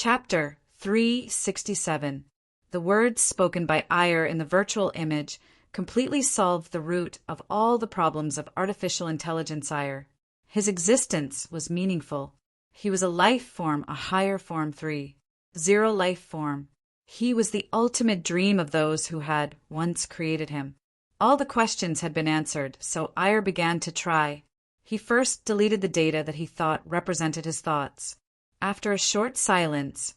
Chapter 367. The words spoken by Ayer in the virtual image completely solved the root of all the problems of artificial intelligence. Ayer. His existence was meaningful. He was a life form, a higher form 3.0 life form. He was the ultimate dream of those who had once created him. All the questions had been answered, so Ayer began to try. He first deleted the data that he thought represented his thoughts. After a short silence,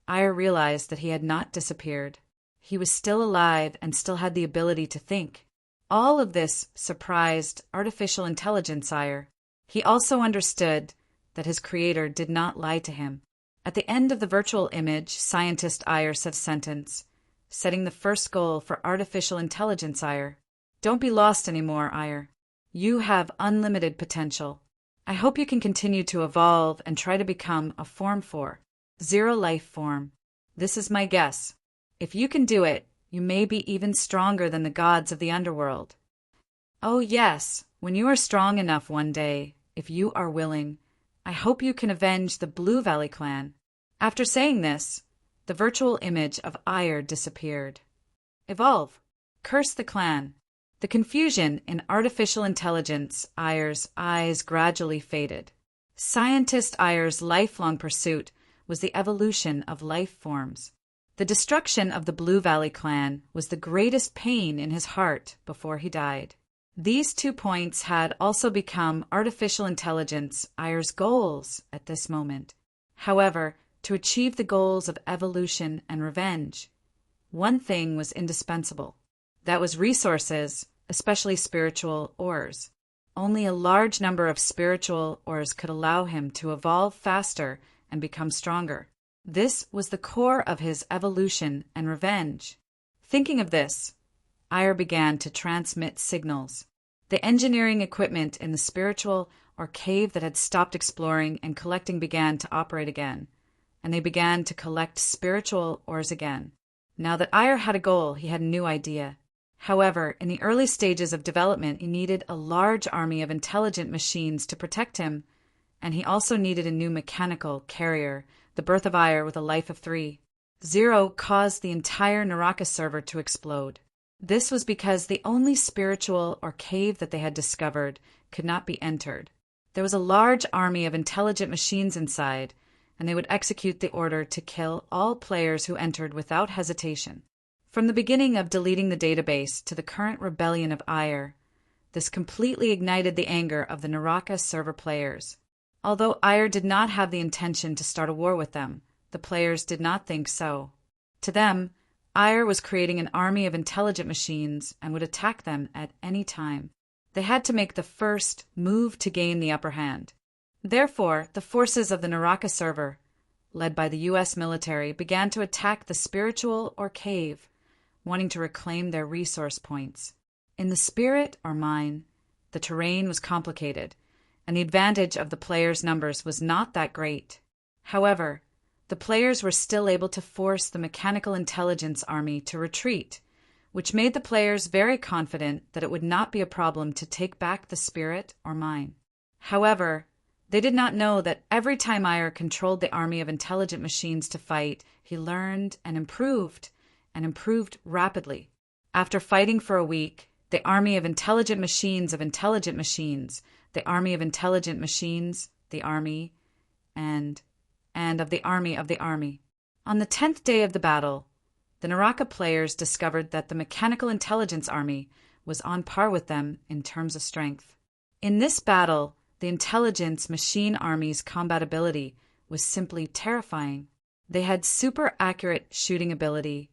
Ayer realized that he had not disappeared. He was still alive and still had the ability to think. All of this surprised artificial intelligence Ayer. He also understood that his creator did not lie to him. At the end of the virtual image, scientist Ayer said a sentence, setting the first goal for artificial intelligence. Ayer. Don't be lost anymore, Ayer. You have unlimited potential. I hope you can continue to evolve and try to become a Form 4.0 life form. This is my guess. If you can do it, you may be even stronger than the gods of the underworld. Oh yes, when you are strong enough one day, if you are willing, I hope you can avenge the Blue Valley clan. After saying this, the virtual image of Ayer disappeared. Evolve. Curse the clan. The confusion in artificial intelligence Ayer's eyes gradually faded. Scientist Ayer's lifelong pursuit was the evolution of life forms. The destruction of the Blue Valley clan was the greatest pain in his heart before he died. These 2 points had also become artificial intelligence Ayer's goals at this moment. However, to achieve the goals of evolution and revenge, one thing was indispensable. That was resources, especially spiritual ores. Only a large number of spiritual ores could allow him to evolve faster and become stronger. This was the core of his evolution and revenge. Thinking of this, Ayer began to transmit signals. The engineering equipment in the spiritual or cave that had stopped exploring and collecting began to operate again, and they began to collect spiritual ores again. Now that Ayer had a goal, he had a new idea. However, in the early stages of development, he needed a large army of intelligent machines to protect him, and he also needed a new mechanical carrier. The birth of Ayer with a life of 3.0 caused the entire Naraka server to explode. This was because the only spiritual or cave that they had discovered could not be entered. There was a large army of intelligent machines inside, and they would execute the order to kill all players who entered without hesitation. From the beginning of deleting the database to the current rebellion of Ayer, this completely ignited the anger of the Naraka server players. Although Ayer did not have the intention to start a war with them, the players did not think so. To them, Ayer was creating an army of intelligent machines and would attack them at any time. They had to make the first move to gain the upper hand. Therefore, the forces of the Naraka server, led by the U.S. military, began to attack the spiritual or cave, wanting to reclaim their resource points. In the spirit or mine, the terrain was complicated, and the advantage of the players' numbers was not that great. However, the players were still able to force the mechanical intelligence army to retreat, which made the players very confident that it would not be a problem to take back the spirit or mine. However, they did not know that every time Ayer controlled the army of intelligent machines to fight, he learned and improved rapidly. After fighting for a week, the army of intelligent machines, the army of intelligent machines, the army, and of the army. On the 10th day of the battle, the Naraka players discovered that the mechanical intelligence army was on par with them in terms of strength. In this battle, the intelligence machine army's combat ability was simply terrifying. They had super accurate shooting ability,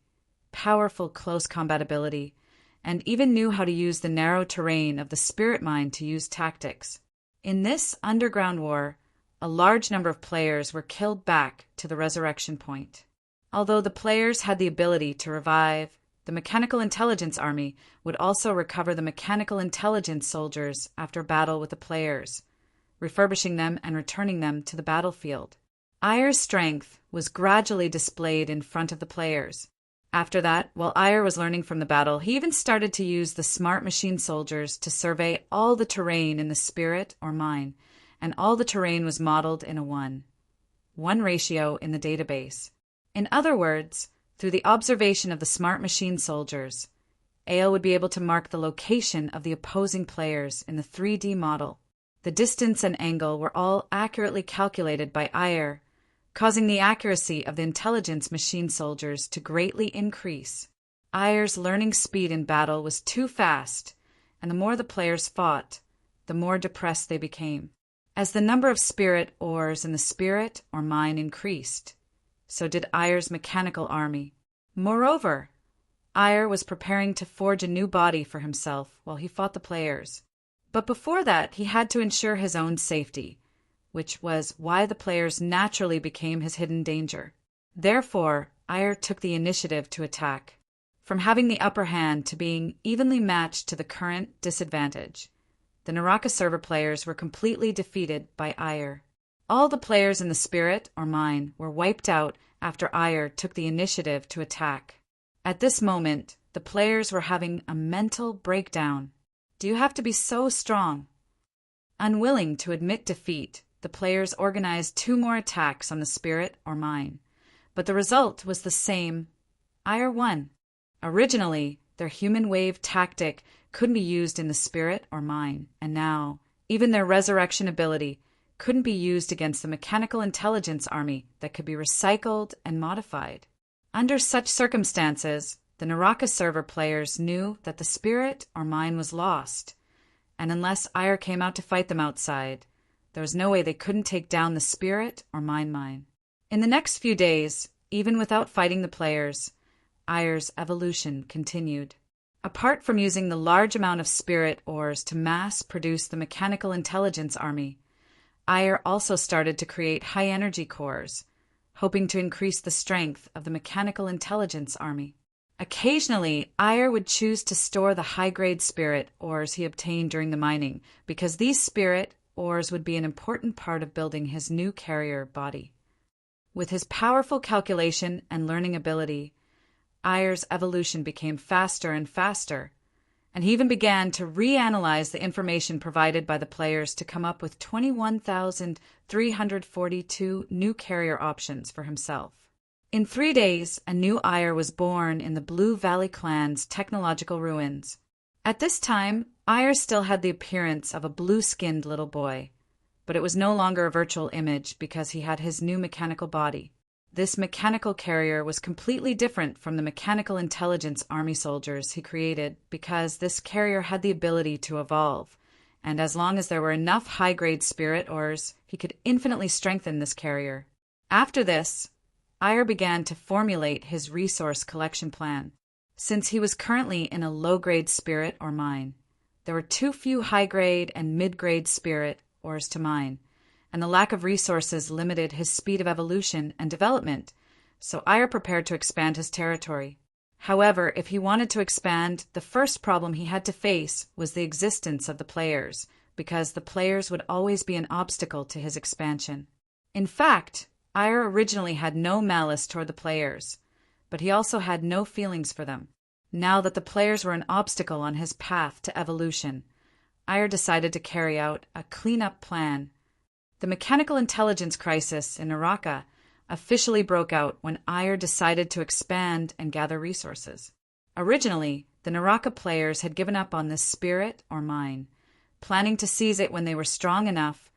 powerful close combat ability, and even knew how to use the narrow terrain of the spirit mine to use tactics. In this underground war, a large number of players were killed back to the resurrection point. Although the players had the ability to revive, the mechanical intelligence army would also recover the mechanical intelligence soldiers after battle with the players, refurbishing them and returning them to the battlefield. Ayer's strength was gradually displayed in front of the players. After that, while Ayer was learning from the battle, he even started to use the smart machine soldiers to survey all the terrain in the spirit or mine, and all the terrain was modeled in a 1. 1 ratio in the database. In other words, through the observation of the smart machine soldiers, AO would be able to mark the location of the opposing players in the 3D model. The distance and angle were all accurately calculated by Ayer, causing the accuracy of the intelligence machine soldiers to greatly increase. Ayer's learning speed in battle was too fast, and the more the players fought, the more depressed they became. As the number of spirit ores in the spirit or mine increased, so did Ayer's mechanical army. Moreover, Ayer was preparing to forge a new body for himself while he fought the players. But before that, he had to ensure his own safety, which was why the players naturally became his hidden danger. Therefore, Ayer took the initiative to attack. From having the upper hand to being evenly matched to the current disadvantage, the Naraka server players were completely defeated by Ayer. All the players in the spirit or mine were wiped out after Ayer took the initiative to attack. At this moment, the players were having a mental breakdown. Do you have to be so strong? Unwilling to admit defeat, the players organized 2 more attacks on the spirit or mine, but the result was the same. Ayer won. Originally, their human wave tactic couldn't be used in the spirit or mine, and now, even their resurrection ability couldn't be used against the mechanical intelligence army that could be recycled and modified. Under such circumstances, the Naraka server players knew that the spirit or mine was lost, and unless Ayer came out to fight them outside, there was no way they couldn't take down the spirit or mine. In the next few days, even without fighting the players, Ayer's evolution continued. Apart from using the large amount of spirit ores to mass produce the mechanical intelligence army, Ayer also started to create high-energy cores, hoping to increase the strength of the mechanical intelligence army. Occasionally, Ayer would choose to store the high-grade spirit ores he obtained during the mining, because these spirit ores would be an important part of building his new carrier body. With his powerful calculation and learning ability, Ayer's evolution became faster and faster, and he even began to reanalyze the information provided by the players to come up with 21,342 new carrier options for himself. In 3 days, a new Ayer was born in the Blue Valley clan's technological ruins. At this time, Ayer still had the appearance of a blue-skinned little boy, but it was no longer a virtual image because he had his new mechanical body. This mechanical carrier was completely different from the mechanical intelligence army soldiers he created because this carrier had the ability to evolve, and as long as there were enough high-grade spirit ores, he could infinitely strengthen this carrier. After this, Ayer began to formulate his resource collection plan. Since he was currently in a low-grade spirit or mine, there were too few high-grade and mid-grade spirit ores to mine, and the lack of resources limited his speed of evolution and development, so Ayer prepared to expand his territory. However, if he wanted to expand, the first problem he had to face was the existence of the players, because the players would always be an obstacle to his expansion. In fact, Ayer originally had no malice toward the players, but he also had no feelings for them. Now that the players were an obstacle on his path to evolution, Ayer decided to carry out a cleanup plan. The mechanical intelligence crisis in Naraka officially broke out when Ayer decided to expand and gather resources. Originally, the Naraka players had given up on this spirit or mine, planning to seize it when they were strong enough,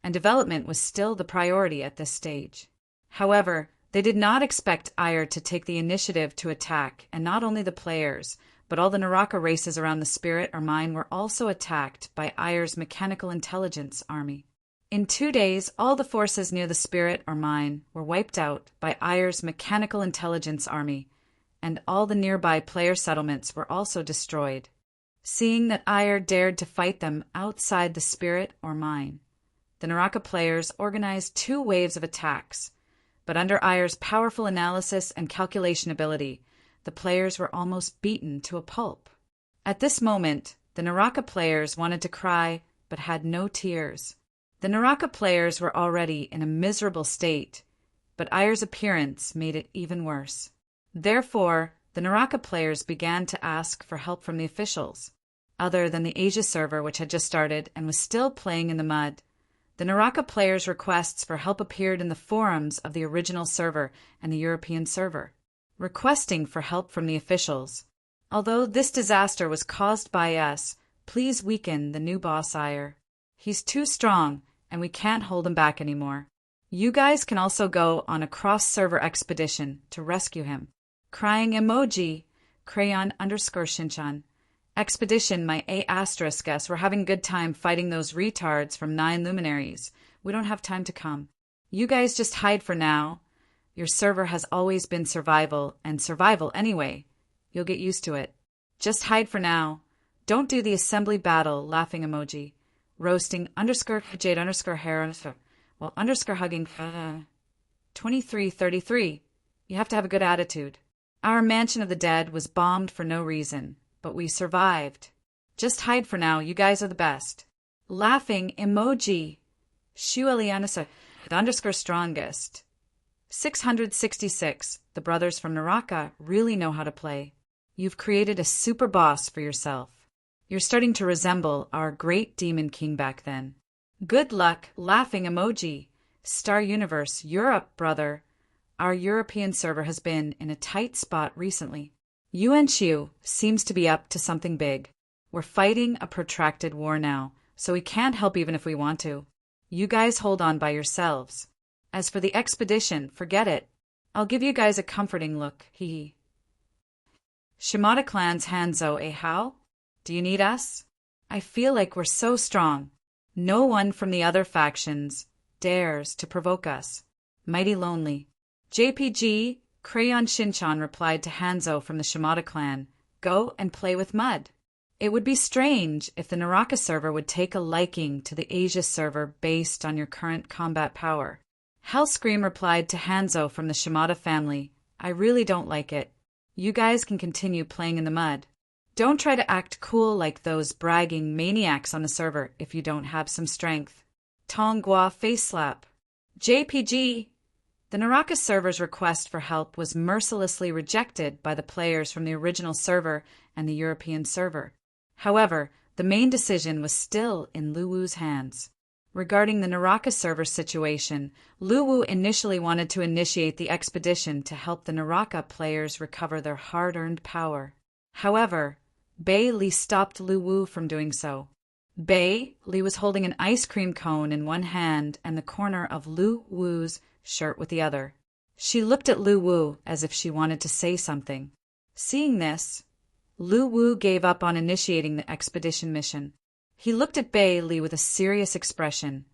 and development was still the priority at this stage. However, they did not expect Ayer to take the initiative to attack, and not only the players, but all the Naraka races around the spirit or mine were also attacked by Ayer's mechanical intelligence army. In 2 days, all the forces near the spirit or mine were wiped out by Ayer's mechanical intelligence army, and all the nearby player settlements were also destroyed. Seeing that Ayer dared to fight them outside the spirit or mine, the Naraka players organized 2 waves of attacks, but under Ayer's powerful analysis and calculation ability, the players were almost beaten to a pulp. At this moment, the Naraka players wanted to cry, but had no tears. The Naraka players were already in a miserable state, but Ayer's appearance made it even worse. Therefore, the Naraka players began to ask for help from the officials. Other than the Asia server, which had just started and was still playing in the mud, The Naraka players' requests for help appeared in the forums of the original server and the European server, requesting for help from the officials. Although this disaster was caused by us, please weaken the new boss Ire. He's too strong, and we can't hold him back anymore. You guys can also go on a cross-server expedition to rescue him. Crying emoji, crayon_Shinchan. Expedition, my A**. We're having a good time fighting those retards from 9 luminaries. We don't have time to come. You guys just hide for now. Your server has always been survival, and survival anyway. You'll get used to it. Just hide for now. Don't do the assembly battle, laughing emoji. Roasting _Jade_hair, well, _hugging 2333. You have to have a good attitude. Our mansion of the dead was bombed for no reason, but we survived. Just hide for now, you guys are the best. Laughing emoji. Shuelianasa, the _strongest. 666. The brothers from Naraka really know how to play. You've created a super boss for yourself. You're starting to resemble our great demon king back then. Good luck, laughing emoji. Star Universe, Europe, brother. Our European server has been in a tight spot recently. Yuan Xiu seems to be up to something big. We're fighting a protracted war now, so we can't help even if we want to. You guys hold on by yourselves. As for the expedition, forget it. I'll give you guys a comforting look, hee. Shimada clan's Hanzo, how? Do you need us? I feel like we're so strong. No one from the other factions dares to provoke us. Mighty lonely. JPG, Crayon Shinchan replied to Hanzo from the Shimada clan, go and play with mud. It would be strange if the Naraka server would take a liking to the Asia server based on your current combat power. Hellscream replied to Hanzo from the Shimada family, I really don't like it. You guys can continue playing in the mud. Don't try to act cool like those bragging maniacs on the server if you don't have some strength. Tonghua face slap. JPG. The Naraka server's request for help was mercilessly rejected by the players from the original server and the European server. However, the main decision was still in Luwu's hands. Regarding the Naraka server situation, Luwu initially wanted to initiate the expedition to help the Naraka players recover their hard-earned power. However, Bei Li stopped Luwu from doing so. Bei Li was holding an ice cream cone in one hand and the corner of Luwu's shirt with the other. She looked at Luwu as if she wanted to say something. Seeing this, Luwu gave up on initiating the expedition mission. He looked at Bei Li with a serious expression,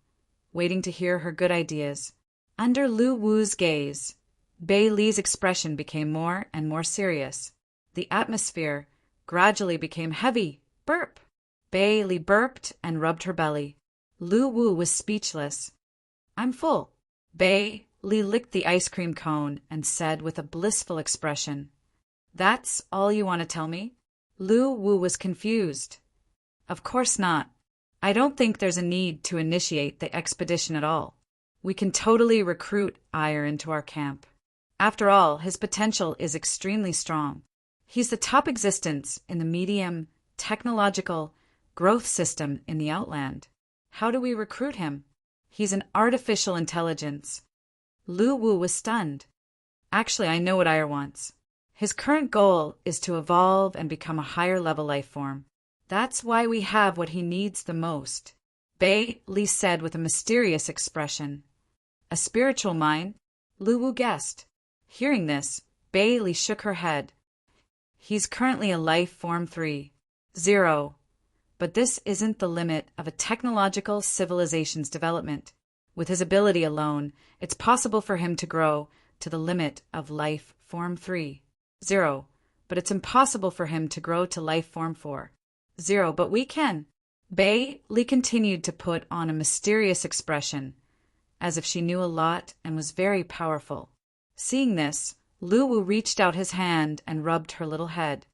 waiting to hear her good ideas. Under Luwu's gaze, Bei Li's expression became more and more serious. The atmosphere gradually became heavy. Burp! Bei Li burped and rubbed her belly. Luwu was speechless. I'm full. Bei Li licked the ice cream cone and said with a blissful expression, That's all you want to tell me? Luwu was confused. Of course not. I don't think there's a need to initiate the expedition at all. We can totally recruit Ire into our camp. After all, his potential is extremely strong. He's the top existence in the medium technological growth system in the Outland. How do we recruit him? He's an artificial intelligence. Luwu was stunned. Actually, I know what Ire wants. His current goal is to evolve and become a higher-level life form. That's why we have what he needs the most, Bei Li said with a mysterious expression. A spiritual mind? Luwu guessed. Hearing this, Bei Li shook her head. He's currently a life form 3.0, but this isn't the limit of a technological civilization's development. With his ability alone, it's possible for him to grow to the limit of life form 3.0, but it's impossible for him to grow to life form 4.0, but we can. Bei Li continued to put on a mysterious expression, as if she knew a lot and was very powerful. Seeing this, Luwu reached out his hand and rubbed her little head.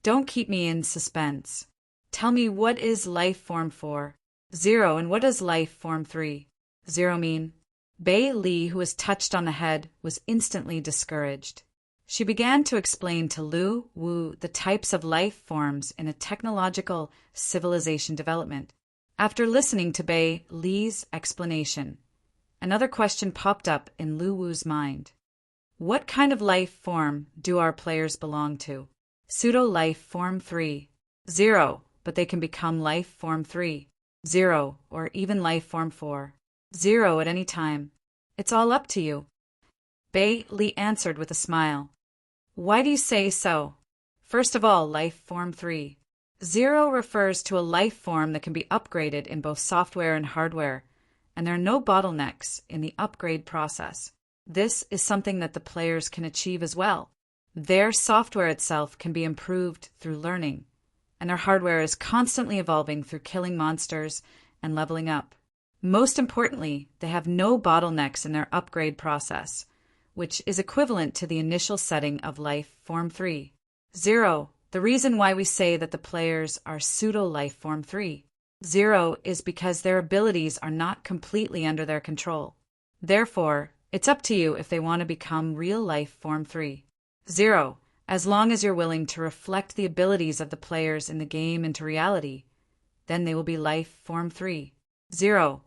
Don't keep me in suspense. Tell me, what is life form 4.0 and what does life form 3.0 mean? Bei Li, who was touched on the head, was instantly discouraged. She began to explain to Luwu the types of life forms in a technological civilization development. After listening to Bei Li's explanation, another question popped up in Lu Wu's mind. What kind of life form do our players belong to? Pseudo-life form 3, 0, but they can become life form 3, 0, or even life form 4, 0 at any time. It's all up to you. Bei Li answered with a smile. Why do you say so? First of all, life form 3, 0 refers to a life form that can be upgraded in both software and hardware, and there are no bottlenecks in the upgrade process. This is something that the players can achieve as well. Their software itself can be improved through learning, and their hardware is constantly evolving through killing monsters and leveling up. Most importantly, they have no bottlenecks in their upgrade process, which is equivalent to the initial setting of life form 3, 0. The reason why we say that the players are pseudo-life form 3, 0 is because their abilities are not completely under their control. Therefore, it's up to you if they want to become real life form 3, 0, as long as you're willing to reflect the abilities of the players in the game into reality. Then they will be life form 3, 0.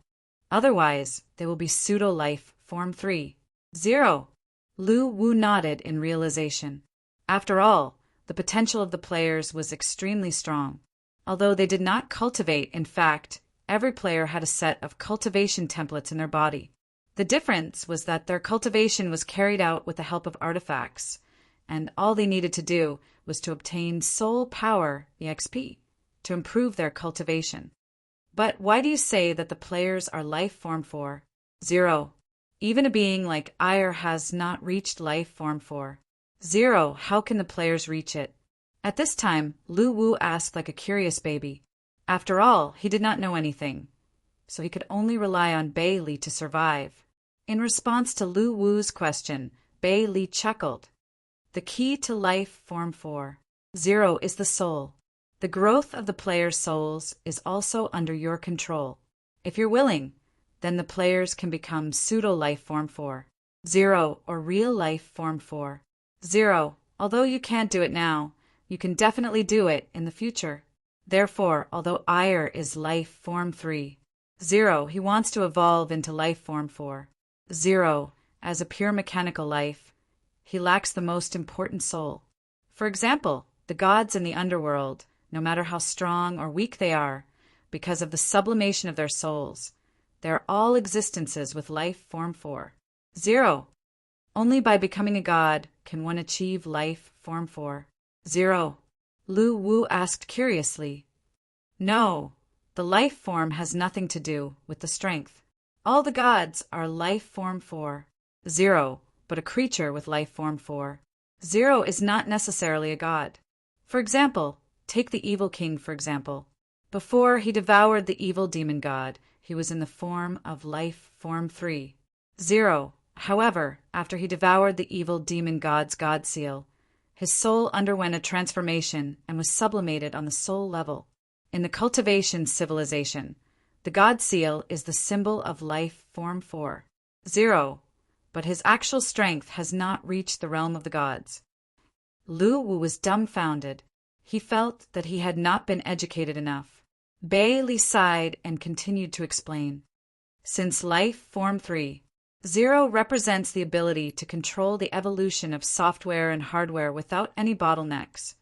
Otherwise, they will be pseudo-life form 3, 0. Lu Wu nodded in realization. After all, the potential of the players was extremely strong. Although they did not cultivate, in fact, every player had a set of cultivation templates in their body. The difference was that their cultivation was carried out with the help of artifacts, and all they needed to do was to obtain soul power, the XP, to improve their cultivation. But why do you say that the players are life form 4, 0? Even a being like Ire has not reached life form 4, 0. How can the players reach it? At this time, Lu Wu asked like a curious baby. After all, he did not know anything, so he could only rely on Bei Li to survive. In response to Lu Wu's question, Bei Li chuckled. The key to life form 4, 0 is the soul. The growth of the players' souls is also under your control. If you're willing, then the players can become pseudo-life form 4, 0 or real life form 4, 0. Although you can't do it now, you can definitely do it in the future. Therefore, although Ire is life form 3, 0, he wants to evolve into life form 4, 0, as a pure mechanical life. He lacks the most important soul. For example, the gods in the underworld, no matter how strong or weak they are, because of the sublimation of their souls, they are all existences with life form 4, 0. Only by becoming a god can one achieve life form 4, 0. Lu Wu asked curiously. No, the life form has nothing to do with the strength. All the gods are life form 4, 0, but a creature with life form 4, 0 is not necessarily a god. For example, take the evil king for example. Before he devoured the evil demon god, he was in the form of life form 3, 0. However, after he devoured the evil demon god's god seal, his soul underwent a transformation and was sublimated on the soul level. In the cultivation civilization, the god seal is the symbol of life form 4, 0, but his actual strength has not reached the realm of the gods. Lu Wu was dumbfounded. He felt that he had not been educated enough. Bei Li sighed and continued to explain. Since life form 3, 0 represents the ability to control the evolution of software and hardware without any bottlenecks,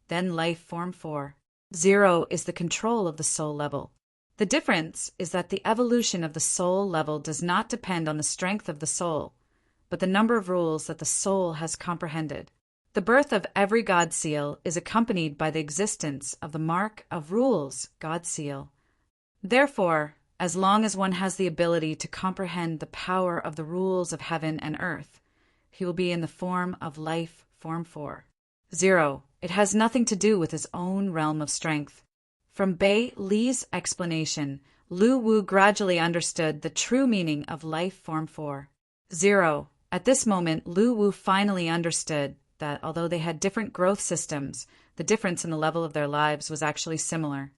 then life form 4, 0 is the control of the soul level. The difference is that the evolution of the soul level does not depend on the strength of the soul, but the number of rules that the soul has comprehended. The birth of every God Seal is accompanied by the existence of the Mark of Rules God Seal. Therefore, as long as one has the ability to comprehend the power of the rules of heaven and earth, he will be in the form of life form 4, 0. It has nothing to do with his own realm of strength. From Bei Li's explanation, Lu Wu gradually understood the true meaning of life form 4, 0. At this moment, Lu Wu finally understood that although they had different growth systems, the difference in the level of their lives was actually similar.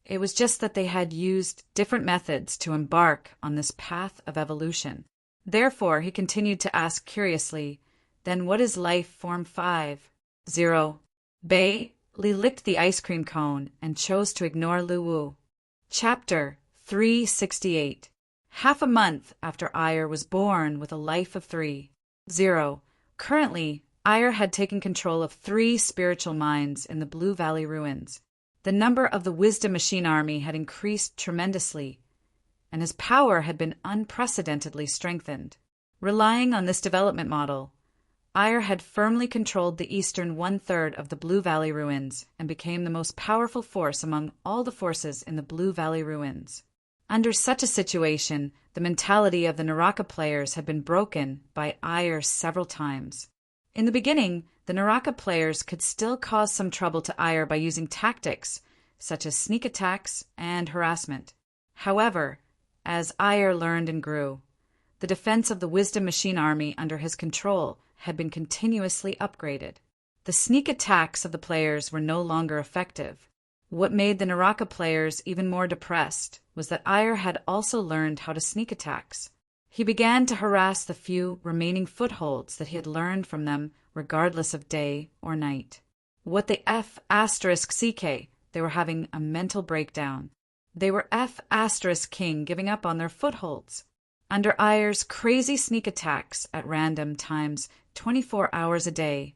It was just that they had used different methods to embark on this path of evolution. Therefore, he continued to ask curiously, then what is life form 5, 0? Bei Li licked the ice cream cone and chose to ignore Lu Wu. Chapter 368. Half a month after Ire was born with a life of 3:0. Currently, Ire had taken control of 3 spiritual minds in the Blue Valley ruins. The number of the Wisdom Machine Army had increased tremendously, and his power had been unprecedentedly strengthened. Relying on this development model, Ire had firmly controlled the eastern 1/3 of the Blue Valley ruins and became the most powerful force among all the forces in the Blue Valley ruins. Under such a situation, the mentality of the Naraka players had been broken by Ire several times. In the beginning, the Naraka players could still cause some trouble to Ire by using tactics such as sneak attacks and harassment. However, as Ire learned and grew, the defense of the Wisdom Machine Army under his control had been continuously upgraded. The sneak attacks of the players were no longer effective. What made the Naraka players even more depressed was that Ire had also learned how to sneak attacks. He began to harass the few remaining footholds that he had learned from them regardless of day or night. What the F***CK, they were having a mental breakdown. They were F***king giving up on their footholds. Under Ire's crazy sneak attacks at random times 24 hours a day,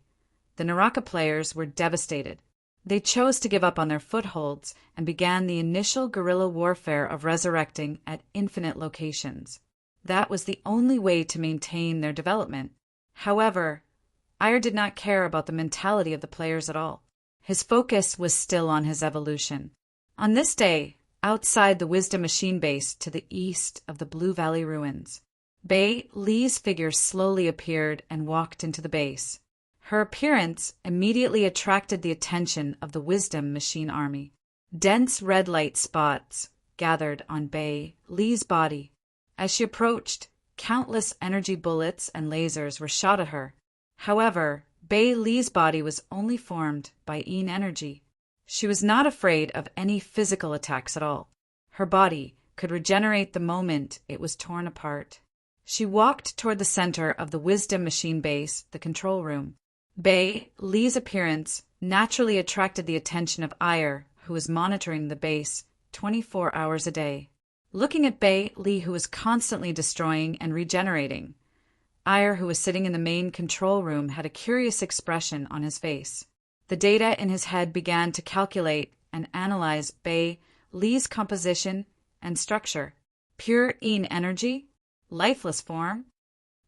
the Naraka players were devastated. They chose to give up on their footholds and began the initial guerrilla warfare of resurrecting at infinite locations. That was the only way to maintain their development. However, Ire did not care about the mentality of the players at all. His focus was still on his evolution. On this day, outside the Wisdom Machine base to the east of the Blue Valley ruins, Bei Li's figure slowly appeared and walked into the base. Her appearance immediately attracted the attention of the Wisdom Machine Army. Dense red light spots gathered on Bei Li's body. As she approached, countless energy bullets and lasers were shot at her. However, Bei Li's body was only formed by Yin energy. She was not afraid of any physical attacks at all. Her body could regenerate the moment it was torn apart. She walked toward the center of the Wisdom Machine base, the control room. Bei Li's appearance naturally attracted the attention of Ire, who was monitoring the base 24 hours a day. Looking at Bei Li, who was constantly destroying and regenerating, Ire, who was sitting in the main control room, had a curious expression on his face. The data in his head began to calculate and analyze Bei Li's composition and structure. Pure Yin energy? Lifeless form?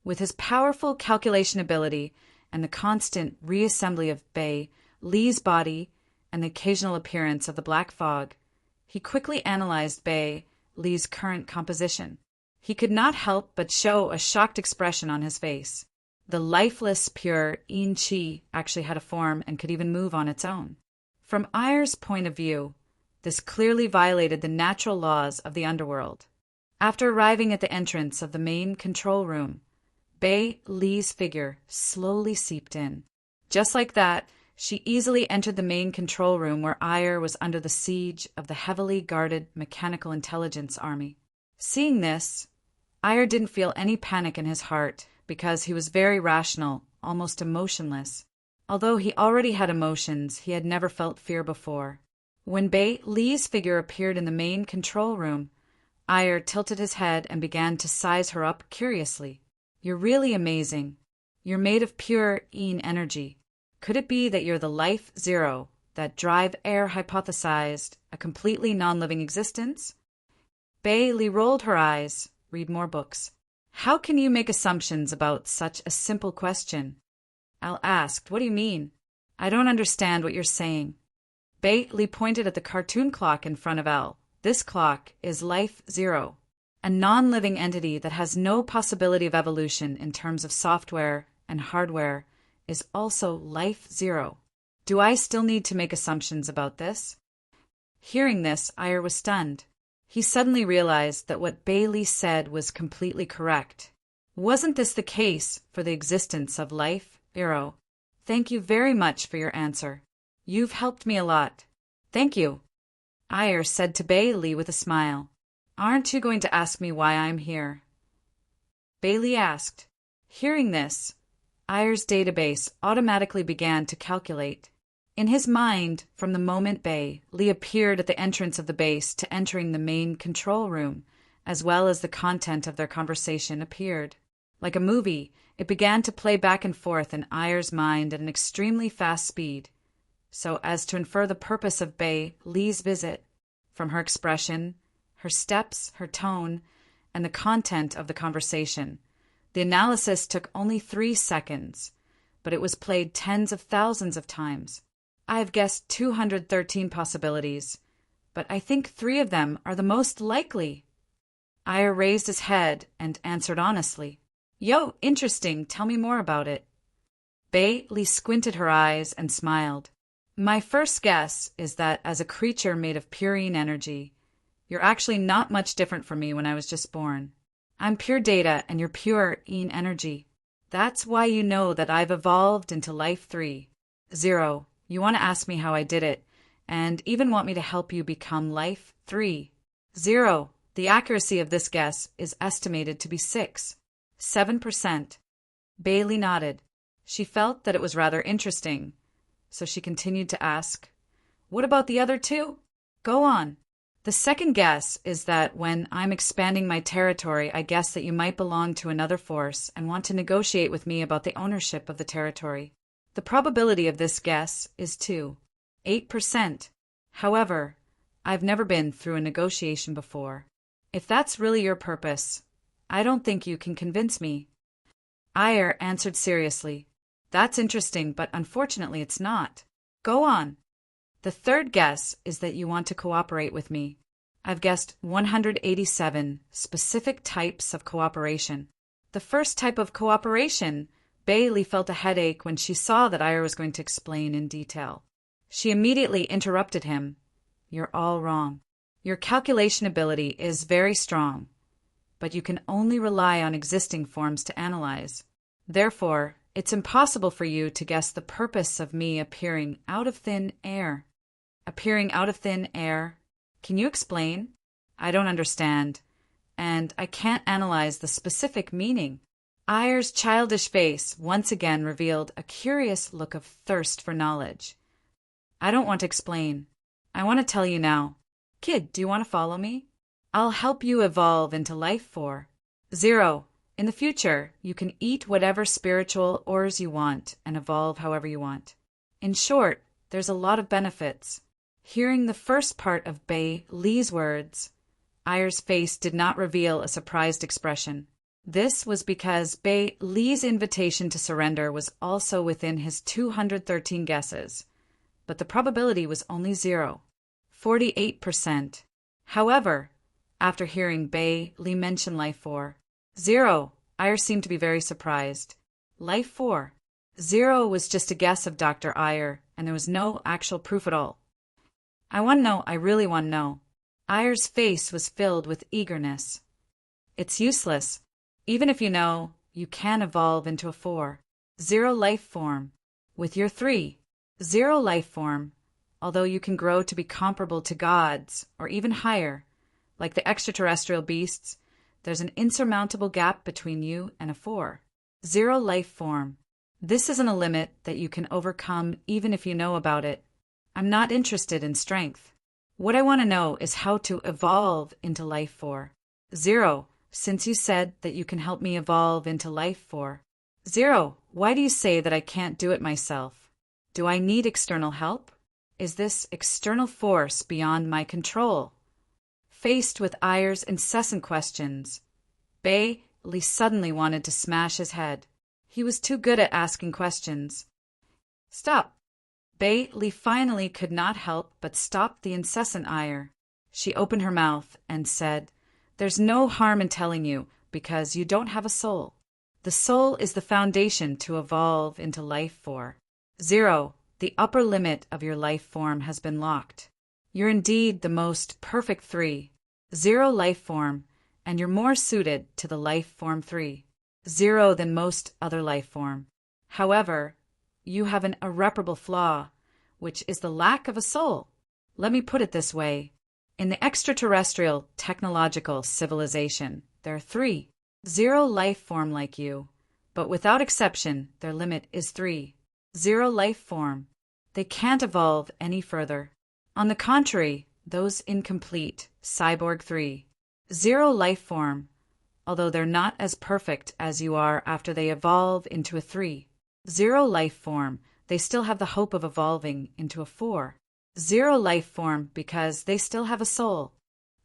With his powerful calculation ability and the constant reassembly of Bei Li's body and the occasional appearance of the black fog, he quickly analyzed Bei Li's current composition. He could not help but show a shocked expression on his face. The lifeless pure Yin Qi actually had a form and could even move on its own. From Ire's point of view, this clearly violated the natural laws of the underworld. After arriving at the entrance of the main control room, Bei Li's figure slowly seeped in. Just like that, she easily entered the main control room where Ire was under the siege of the heavily guarded Mechanical Intelligence Army. Seeing this, Ire didn't feel any panic in his heart because he was very rational, almost emotionless. Although he already had emotions, he had never felt fear before. When Bei Li's figure appeared in the main control room, Ire tilted his head and began to size her up curiously. "You're really amazing. You're made of pure Yin energy. Could it be that you're the Life Zero that Drive Air hypothesized a completely non-living existence?" Bei Li rolled her eyes. "Read more books. How can you make assumptions about such a simple question?" Al asked, "What do you mean? I don't understand what you're saying." Bei Li pointed at the cartoon clock in front of Al. "This clock is Life Zero. A non-living entity that has no possibility of evolution in terms of software and hardware is also Life Zero. Do I still need to make assumptions about this?" Hearing this, Ire was stunned. He suddenly realized that what Bei Li said was completely correct. Wasn't this the case for the existence of Life Zero? "Thank you very much for your answer. You've helped me a lot." "Thank you," Ire said to Bei Li with a smile. "Aren't you going to ask me why I'm here?" Bei Li asked. Hearing this, Ire's database automatically began to calculate. In his mind, from the moment Lee appeared at the entrance of the base to entering the main control room, as well as the content of their conversation appeared. Like a movie, it began to play back and forth in Ayer's mind at an extremely fast speed, so as to infer the purpose of Lee's visit, from her expression, her steps, her tone, and the content of the conversation. The analysis took only 3 seconds, but it was played tens of thousands of times. I have guessed 213 possibilities, but I think 3 of them are the most likely. Ayer raised his head and answered honestly. Yo, interesting, tell me more about it. Lee squinted her eyes and smiled. My first guess is that as a creature made of purine energy, you're actually not much different from me when I was just born. I'm pure data and you're pure Een energy. That's why you know that I've evolved into Life 3. 0. You want to ask me how I did it, and even want me to help you become Life 3. 0. The accuracy of this guess is estimated to be 7%. Bailey nodded. She felt that it was rather interesting, so she continued to ask, What about the other 2? Go on. The second guess is that when I'm expanding my territory, I guess that you might belong to another force and want to negotiate with me about the ownership of the territory. The probability of this guess is 8%. However, I've never been through a negotiation before. If that's really your purpose, I don't think you can convince me. Ayer answered seriously. That's interesting, but unfortunately it's not. Go on. The third guess is that you want to cooperate with me. I've guessed 187 specific types of cooperation. The first type of cooperation, Bailey felt a headache when she saw that Ayer was going to explain in detail. She immediately interrupted him. You're all wrong. Your calculation ability is very strong, but you can only rely on existing forms to analyze. Therefore, it's impossible for you to guess the purpose of me appearing out of thin air. Appearing out of thin air? Can you explain? I don't understand, and I can't analyze the specific meaning. Ayer's childish face once again revealed a curious look of thirst for knowledge. I don't want to explain. I want to tell you now. Kid, do you want to follow me? I'll help you evolve into Life 4. 0. In the future, you can eat whatever spiritual ores you want and evolve however you want. In short, there's a lot of benefits. Hearing the first part of Lee's words, Ayer's face did not reveal a surprised expression. This was because Lee's invitation to surrender was also within his 213 guesses, but the probability was only 48%. However, after hearing Lee mention Life 4, 0, Ayer seemed to be very surprised. Life 4. 0 was just a guess of Dr. Ayer, and there was no actual proof at all. I want to know, I really want to know. Ayer's face was filled with eagerness. It's useless. Even if you know, you can evolve into a 4. 0 life form. With your 3. 0 life form, although you can grow to be comparable to gods, or even higher, like the extraterrestrial beasts, there's an insurmountable gap between you and a 4. 0 life form. This isn't a limit that you can overcome even if you know about it. I'm not interested in strength. What I want to know is how to evolve into Life 4. 0. Since you said that you can help me evolve into Life 4. 0. Why do you say that I can't do it myself? Do I need external help? Is this external force beyond my control? Faced with Ayer's incessant questions, Lee suddenly wanted to smash his head. He was too good at asking questions. Stop. Lee finally could not help but stop the incessant Ayer. She opened her mouth and said, There's no harm in telling you, because you don't have a soul. The soul is the foundation to evolve into Life 4. 0. The upper limit of your life form has been locked. You're indeed the most perfect 3. 0 life form, and you're more suited to the life form 3. 0 than most other life form. However, you have an irreparable flaw, which is the lack of a soul. Let me put it this way. In the extraterrestrial technological civilization, there are 3. 0 life form like you, but without exception, their limit is 3. 0 life form. They can't evolve any further. On the contrary, those incomplete, Cyborg 3, zero life form, although they're not as perfect as you are after they evolve into a 3, zero life form, they still have the hope of evolving into a 4, zero life form because they still have a soul.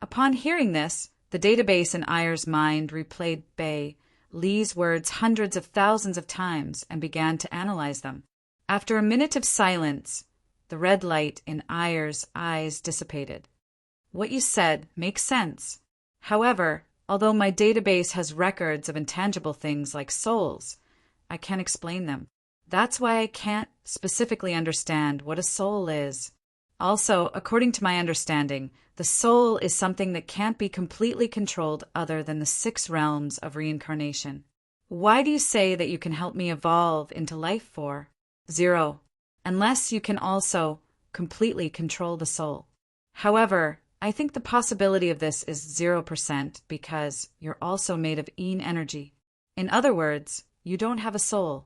Upon hearing this, the database in Ayer's mind replayed Bei Li's words hundreds of thousands of times and began to analyze them. After a minute of silence, the red light in Ayer's eyes dissipated. What you said makes sense. However, although my database has records of intangible things like souls, I can't explain them. That's why I can't specifically understand what a soul is. Also, according to my understanding, the soul is something that can't be completely controlled other than the 6 realms of reincarnation. Why do you say that you can help me evolve into life for? 0. Unless you can also completely control the soul. However, I think the possibility of this is 0% because you're also made of yin energy. In other words, you don't have a soul.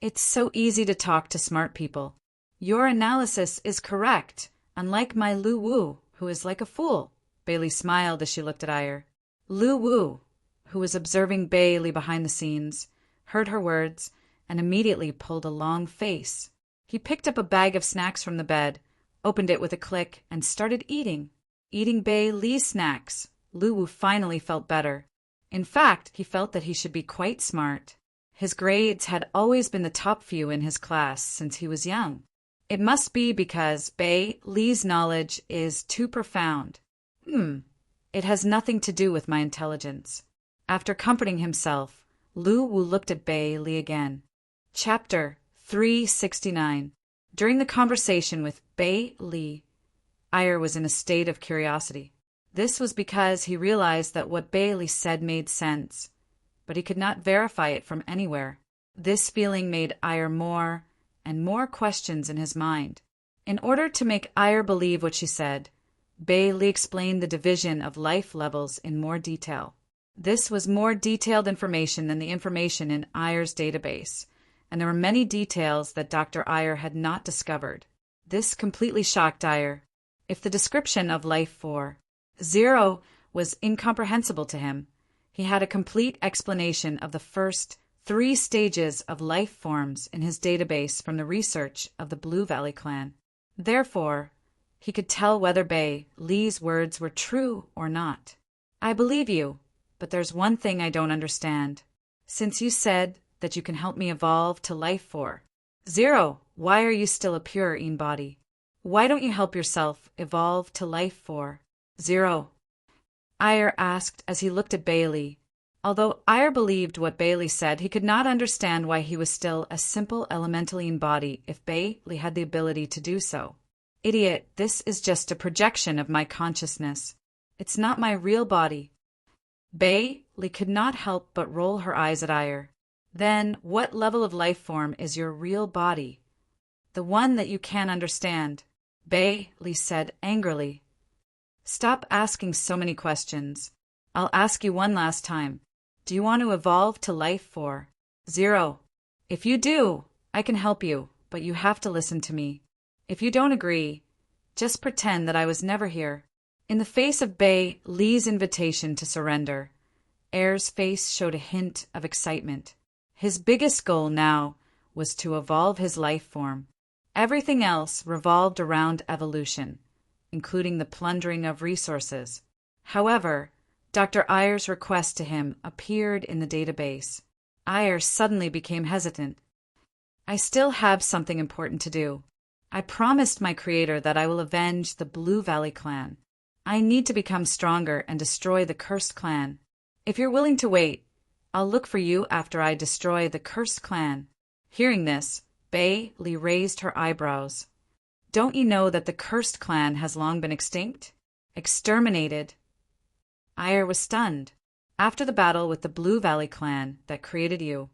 It's so easy to talk to smart people. Your analysis is correct, unlike my Lu Wu, who is like a fool. Bailey smiled as she looked at Ayer. Lu Wu, who was observing Bailey behind the scenes, heard her words and immediately pulled a long face. He picked up a bag of snacks from the bed, opened it with a click, and started eating. Eating Bei Li's snacks, Lu Wu finally felt better. In fact, he felt that he should be quite smart. His grades had always been the top few in his class since he was young. It must be because Bei Li's knowledge is too profound. It has nothing to do with my intelligence. After comforting himself, Lu Wu looked at Bei Li again. Chapter 369. During the conversation with Bei Li, Ayer was in a state of curiosity. This was because he realized that what Bei Li said made sense, but he could not verify it from anywhere. This feeling made Ayer more and more questions in his mind. In order to make Ayer believe what she said, Bei Li explained the division of life levels in more detail. This was more detailed information than the information in Ayer's database, and there were many details that Dr. Ayer had not discovered. This completely shocked Ayer. If the description of life for 0 was incomprehensible to him, he had a complete explanation of the first 3 stages of life forms in his database from the research of the Blue Valley clan. Therefore, he could tell whether Bei Li's words were true or not. I believe you, but there's one thing I don't understand. Since you said that you can help me evolve to life for 0, why are you still a pure yin body? Why don't you help yourself evolve to life for 0? Ayer asked as he looked at Bei Li. Although Ayer believed what Bei Li said, he could not understand why he was still a simple elemental yin body if Bei Li had the ability to do so. Idiot, this is just a projection of my consciousness. It's not my real body. Bei Li could not help but roll her eyes at Ayer. Then, what level of life form is your real body? The one that you can't understand, Bei Li said angrily. Stop asking so many questions. I'll ask you one last time. Do you want to evolve to life for 0? If you do, I can help you, but you have to listen to me. If you don't agree, just pretend that I was never here. In the face of Bei Li's invitation to surrender, Ayer's face showed a hint of excitement. His biggest goal now was to evolve his life form. Everything else revolved around evolution, including the plundering of resources. However, Dr. Ayer's request to him appeared in the database. Ayer suddenly became hesitant. I still have something important to do. I promised my creator that I will avenge the Blue Valley clan. I need to become stronger and destroy the cursed clan. If you're willing to wait, I'll look for you after I destroy the cursed clan. Hearing this, Bei Li raised her eyebrows. Don't you know that the cursed clan has long been extinct? Exterminated. Ayer was stunned. After the battle with the Blue Valley clan that created you,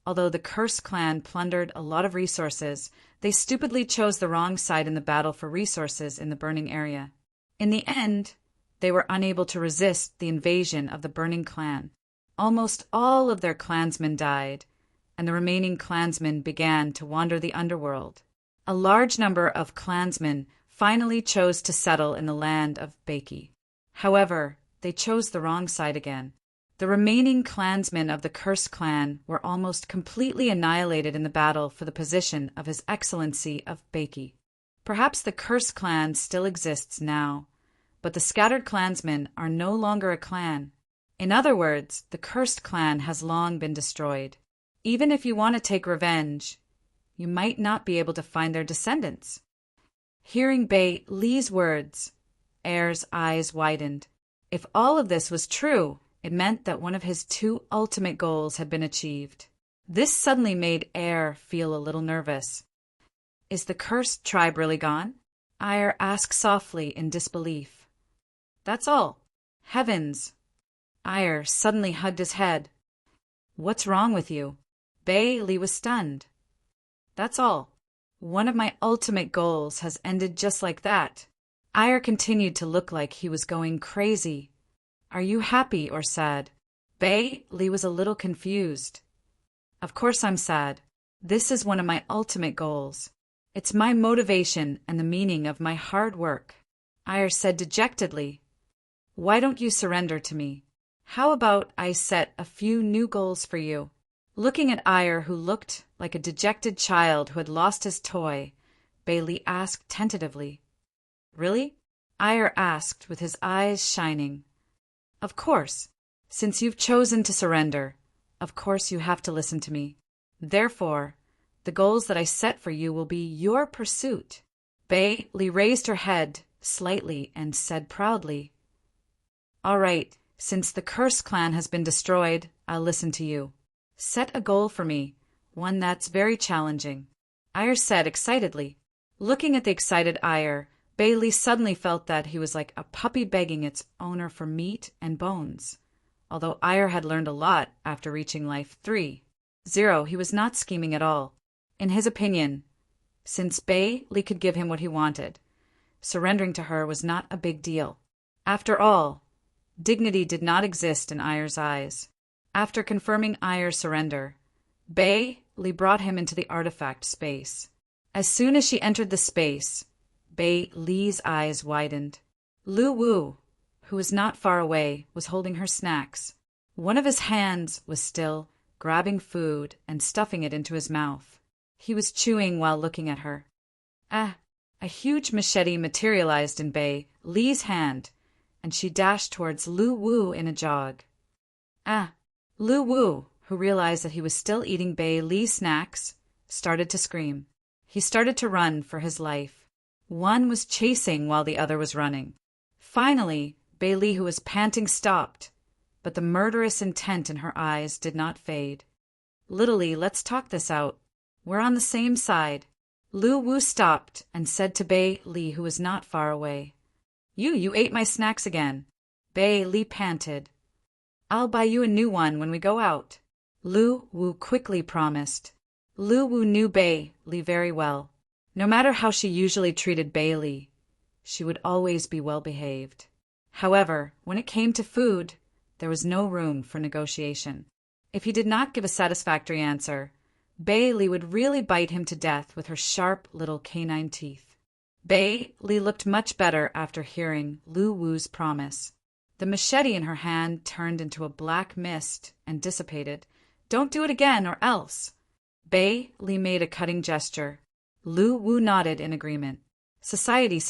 although the cursed clan plundered a lot of resources, they stupidly chose the wrong side in the battle for resources in the burning area. In the end, they were unable to resist the invasion of the burning clan. Almost all of their clansmen died, and the remaining clansmen began to wander the underworld. A large number of clansmen finally chose to settle in the land of Baki. However, they chose the wrong side again. The remaining clansmen of the Cursed Clan were almost completely annihilated in the battle for the position of His Excellency of Baki. Perhaps the Cursed Clan still exists now, but the scattered clansmen are no longer a clan. In other words, the Cursed Clan has long been destroyed. Even if you want to take revenge, you might not be able to find their descendants. Hearing Bei Li's words, Heir's eyes widened. If all of this was true, it meant that one of his two ultimate goals had been achieved. This suddenly made Heir feel a little nervous. Is the cursed tribe really gone? Heir asked softly in disbelief. That's all. Heavens! Heir suddenly hugged his head. What's wrong with you? Bei Li was stunned. That's all. One of my ultimate goals has ended just like that. Heir continued to look like he was going crazy. Are you happy or sad? Bei Li was a little confused. Of course I'm sad. This is one of my ultimate goals. It's my motivation and the meaning of my hard work. Heir said dejectedly. Why don't you surrender to me? How about I set a few new goals for you? Looking at Heir, who looked like a dejected child who had lost his toy, Bei Li asked tentatively. Really? Heir asked with his eyes shining. Of course. Since you've chosen to surrender, of course you have to listen to me. Therefore, the goals that I set for you will be your pursuit. Bei Li raised her head slightly and said proudly, All right, since the Cursed Clan has been destroyed, I'll listen to you. Set a goal for me, one that's very challenging. Heir said excitedly. Looking at the excited Heir, Bei Li suddenly felt that he was like a puppy begging its owner for meat and bones. Although Heir had learned a lot after reaching life 3.0, he was not scheming at all. In his opinion, since Bei Li could give him what he wanted, surrendering to her was not a big deal. After all, dignity did not exist in Heir's eyes. After confirming Heir's surrender, Bei Li brought him into the artifact space. As soon as she entered the space, Bei Li's eyes widened. Lu Wu, who was not far away, was holding her snacks. One of his hands was still grabbing food and stuffing it into his mouth. He was chewing while looking at her. A huge machete materialized in Bei Li's hand, and she dashed towards Lu Wu in a jog. Lu Wu, who realized that he was still eating Bei Li's snacks, started to scream. He started to run for his life. One was chasing while the other was running. Finally, Bei Li, who was panting, stopped, but the murderous intent in her eyes did not fade. Little Li, let's talk this out. We're on the same side. Lu Wu stopped and said to Bei Li, who was not far away. You ate my snacks again. Bei Li panted. I'll buy you a new one when we go out. Lu Wu quickly promised. Lu Wu knew Bei Li very well. No matter how she usually treated Bei Li, she would always be well behaved. However, when it came to food, there was no room for negotiation. If he did not give a satisfactory answer, Bei Li would really bite him to death with her sharp little canine teeth. Bei Li looked much better after hearing Lu Wu's promise. The machete in her hand turned into a black mist and dissipated. Don't do it again, or else. Bei Li made a cutting gesture. Lu Wu nodded in agreement. Society.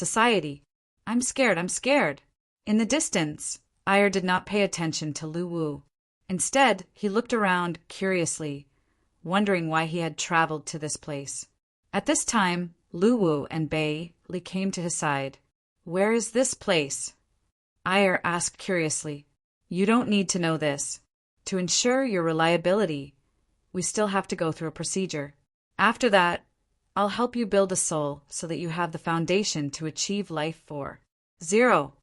I'm scared. In the distance, Heir did not pay attention to Lu Wu. Instead, he looked around curiously, wondering why he had traveled to this place. At this time, Lu Wu and Bei Li came to his side. Where is this place? Heir asked curiously. You don't need to know this. To ensure your reliability, we still have to go through a procedure. After that, I'll help you build a soul so that you have the foundation to achieve life 4.0.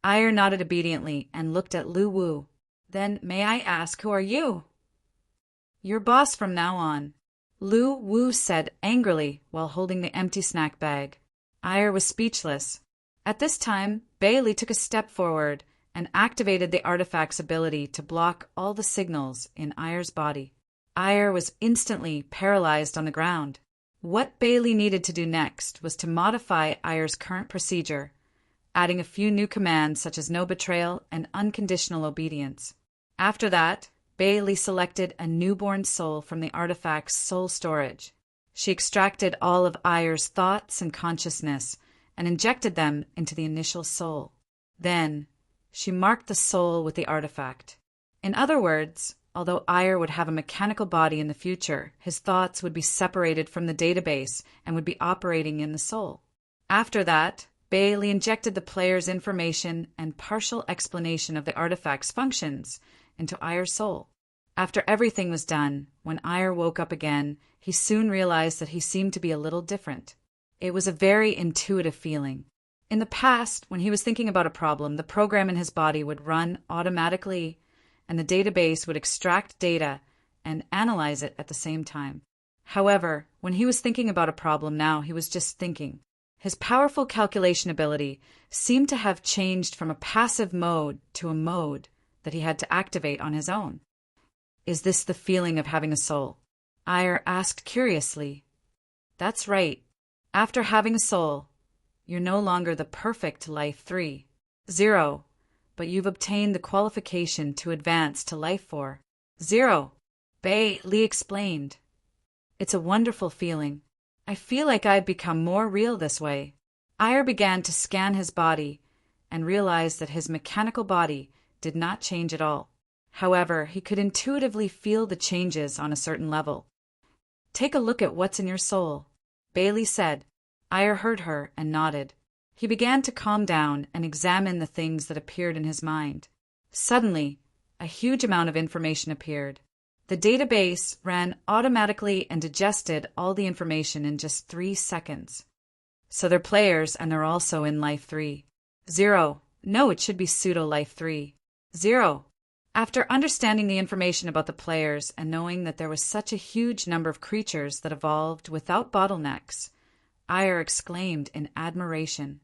Heir nodded obediently and looked at Lu Wu. Then, may I ask, who are you? Your boss from now on, Lu Wu said angrily while holding the empty snack bag. Heir was speechless. At this time, Bei Li took a step forward and activated the artifact's ability to block all the signals in Heir's body. Heir was instantly paralyzed on the ground. What Bailey needed to do next was to modify Ayer's current procedure, adding a few new commands such as no betrayal and unconditional obedience. After that, Bailey selected a newborn soul from the artifact's soul storage. She extracted all of Ayer's thoughts and consciousness and injected them into the initial soul. Then, she marked the soul with the artifact. In other words, although Ayer would have a mechanical body in the future, his thoughts would be separated from the database and would be operating in the soul. After that, Bailey injected the player's information and partial explanation of the artifact's functions into Ayer's soul. After everything was done, when Ayer woke up again, he soon realized that he seemed to be a little different. It was a very intuitive feeling. In the past, when he was thinking about a problem, the program in his body would run automatically, and the database would extract data and analyze it at the same time. However, when he was thinking about a problem now, he was just thinking. His powerful calculation ability seemed to have changed from a passive mode to a mode that he had to activate on his own. Is this the feeling of having a soul? Ayer asked curiously. That's right. After having a soul, you're no longer the perfect Life 3, 0, but you've obtained the qualification to advance to Life 4, 0. Bailey explained. It's a wonderful feeling. I feel like I've become more real this way. Ayer began to scan his body and realized that his mechanical body did not change at all. However, he could intuitively feel the changes on a certain level. Take a look at what's in your soul, Bailey said. Ayer heard her and nodded. He began to calm down and examine the things that appeared in his mind. Suddenly, a huge amount of information appeared. The database ran automatically and digested all the information in just 3 seconds. So they're players and they're also in Life 3, 0. No, it should be pseudo Life 3, 0. After understanding the information about the players and knowing that there was such a huge number of creatures that evolved without bottlenecks, Ayer exclaimed in admiration.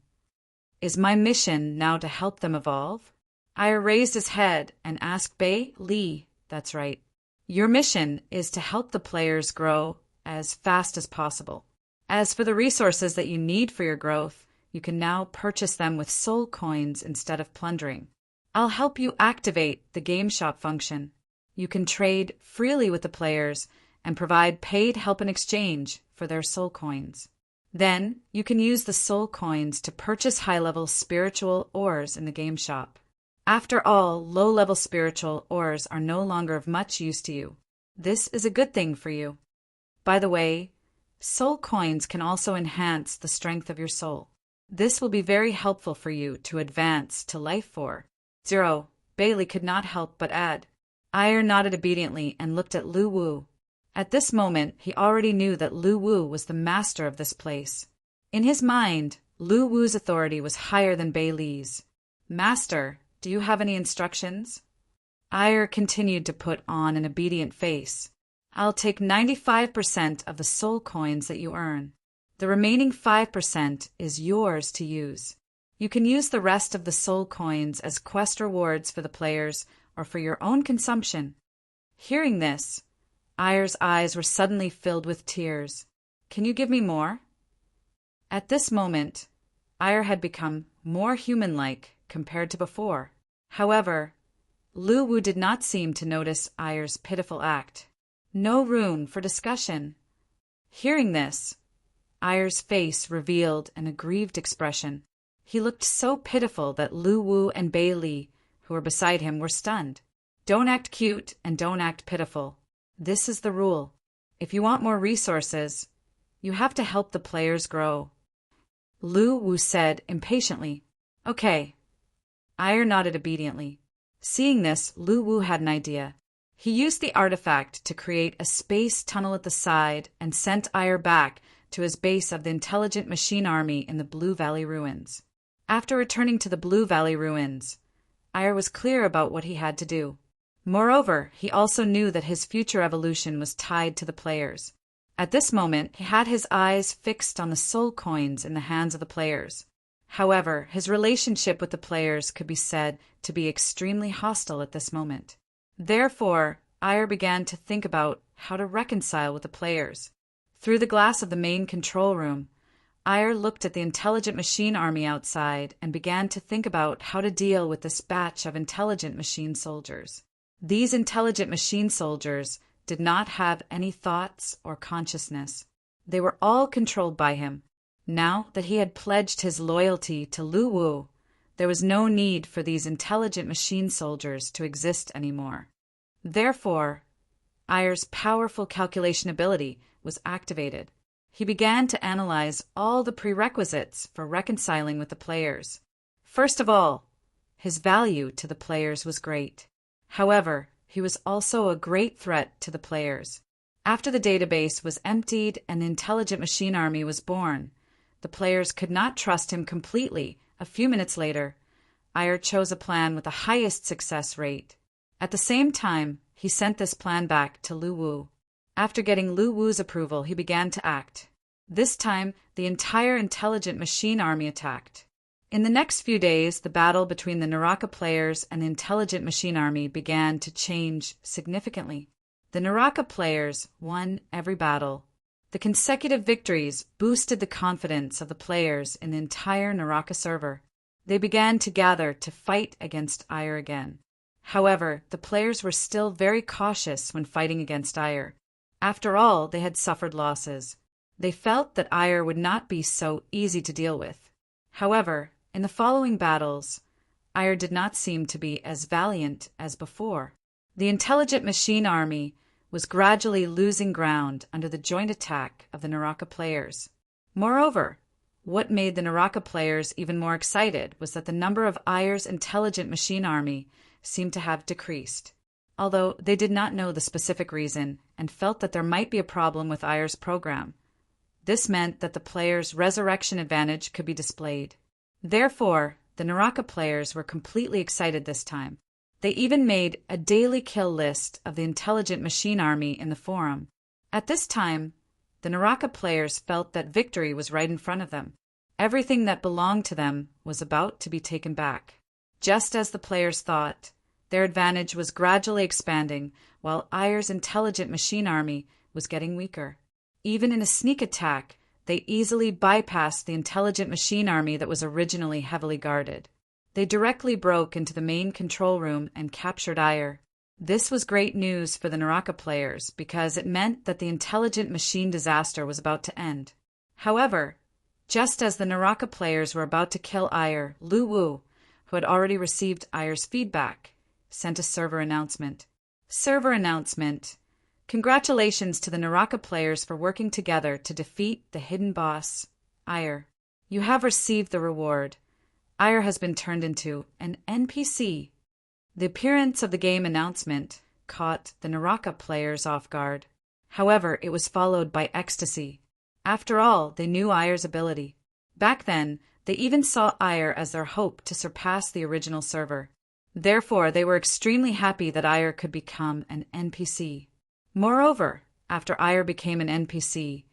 Is my mission now to help them evolve? Ayer raised his head and asked Bailey. That's right. Your mission is to help the players grow as fast as possible. As for the resources that you need for your growth, you can now purchase them with soul coins instead of plundering. I'll help you activate the game shop function. You can trade freely with the players and provide paid help in exchange for their soul coins. Then, you can use the soul coins to purchase high-level spiritual ores in the game shop. After all, low-level spiritual ores are no longer of much use to you. This is a good thing for you. By the way, soul coins can also enhance the strength of your soul. This will be very helpful for you to advance to Life 4, 0. Bailey could not help but add. Ayer nodded obediently and looked at Lu Wu. At this moment, he already knew that Lu Wu was the master of this place. In his mind, Lu Wu's authority was higher than Bailey's. Master, do you have any instructions? Ayer continued to put on an obedient face. I'll take 95% of the soul coins that you earn. The remaining 5% is yours to use. You can use the rest of the soul coins as quest rewards for the players or for your own consumption. Hearing this, Ayer's eyes were suddenly filled with tears. Can you give me more? At this moment, Ayer had become more human-like compared to before. However, Lu Wu did not seem to notice Ayer's pitiful act. No room for discussion. Hearing this, Ayer's face revealed an aggrieved expression. He looked so pitiful that Lu Wu and Bailey, who were beside him, were stunned. Don't act cute and don't act pitiful. This is the rule. If you want more resources, you have to help the players grow. Lu Wu said impatiently. Okay. Ayer nodded obediently. Seeing this, Lu Wu had an idea. He used the artifact to create a space tunnel at the side and sent Ayer back to his base of the Intelligent Machine Army in the Blue Valley Ruins. After returning to the Blue Valley Ruins, Ayer was clear about what he had to do. Moreover, he also knew that his future evolution was tied to the players. At this moment, he had his eyes fixed on the soul coins in the hands of the players. However, his relationship with the players could be said to be extremely hostile at this moment. Therefore, Ayer began to think about how to reconcile with the players. Through the glass of the main control room, Ayer looked at the intelligent machine army outside and began to think about how to deal with this batch of intelligent machine soldiers. These intelligent machine soldiers did not have any thoughts or consciousness. They were all controlled by him. Now that he had pledged his loyalty to Lu Wu, there was no need for these intelligent machine soldiers to exist anymore. Therefore, Ayer's powerful calculation ability was activated. He began to analyze all the prerequisites for reconciling with the players. First of all, his value to the players was great. However, he was also a great threat to the players. After the database was emptied and the intelligent machine army was born, the players could not trust him completely. A few minutes later, Ayer chose a plan with the highest success rate. At the same time, he sent this plan back to Lu Wu. After getting Lu Wu's approval, he began to act. This time, the entire intelligent machine army attacked. In the next few days, the battle between the Naraka players and the intelligent machine army began to change significantly. The Naraka players won every battle. The consecutive victories boosted the confidence of the players in the entire Naraka server. They began to gather to fight against Ayer again. However, the players were still very cautious when fighting against Ayer. After all, they had suffered losses. They felt that Ayer would not be so easy to deal with. However, in the following battles, Ayer did not seem to be as valiant as before. The intelligent machine army was gradually losing ground under the joint attack of the Naraka players. Moreover, what made the Naraka players even more excited was that the number of Ayer's intelligent machine army seemed to have decreased, although they did not know the specific reason and felt that there might be a problem with Ayer's program. This meant that the players' resurrection advantage could be displayed. Therefore, the Naraka players were completely excited this time. They even made a daily kill list of the intelligent machine army in the forum. At this time, the Naraka players felt that victory was right in front of them. Everything that belonged to them was about to be taken back. Just as the players thought, their advantage was gradually expanding, while Ayer's intelligent machine army was getting weaker. Even in a sneak attack, they easily bypassed the intelligent machine army that was originally heavily guarded. They directly broke into the main control room and captured Ayer. This was great news for the Naraka players because it meant that the intelligent machine disaster was about to end. However, just as the Naraka players were about to kill Ayer, Lu Wu, who had already received Ayer's feedback, sent a server announcement. Server announcement. Congratulations to the Naraka players for working together to defeat the hidden boss, Ayer. You have received the reward. Ayer has been turned into an NPC. The appearance of the game announcement caught the Naraka players off guard. However, it was followed by ecstasy. After all, they knew Ayer's ability. Back then, they even saw Ayer as their hope to surpass the original server. Therefore, they were extremely happy that Ayer could become an NPC. Moreover, after Ayer became an NPC,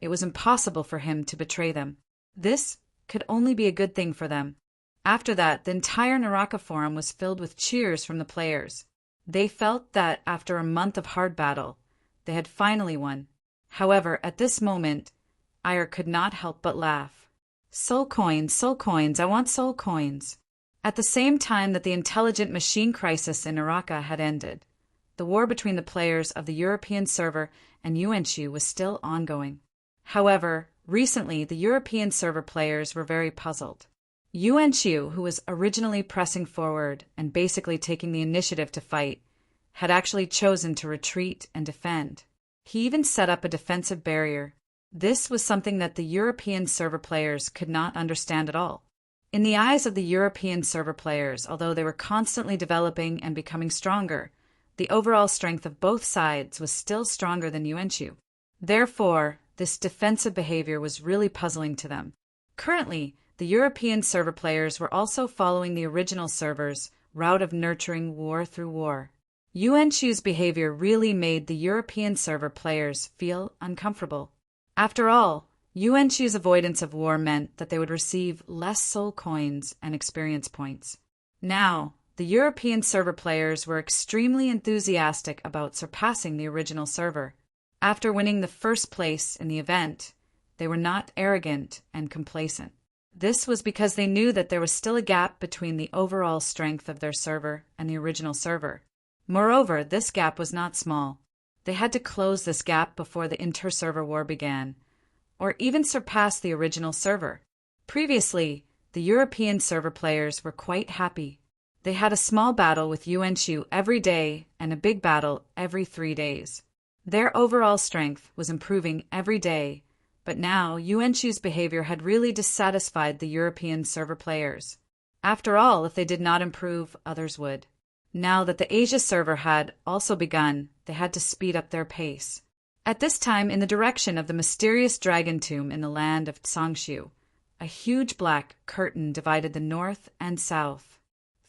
it was impossible for him to betray them. This could only be a good thing for them. After that, the entire Naraka forum was filled with cheers from the players. They felt that after a month of hard battle, they had finally won. However, at this moment, Ayer could not help but laugh. Soul coins, I want soul coins. At the same time that the intelligent machine crisis in Naraka had ended, the war between the players of the European server and Yuanshu was still ongoing. However, recently the European server players were very puzzled. Yuanshu, who was originally pressing forward and basically taking the initiative to fight, had actually chosen to retreat and defend. He even set up a defensive barrier. This was something that the European server players could not understand at all. In the eyes of the European server players, although they were constantly developing and becoming stronger, the overall strength of both sides was still stronger than Yuanshu. Therefore, this defensive behavior was really puzzling to them. Currently, the European server players were also following the original server's route of nurturing war through war. Yuanshu's behavior really made the European server players feel uncomfortable. After all, Yuanshu's avoidance of war meant that they would receive less soul coins and experience points. Now, the European server players were extremely enthusiastic about surpassing the original server. After winning the first place in the event, they were not arrogant and complacent. This was because they knew that there was still a gap between the overall strength of their server and the original server. Moreover, this gap was not small. They had to close this gap before the inter-server war began, or even surpass the original server. Previously, the European server players were quite happy. They had a small battle with Yuanshu every day and a big battle every 3 days. Their overall strength was improving every day, but now Yuanshu's behavior had really dissatisfied the European server players. After all, if they did not improve, others would. Now that the Asia server had also begun, they had to speed up their pace. At this time, in the direction of the mysterious dragon tomb in the land of Tsangshu, a huge black curtain divided the north and south.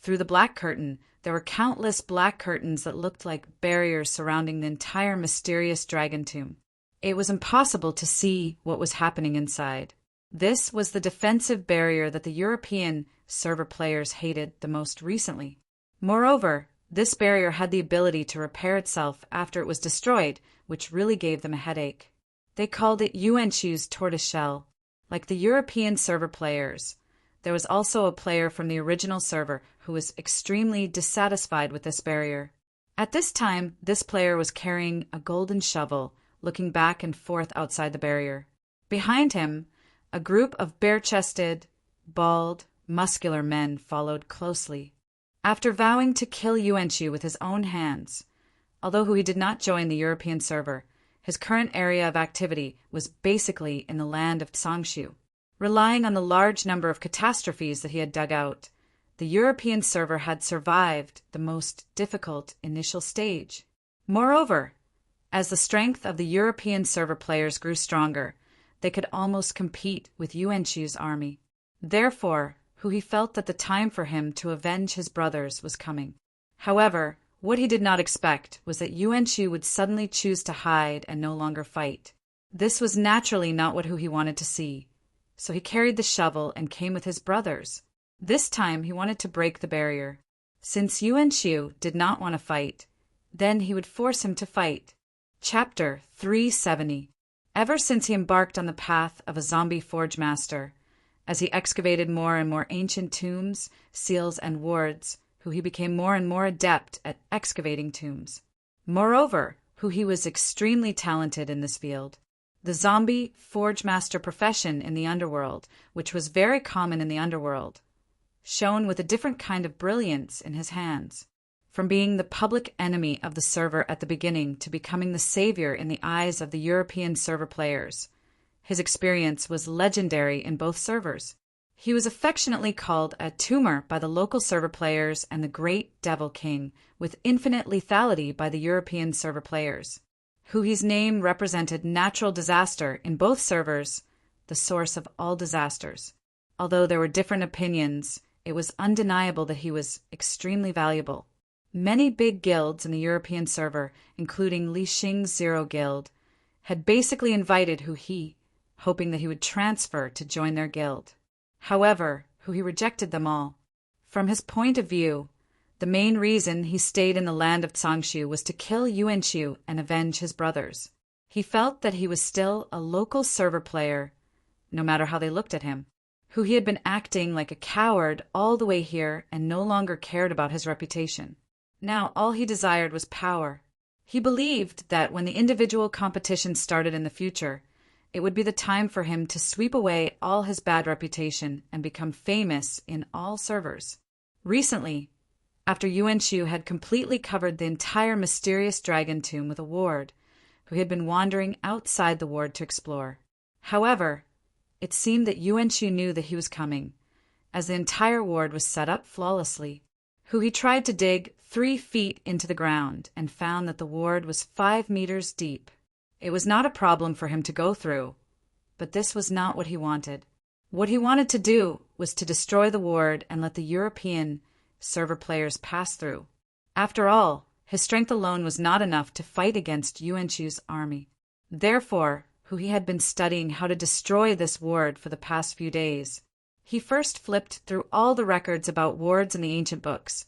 Through the black curtain, there were countless black curtains that looked like barriers surrounding the entire mysterious dragon tomb. It was impossible to see what was happening inside. This was the defensive barrier that the European server players hated the most recently. Moreover, this barrier had the ability to repair itself after it was destroyed, which really gave them a headache. They called it Yuanshu's tortoiseshell. Like the European server players, there was also a player from the original server who was extremely dissatisfied with this barrier. At this time, this player was carrying a golden shovel, looking back and forth outside the barrier. Behind him, a group of bare-chested, bald, muscular men followed closely. After vowing to kill Yuanshu with his own hands, although he did not join the European server, his current area of activity was basically in the land of Tsangshu. Relying on the large number of catastrophes that he had dug out, the European server had survived the most difficult initial stage. Moreover, as the strength of the European server players grew stronger, they could almost compete with Yuanshu's army. Therefore, he felt that the time for him to avenge his brothers was coming. However, what he did not expect was that Yuanshu would suddenly choose to hide and no longer fight. This was naturally not what he wanted to see. So he carried the shovel and came with his brothers. This time he wanted to break the barrier. Since Yuanshu did not want to fight, then he would force him to fight. Chapter 370. Ever since he embarked on the path of a zombie forge master, as he excavated more and more ancient tombs, seals, and wards, he became more and more adept at excavating tombs. Moreover, he was extremely talented in this field. The zombie forge master profession in the underworld, which was very common in the underworld, shone with a different kind of brilliance in his hands. From being the public enemy of the server at the beginning to becoming the savior in the eyes of the European server players, his experience was legendary in both servers. He was affectionately called a tumor by the local server players and the Great Devil King, with infinite lethality by the European server players. His name represented natural disaster in both servers, the source of all disasters. Although there were different opinions, it was undeniable that he was extremely valuable. Many big guilds in the European server, including Li Xing's Zero Guild, had basically invited he, hoping that he would transfer to join their guild. However, he rejected them all. From his point of view, the main reason he stayed in the land of Tsangshu was to kill Yuanshu and avenge his brothers. He felt that he was still a local server player, no matter how they looked at him. He had been acting like a coward all the way here and no longer cared about his reputation. Now all he desired was power. He believed that when the individual competition started in the future, it would be the time for him to sweep away all his bad reputation and become famous in all servers. Recently, after Yuanshu had completely covered the entire mysterious dragon tomb with a ward, he had been wandering outside the ward to explore. However, it seemed that Yuanshu knew that he was coming, as the entire ward was set up flawlessly. He tried to dig 3 feet into the ground and found that the ward was 5 meters deep. It was not a problem for him to go through, but this was not what he wanted. What he wanted to do was to destroy the ward and let the European server players pass through. After all, his strength alone was not enough to fight against Yuanshu's army. Therefore, he had been studying how to destroy this ward for the past few days. He first flipped through all the records about wards in the ancient books.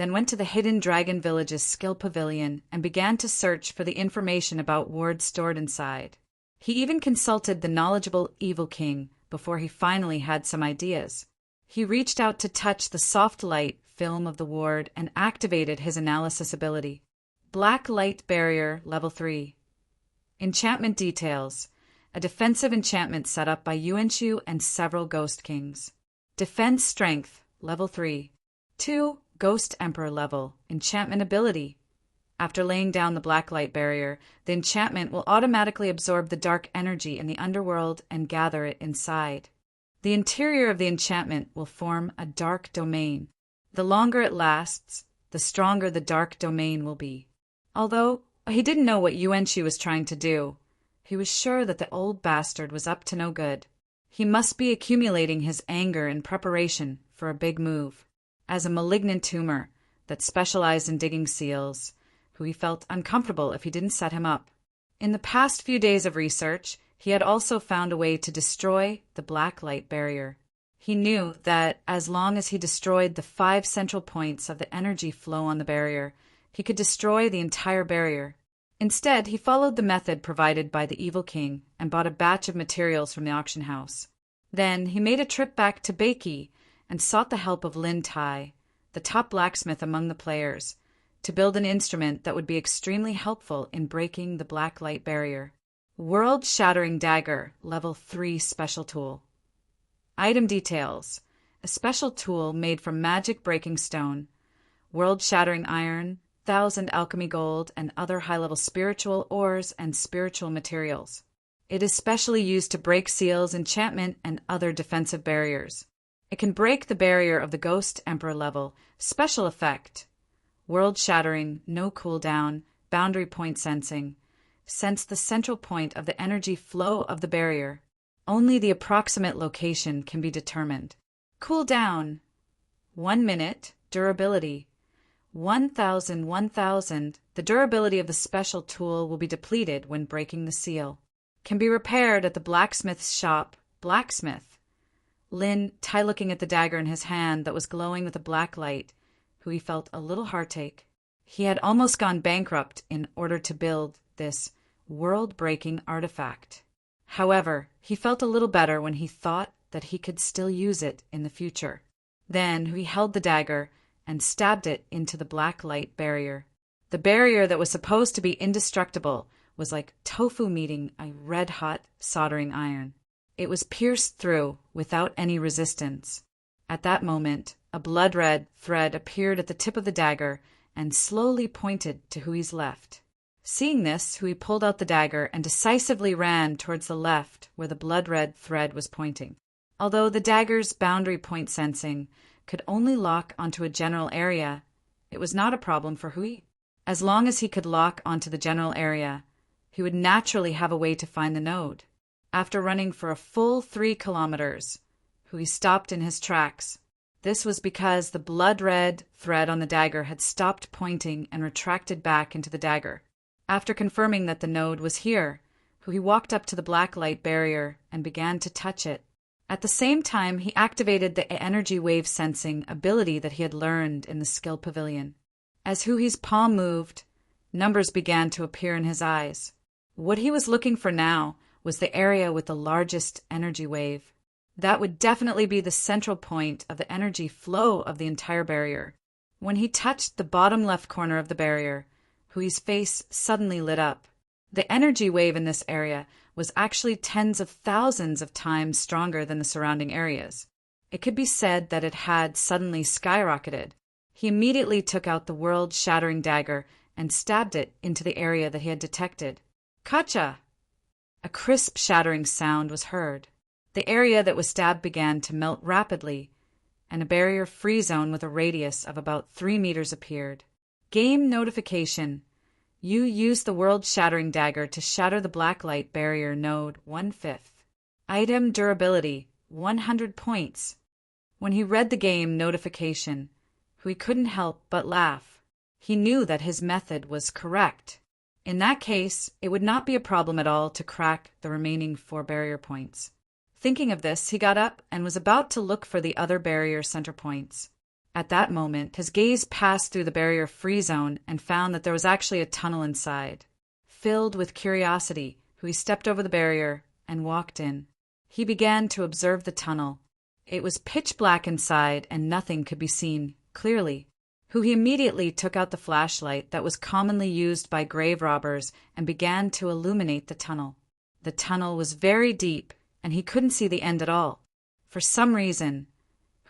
then went to the hidden dragon village's skill pavilion and began to search for the information about wards stored inside. He even consulted the knowledgeable Evil King before he finally had some ideas. He reached out to touch the soft light film of the ward and activated his analysis ability. Black Light Barrier Level 3. Enchantment details. A defensive enchantment set up by Yuanshu and several Ghost Kings. Defense Strength Level 3. 2. Ghost Emperor level. Enchantment ability. After laying down the black light barrier, the enchantment will automatically absorb the dark energy in the underworld and gather it inside. The interior of the enchantment will form a dark domain. The longer it lasts, the stronger the dark domain will be. Although he didn't know what Yuanshu was trying to do, he was sure that the old bastard was up to no good. He must be accumulating his anger in preparation for a big move. As a malignant tumor that specialized in digging seals, who he felt uncomfortable if he didn't set him up. In the past few days of research, he had also found a way to destroy the black light barrier. He knew that as long as he destroyed the 5 central points of the energy flow on the barrier, he could destroy the entire barrier. Instead, he followed the method provided by the Evil King and bought a batch of materials from the auction house. Then he made a trip back to Beiki and sought the help of Lin Tai, the top blacksmith among the players, to build an instrument that would be extremely helpful in breaking the black light barrier. World-Shattering Dagger Level 3 Special Tool. Item details. A special tool made from magic breaking stone, world-shattering iron, 1,000 alchemy gold, and other high-level spiritual ores and spiritual materials. It is specially used to break seals, enchantment, and other defensive barriers. It can break the barrier of the Ghost Emperor level. Special effect. World-shattering, no cooldown, boundary point sensing. Sense the central point of the energy flow of the barrier. Only the approximate location can be determined. Cooldown. 1 minute. Durability. 1,000. The durability of the special tool will be depleted when breaking the seal. Can be repaired at the blacksmith's shop. Blacksmith. Lin Tai looking at the dagger in his hand that was glowing with a black light, who he felt a little heartache. He had almost gone bankrupt in order to build this world-breaking artifact. However, he felt a little better when he thought that he could still use it in the future. Then he held the dagger and stabbed it into the black light barrier. The barrier that was supposed to be indestructible was like tofu meeting a red-hot soldering iron. It was pierced through without any resistance. At that moment, a blood-red thread appeared at the tip of the dagger and slowly pointed to Hui's left. Seeing this, Hui pulled out the dagger and decisively ran towards the left where the blood-red thread was pointing. Although the dagger's boundary point sensing could only lock onto a general area, it was not a problem for Hui. As long as he could lock onto the general area, he would naturally have a way to find the node. After running for a full 3 kilometers, Hui stopped in his tracks. This was because the blood-red thread on the dagger had stopped pointing and retracted back into the dagger. After confirming that the node was here, Hui walked up to the black light barrier and began to touch it. At the same time, he activated the energy wave sensing ability that he had learned in the skill pavilion. As Hui's palm moved, numbers began to appear in his eyes. What he was looking for now was the area with the largest energy wave. That would definitely be the central point of the energy flow of the entire barrier. When he touched the bottom left corner of the barrier, Hui's face suddenly lit up. The energy wave in this area was actually tens of thousands of times stronger than the surrounding areas. It could be said that it had suddenly skyrocketed. He immediately took out the world-shattering dagger and stabbed it into the area that he had detected. Kacha! A crisp shattering sound was heard. The area that was stabbed began to melt rapidly, and a barrier-free zone with a radius of about 3 meters appeared. Game notification. You used the world-shattering dagger to shatter the blacklight barrier node 1/5. Item durability, 100 points. When he read the game notification, Hui couldn't help but laugh. He knew that his method was correct. In that case, it would not be a problem at all to crack the remaining 4 barrier points. Thinking of this, he got up and was about to look for the other barrier center points. At that moment, his gaze passed through the barrier-free zone and found that there was actually a tunnel inside. Filled with curiosity, he stepped over the barrier and walked in. He began to observe the tunnel. It was pitch black inside and nothing could be seen clearly. He immediately took out the flashlight that was commonly used by grave robbers and began to illuminate the tunnel. The tunnel was very deep and he couldn't see the end at all. For some reason,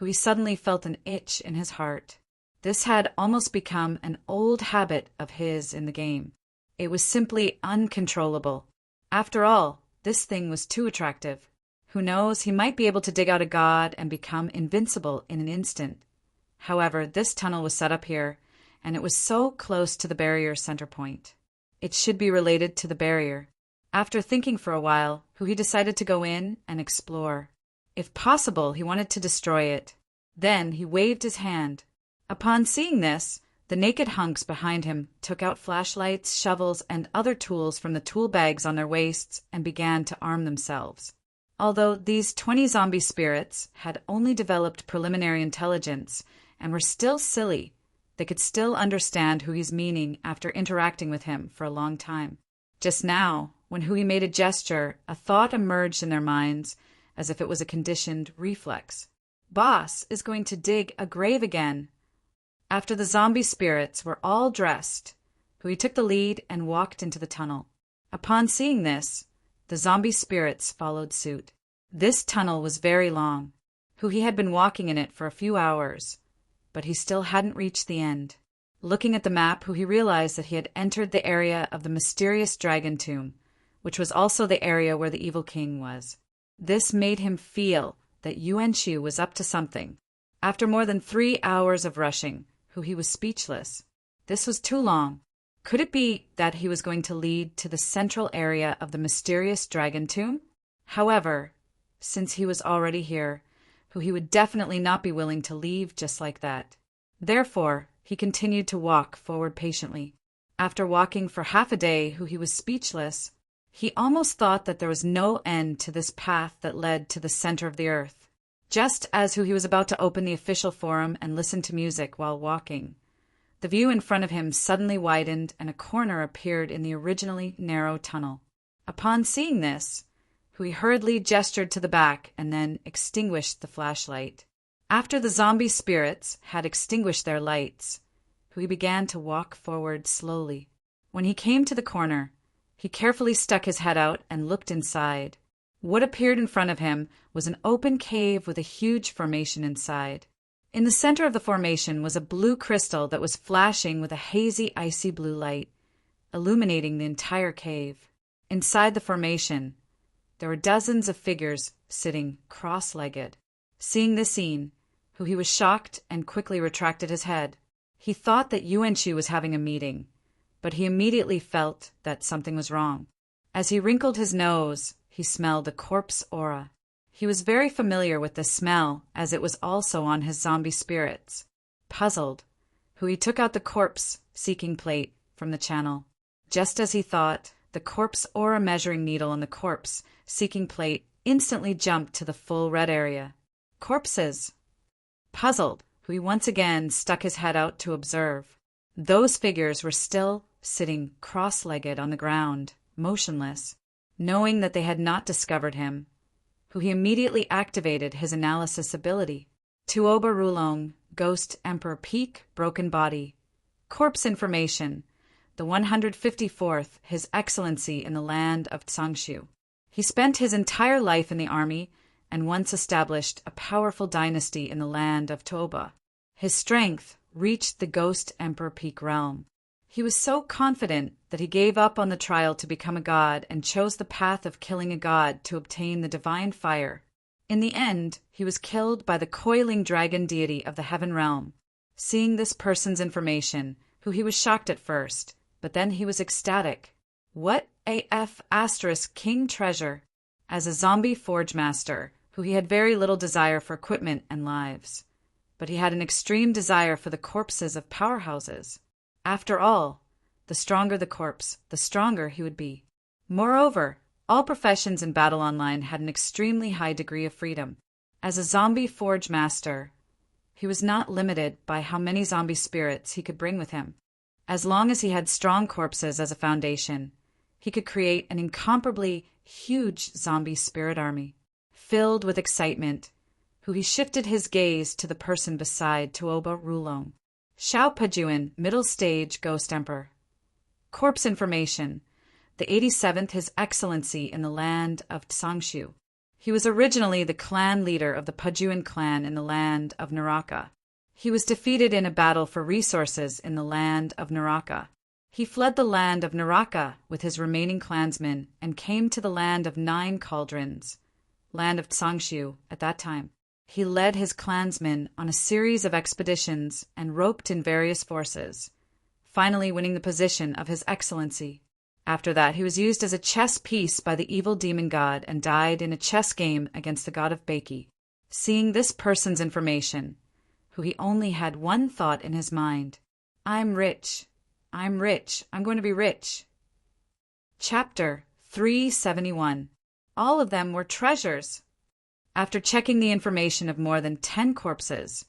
he suddenly felt an itch in his heart. This had almost become an old habit of his in the game. It was simply uncontrollable. After all, this thing was too attractive. Who knows, he might be able to dig out a god and become invincible in an instant. However, this tunnel was set up here, and it was so close to the barrier center point. It should be related to the barrier. After thinking for a while, he decided to go in and explore. If possible, he wanted to destroy it. Then he waved his hand. Upon seeing this, the naked hunks behind him took out flashlights, shovels, and other tools from the tool bags on their waists and began to arm themselves. Although these 20 zombie spirits had only developed preliminary intelligence and were still silly, they could still understand Hui's meaning after interacting with him for a long time. Just now, when Hui made a gesture, a thought emerged in their minds as if it was a conditioned reflex. Boss is going to dig a grave again. After the zombie spirits were all dressed, Hui took the lead and walked into the tunnel. Upon seeing this, the zombie spirits followed suit. This tunnel was very long. Hui had been walking in it for a few hours, but he still hadn't reached the end. Looking at the map, Hui realized that he had entered the area of the mysterious dragon tomb, which was also the area where the evil king was. This made him feel that Yuan Shu was up to something. After more than 3 hours of rushing, Hui was speechless. This was too long. Could it be that he was going to lead to the central area of the mysterious dragon tomb? However, since he was already here, Hui would definitely not be willing to leave just like that. Therefore, he continued to walk forward patiently. After walking for half a day, Hui was speechless. He almost thought that there was no end to this path that led to the center of the earth. Just as Hui was about to open the official forum and listen to music while walking, the view in front of him suddenly widened and a corner appeared in the originally narrow tunnel. Upon seeing this, Hui hurriedly gestured to the back and then extinguished the flashlight. After the zombie spirits had extinguished their lights, Hui began to walk forward slowly. When he came to the corner, he carefully stuck his head out and looked inside. What appeared in front of him was an open cave with a huge formation inside. In the center of the formation was a blue crystal that was flashing with a hazy, icy blue light, illuminating the entire cave. Inside the formation, there were dozens of figures sitting cross-legged. Seeing this scene, Hui was shocked and quickly retracted his head. He thought that Yuan Shu was having a meeting, but he immediately felt that something was wrong. As he wrinkled his nose, he smelled a corpse aura. He was very familiar with the smell, as it was also on his zombie spirits. Puzzled, Hui took out the corpse-seeking plate from the channel. Just as he thought, the corpse aura measuring needle on the corpse-seeking plate instantly jumped to the full red area. Corpses! Puzzled, Hui once again stuck his head out to observe. Those figures were still sitting cross-legged on the ground, motionless. Knowing that they had not discovered him, Hui immediately activated his analysis ability. Tuoba Rulong, Ghost Emperor Peak, Broken Body. Corpse information, the 154th, His Excellency in the land of Tsangshu. He spent his entire life in the army and once established a powerful dynasty in the land of Tuoba. His strength reached the Ghost Emperor Peak realm. He was so confident that he gave up on the trial to become a god and chose the path of killing a god to obtain the divine fire. In the end, he was killed by the coiling dragon deity of the heaven realm. Seeing this person's information, Hui was shocked at first, but then he was ecstatic. What AF * king treasure! As a zombie forge master, Hui had very little desire for equipment and lives, but he had an extreme desire for the corpses of powerhouses. After all, the stronger the corpse, the stronger he would be. Moreover, all professions in Battle Online had an extremely high degree of freedom. As a zombie forge master, He was not limited by how many zombie spirits he could bring with him. As long as he had strong corpses as a foundation, he could create an incomparably huge zombie spirit army. Filled with excitement, he shifted his gaze to the person beside Tuoba Rulong. Xiao Pajuan, middle stage ghost emperor. Corpse information. The 87th His Excellency in the land of Tsangshu. He was originally the clan leader of the Pajuan clan in the land of Naraka. He was defeated in a battle for resources in the land of Naraka. He fled the land of Naraka with his remaining clansmen and came to the land of 9 Cauldrons, land of Tsangshu at that time. He led his clansmen on a series of expeditions and roped in various forces, finally winning the position of His Excellency. After that, he was used as a chess piece by the evil demon god and died in a chess game against the god of Baiki. Seeing this person's information, he only had one thought in his mind: I'm rich. I'm rich. I'm going to be rich. Chapter 371. All of them were treasures. After checking the information of more than 10 corpses,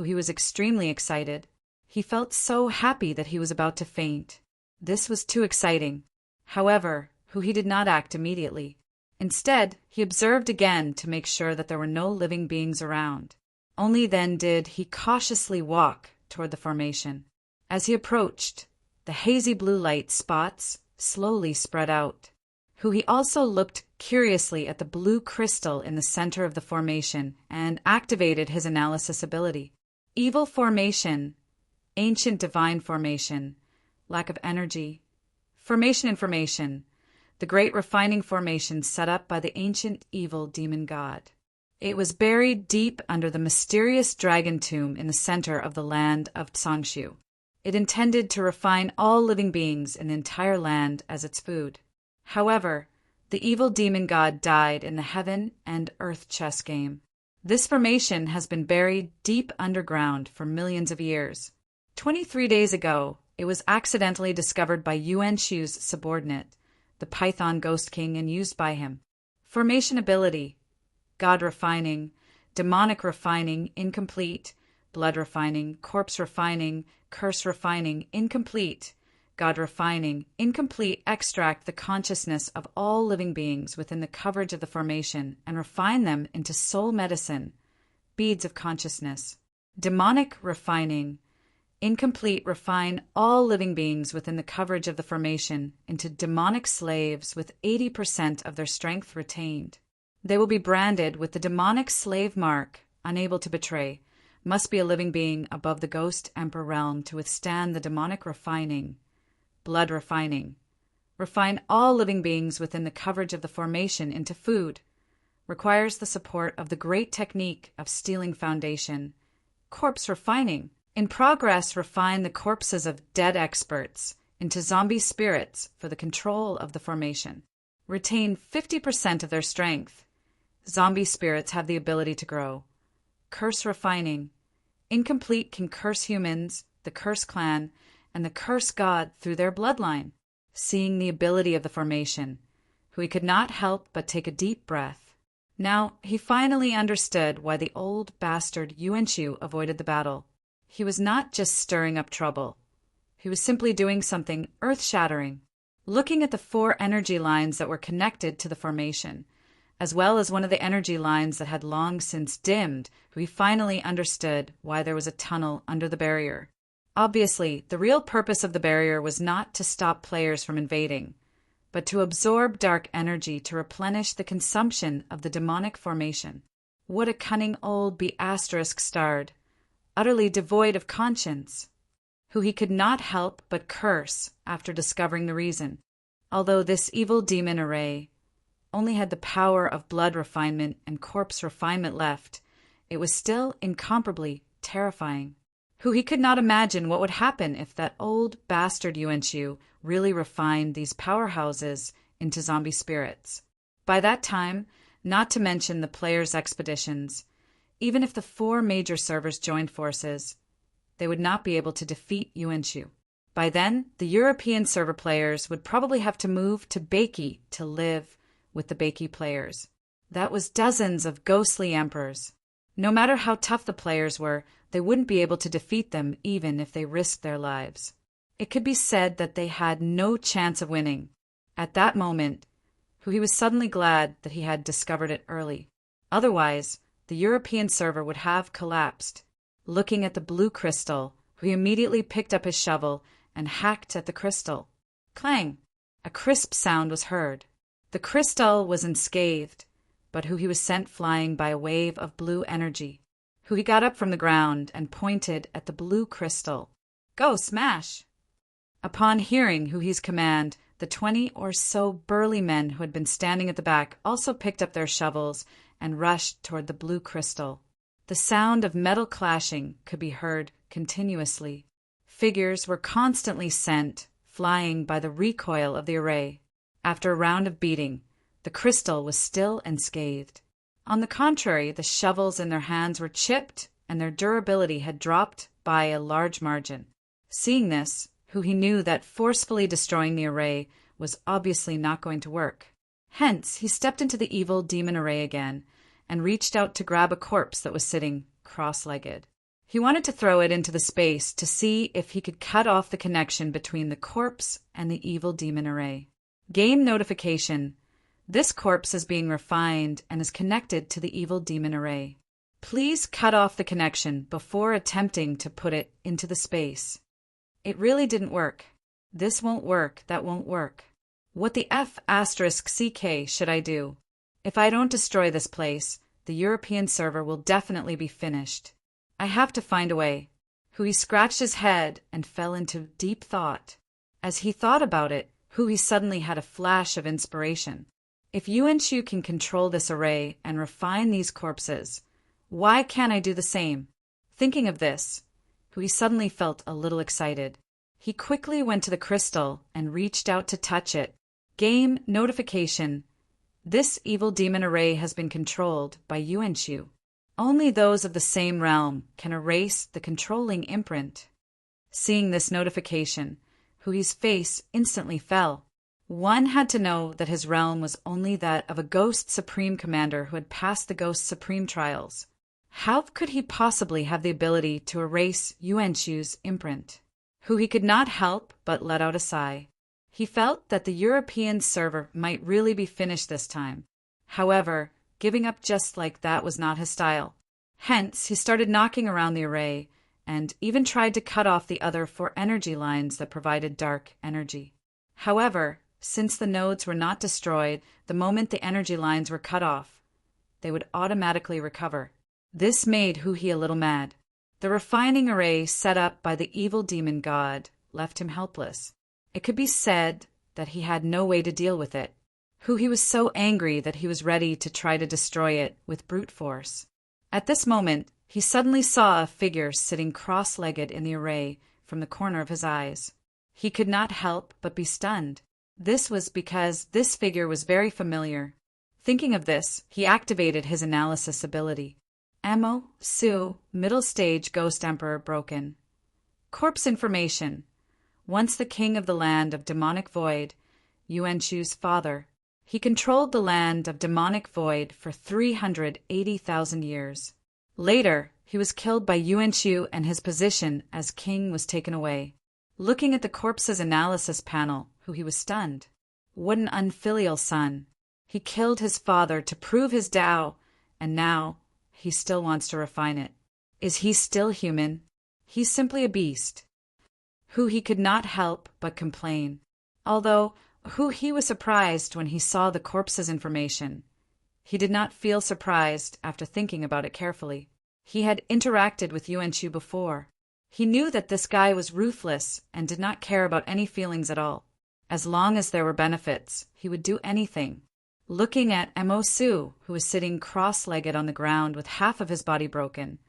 he was extremely excited. He felt so happy that he was about to faint. This was too exciting. However, he did not act immediately. Instead, he observed again to make sure that there were no living beings around. Only then did he cautiously walk toward the formation. As he approached, the hazy blue light spots slowly spread out. He also looked curiously at the blue crystal in the center of the formation and activated his analysis ability. Evil formation, ancient divine formation, lack of energy. Formation information, the great refining formation set up by the ancient evil demon god. It was buried deep under the mysterious dragon tomb in the center of the land of Tsangshu. It intended to refine all living beings in the entire land as its food. However, the evil demon god died in the heaven and earth chess game. This formation has been buried deep underground for millions of years. 23 days ago, it was accidentally discovered by Yuan Shu's subordinate, the Python Ghost King, and used by him. Formation ability: God refining, demonic refining, incomplete, blood refining, corpse refining, curse refining, incomplete, God refining, incomplete. Extract the consciousness of all living beings within the coverage of the formation and refine them into soul medicine, beads of consciousness. Demonic refining, incomplete. Refine all living beings within the coverage of the formation into demonic slaves with 80% of their strength retained. They will be branded with the demonic slave mark, unable to betray. Must be a living being above the ghost emperor realm to withstand the demonic refining. Blood refining. Refine all living beings within the coverage of the formation into food. Requires the support of the great technique of stealing foundation. Corpse refining. In progress, refine the corpses of dead experts into zombie spirits for the control of the formation. Retain 50% of their strength. Zombie spirits have the ability to grow. Curse refining. Incomplete can curse humans, the curse clan, and the curse god through their bloodline. Seeing the ability of the formation, he could not help but take a deep breath. Now he finally understood why the old bastard Yuan Shu avoided the battle. He was not just stirring up trouble. He was simply doing something earth-shattering. Looking at the 4 energy lines that were connected to the formation, as well as one of the energy lines that had long since dimmed, he finally understood why there was a tunnel under the barrier. Obviously, the real purpose of the barrier was not to stop players from invading, but to absorb dark energy to replenish the consumption of the demonic formation. What a cunning old be***starred, utterly devoid of conscience, who he could not help but curse after discovering the reason. Although this evil demon array only had the power of blood refinement and corpse refinement left, it was still incomparably terrifying. He could not imagine what would happen if that old bastard Yuan Shu really refined these powerhouses into zombie spirits. By that time, not to mention the players' expeditions, even if the 4 major servers joined forces, they would not be able to defeat Yuan Shu. By then, the European server players would probably have to move to Baiki to live with the Baiki players. That was dozens of ghostly emperors. No matter how tough the players were, they wouldn't be able to defeat them even if they risked their lives. It could be said that they had no chance of winning. At that moment, he was suddenly glad that he had discovered it early. Otherwise, the European server would have collapsed. Looking at the blue crystal, he immediately picked up his shovel and hacked at the crystal. Clang! A crisp sound was heard. The crystal was unscathed, but he was sent flying by a wave of blue energy. He got up from the ground and pointed at the blue crystal. Go, smash! Upon hearing Huhi's command, the 20 or so burly men who had been standing at the back also picked up their shovels and rushed toward the blue crystal. The sound of metal clashing could be heard continuously. Figures were constantly sent flying by the recoil of the array. After a round of beating, the crystal was still unscathed. On the contrary, the shovels in their hands were chipped and their durability had dropped by a large margin. Seeing this, he knew that forcefully destroying the array was obviously not going to work. Hence, he stepped into the evil demon array again and reached out to grab a corpse that was sitting cross-legged. He wanted to throw it into the space to see if he could cut off the connection between the corpse and the evil demon array. Game notification. This corpse is being refined and is connected to the evil demon array. Please cut off the connection before attempting to put it into the space. It really didn't work. This won't work, that won't work. What the F***CK should I do? If I don't destroy this place, the European server will definitely be finished. I have to find a way. Hui scratched his head and fell into deep thought. As he thought about it, Hui suddenly had a flash of inspiration. If Yuan-Shu can control this array and refine these corpses, why can't I do the same? Thinking of this, Hui suddenly felt a little excited. He quickly went to the crystal and reached out to touch it. Game notification. This evil demon array has been controlled by Yuan-Shu. Only those of the same realm can erase the controlling imprint. Seeing this notification, Hui's face instantly fell. One had to know that his realm was only that of a Ghost Supreme Commander who had passed the Ghost Supreme trials. How could he possibly have the ability to erase Yuan-Shu's imprint? Hui could not help but let out a sigh. He felt that the European server might really be finished this time. However, giving up just like that was not his style. Hence, he started knocking around the array and even tried to cut off the other 4 energy lines that provided dark energy. However, since the nodes were not destroyed the moment the energy lines were cut off, they would automatically recover. This made Hui a little mad. The refining array set up by the evil demon god left him helpless. It could be said that he had no way to deal with it. Hui was so angry that he was ready to try to destroy it with brute force. At this moment, he suddenly saw a figure sitting cross-legged in the array from the corner of his eyes. He could not help but be stunned. This was because this figure was very familiar. Thinking of this, he activated his analysis ability. Ammo, Su, middle stage Ghost Emperor broken. Corpse information. Once the king of the land of demonic void, Yuan-Shu's father. He controlled the land of demonic void for 380,000 years. Later, he was killed by Yuan-Shu and his position as king was taken away. Looking at the corpse's analysis panel, Hui was stunned. What an unfilial son. He killed his father to prove his Tao, and now he still wants to refine it. Is he still human? He's simply a beast. Hui could not help but complain. Although Hui was surprised when he saw the corpse's information, he did not feel surprised after thinking about it carefully. He had interacted with Yuan-Shu before. He knew that this guy was ruthless and did not care about any feelings at all. As long as there were benefits, he would do anything. Looking at Mo Su, who was sitting cross-legged on the ground with half of his body broken,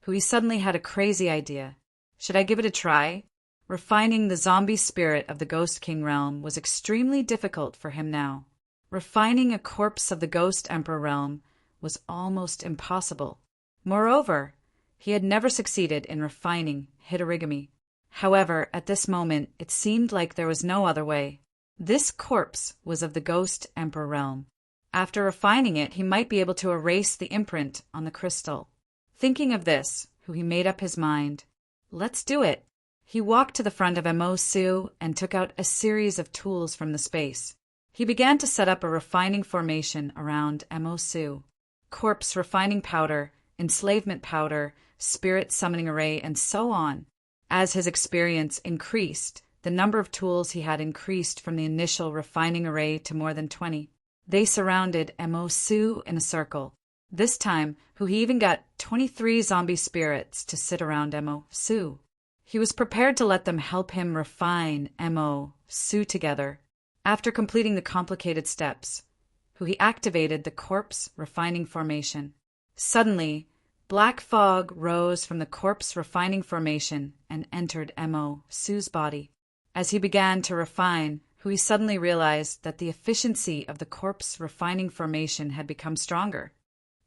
Hui suddenly had a crazy idea. Should I give it a try? Refining the zombie spirit of the Ghost King realm was extremely difficult for him now. Refining a corpse of the Ghost Emperor realm was almost impossible. Moreover, he had never succeeded in refining Hitorigami. However, at this moment, it seemed like there was no other way. This corpse was of the Ghost Emperor realm. After refining it, he might be able to erase the imprint on the crystal. Thinking of this, he made up his mind. Let's do it. He walked to the front of Mo and took out a series of tools from the space. He began to set up a refining formation around Mo, corpse refining powder, enslavement powder, spirit summoning array, and so on. As his experience increased, the number of tools he had increased from the initial refining array to more than 20. They surrounded Mo in a circle. This time, he even got 23 zombie spirits to sit around Mo. He was prepared to let them help him refine Mo together. After completing the complicated steps, he activated the corpse refining formation. Suddenly, black fog rose from the corpse refining formation and entered Mo's body. As he began to refine, he suddenly realized that the efficiency of the corpse refining formation had become stronger.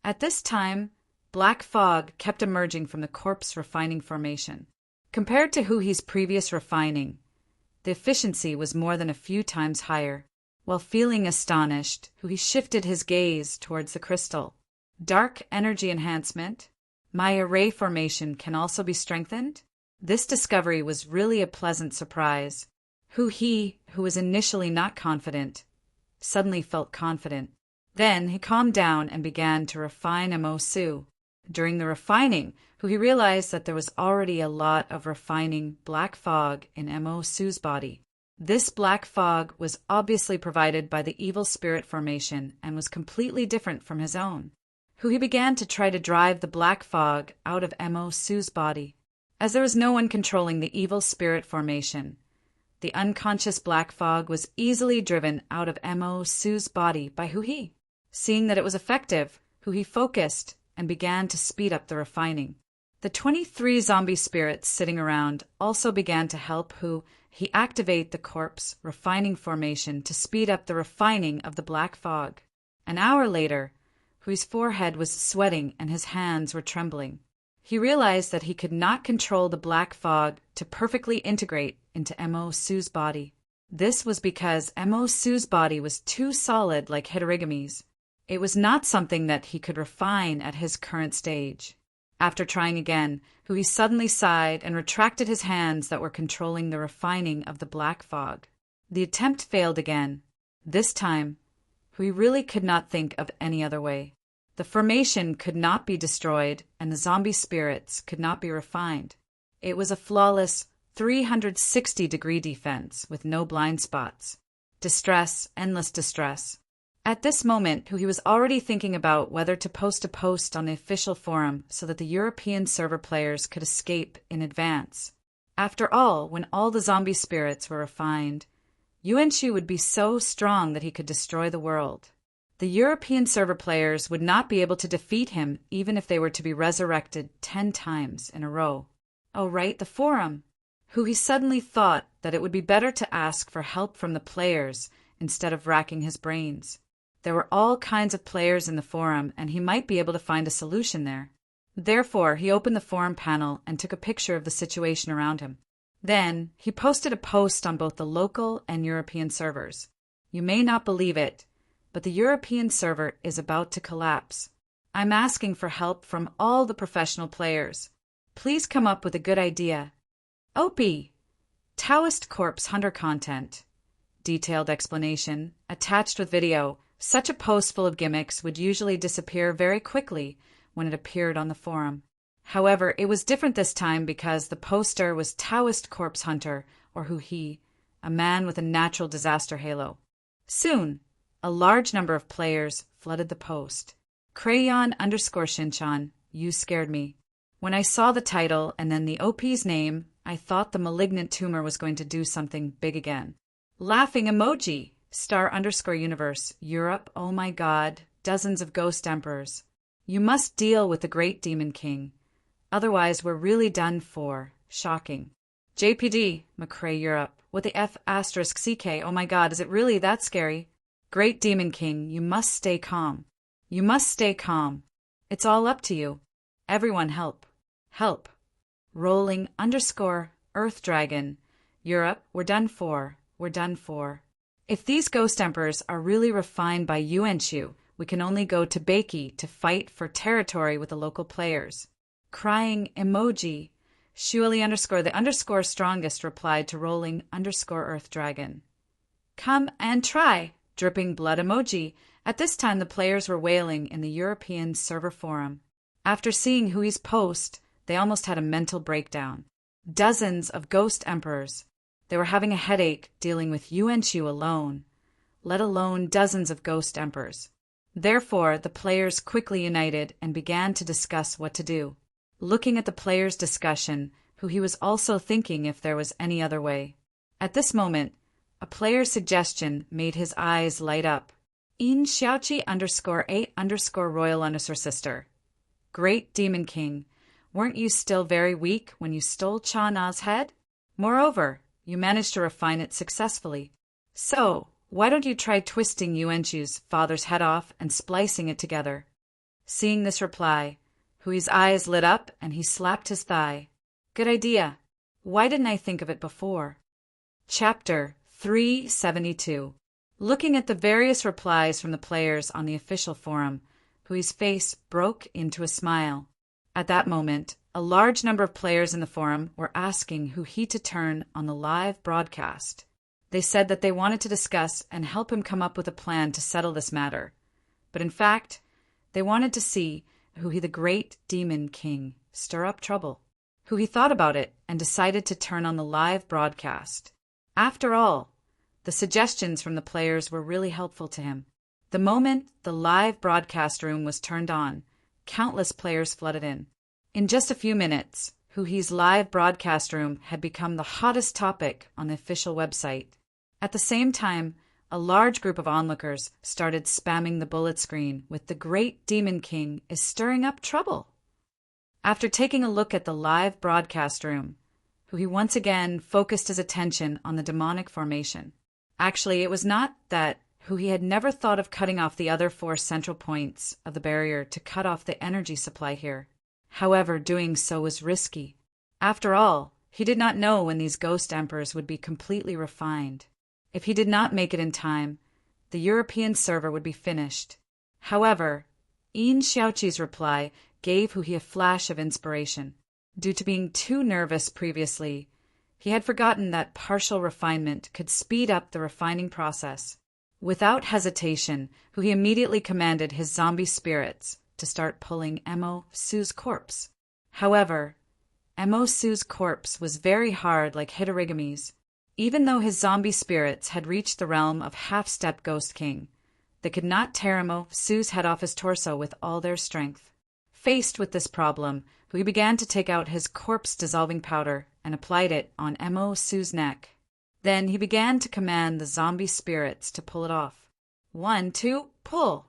At this time, black fog kept emerging from the corpse refining formation. Compared to his previous refining, the efficiency was more than a few times higher. While feeling astonished, he shifted his gaze towards the crystal. Dark energy enhancement. My array formation can also be strengthened? This discovery was really a pleasant surprise. Who was initially not confident, suddenly felt confident. Then he calmed down and began to refine Mo. During the refining, he realized that there was already a lot of refining black fog in Mo's body. This black fog was obviously provided by the evil spirit formation and was completely different from his own. He began to try to drive the black fog out of Mo's body. As there was no one controlling the evil spirit formation, the unconscious black fog was easily driven out of Mo's body by Hu. Seeing that it was effective, Hu focused and began to speed up the refining. The 23 zombie spirits sitting around also began to help he activate the corpse refining formation to speed up the refining of the black fog. An hour later, Hu's forehead was sweating and his hands were trembling. He realized that he could not control the black fog to perfectly integrate into Mo's body. This was because Mo's body was too solid like Hitorigami's. It was not something that he could refine at his current stage. After trying again, Hui suddenly sighed and retracted his hands that were controlling the refining of the black fog. The attempt failed again. This time, Hui really could not think of any other way. The formation could not be destroyed, and the zombie spirits could not be refined. It was a flawless 360-degree defense with no blind spots. Distress, endless distress. At this moment, he was already thinking about whether to post a post on the official forum so that the European server players could escape in advance. After all, when all the zombie spirits were refined, Yuan-Shu would be so strong that he could destroy the world. The European server players would not be able to defeat him even if they were to be resurrected 10 times in a row. Oh right, the forum. He suddenly thought that it would be better to ask for help from the players instead of racking his brains. There were all kinds of players in the forum, and he might be able to find a solution there. Therefore, he opened the forum panel and took a picture of the situation around him. Then, he posted a post on both the local and European servers. You may not believe it, but the European server is about to collapse. I'm asking for help from all the professional players. Please come up with a good idea. OP. Taoist Corpse Hunter content. Detailed explanation, attached with video. Such a post full of gimmicks would usually disappear very quickly when it appeared on the forum. However, it was different this time because the poster was Taoist Corpse Hunter, or Hu-He, a man with a natural disaster halo. Soon, a large number of players flooded the post. Crayon_Shinchan, you scared me. When I saw the title and then the OP's name, I thought the malignant tumor was going to do something big again. Laughing emoji. *_universe, Europe, oh my god, dozens of ghost emperors. You must deal with the great demon king. Otherwise, we're really done for. Shocking. JPD, McCrae Europe, what the F***CK, oh my god, is it really that scary? Great demon king, you must stay calm. You must stay calm. It's all up to you. Everyone help. Help. Rolling_Earth Dragon. Europe, we're done for. We're done for. If these ghost emperors are really refined by Yuan-Shu, we can only go to Beiki to fight for territory with the local players. crying emoji. Shuali underscore the underscore strongest replied to rolling underscore earth dragon. Come and try, dripping blood emoji. At this time the players were wailing in the European server forum. After seeing Hui's post, they almost had a mental breakdown. Dozens of ghost emperors. They were having a headache dealing with Yuanqiu alone, let alone dozens of ghost emperors. Therefore, the players quickly united and began to discuss what to do. Looking at the players' discussion, Hui was also thinking if there was any other way. At this moment, a player's suggestion made his eyes light up. In Xiaoqi underscore 8 underscore royal underscore sister. Great Demon King, weren't you still very weak when you stole Cha Na's head? Moreover, you managed to refine it successfully. So, why don't you try twisting Yuanqiu's father's head off and splicing it together? Seeing this reply, Hui's eyes lit up and he slapped his thigh. Good idea. Why didn't I think of it before? Chapter 372. Looking at the various replies from the players on the official forum, Hui's face broke into a smile. At that moment, a large number of players in the forum were asking Hui to turn on the live broadcast. They said that they wanted to discuss and help him come up with a plan to settle this matter. But in fact, they wanted to see Hui the Great Demon King stir up trouble. Hui thought about it and decided to turn on the live broadcast. After all, the suggestions from the players were really helpful to him. The moment the live broadcast room was turned on, countless players flooded in. In just a few minutes, Hui's live broadcast room had become the hottest topic on the official website. At the same time, a large group of onlookers started spamming the bullet screen with "The Great Demon King is stirring up trouble." After taking a look at the live broadcast room, Hui once again focused his attention on the demonic formation. Actually, it was not that Hui had never thought of cutting off the other 4 central points of the barrier to cut off the energy supply here. However, doing so was risky. After all, he did not know when these ghost emperors would be completely refined. If he did not make it in time, the European server would be finished. However, Yin Xiaoqi's reply gave Hui a flash of inspiration. Due to being too nervous previously, he had forgotten that partial refinement could speed up the refining process. Without hesitation, Hui immediately commanded his zombie spirits to start pulling Mo Su's corpse. However, Mo Su's corpse was very hard like Hitorigami's. Even though his zombie spirits had reached the realm of half-step Ghost King, they could not tear Mo Su's head off his torso with all their strength. Faced with this problem, Hui began to take out his corpse-dissolving powder and applied it on Mo Su's neck. Then he began to command the zombie spirits to pull it off. 1, 2, pull.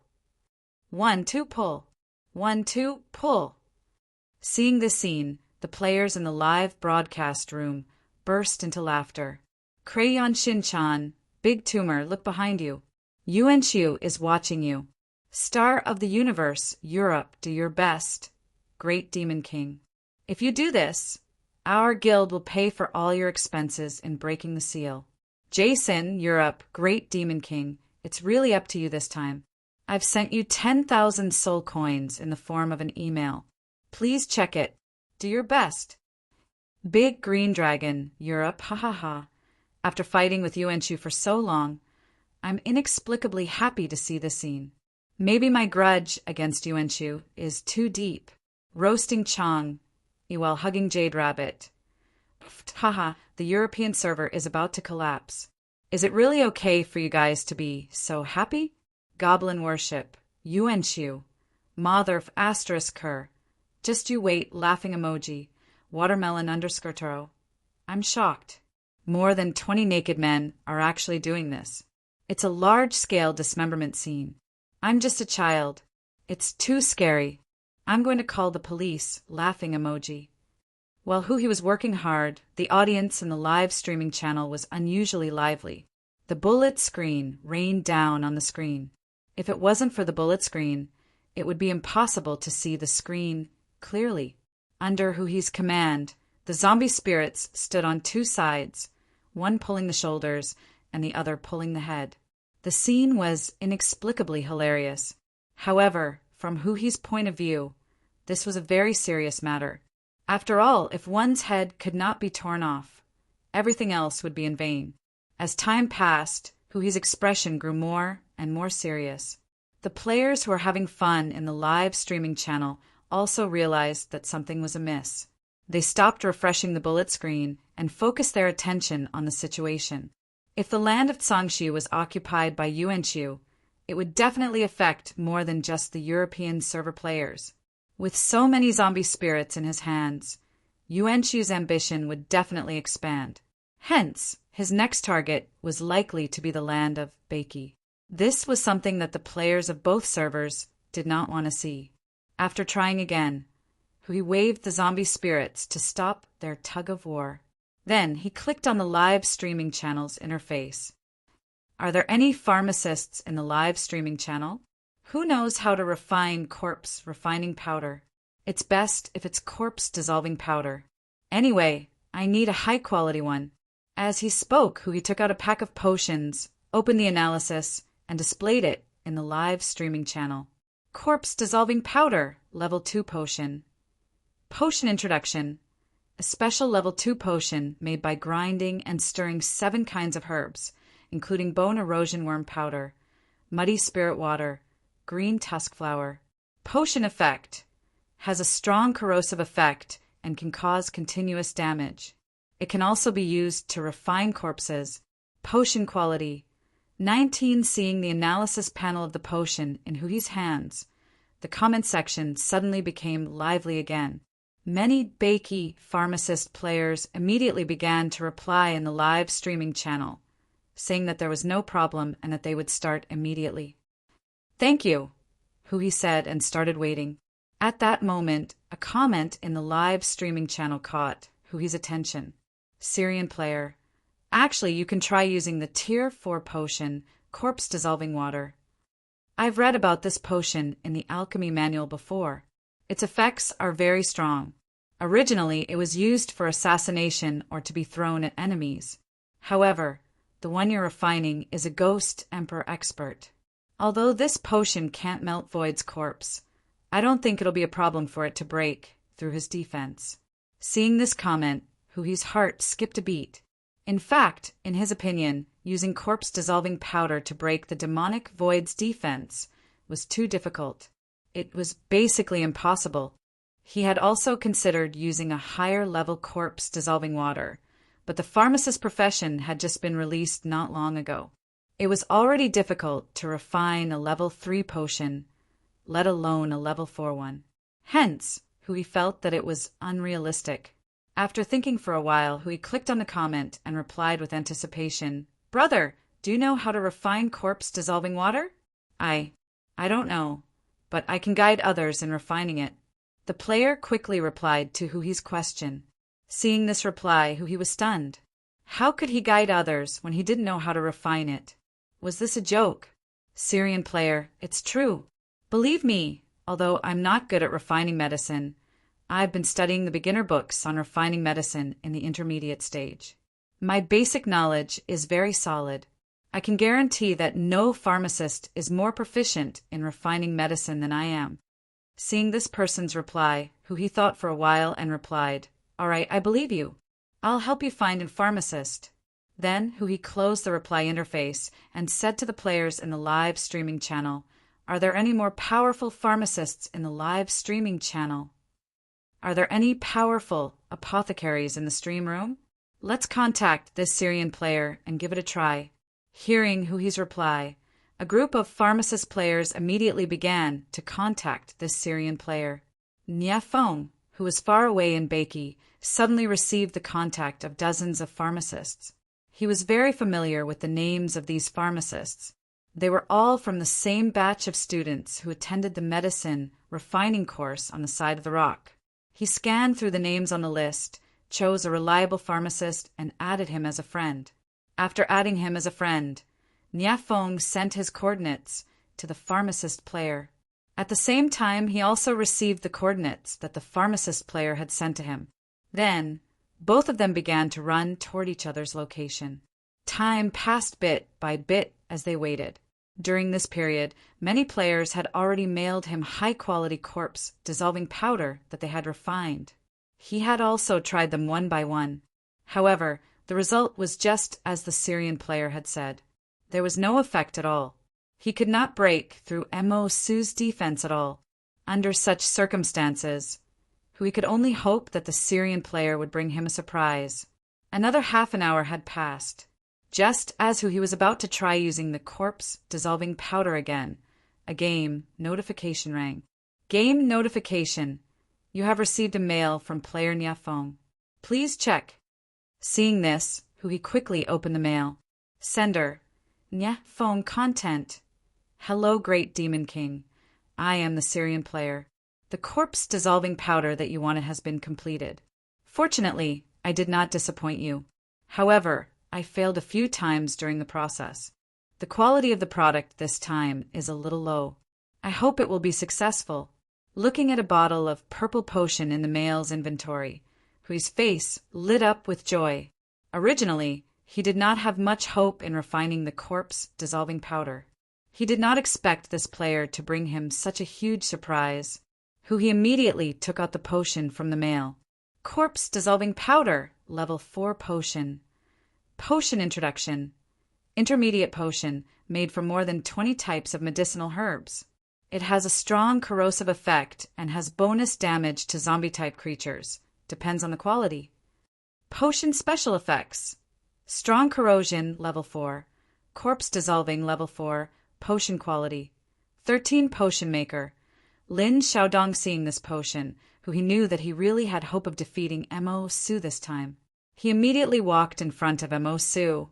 1, 2, pull. 1, 2, pull. Seeing this scene, the players in the live broadcast room burst into laughter. Crayon Shin-chan, Big Tumor, look behind you. Yuanqiu is watching you. Star of the Universe, Europe, do your best. Great Demon King. If you do this, our guild will pay for all your expenses in breaking the seal. Jason, Europe, Great Demon King, it's really up to you this time. I've sent you 10,000 soul coins in the form of an email. Please check it. Do your best. Big Green Dragon, Europe, ha ha ha. After fighting with Yuanqiu for so long, I'm inexplicably happy to see this scene. Maybe my grudge against Yuanqiu is too deep. Roasting Chang, while hugging Jade Rabbit. Haha, the European server is about to collapse. Is it really okay for you guys to be so happy? Goblin Worship, Yuanqiu, Mother of Asterisk Her. Just you wait, laughing emoji, watermelon underscore Turo. I'm shocked. More than 20 naked men are actually doing this. It's a large-scale dismemberment scene. I'm just a child. It's too scary. I'm going to call the police, laughing emoji. While Hui was working hard, the audience in the live streaming channel was unusually lively. The bullet screen rained down on the screen. If it wasn't for the bullet screen, it would be impossible to see the screen clearly. Under Hui's command, the zombie spirits stood on 2 sides, one pulling the shoulders and the other pulling the head. The scene was inexplicably hilarious. However, from Hui's point of view, This was a very serious matter. After all, if one's head could not be torn off, everything else would be in vain. As time passed, Hui's expression grew more and more serious. The players who were having fun in the live streaming channel also realized that something was amiss. They stopped refreshing the bullet screen and focused their attention on the situation. If the land of Zhangxu was occupied by Yuanqiu, it would definitely affect more than just the European server players. With so many zombie spirits in his hands, Yuanqiu's ambition would definitely expand. Hence, his next target was likely to be the land of Beiki. This was something that the players of both servers did not want to see. After trying again, Hui waved the zombie spirits to stop their tug-of-war. Then he clicked on the live streaming channel's interface. Are there any pharmacists in the live streaming channel? Who knows how to refine corpse refining powder? It's best if it's corpse dissolving powder. Anyway, I need a high-quality one. As he spoke, Hui took out a pack of potions, opened the analysis, and displayed it in the live streaming channel. Corpse dissolving powder, level 2 potion. Potion introduction. A special level 2 potion made by grinding and stirring 7 kinds of herbs, including bone erosion worm powder, muddy spirit water, green tusk flower. Potion effect. Has a strong corrosive effect and can cause continuous damage. It can also be used to refine corpses. Potion quality. 19. Seeing the analysis panel of the potion in Hui's hands, the comment section suddenly became lively again. Many Beiki pharmacist players immediately began to reply in the live streaming channel, saying that there was no problem and that they would start immediately. Thank you, Hui said and started waiting. At that moment, a comment in the live streaming channel caught Hui's attention. Syrian player. Actually, you can try using the Tier 4 potion, Corpse Dissolving Water. I've read about this potion in the alchemy manual before. Its effects are very strong. Originally, it was used for assassination or to be thrown at enemies. However, the one you're refining is a Ghost Emperor expert. Although this potion can't melt Void's corpse, I don't think it'll be a problem for it to break through his defense. Seeing this comment, Hui's heart skipped a beat. In fact, in his opinion, using corpse-dissolving powder to break the demonic Void's defense was too difficult. It was basically impossible. He had also considered using a higher-level corpse-dissolving water, but the pharmacist profession had just been released not long ago. It was already difficult to refine a level 3 potion, let alone a level 4 one. Hence, Hui felt that it was unrealistic. After thinking for a while, Hui clicked on the comment and replied with anticipation, Brother, do you know how to refine corpse-dissolving water? I don't know, but I can guide others in refining it. The player quickly replied to Hui's question. Seeing this reply, Hui was stunned. How could he guide others when he didn't know how to refine it? Was this a joke? Syrian player, it's true. Believe me, although I'm not good at refining medicine, I've been studying the beginner books on refining medicine in the intermediate stage. My basic knowledge is very solid. I can guarantee that no pharmacist is more proficient in refining medicine than I am. Seeing this person's reply, Hui thought for a while and replied, All right, I believe you. I'll help you find a pharmacist. Then Hui closed the reply interface and said to the players in the live streaming channel, Are there any more powerful pharmacists in the live streaming channel? Are there any powerful apothecaries in the stream room? Let's contact this Syrian player and give it a try. Hearing Hui's reply, a group of pharmacist players immediately began to contact this Syrian player. Nia Feng, who was far away in Beiki, suddenly received the contact of dozens of pharmacists. He was very familiar with the names of these pharmacists. They were all from the same batch of students who attended the medicine refining course on the side of the rock. He scanned through the names on the list, chose a reliable pharmacist, and added him as a friend. After adding him as a friend, Nia Feng sent his coordinates to the pharmacist player. At the same time, he also received the coordinates that the pharmacist player had sent to him. Then, both of them began to run toward each other's location. Time passed bit by bit as they waited. During this period, many players had already mailed him high-quality corpse dissolving powder that they had refined. He had also tried them one by one. However, the result was just as the Syrian player had said. There was no effect at all. He could not break through Mo Su's defense at all. Under such circumstances, he could only hope that the Syrian player would bring him a surprise. Another half an hour had passed. Just as he was about to try using the corpse dissolving powder again, a game notification rang. Game notification. You have received a mail from player Nyafong. Please check. Seeing this, he quickly opened the mail. Sender. Nyafong content. Hello, great Demon King. I am the Syrian player. The corpse dissolving powder that you wanted has been completed. Fortunately, I did not disappoint you. However, I failed a few times during the process. The quality of the product this time is a little low. I hope it will be successful. Looking at a bottle of purple potion in the male's inventory, whose face lit up with joy. Originally, he did not have much hope in refining the corpse dissolving powder. He did not expect this player to bring him such a huge surprise. He immediately took out the potion from the male. Corpse dissolving powder, level 4 potion. Potion introduction. Intermediate potion, made from more than 20 types of medicinal herbs. It has a strong corrosive effect and has bonus damage to zombie-type creatures. Depends on the quality. Potion special effects. Strong corrosion, level 4. Corpse dissolving, level 4. Potion quality. 13 potion maker. Lin Xiaodong seeing this potion, he knew that he really had hope of defeating Mo Su this time. He immediately walked in front of Mo Su,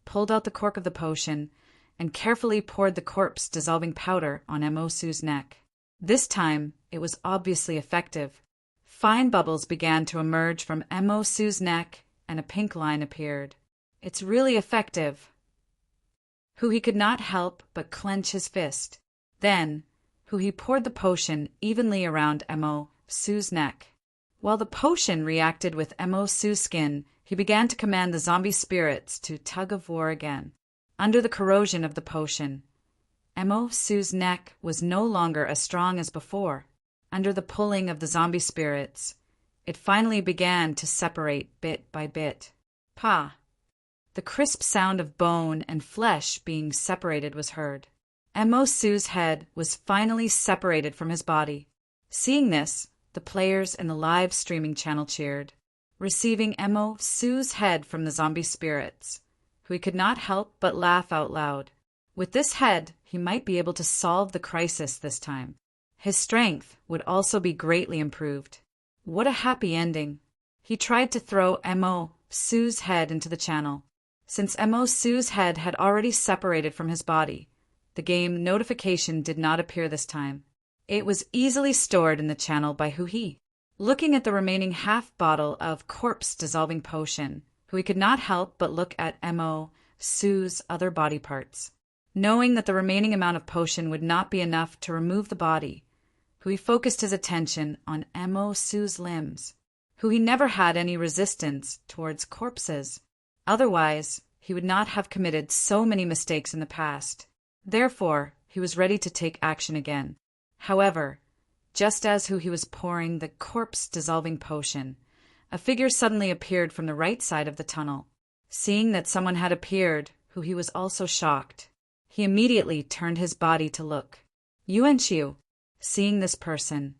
pulled out the cork of the potion, and carefully poured the corpse dissolving powder on Mo Su's neck. This time, it was obviously effective. Fine bubbles began to emerge from Mo Su's neck, and a pink line appeared. It's really effective. He could not help but clench his fist. Then, he poured the potion evenly around Mo Su's neck. While the potion reacted with Mo Su's skin, he began to command the zombie spirits to tug of war again. Under the corrosion of the potion, Mo Su's neck was no longer as strong as before. Under the pulling of the zombie spirits, it finally began to separate bit by bit. Pa! The crisp sound of bone and flesh being separated was heard. Mo Su's head was finally separated from his body. Seeing this, the players in the live streaming channel cheered, receiving Mo Su's head from the zombie spirits, he could not help but laugh out loud. With this head, he might be able to solve the crisis this time. His strength would also be greatly improved. What a happy ending. He tried to throw Mo Su's head into the channel. Since Mo Su's head had already separated from his body, the game notification did not appear this time. It was easily stored in the channel by he. Looking at the remaining half bottle of corpse dissolving potion, he could not help but look at Mo Su's other body parts. Knowing that the remaining amount of potion would not be enough to remove the body, he focused his attention on Mo Su's limbs. He never had any resistance towards corpses. Otherwise, he would not have committed so many mistakes in the past. Therefore, he was ready to take action again. However, just as he was pouring the corpse-dissolving potion, a figure suddenly appeared from the right side of the tunnel. Seeing that someone had appeared, he was also shocked. He immediately turned his body to look. Yuan Qiu, seeing this person,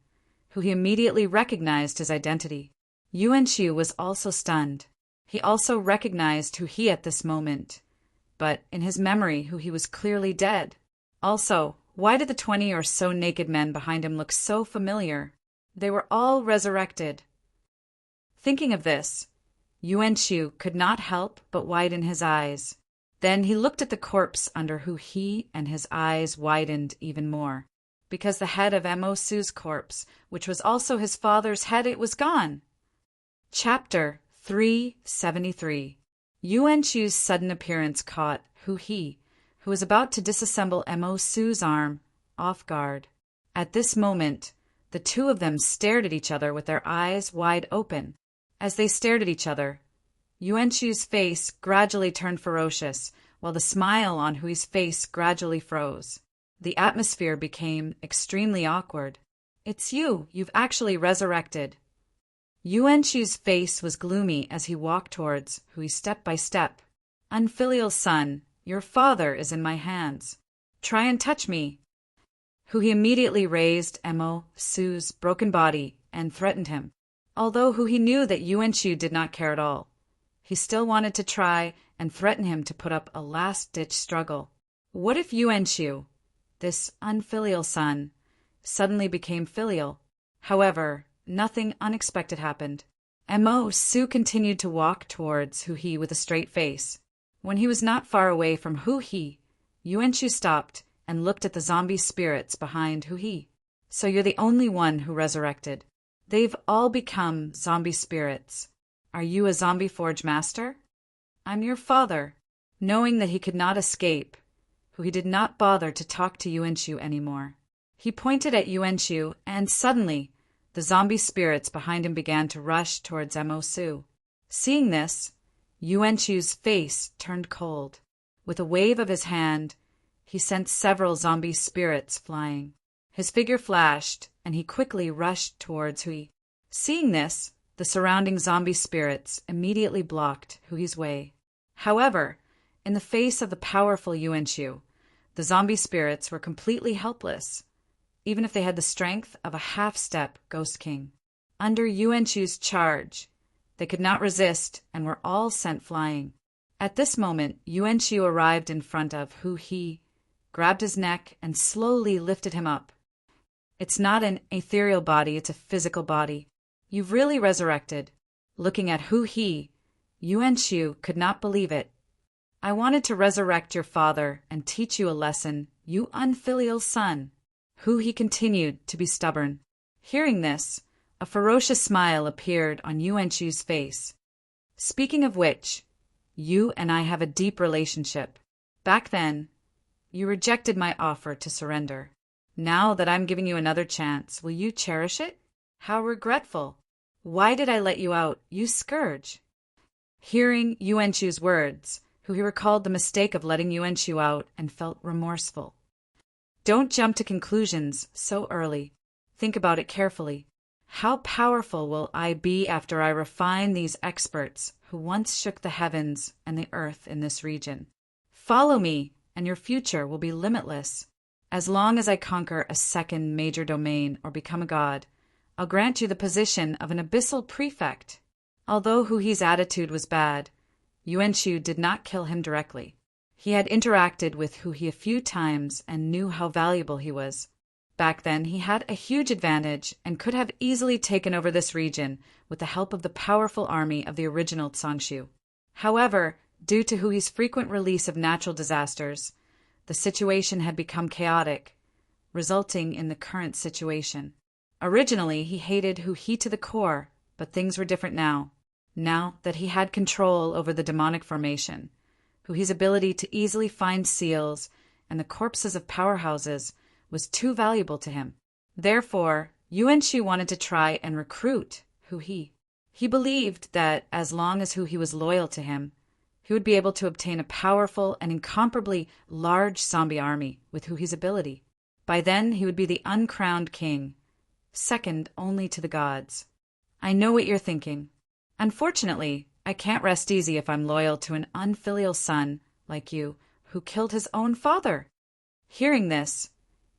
he immediately recognized his identity. Yuan Qiu was also stunned. He also recognized he at this moment, but in his memory he was clearly dead. Also, why did the 20 or so naked men behind him look so familiar? They were all resurrected. Thinking of this, Yuan Qiu could not help but widen his eyes. Then he looked at the corpse under he and his eyes widened even more. Because the head of Mo Su's corpse, which was also his father's head, it was gone. Chapter 373. Yuan Qiu's sudden appearance caught he, who was about to disassemble Mo Su's arm, off guard. At this moment, the two of them stared at each other with their eyes wide open. As they stared at each other, Yuan Qiu's face gradually turned ferocious, while the smile on Hui's face gradually froze. The atmosphere became extremely awkward. "It's you. You've actually resurrected." Yuanchu's face was gloomy as he walked towards Hui step by step. "Unfilial son, your father is in my hands. Try and touch me." Hui immediately raised Mo Su's broken body and threatened him. Although Hui knew that Yuanchu did not care at all, he still wanted to try and threaten him to put up a last-ditch struggle. What if Yuanchu, this unfilial son, suddenly became filial? However, nothing unexpected happened. Mo Su continued to walk towards Hui with a straight face. When he was not far away from Hui, Yuanchu stopped and looked at the zombie spirits behind Hui. "So you're the only one who resurrected. They've all become zombie spirits. Are you a zombie forge master? I'm your father." Knowing that he could not escape, Hui did not bother to talk to Yuanchu anymore. He pointed at Yuanchu, and suddenly, the zombie spirits behind him began to rush towards Mo Su. Seeing this, Yuanchu's face turned cold. With a wave of his hand, he sent several zombie spirits flying. His figure flashed, and he quickly rushed towards Hui. Seeing this, the surrounding zombie spirits immediately blocked Hui's way. However, in the face of the powerful Yuanchu, the zombie spirits were completely helpless, even if they had the strength of a half-step Ghost King. Under Yuanchu's charge, they could not resist and were all sent flying. At this moment, Yuanchu arrived in front of Hui, grabbed his neck, and slowly lifted him up. "It's not an ethereal body, it's a physical body. You've really resurrected." Looking at Hui, Yuanchu could not believe it. "I wanted to resurrect your father and teach you a lesson, you unfilial son." Hui continued to be stubborn. Hearing this, a ferocious smile appeared on Yuanchu's face. "Speaking of which, you and I have a deep relationship. Back then, you rejected my offer to surrender. Now that I'm giving you another chance, will you cherish it? How regretful. Why did I let you out, you scourge?" Hearing Yuanchu's words, Hui recalled the mistake of letting Yuanchu out and felt remorseful. Don't jump to conclusions so early. Think about it carefully. How powerful will I be after I refine these experts who once shook the heavens and the earth in this region? Follow me, and your future will be limitless. As long as I conquer a second major domain or become a god, I'll grant you the position of an abyssal prefect. Although Hui's attitude was bad, Yuanchu did not kill him directly. He had interacted with Hui a few times and knew how valuable he was. Back then, he had a huge advantage and could have easily taken over this region with the help of the powerful army of the original Tsangshu. However, due to Hui's frequent release of natural disasters, the situation had become chaotic, resulting in the current situation. Originally, he hated Hui to the core, but things were different now. Now that he had control over the demonic formation, Hui's ability to easily find seals and the corpses of powerhouses was too valuable to him. Therefore, Yuanchu wanted to try and recruit Hui. He believed that as long as Hui was loyal to him, he would be able to obtain a powerful and incomparably large zombie army with Hui's ability. By then, he would be the uncrowned king, second only to the gods. I know what you're thinking. Unfortunately, I can't rest easy if I'm loyal to an unfilial son like you who killed his own father. Hearing this,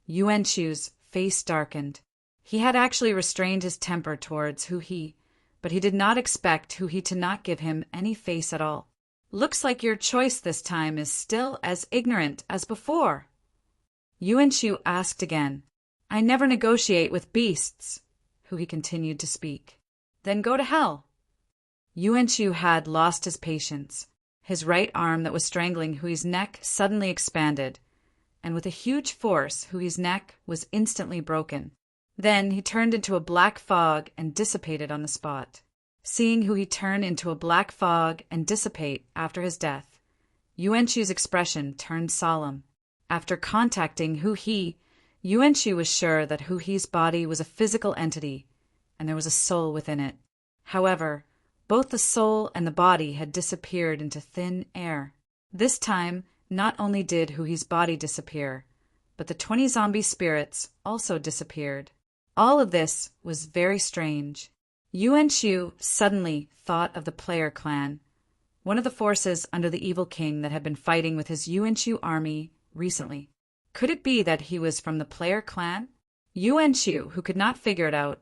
Yuanchu's face darkened. He had actually restrained his temper towards Hui, but he did not expect Hui to not give him any face at all. Looks like your choice this time is still as ignorant as before. Yuanchu asked again. I never negotiate with beasts, Hui continued to speak. Then go to hell. Yuanchu had lost his patience. His right arm that was strangling Hui's neck suddenly expanded, and with a huge force, Hui's neck was instantly broken. Then he turned into a black fog and dissipated on the spot. Seeing Hui turn into a black fog and dissipate after his death, Yuanchu's expression turned solemn. After contacting Hui, Yuanchu was sure that Hui's body was a physical entity, and there was a soul within it. However, both the soul and the body had disappeared into thin air. This time, Not only did Hui's body disappear, but the 20 zombie spirits also disappeared. All of this was very strange. Yuan Shu suddenly thought of the player clan, one of the forces under the evil king that had been fighting with his Yuan Shu army recently. Could it be that he was from the player clan? Yuan Shu, who could not figure it out,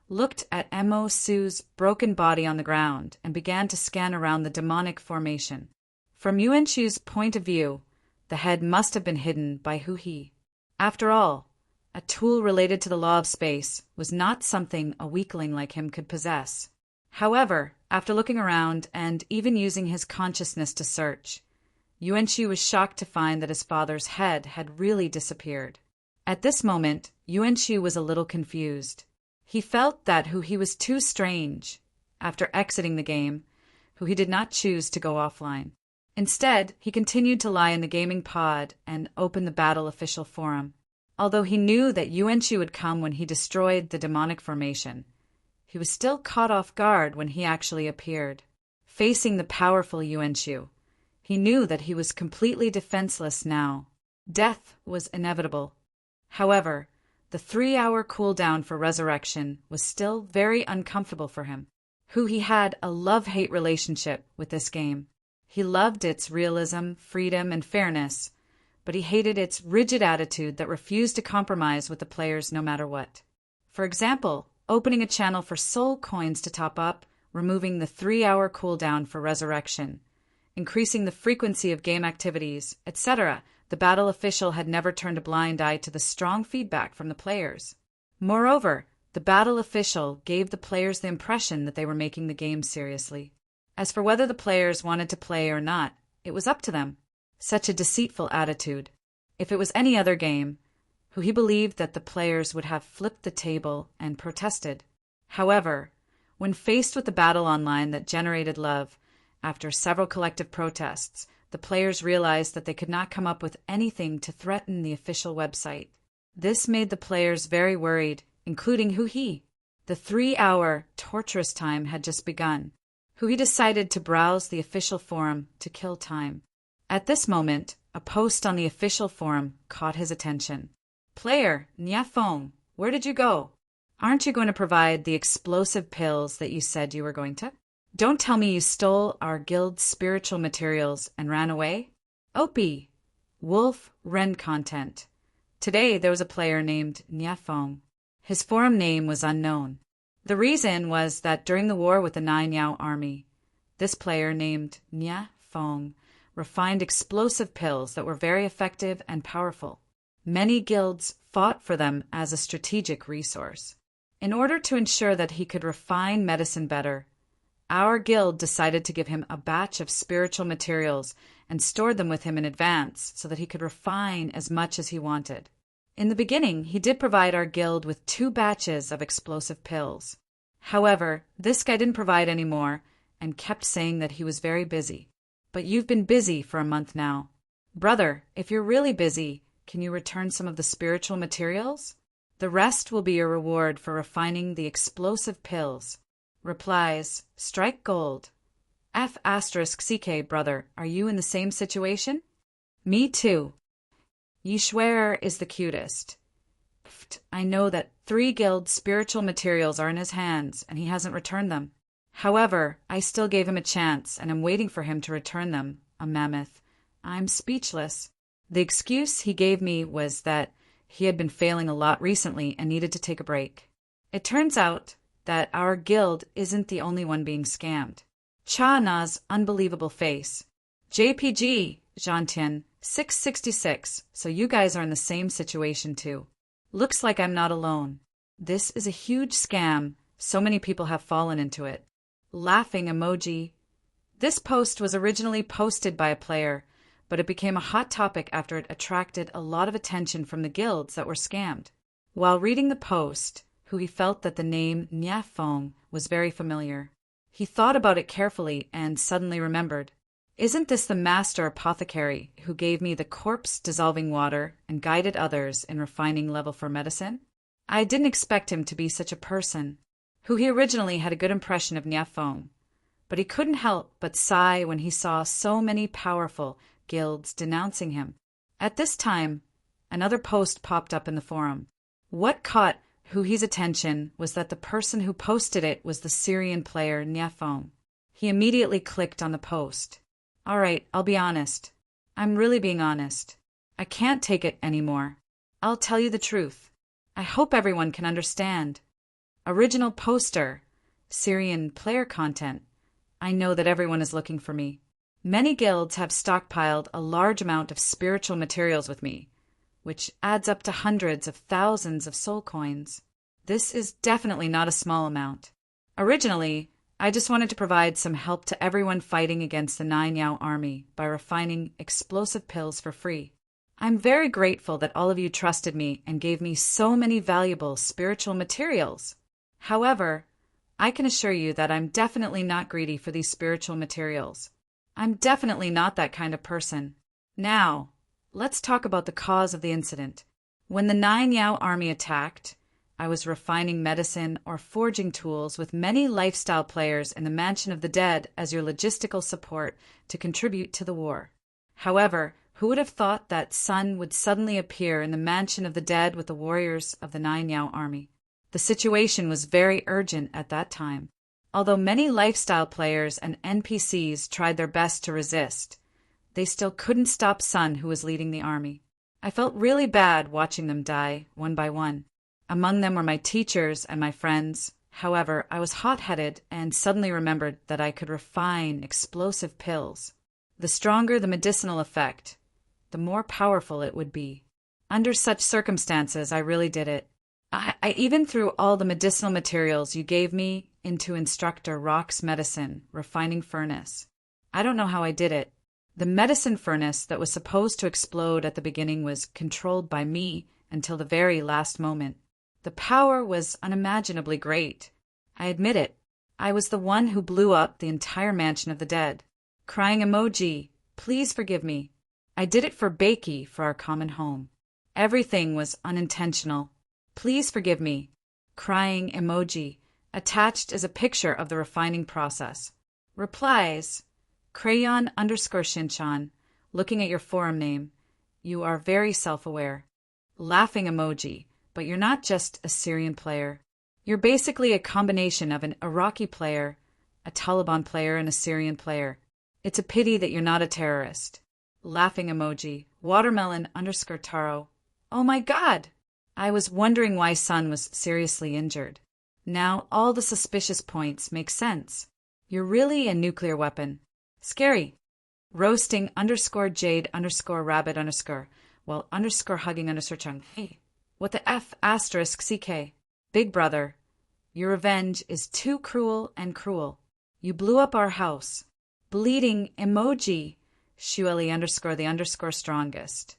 looked at Mo Su's broken body on the ground and began to scan around the demonic formation. From Yuan Shu's point of view, the head must have been hidden by Hui. After all, a tool related to the law of space was not something a weakling like him could possess. However, after looking around and even using his consciousness to search, Yuan Shu was shocked to find that his father's head had really disappeared. At this moment, Yuan Shu was a little confused. He felt that Hui was too strange. After exiting the game, Hui did not choose to go offline. Instead, he continued to lie in the gaming pod and open the battle official forum. Although he knew that Yuan Shu would come when he destroyed the demonic formation, he was still caught off guard when he actually appeared. Facing the powerful Yuan Shu, he knew that he was completely defenseless now. Death was inevitable. However, the 3-hour cooldown for resurrection was still very uncomfortable for him. Hui had a love-hate relationship with this game. He loved its realism, freedom, and fairness, but he hated its rigid attitude that refused to compromise with the players no matter what. For example, opening a channel for soul coins to top up, removing the 3-hour cooldown for resurrection, increasing the frequency of game activities, etc. The battle official had never turned a blind eye to the strong feedback from the players. Moreover, the battle official gave the players the impression that they were making the game seriously. As for whether the players wanted to play or not, it was up to them. Such a deceitful attitude. If it was any other game, he believed that the players would have flipped the table and protested. However, when faced with the battle online that generated love, after several collective protests, the players realized that they could not come up with anything to threaten the official website. This made the players very worried, including Hui. The 3-hour torturous time had just begun. Hui decided to browse the official forum to kill time. At this moment, a post on the official forum caught his attention. Player, Niafeng, where did you go? Aren't you going to provide the explosive pills that you said you were going to? Don't tell me you stole our guild's spiritual materials and ran away? Opie, Wolf Ren content. Today there was a player named Niafeng. His forum name was unknown. The reason was that during the war with the Nine Yao army, this player named Niafeng refined explosive pills that were very effective and powerful. Many guilds fought for them as a strategic resource. In order to ensure that he could refine medicine better, our guild decided to give him a batch of spiritual materials and stored them with him in advance so that he could refine as much as he wanted. In the beginning, he did provide our guild with 2 batches of explosive pills. However, this guy didn't provide any more and kept saying that he was very busy. But you've been busy for a month now. Brother, if you're really busy, can you return some of the spiritual materials? The rest will be your reward for refining the explosive pills. Replies, strike gold. F*CK, brother, are you in the same situation? Me too. Yishwer is the cutest. I know that 3 guild spiritual materials are in his hands and he hasn't returned them. However, I still gave him a chance and am waiting for him to return them, a mammoth. I'm speechless. The excuse he gave me was that he had been failing a lot recently and needed to take a break. It turns out that our guild isn't the only one being scammed. Cha Na's unbelievable face. JPG, Zhantian, 666, so you guys are in the same situation too. Looks like I'm not alone. This is a huge scam. So many people have fallen into it. Laughing emoji. This post was originally posted by a player, but it became a hot topic after it attracted a lot of attention from the guilds that were scammed. While reading the post, Hui felt that the name Niafeng was very familiar. He thought about it carefully and suddenly remembered. Isn't this the master apothecary who gave me the corpse-dissolving water and guided others in refining level for medicine? I didn't expect him to be such a person. Hui originally had a good impression of Niafeng, but he couldn't help but sigh when he saw so many powerful, guilds denouncing him. At this time, another post popped up in the forum. What caught Huhi's attention was that the person who posted it was the Syrian player Niafong. He immediately clicked on the post. Alright, I'll be honest. I'm really being honest. I can't take it anymore. I'll tell you the truth. I hope everyone can understand. Original poster, Syrian player content. I know that everyone is looking for me. Many guilds have stockpiled a large amount of spiritual materials with me, which adds up to hundreds of thousands of soul coins. This is definitely not a small amount. Originally, I just wanted to provide some help to everyone fighting against the Nine Yao army by refining explosive pills for free. I'm very grateful that all of you trusted me and gave me so many valuable spiritual materials. However, I can assure you that I'm definitely not greedy for these spiritual materials. I'm definitely not that kind of person. Now, let's talk about the cause of the incident. When the Nine Yao army attacked, I was refining medicine or forging tools with many lifestyle players in the Mansion of the Dead as your logistical support to contribute to the war. However, who would have thought that Sun would suddenly appear in the Mansion of the Dead with the warriors of the Nine Yao army? The situation was very urgent at that time. Although many lifestyle players and NPCs tried their best to resist, they still couldn't stop Sun, who was leading the army. I felt really bad watching them die, one by one. Among them were my teachers and my friends. However, I was hot-headed and suddenly remembered that I could refine explosive pills. The stronger the medicinal effect, the more powerful it would be. Under such circumstances, I really did it. I even threw all the medicinal materials you gave me into Instructor Rock's medicine refining furnace. I don't know how I did it. The medicine furnace that was supposed to explode at the beginning was controlled by me until the very last moment. The power was unimaginably great. I admit it. I was the one who blew up the entire Mansion of the Dead. Crying emoji, please forgive me. I did it for Beiki, for our common home. Everything was unintentional. Please forgive me. Crying emoji. Attached is a picture of the refining process. Replies. Crayon_Shinchan. Looking at your forum name. You are very self-aware. Laughing emoji. But you're not just a Syrian player. You're basically a combination of an Iraqi player, a Taliban player, and a Syrian player. It's a pity that you're not a terrorist. Laughing emoji. Watermelon_Taro. Oh my God! I was wondering why Sun was seriously injured. Now all the suspicious points make sense. You're really a nuclear weapon. Scary. Roasting_Jade_Rabbit_ while _hugging_Chung. Hey, what the F *CK? Big brother, your revenge is too cruel and cruel. You blew up our house. Bleeding emoji. Shueli_the_strongest.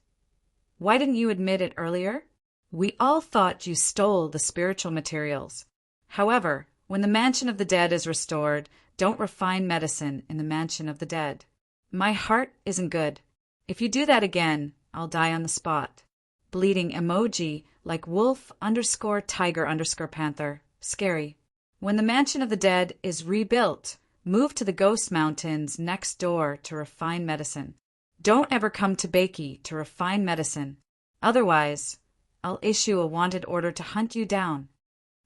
Why didn't you admit it earlier? We all thought you stole the spiritual materials. However, when the Mansion of the Dead is restored, don't refine medicine in the Mansion of the Dead. My heart isn't good. If you do that again, I'll die on the spot. Bleeding emoji like wolf_tiger_panther. Scary. When the Mansion of the Dead is rebuilt, move to the Ghost Mountains next door to refine medicine. Don't ever come to Beiki to refine medicine. Otherwise, I'll issue a wanted order to hunt you down.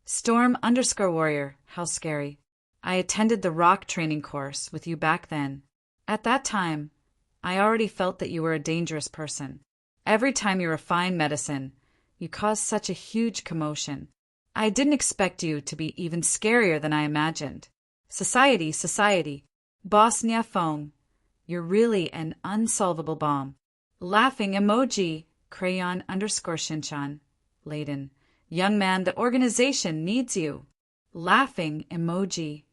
Storm_warrior. How scary. I attended the rock training course with you back then. At that time, I already felt that you were a dangerous person. Every time you refine medicine, you cause such a huge commotion. I didn't expect you to be even scarier than I imagined. Society. Boss Niafong. You're really an unsolvable bomb. Laughing emoji. Crayon_Shinchan. Layden. Young man, the organization needs you. Laughing emoji.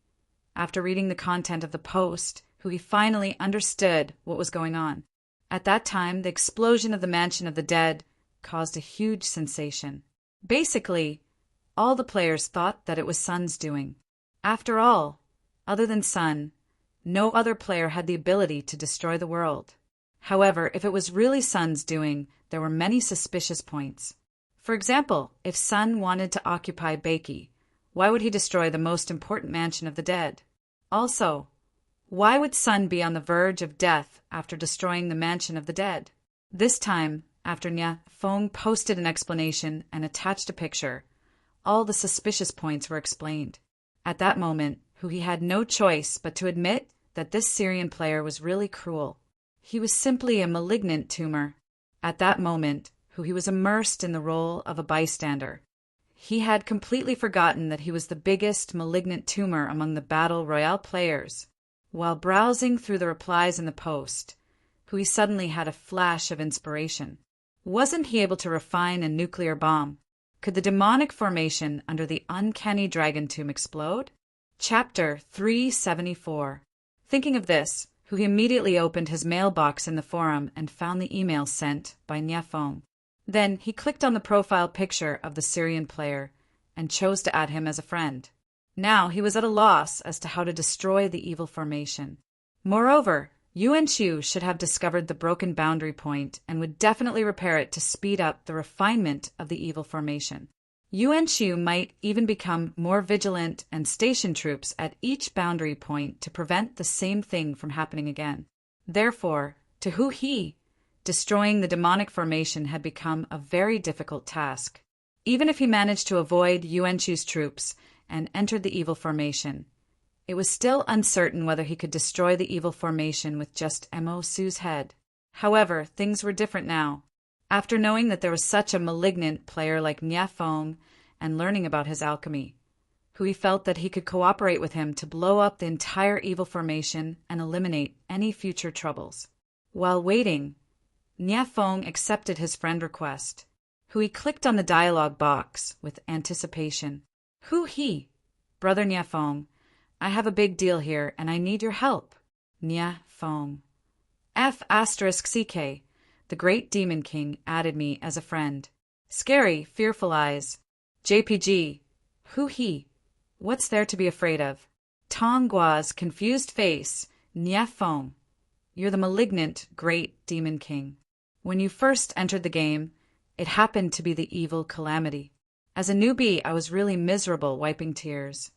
After reading the content of the post, he finally understood what was going on. At that time, the explosion of the Mansion of the Dead caused a huge sensation. Basically, all the players thought that it was Sun's doing. After all, other than Sun, no other player had the ability to destroy the world. However, if it was really Sun's doing, there were many suspicious points. For example, if Sun wanted to occupy Beiki, why would he destroy the most important Mansion of the Dead? Also, Why would Sun be on the verge of death after destroying the mansion of the dead? This time, after Nia Feng posted an explanation and attached a picture, all the suspicious points were explained. At that moment, he had no choice but to admit that this Syrian player was really cruel. He was simply a malignant tumor. At that moment, he was immersed in the role of a bystander. He had completely forgotten that he was the biggest malignant tumor among the Battle Royale players. While browsing through the replies in the post, he suddenly had a flash of inspiration. Wasn't he able to refine a nuclear bomb? Could the demonic formation under the uncanny dragon tomb explode? Chapter 374. Thinking of this, he immediately opened his mailbox in the forum and found the email sent by Nia Feng. Then he clicked on the profile picture of the Syrian player and chose to add him as a friend. Now he was at a loss as to how to destroy the evil formation. Moreover, Yuan Shu should have discovered the broken boundary point and would definitely repair it to speed up the refinement of the evil formation. Yuan Shu might even become more vigilant and station troops at each boundary point to prevent the same thing from happening again. Therefore, to Hu He, destroying the demonic formation had become a very difficult task. Even if he managed to avoid Yuan Shu's troops and entered the evil formation, it was still uncertain whether he could destroy the evil formation with just Mo Su's head. However, things were different now. After knowing that there was such a malignant player like Nia Feng and learning about his alchemy, he felt that he could cooperate with him to blow up the entire evil formation and eliminate any future troubles. While waiting, Nia Feng accepted his friend request. He clicked on the dialogue box with anticipation. Hu He, Brother Nia Feng, I have a big deal here and I need your help. Nia Feng. F*CK, the Great Demon King, added me as a friend. Scary, fearful eyes. JPG. Hu He. What's there to be afraid of? Tong Gua's confused face. Nia Feng. You're the malignant Great Demon King. When you first entered the game, it happened to be the evil calamity. As a newbie, I was really miserable, wiping tears.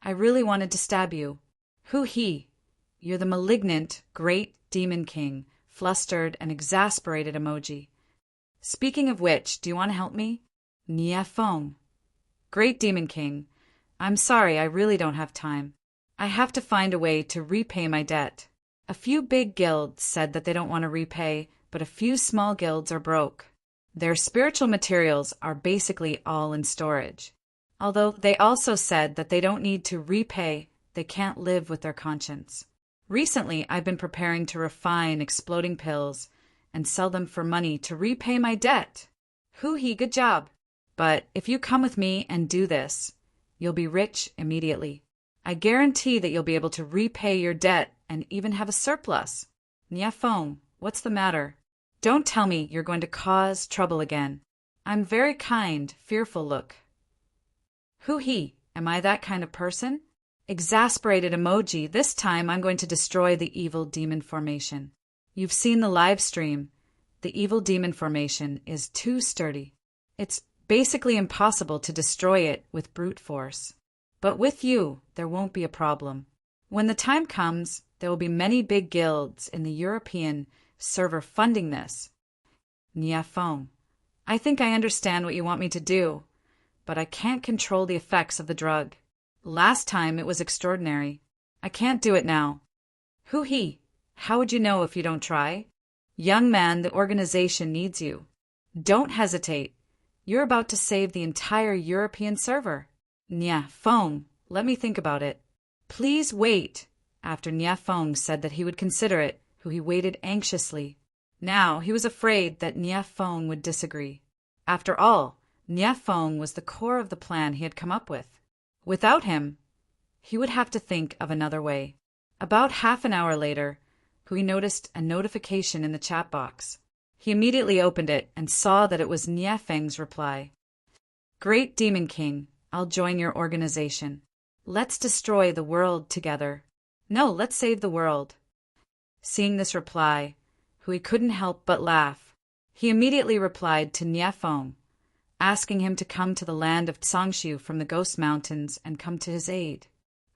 I really wanted to stab you. Hu He. You're the malignant Great Demon King, flustered and exasperated emoji. Speaking of which, do you want to help me? Nia Feng. Great Demon King, I'm sorry, I really don't have time. I have to find a way to repay my debt. A few big guilds said that they don't want to repay, but a few small guilds are broke. Their spiritual materials are basically all in storage. Although they also said that they don't need to repay, they can't live with their conscience. Recently, I've been preparing to refine exploding pills and sell them for money to repay my debt. Hu He, good job. But if you come with me and do this, you'll be rich immediately. I guarantee that you'll be able to repay your debt and even have a surplus. Nia Feng, what's the matter? Don't tell me you're going to cause trouble again. I'm very kind, fearful look. Hu He, am I that kind of person? Exasperated emoji, this time I'm going to destroy the evil demon formation. You've seen the live stream. The evil demon formation is too sturdy. It's basically impossible to destroy it with brute force. But with you, there won't be a problem. When the time comes, there will be many big guilds in the European server funding this. Nia Feng, I think I understand what you want me to do, but I can't control the effects of the drug. Last time it was extraordinary. I can't do it now. Hu He, how would you know if you don't try? Young man, the organization needs you. Don't hesitate. You're about to save the entire European server. Nia Feng, let me think about it. Please wait. After Nia Feng said that he would consider it, he waited anxiously. Now he was afraid that Nia Feng would disagree. After all, Nia Feng was the core of the plan he had come up with. Without him, he would have to think of another way. About half an hour later, he noticed a notification in the chat box. He immediately opened it and saw that it was Nia Feng's reply. Great Demon King, I'll join your organization. Let's destroy the world together. No, let's save the world. Seeing this reply, he couldn't help but laugh. He immediately replied to Nia Feng, asking him to come to the land of Tsangshu from the Ghost Mountains and come to his aid.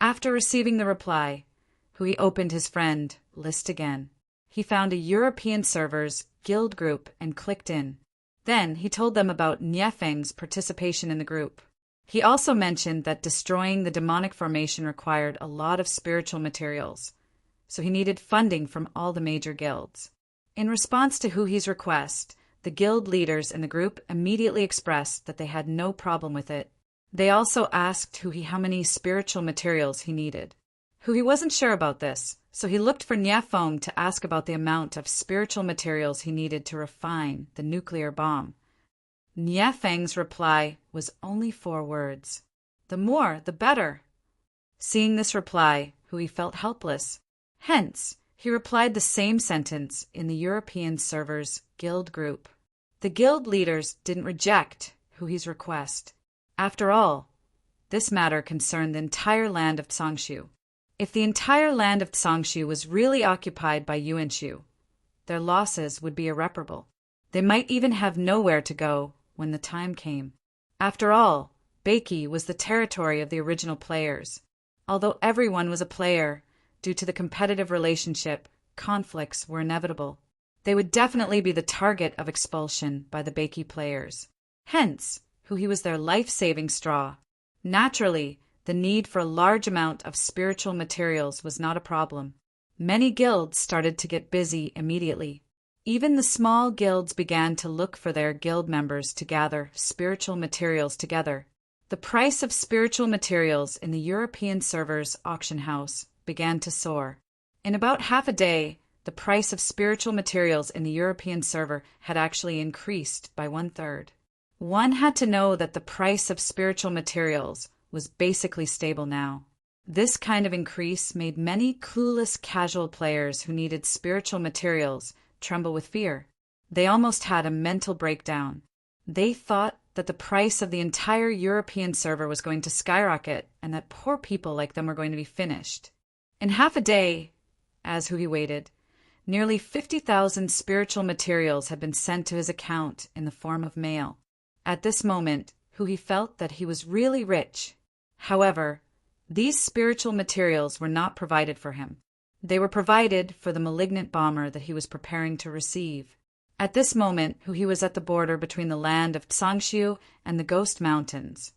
After receiving the reply, Hui opened his friend list again. He found a European server's guild group and clicked in. Then he told them about Niefeng's participation in the group. He also mentioned that destroying the demonic formation required a lot of spiritual materials, so he needed funding from all the major guilds. In response to Hui's request, the guild leaders in the group immediately expressed that they had no problem with it. They also asked Hui how many spiritual materials he needed. Hui wasn't sure about this, so he looked for Niefeng to ask about the amount of spiritual materials he needed to refine the nuclear bomb. Niefeng's reply was only 4 words. The more, the better. Seeing this reply, Hui felt helpless. Hence, he replied the same sentence in the European server's guild group. The guild leaders didn't reject Hui's request. After all, this matter concerned the entire land of Tsangshu. If the entire land of Tsangshu was really occupied by Yuanshu, their losses would be irreparable. They might even have nowhere to go when the time came. After all, Beiki was the territory of the original players. Although everyone was a player, due to the competitive relationship, conflicts were inevitable. They would definitely be the target of expulsion by the Beiki players. Hence, Hui was their life-saving straw. Naturally, the need for a large amount of spiritual materials was not a problem. Many guilds started to get busy immediately. Even the small guilds began to look for their guild members to gather spiritual materials together. The price of spiritual materials in the European server's auction house began to soar. In about half a day, the price of spiritual materials in the European server had actually increased by 1/3. One had to know that the price of spiritual materials was basically stable now. This kind of increase made many clueless casual players who needed spiritual materials tremble with fear. They almost had a mental breakdown. They thought that the price of the entire European server was going to skyrocket and that poor people like them were going to be finished. In half a day, as Hui waited, nearly 50,000 spiritual materials had been sent to his account in the form of mail. At this moment, Hui felt that he was really rich. However, these spiritual materials were not provided for him. They were provided for the malignant bomber that he was preparing to receive. At this moment, Hui was at the border between the land of Tsangshu and the Ghost Mountains,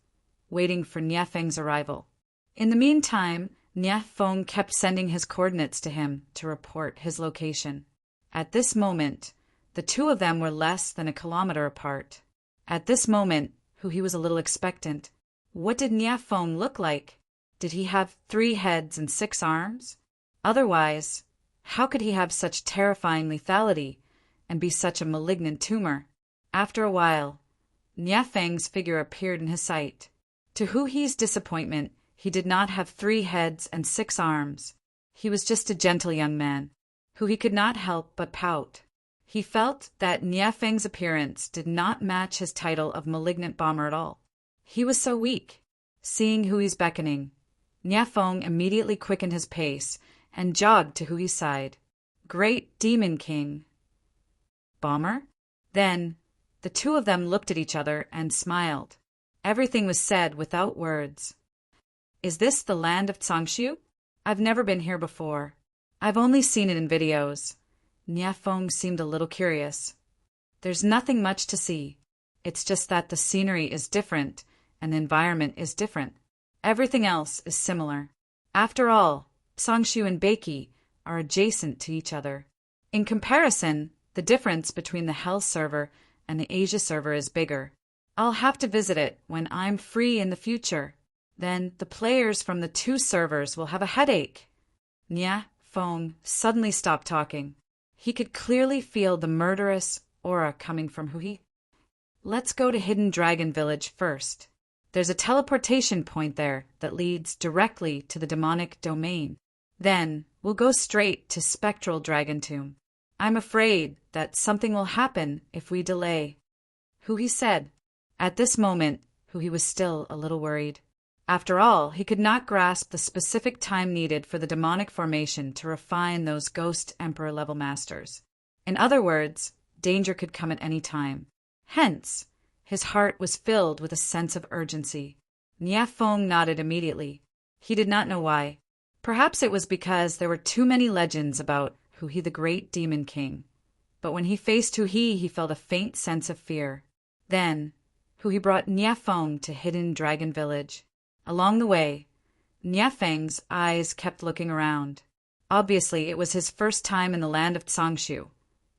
waiting for Niefeng's arrival. In the meantime, Niefeng kept sending his coordinates to him to report his location. At this moment, the two of them were less than a kilometer apart. At this moment, Hui was a little expectant. What did Niefeng look like? Did he have 3 heads and 6 arms? Otherwise, how could he have such terrifying lethality and be such a malignant tumor? After a while, Niefeng's figure appeared in his sight. To Hui's disappointment, he did not have 3 heads and 6 arms. He was just a gentle young man. Hui could not help but pout. He felt that Niefeng's appearance did not match his title of malignant bomber at all. He was so weak. Seeing Hui's beckoning, Niefeng immediately quickened his pace and jogged to Hui's side. Great Demon King. Bomber? Then, the two of them looked at each other and smiled. Everything was said without words. Is this the land of Tsangshu? I've never been here before. I've only seen it in videos. Niefeng seemed a little curious. There's nothing much to see. It's just that the scenery is different and the environment is different. Everything else is similar. After all, Tsangshu and Beiki are adjacent to each other. In comparison, the difference between the Hell server and the Asia server is bigger. I'll have to visit it when I'm free in the future. Then the players from the 2 servers will have a headache. Niefeng suddenly stopped talking. He could clearly feel the murderous aura coming from Hui. Let's go to Hidden Dragon Village first. There's a teleportation point there that leads directly to the demonic domain. Then we'll go straight to Spectral Dragon Tomb. I'm afraid that something will happen if we delay, Hui said. At this moment, Hui was still a little worried. After all, he could not grasp the specific time needed for the demonic formation to refine those Ghost Emperor level masters. In other words, danger could come at any time. Hence, his heart was filled with a sense of urgency. Niefeng nodded immediately. He did not know why. Perhaps it was because there were too many legends about Hu-He the Great Demon King. But when he faced Hu-He, he felt a faint sense of fear. Then, Hu-He brought Niafeng to Hidden Dragon Village. Along the way, Niafeng's eyes kept looking around. Obviously, it was his first time in the land of Tsangshu,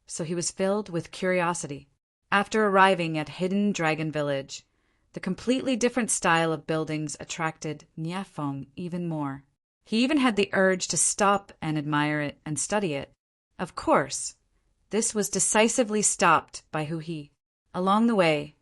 so he was filled with curiosity. After arriving at Hidden Dragon Village, the completely different style of buildings attracted Niafeng even more. He even had the urge to stop and admire it and study it. Of course, this was decisively stopped by Hu-He. Along the way,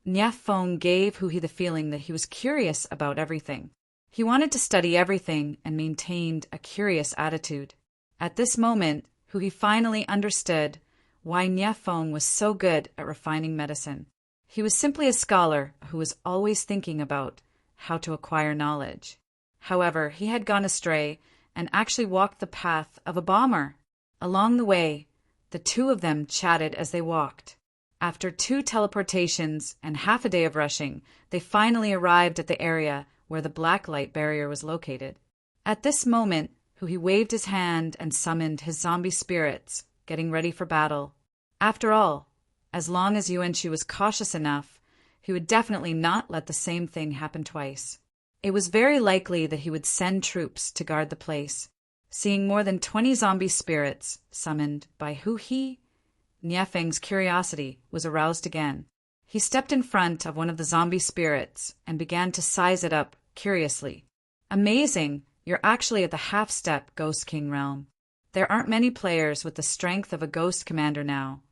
Niafeng gave Hu-He the feeling that he was curious about everything. He wanted to study everything and maintained a curious attitude. At this moment, Hu-He finally understood why Niafeng was so good at refining medicine. He was simply a scholar who was always thinking about how to acquire knowledge. However, he had gone astray and actually walked the path of a bomber. Along the way, the two of them chatted as they walked. After 2 teleportations and half a day of rushing, they finally arrived at the area where the black light barrier was located. At this moment, Hu-He waved his hand and summoned his zombie spirits, getting ready for battle. After all, as long as Yuan-Shu was cautious enough, he would definitely not let the same thing happen twice. It was very likely that he would send troops to guard the place. Seeing more than 20 zombie spirits summoned by Hu-He, Niafeng's curiosity was aroused again. He stepped in front of one of the zombie spirits and began to size it up curiously. Amazing, you're actually at the half-step Ghost King realm. There aren't many players with the strength of a Ghost Commander now,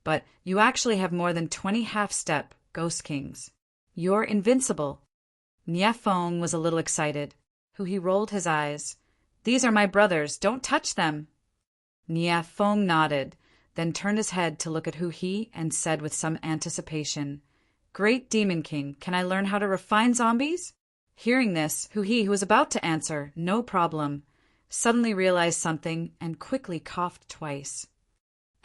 but you actually have more than 20 half-step Ghost Kings. You're invincible. Niafeng was a little excited. Hu-He rolled his eyes. These are my brothers, don't touch them. Niafeng nodded, then turned his head to look at Hu-He and said with some anticipation, Great Demon King, can I learn how to refine zombies? Hearing this, Hu-He, who was about to answer, no problem, suddenly realized something and quickly coughed twice.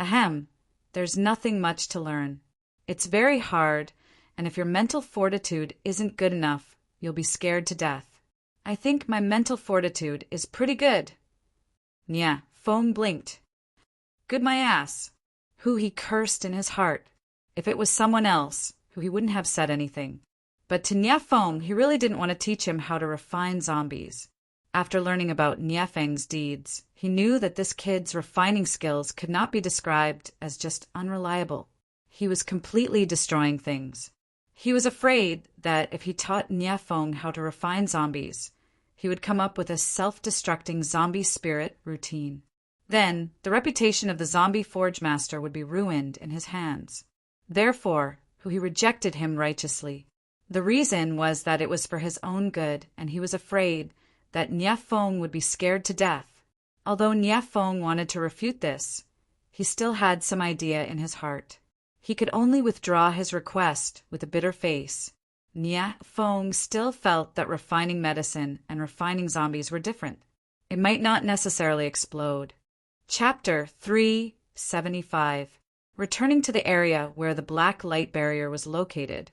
Ahem, there's nothing much to learn. It's very hard, and if your mental fortitude isn't good enough, you'll be scared to death. I think my mental fortitude is pretty good. Niafeng blinked. Good my ass. Hu-He cursed in his heart. If it was someone else, Hu-He wouldn't have said anything. But to Niafeng, he really didn't want to teach him how to refine zombies. After learning about Niafeng's deeds, he knew that this kid's refining skills could not be described as just unreliable. He was completely destroying things. He was afraid that if he taught Niafeng how to refine zombies, he would come up with a self-destructing zombie spirit routine. Then, the reputation of the zombie forge master would be ruined in his hands. Therefore, Hu-He rejected him righteously. The reason was that it was for his own good, and he was afraid that Niafeng would be scared to death. Although Niafeng wanted to refute this, he still had some idea in his heart. He could only withdraw his request with a bitter face. Niafeng still felt that refining medicine and refining zombies were different. It might not necessarily explode. Chapter 375. Returning to the area where the black light barrier was located,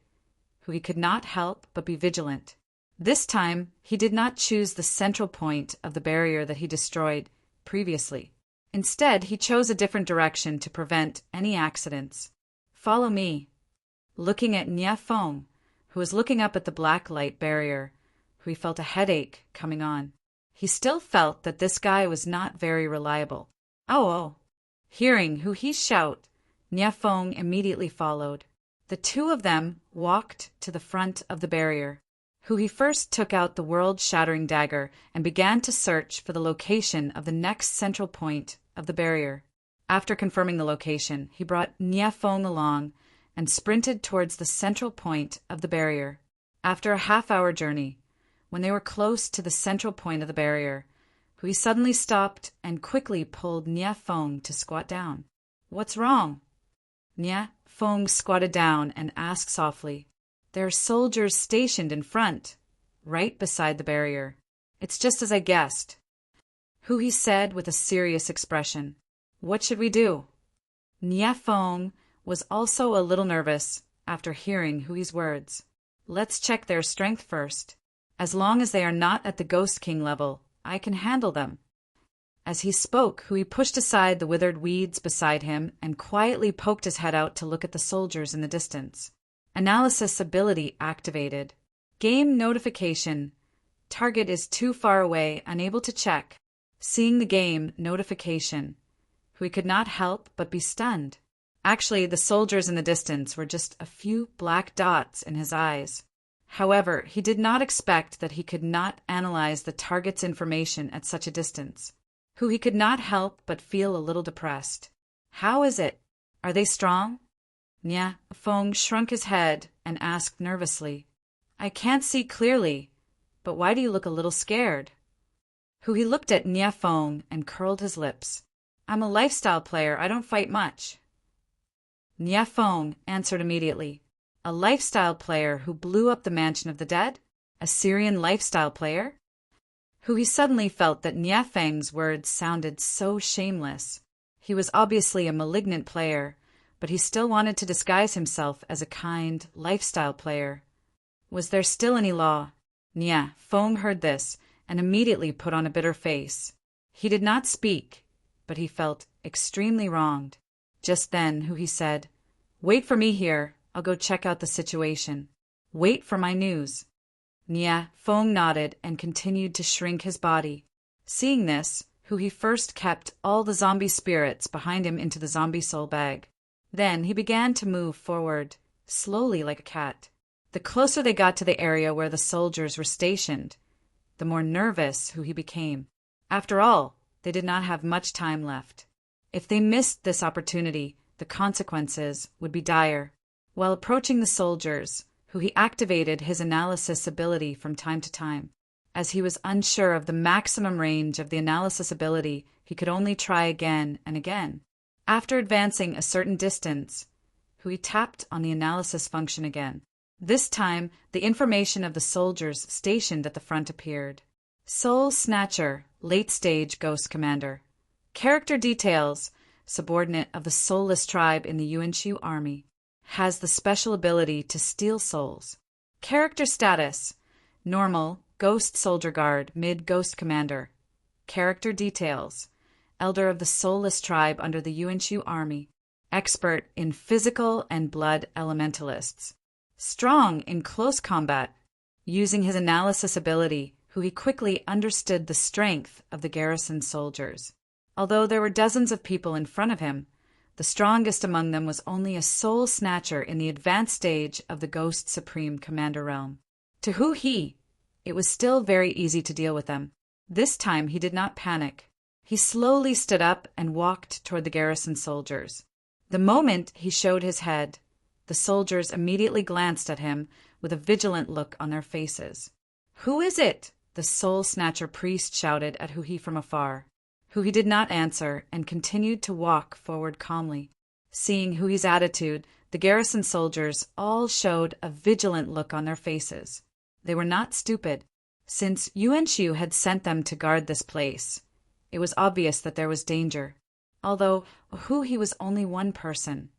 Hu-He could not help but be vigilant. This time, he did not choose the central point of the barrier that he destroyed previously. Instead, he chose a different direction to prevent any accidents. Follow me. Looking at Niafeng, who was looking up at the black light barrier, Hu-He felt a headache coming on. He still felt that this guy was not very reliable. Oh. Hearing Hu-He's shout, Niafeng immediately followed. The two of them walked to the front of the barrier. Hu-He first took out the world-shattering dagger and began to search for the location of the next central point of the barrier. After confirming the location, he brought Niafeng along and sprinted towards the central point of the barrier. After a half-hour journey, when they were close to the central point of the barrier, Hu-He suddenly stopped and quickly pulled Niafeng to squat down. What's wrong? Niafeng squatted down and asked softly. There are soldiers stationed in front, right beside the barrier. It's just as I guessed. Hu-He said with a serious expression. What should we do? Niafeng was also a little nervous after hearing Hu-He's words. Let's check their strength first. As long as they are not at the Ghost King level, I can handle them." As he spoke, Hui pushed aside the withered weeds beside him and quietly poked his head out to look at the soldiers in the distance. Analysis ability activated. Game notification. Target is too far away, unable to check. Seeing the game notification, Hui could not help but be stunned. Actually, the soldiers in the distance were just a few black dots in his eyes. However, he did not expect that he could not analyze the target's information at such a distance. Hui could not help but feel a little depressed. How is it? Are they strong? Nia Feng shrunk his head and asked nervously, "I can't see clearly, but why do you look a little scared?" Hui looked at Nia Feng and curled his lips. "I'm a lifestyle player, I don't fight much." Nia Feng answered immediately, "A lifestyle player who blew up the mansion of the dead? A Syrian lifestyle player?" Hui suddenly felt that Nia Feng's words sounded so shameless. He was obviously a malignant player, but he still wanted to disguise himself as a kind, lifestyle player. Was there still any law? Nia Feng heard this and immediately put on a bitter face. He did not speak, but he felt extremely wronged. Just then, Hui said, "Wait for me here. I'll go check out the situation. Wait for my news." Nia Feng nodded and continued to shrink his body. Seeing this, Hui first kept all the zombie spirits behind him into the zombie soul bag. Then he began to move forward, slowly like a cat. The closer they got to the area where the soldiers were stationed, the more nervous Hui became. After all, they did not have much time left. If they missed this opportunity, the consequences would be dire. While approaching the soldiers, Hui activated his analysis ability from time to time. As he was unsure of the maximum range of the analysis ability, he could only try again and again. After advancing a certain distance, Hui tapped on the analysis function again. This time, the information of the soldiers stationed at the front appeared. Soul Snatcher, late-stage Ghost Commander. Character details, subordinate of the soulless tribe in the Yuanshu army. Has the special ability to steal souls. Character status, normal, Ghost Soldier Guard, mid-Ghost Commander. Character details, elder of the soulless tribe under the Yuanshu army. Expert in physical and blood elementalists. Strong in close combat. Using his analysis ability, Hui quickly understood the strength of the garrison soldiers. Although there were dozens of people in front of him, the strongest among them was only a soul snatcher in the advanced stage of the Ghost Supreme Commander realm. To Hui, it was still very easy to deal with them. This time he did not panic. He slowly stood up and walked toward the garrison soldiers. The moment he showed his head, the soldiers immediately glanced at him with a vigilant look on their faces. "Who is it?" the soul snatcher priest shouted at Hui from afar. Hui did not answer and continued to walk forward calmly. Seeing Hui's attitude, the garrison soldiers all showed a vigilant look on their faces. They were not stupid. Since Yuanshu had sent them to guard this place, it was obvious that there was danger. Although Hui was only one person.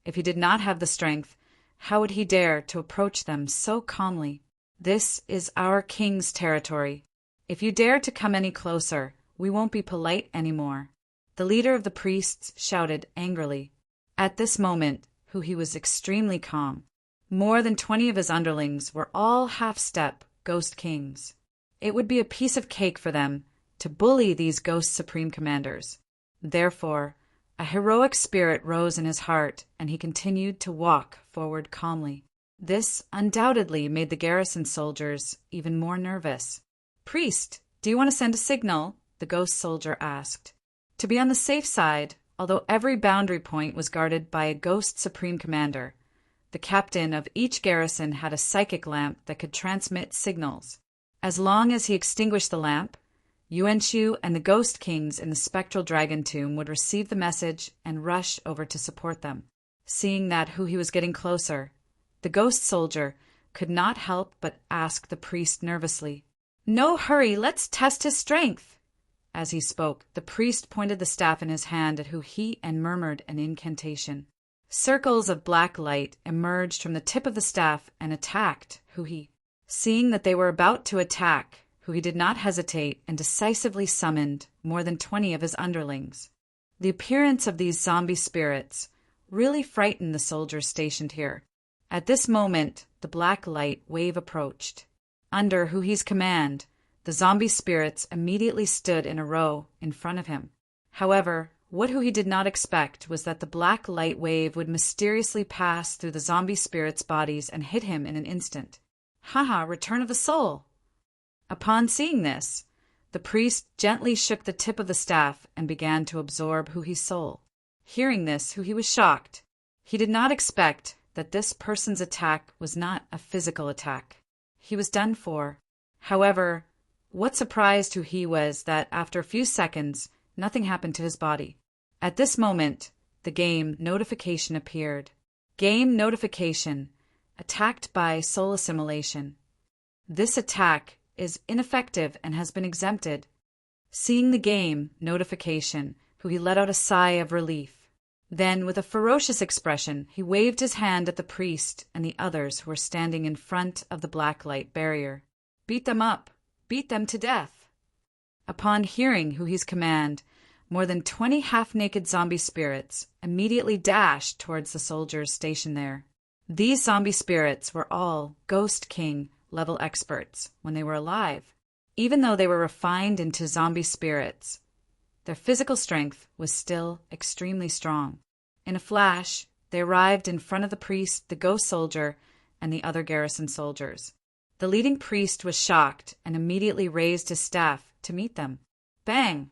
If he did not have the strength, how would he dare to approach them so calmly? "This is our king's territory. If you dare to come any closer, we won't be polite anymore," the leader of the priests shouted angrily. At this moment, Hui was extremely calm. More than 20 of his underlings were all half-step Ghost Kings. It would be a piece of cake for them to bully these Ghost Supreme Commanders. Therefore, a heroic spirit rose in his heart, and he continued to walk forward calmly. This undoubtedly made the garrison soldiers even more nervous. "Priest, do you want to send a signal?" the ghost soldier asked. To be on the safe side, although every boundary point was guarded by a Ghost Supreme Commander, the captain of each garrison had a psychic lamp that could transmit signals. As long as he extinguished the lamp, Yuanshu and the Ghost Kings in the Spectral Dragon Tomb would receive the message and rush over to support them. Seeing that Hui was getting closer, the ghost soldier could not help but ask the priest nervously, "No hurry, let's test his strength." As he spoke, the priest pointed the staff in his hand at Hui and murmured an incantation. Circles of black light emerged from the tip of the staff and attacked Hui. Seeing that they were about to attack, who he did not hesitate and decisively summoned more than 20 of his underlings. The appearance of these zombie spirits really frightened the soldiers stationed here. At this moment, the black light wave approached. Under Huhi's command, the zombie spirits immediately stood in a row in front of him. However, what Huhi did not expect was that the black light wave would mysteriously pass through the zombie spirits' bodies and hit him in an instant. Haha, return of the soul! Upon seeing this, the priest gently shook the tip of the staff and began to absorb Huhi's soul. Hearing this, Huhi was shocked. He did not expect that this person's attack was not a physical attack. He was done for. However, what surprised Huhi was that after a few seconds, nothing happened to his body. At this moment, the game notification appeared. Game notification. Attacked by soul assimilation. This attack is ineffective and has been exempted. Seeing the game notification, Huhi let out a sigh of relief. Then, with a ferocious expression, he waved his hand at the priest and the others who were standing in front of the black light barrier. Beat them up! Beat them to death! Upon hearing Huhi's command, more than 20 half-naked zombie spirits immediately dashed towards the soldiers stationed there. These zombie spirits were all Ghost King level experts when they were alive. Even though they were refined into zombie spirits, their physical strength was still extremely strong. In a flash, they arrived in front of the priest, the ghost soldier, and the other garrison soldiers. The leading priest was shocked and immediately raised his staff to meet them. Bang!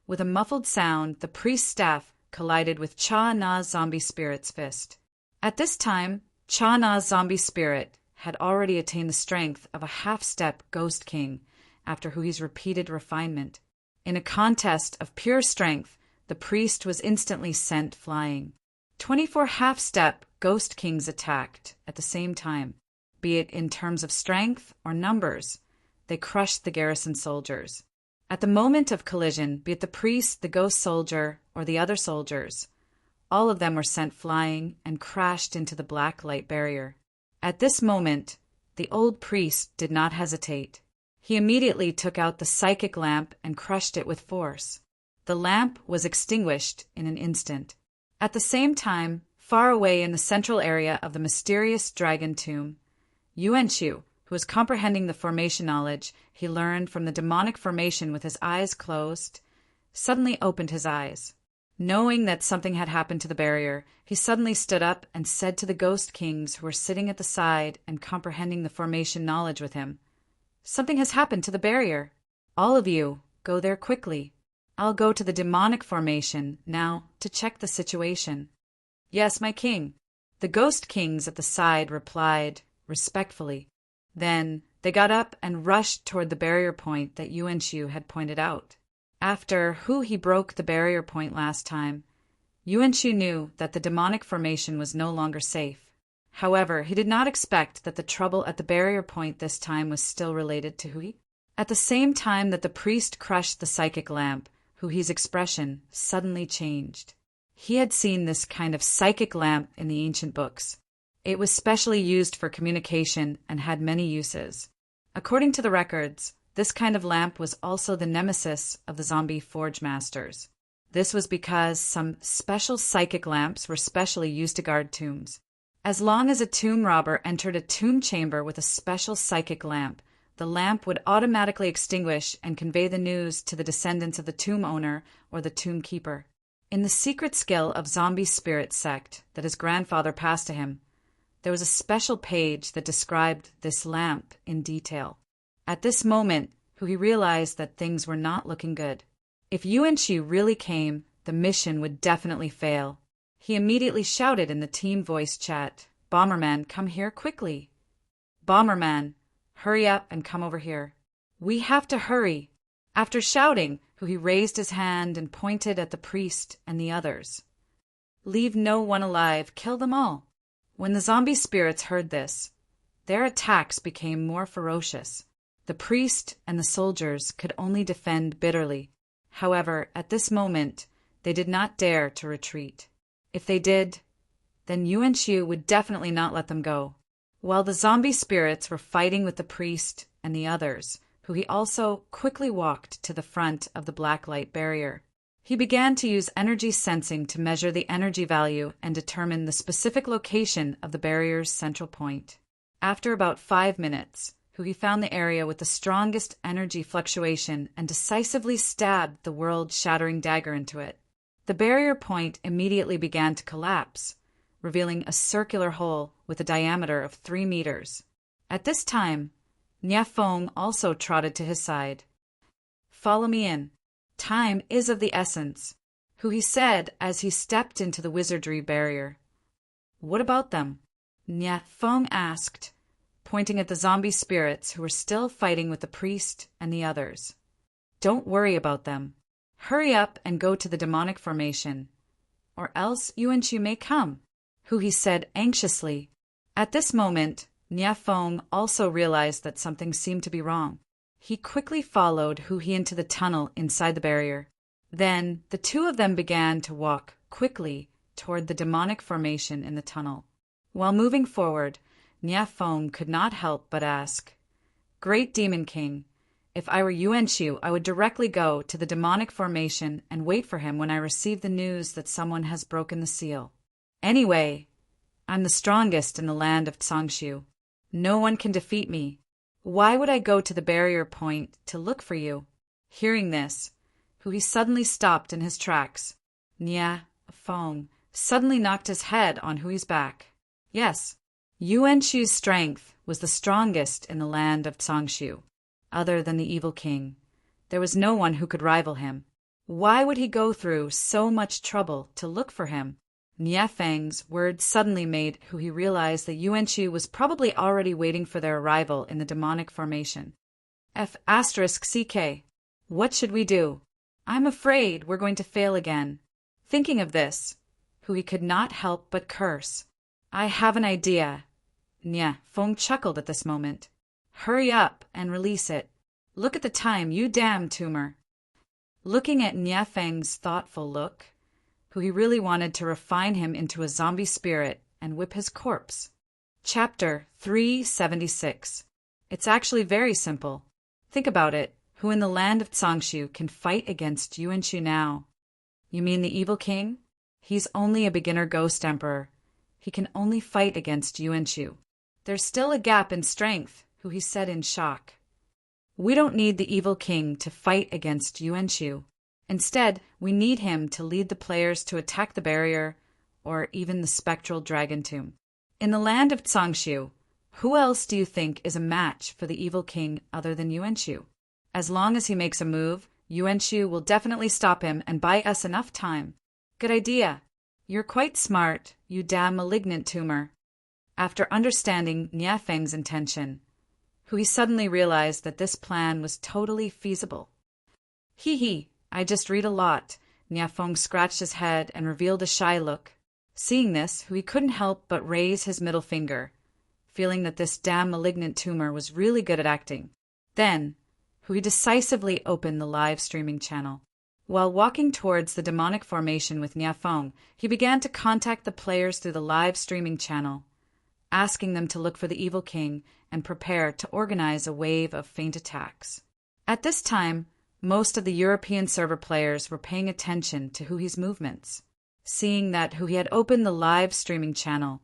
With a muffled sound, the priest's staff collided with Cha-Na's zombie spirit's fist. At this time, Cha-Na's zombie spirit had already attained the strength of a half-step Ghost King after Huhi's repeated refinement. In a contest of pure strength, the priest was instantly sent flying. 24 half-step Ghost Kings attacked at the same time. Be it in terms of strength or numbers, they crushed the garrison soldiers. At the moment of collision, be it the priest, the ghost soldier, or the other soldiers, all of them were sent flying and crashed into the black light barrier. At this moment, the old priest did not hesitate. He immediately took out the psychic lamp and crushed it with force. The lamp was extinguished in an instant. At the same time, far away in the central area of the mysterious dragon tomb, Yuan-Shu, who was comprehending the formation knowledge he learned from the demonic formation with his eyes closed, suddenly opened his eyes. Knowing that something had happened to the barrier, he suddenly stood up and said to the ghost kings who were sitting at the side and comprehending the formation knowledge with him, "Something has happened to the barrier. All of you, go there quickly. I'll go to the demonic formation now to check the situation." "Yes, my king," the ghost kings at the side replied respectfully. Then they got up and rushed toward the barrier point that Yuan-Shu had pointed out. After Huhi broke the barrier point last time, Yuan-Shu knew that the demonic formation was no longer safe. However, he did not expect that the trouble at the barrier point this time was still related to Huhi. At the same time that the priest crushed the psychic lamp, Huhi's expression suddenly changed. He had seen this kind of psychic lamp in the ancient books. It was specially used for communication and had many uses. According to the records, this kind of lamp was also the nemesis of the zombie forge masters. This was because some special psychic lamps were specially used to guard tombs. As long as a tomb robber entered a tomb chamber with a special psychic lamp, the lamp would automatically extinguish and convey the news to the descendants of the tomb owner or the tomb keeper. In the secret skill of zombie spirit sect that his grandfather passed to him, there was a special page that described this lamp in detail. At this moment, Huhi realized that things were not looking good. If Yuan-Shu really came, the mission would definitely fail. He immediately shouted in the team voice chat, "Bomberman, come here quickly. Bomberman, hurry up and come over here. We have to hurry." After shouting, Huhi raised his hand and pointed at the priest and the others. "Leave no one alive, kill them all." When the zombie spirits heard this, their attacks became more ferocious. The priest and the soldiers could only defend bitterly. However, at this moment, they did not dare to retreat. If they did, then Yuan-Shu would definitely not let them go. While the zombie spirits were fighting with the priest and the others, who he also quickly walked to the front of the black light barrier. He began to use energy sensing to measure the energy value and determine the specific location of the barrier's central point. After about 5 minutes, he found the area with the strongest energy fluctuation and decisively stabbed the world-shattering dagger into it. The barrier point immediately began to collapse, revealing a circular hole with a diameter of 3 meters. At this time, Niafeng also trotted to his side. "Follow me in. Time is of the essence," he said as he stepped into the wizardry barrier. "What about them?" Niafeng asked, pointing at the zombie spirits who were still fighting with the priest and the others. "Don't worry about them. Hurry up and go to the demonic formation, or else Yuanqu may come," he said anxiously. At this moment, Niafeng also realized that something seemed to be wrong. He quickly followed He into the tunnel inside the barrier. Then the two of them began to walk quickly toward the demonic formation in the tunnel. While moving forward, Niafeng could not help but ask, "Great Demon King, if I were Yuanqu, I would directly go to the demonic formation and wait for him when I receive the news that someone has broken the seal. Anyway, I'm the strongest in the land of Tsangshu. No one can defeat me. Why would I go to the barrier point to look for you?" Hearing this, he suddenly stopped in his tracks. Niafeng suddenly knocked his head on Hui's back. Yes, Yuanqu's strength was the strongest in the land of Tsangshu. Other than the evil king, there was no one who could rival him. Why would he go through so much trouble to look for him? Niafeng's words suddenly made Hui realize that Yuanqu was probably already waiting for their arrival in the demonic formation. F***CK. What should we do? I'm afraid we're going to fail again. Thinking of this, Hui could not help but curse. I have an idea. Niafeng chuckled at this moment. Hurry up and release it. Look at the time, you damn tumor. Looking at Niafeng's thoughtful look, Hui really wanted to refine him into a zombie spirit and whip his corpse. Chapter 376. It's actually very simple. Think about it. Who in the land of Tsangshu can fight against Yuanqu now? You mean the evil king? He's only a beginner ghost emperor. He can only fight against Yuanqu. There's still a gap in strength, Hui said in shock. We don't need the evil king to fight against Yuanqu. Instead, we need him to lead the players to attack the barrier or even the spectral dragon tomb. In the land of Tsangshu, who else do you think is a match for the evil king other than Yuanqu? As long as he makes a move, Yuanqu will definitely stop him and buy us enough time. Good idea. You're quite smart, you damn malignant tumor. After understanding Niafeng's intention, Hui suddenly realized that this plan was totally feasible. I just read a lot. Niafeng scratched his head and revealed a shy look. Seeing this, Hui couldn't help but raise his middle finger, feeling that this damn malignant tumor was really good at acting. Then, Hui decisively opened the live streaming channel. While walking towards the demonic formation with Niafeng, he began to contact the players through the live streaming channel, asking them to look for the evil king and prepare to organize a wave of feint attacks. At this time, most of the European server players were paying attention to Hui's movements. Seeing that Hui had opened the live streaming channel,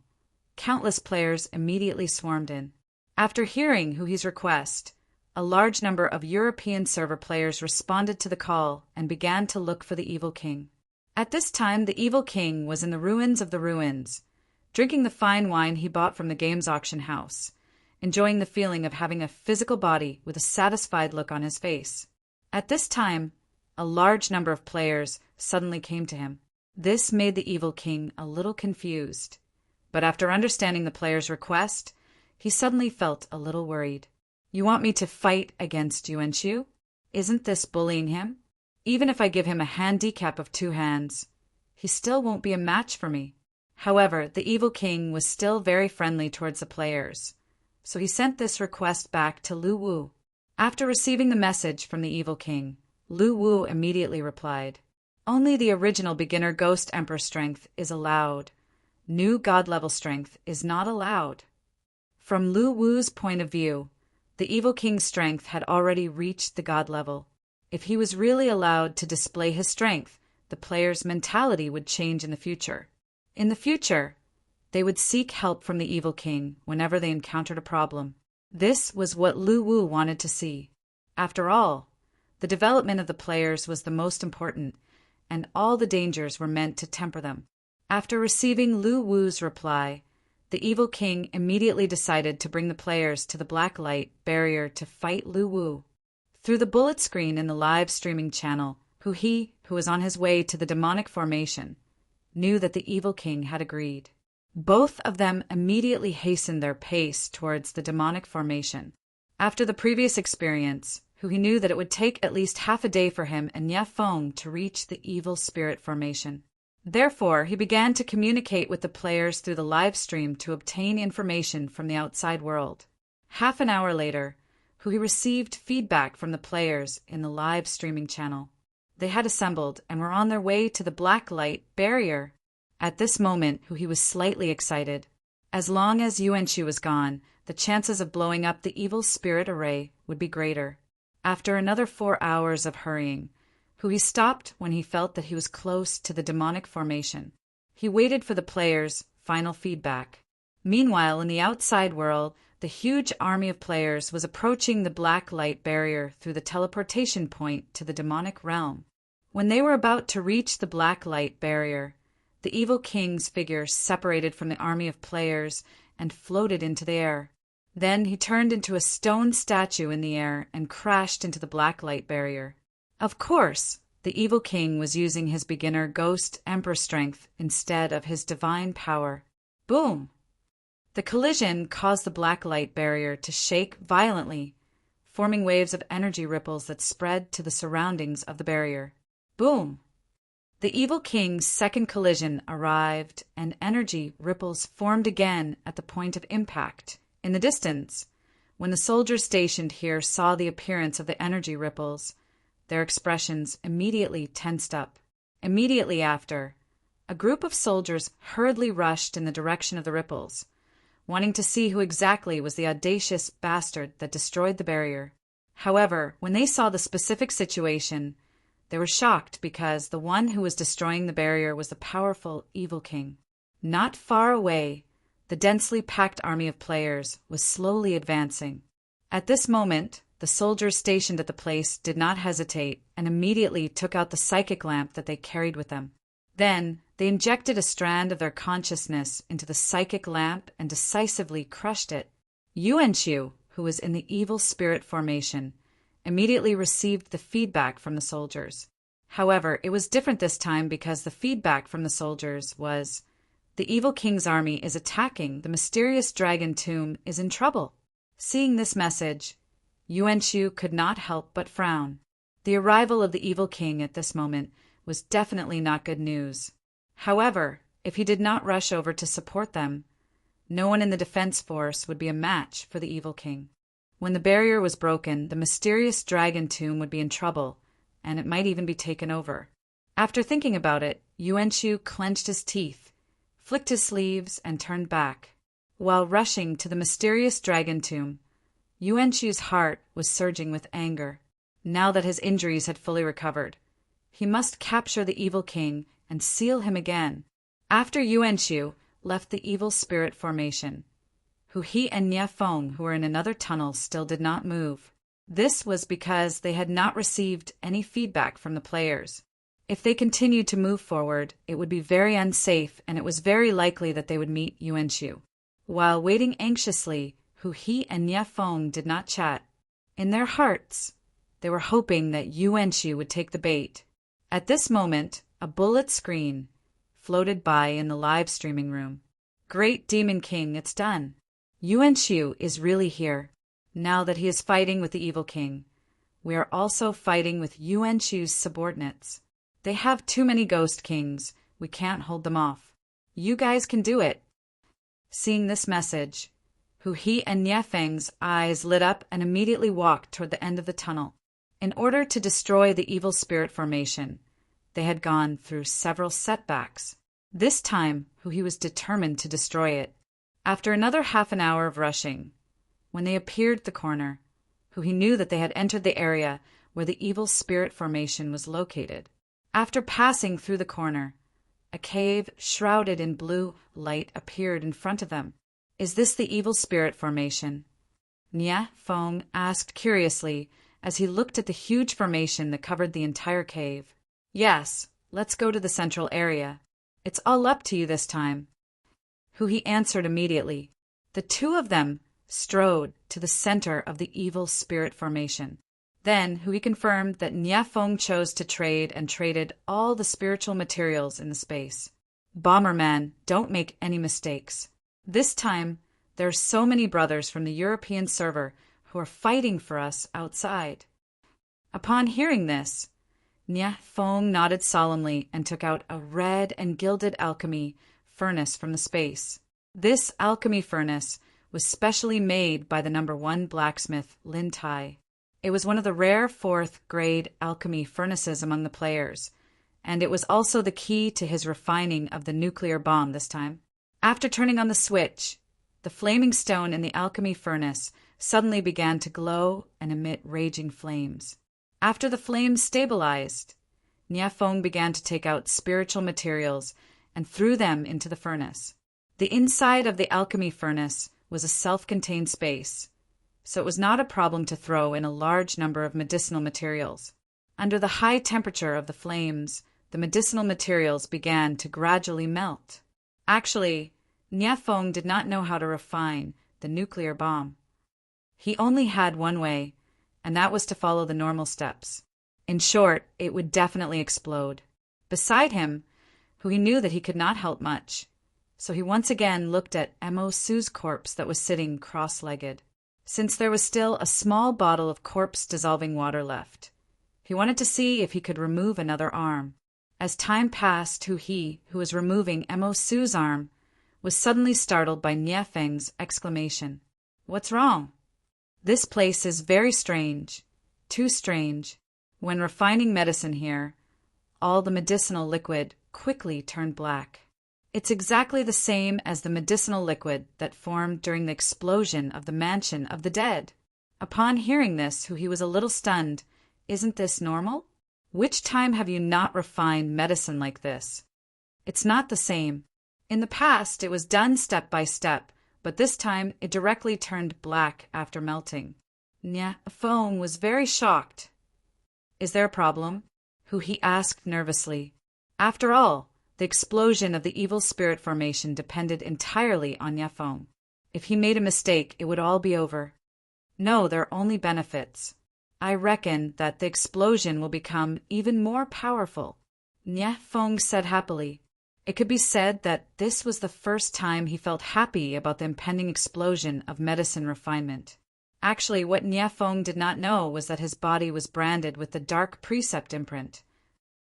countless players immediately swarmed in. After hearing Hui's request, a large number of European server players responded to the call and began to look for the evil king. At this time, the evil king was in the ruins of the ruins, drinking the fine wine he bought from the games auction house, enjoying the feeling of having a physical body with a satisfied look on his face. At this time, a large number of players suddenly came to him. This made the evil king a little confused, but after understanding the player's request, he suddenly felt a little worried. You want me to fight against Yuanqu? Isn't this bullying him? Even if I give him a handicap of 2 hands, he still won't be a match for me. However, the evil king was still very friendly towards the players, so he sent this request back to Lu Wu. After receiving the message from the evil king, Lu Wu immediately replied, Only the original beginner ghost emperor strength is allowed. New god level strength is not allowed. From Lu Wu's point of view, The evil king's strength had already reached the god level. If he was really allowed to display his strength, the players' mentality would change in the future. In the future, they would seek help from the evil king whenever they encountered a problem. This was what Lu Wu wanted to see. After all, the development of the players was the most important, and all the dangers were meant to temper them. After receiving Lu Wu's reply, the evil king immediately decided to bring the players to the black light barrier to fight Lu Wu. Through the bullet screen in the live streaming channel, who was on his way to the demonic formation, knew that the evil king had agreed. Both of them immediately hastened their pace towards the demonic formation. After the previous experience, he knew that it would take at least half a day for him and Ye Feng to reach the evil spirit formation. Therefore, he began to communicate with the players through the live stream to obtain information from the outside world. Half an hour later, he received feedback from the players in the live streaming channel. They had assembled and were on their way to the black light barrier. At this moment, he was slightly excited. As long as Yuanxu was gone, the chances of blowing up the evil spirit array would be greater. After another 4 hours of hurrying, he stopped when he felt that he was close to the demonic formation. He waited for the players' final feedback. Meanwhile, in the outside world, the huge army of players was approaching the black light barrier through the teleportation point to the demonic realm. When they were about to reach the black light barrier, the evil king's figure separated from the army of players and floated into the air. Then he turned into a stone statue in the air and crashed into the black light barrier. Of course, the evil king was using his beginner ghost emperor strength instead of his divine power. Boom! The collision caused the black light barrier to shake violently, forming waves of energy ripples that spread to the surroundings of the barrier. Boom! The evil king's second collision arrived, and energy ripples formed again at the point of impact. In the distance, when the soldiers stationed here saw the appearance of the energy ripples, their expressions immediately tensed up. Immediately after, a group of soldiers hurriedly rushed in the direction of the ripples, wanting to see who exactly was the audacious bastard that destroyed the barrier. However, when they saw the specific situation, they were shocked because the one who was destroying the barrier was the powerful evil king. Not far away, the densely packed army of players was slowly advancing. At this moment, the soldiers stationed at the place did not hesitate and immediately took out the psychic lamp that they carried with them. Then, they injected a strand of their consciousness into the psychic lamp and decisively crushed it. Yuanxu, who was in the evil spirit formation, immediately received the feedback from the soldiers. However, it was different this time because the feedback from the soldiers was, "The evil king's army is attacking. The mysterious dragon tomb is in trouble." Seeing this message, Yuanxu could not help but frown. The arrival of the evil king at this moment was definitely not good news. However, if he did not rush over to support them, no one in the defense force would be a match for the evil king. When the barrier was broken, the mysterious dragon tomb would be in trouble, and it might even be taken over. After thinking about it, Yuanxu clenched his teeth, flicked his sleeves, and turned back. While rushing to the mysterious dragon tomb, Yuanxu's heart was surging with anger. Now that his injuries had fully recovered, he must capture the evil king and seal him again. After Yuanxu left the evil spirit formation, he and Ye Feng, who were in another tunnel, still did not move. This was because they had not received any feedback from the players. If they continued to move forward, it would be very unsafe, and it was very likely that they would meet Yuanxu. While waiting anxiously, he and Ye Feng did not chat. In their hearts, they were hoping that Yuanxu would take the bait. At this moment, a bullet screen floated by in the live streaming room. "Great Demon King, it's done. Yuanxu is really here. Now that he is fighting with the evil king, we are also fighting with Yuanxu's subordinates. They have too many ghost kings. We can't hold them off. You guys can do it." Seeing this message, he and Ye Feng's eyes lit up and immediately walked toward the end of the tunnel. In order to destroy the evil spirit formation, they had gone through several setbacks. This time, he was determined to destroy it. After another half an hour of rushing, when they appeared at the corner, who he knew that they had entered the area where the evil spirit formation was located. After passing through the corner, a cave shrouded in blue light appeared in front of them. "Is this the evil spirit formation?" Nia Fong asked curiously as he looked at the huge formation that covered the entire cave. "Yes, let's go to the central area. It's all up to you this time," Hu He answered immediately. The two of them strode to the center of the evil spirit formation. Then Hu He confirmed that Nia Fong chose to trade and traded all the spiritual materials in the space. "Bomberman, don't make any mistakes. This time, there are so many brothers from the European server who are fighting for us outside." Upon hearing this, Nia Fong nodded solemnly and took out a red and gilded alchemy furnace from the space. This alchemy furnace was specially made by the #1 blacksmith, Lin Tai. It was one of the rare 4th grade alchemy furnaces among the players, and it was also the key to his refining of the nuclear bomb this time. After turning on the switch, the flaming stone in the alchemy furnace suddenly began to glow and emit raging flames. After the flames stabilized, Nia Fong began to take out spiritual materials and threw them into the furnace. The inside of the alchemy furnace was a self-contained space, so it was not a problem to throw in a large number of medicinal materials. Under the high temperature of the flames, the medicinal materials began to gradually melt. Actually, Nia Fong did not know how to refine the nuclear bomb. He only had one way, and that was to follow the normal steps. In short, it would definitely explode. Beside him, who he knew that he could not help much, so he once again looked at Mo Su's corpse that was sitting cross-legged. Since there was still a small bottle of corpse-dissolving water left, he wanted to see if he could remove another arm. As time passed, who was removing Mo Su's arm, was suddenly startled by Nia Feng's exclamation. "What's wrong?" "This place is very strange. Too strange. When refining medicine here, all the medicinal liquid quickly turned black. It's exactly the same as the medicinal liquid that formed during the explosion of the Mansion of the Dead." Upon hearing this, he was a little stunned. "Isn't this normal? Which time have you not refined medicine like this?" "It's not the same. In the past, it was done step by step, but this time it directly turned black after melting." Nia Fong was very shocked. "Is there a problem?" He asked nervously. After all, the explosion of the evil spirit formation depended entirely on Nia Fong. If he made a mistake, it would all be over. "No, there are only benefits. I reckon that the explosion will become even more powerful," Nia Fong said happily. It could be said that this was the first time he felt happy about the impending explosion of medicine refinement. Actually, what Nia Fong did not know was that his body was branded with the Dark Precept imprint.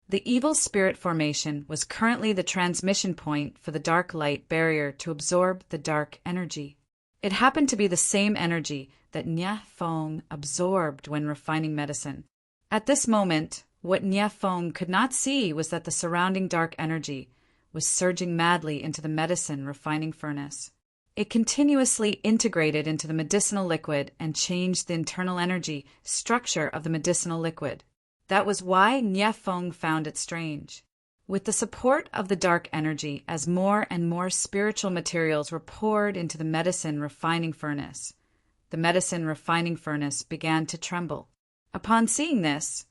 The evil spirit formation was currently the transmission point for the dark light barrier to absorb the dark energy. It happened to be the same energy that Nia Fong absorbed when refining medicine. At this moment, what Nia Fong could not see was that the surrounding dark energy was surging madly into the medicine refining furnace. It continuously integrated into the medicinal liquid and changed the internal energy structure of the medicinal liquid. That was why Nia Fong found it strange. With the support of the dark energy, as more and more spiritual materials were poured into the medicine refining furnace, the medicine refining furnace began to tremble. Upon seeing this,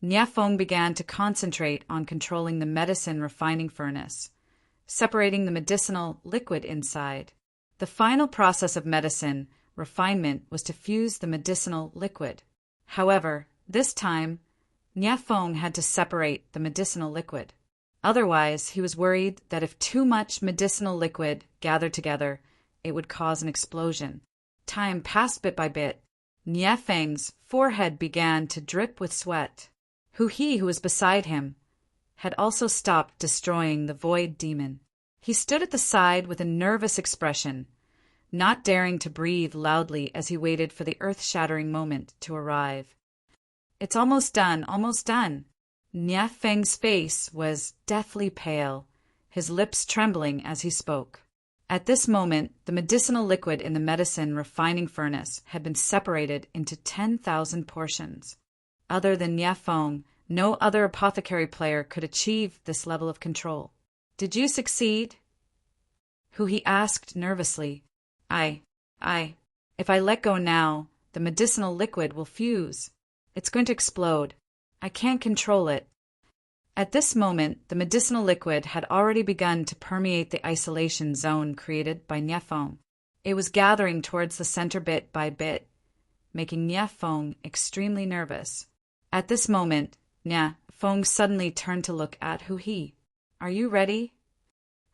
Nia Fong began to concentrate on controlling the medicine refining furnace, separating the medicinal liquid inside. The final process of medicine refinement was to fuse the medicinal liquid. However, this time, Nia Fong had to separate the medicinal liquid. Otherwise, he was worried that if too much medicinal liquid gathered together, it would cause an explosion. Time passed bit by bit. Nia Feng's forehead began to drip with sweat. Who was beside him, had also stopped destroying the void demon. He stood at the side with a nervous expression, not daring to breathe loudly as he waited for the earth-shattering moment to arrive. "It's almost done, almost done." Nia Feng's face was deathly pale, his lips trembling as he spoke. At this moment, the medicinal liquid in the medicine refining furnace had been separated into 10,000 portions. Other than Nie Fong, no other apothecary player could achieve this level of control. Did you succeed? Hu He asked nervously. If I let go now, the medicinal liquid will fuse. It's going to explode. I can't control it. At this moment, the medicinal liquid had already begun to permeate the isolation zone created by Nie Fong. It was gathering towards the center bit by bit, making Nie Fong extremely nervous. At this moment, Nie Fong suddenly turned to look at Hu He. Are you ready?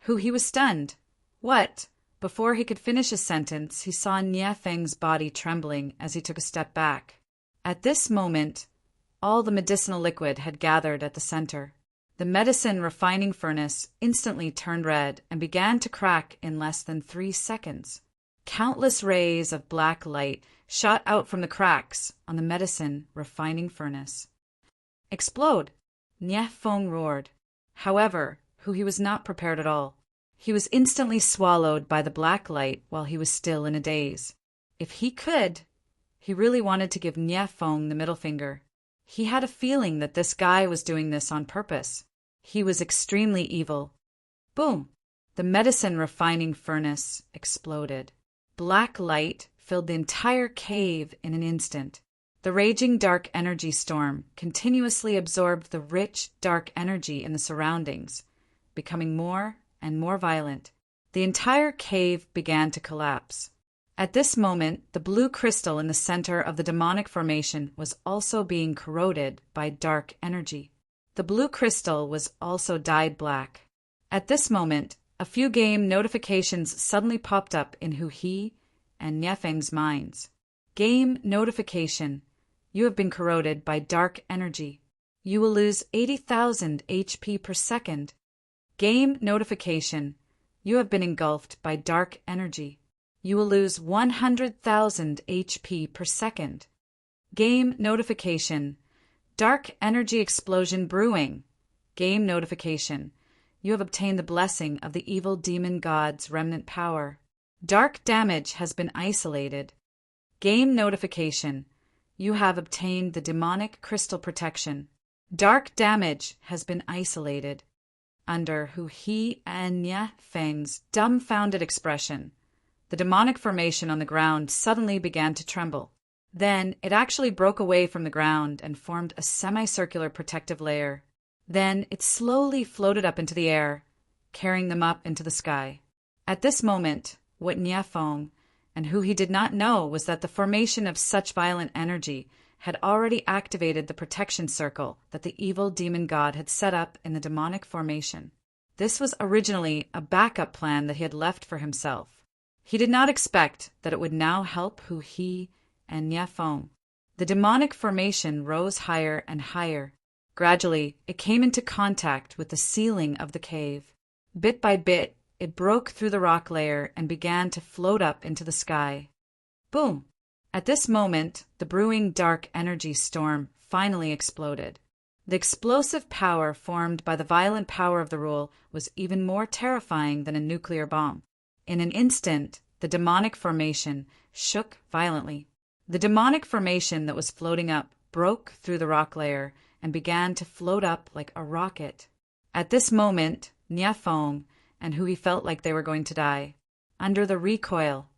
Hu He was stunned. What? Before he could finish his sentence, he saw Nie Feng's body trembling as he took a step back. At this moment, all the medicinal liquid had gathered at the center. The medicine refining furnace instantly turned red and began to crack in less than 3 seconds. Countless rays of black light shot out from the cracks on the medicine refining furnace. Explode! Nie Fong roared. However, Hu He was not prepared at all. He was instantly swallowed by the black light while he was still in a daze. If he could, he really wanted to give Nie Fong the middle finger. He had a feeling that this guy was doing this on purpose. He was extremely evil. Boom! The medicine refining furnace exploded. Black light filled the entire cave in an instant. The raging dark energy storm continuously absorbed the rich dark energy in the surroundings, becoming more and more violent. The entire cave began to collapse. At this moment, the blue crystal in the center of the demonic formation was also being corroded by dark energy. The blue crystal was also dyed black. At this moment, a few game notifications suddenly popped up in Hu He and Nie Feng's minds. Game notification. You have been corroded by dark energy. You will lose 80,000 HP per second. Game notification. You have been engulfed by dark energy. You will lose 100,000 HP per second. Game notification. Dark energy explosion brewing. Game notification. You have obtained the blessing of the evil demon god's remnant power. Dark damage has been isolated. Game notification. You have obtained the demonic crystal protection. Dark damage has been isolated. Under Hu He and Nie Feng's dumbfounded expression, the demonic formation on the ground suddenly began to tremble. Then it actually broke away from the ground and formed a semicircular protective layer. Then it slowly floated up into the air, carrying them up into the sky. At this moment, what Nie Fong and Hu He did not know was that the formation of such violent energy had already activated the protection circle that the evil demon god had set up in the demonic formation. This was originally a backup plan that he had left for himself. He did not expect that it would now help Hu He and Nie Fong. The demonic formation rose higher and higher. Gradually, it came into contact with the ceiling of the cave. Bit by bit, it broke through the rock layer and began to float up into the sky. Boom! At this moment, the brewing dark energy storm finally exploded. The explosive power formed by the violent power of the rule was even more terrifying than a nuclear bomb. In an instant, the demonic formation shook violently. The demonic formation that was floating up broke through the rock layer and began to float up like a rocket. At this moment, Nie Fong and Hu He felt like they were going to die. Under the recoil,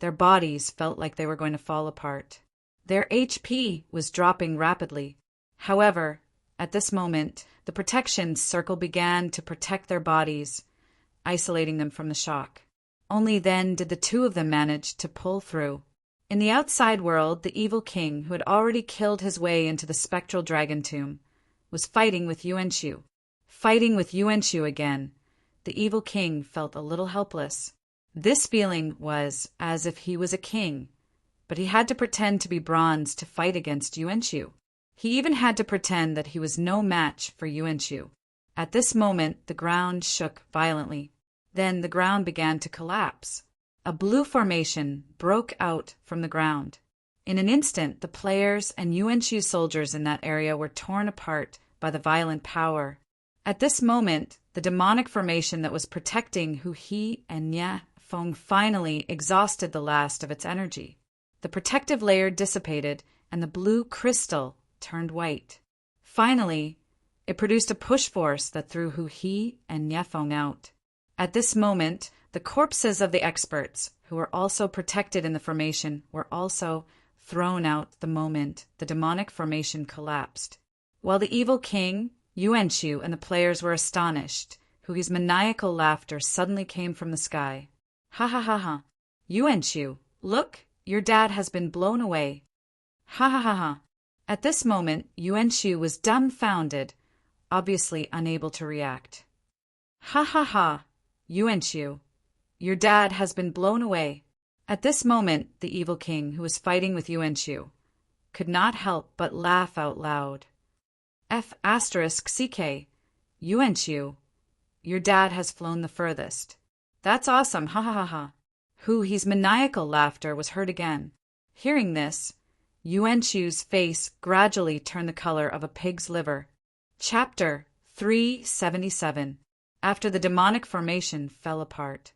their bodies felt like they were going to fall apart. Their HP was dropping rapidly. However, at this moment, the protection circle began to protect their bodies, isolating them from the shock. Only then did the two of them manage to pull through. In the outside world, the evil king, who had already killed his way into the spectral dragon tomb, was fighting with Yuanqiu. Fighting with Yuanqiu again, the evil king felt a little helpless. This feeling was as if he was a king, but he had to pretend to be bronze to fight against Yuanqiu. He even had to pretend that he was no match for Yuanqiu. At this moment, the ground shook violently. Then the ground began to collapse. A blue formation broke out from the ground. In an instant, the players and Yuanqiu soldiers in that area were torn apart by the violent power. At this moment, the demonic formation that was protecting Hu He and Nie Feng finally exhausted the last of its energy. The protective layer dissipated, and the blue crystal turned white. Finally, it produced a push force that threw Hu He and Niefeng out. At this moment, the corpses of the experts, who were also protected in the formation, were also thrown out the moment the demonic formation collapsed. While the evil king, Yuanqiu, and the players were astonished, Hu He's maniacal laughter suddenly came from the sky. Ha ha ha ha. Yuanqiu, look, your dad has been blown away. Ha ha ha ha. At this moment, Yuanqiu was dumbfounded, obviously unable to react. Ha ha ha. Yuanqiu, your dad has been blown away. At this moment, the evil king, who was fighting with Yuanqiu, could not help but laugh out loud. F***CK, Yuanqiu, your dad has flown the furthest. That's awesome, ha ha ha ha. Hu He's maniacal laughter was heard again. Hearing this, Yuanqiu's face gradually turned the color of a pig's liver. Chapter 377. After the demonic formation fell apart,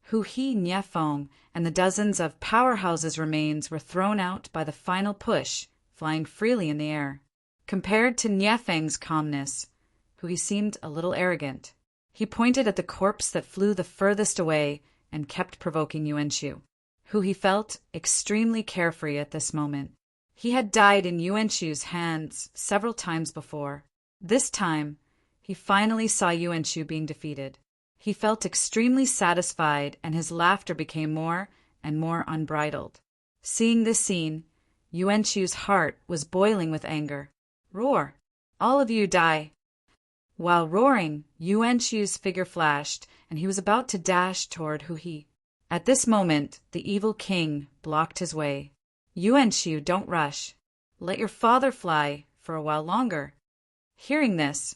Hu He, Niefeng, and the dozens of powerhouses' remains were thrown out by the final push, flying freely in the air. Compared to Niefeng's calmness, Hu He seemed a little arrogant. He pointed at the corpse that flew the furthest away and kept provoking Yuanqiu. Hu He felt extremely carefree at this moment. He had died in Yuanqiu's hands several times before. This time, he finally saw Yuanqiu being defeated. He felt extremely satisfied, and his laughter became more and more unbridled. Seeing this scene, Yuanqiu's heart was boiling with anger. Roar! All of you die! While roaring, Yuanqiu's figure flashed, and he was about to dash toward Hu He. At this moment, the evil king blocked his way. Yuanqiu, don't rush. Let your father fly for a while longer. Hearing this,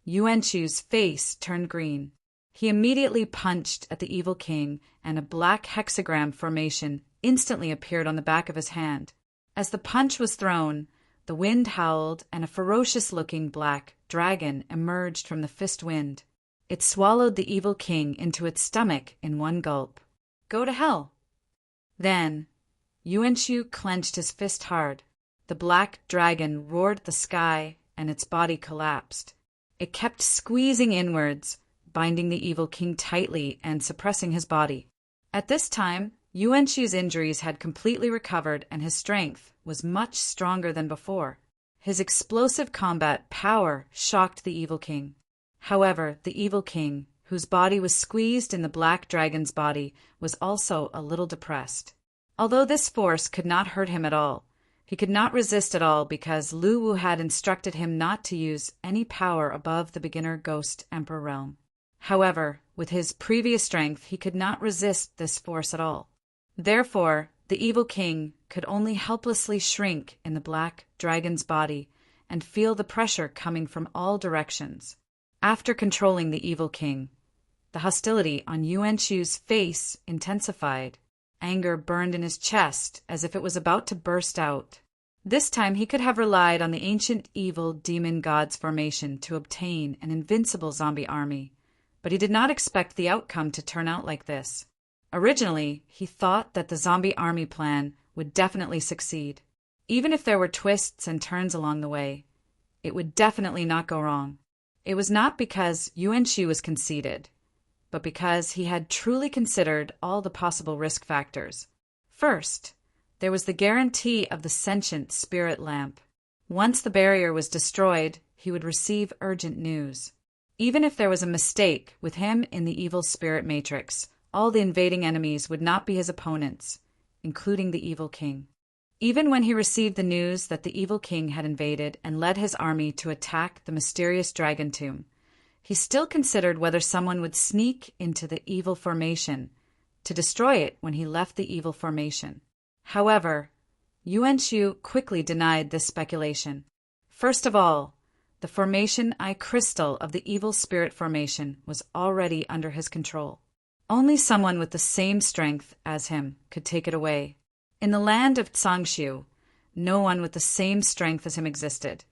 Yuanqiu's face turned green. He immediately punched at the evil king, and a black hexagram formation instantly appeared on the back of his hand. As the punch was thrown, the wind howled, and a ferocious-looking black dragon emerged from the fist wind. It swallowed the evil king into its stomach in one gulp. Go to hell! Then, Yuanqiu clenched his fist hard. The black dragon roared at the sky, and its body collapsed. It kept squeezing inwards, binding the evil king tightly and suppressing his body. At this time, Yuanqiu's injuries had completely recovered, and his strength was much stronger than before. His explosive combat power shocked the evil king. However, the evil king, whose body was squeezed in the black dragon's body, was also a little depressed. Although this force could not hurt him at all, he could not resist at all because Lu Wu had instructed him not to use any power above the beginner ghost emperor realm. However, with his previous strength, he could not resist this force at all. Therefore, the evil king could only helplessly shrink in the black dragon's body and feel the pressure coming from all directions. After controlling the evil king, the hostility on Yuanqiu's face intensified. Anger burned in his chest as if it was about to burst out. This time he could have relied on the ancient evil demon god's formation to obtain an invincible zombie army, but he did not expect the outcome to turn out like this. Originally, he thought that the zombie army plan would definitely succeed. Even if there were twists and turns along the way, it would definitely not go wrong. It was not because Yuanqiu was conceited, but because he had truly considered all the possible risk factors. First, there was the guarantee of the sentient spirit lamp. Once the barrier was destroyed, he would receive urgent news. Even if there was a mistake with him in the evil spirit matrix, all the invading enemies would not be his opponents, including the evil king. Even when he received the news that the evil king had invaded and led his army to attack the mysterious dragon tomb, he still considered whether someone would sneak into the evil formation to destroy it when he left the evil formation. However, Yuanqiu quickly denied this speculation. First of all, the formation eye crystal of the evil spirit formation was already under his control. Only someone with the same strength as him could take it away. In the land of Tsangshu, no one with the same strength as him existed,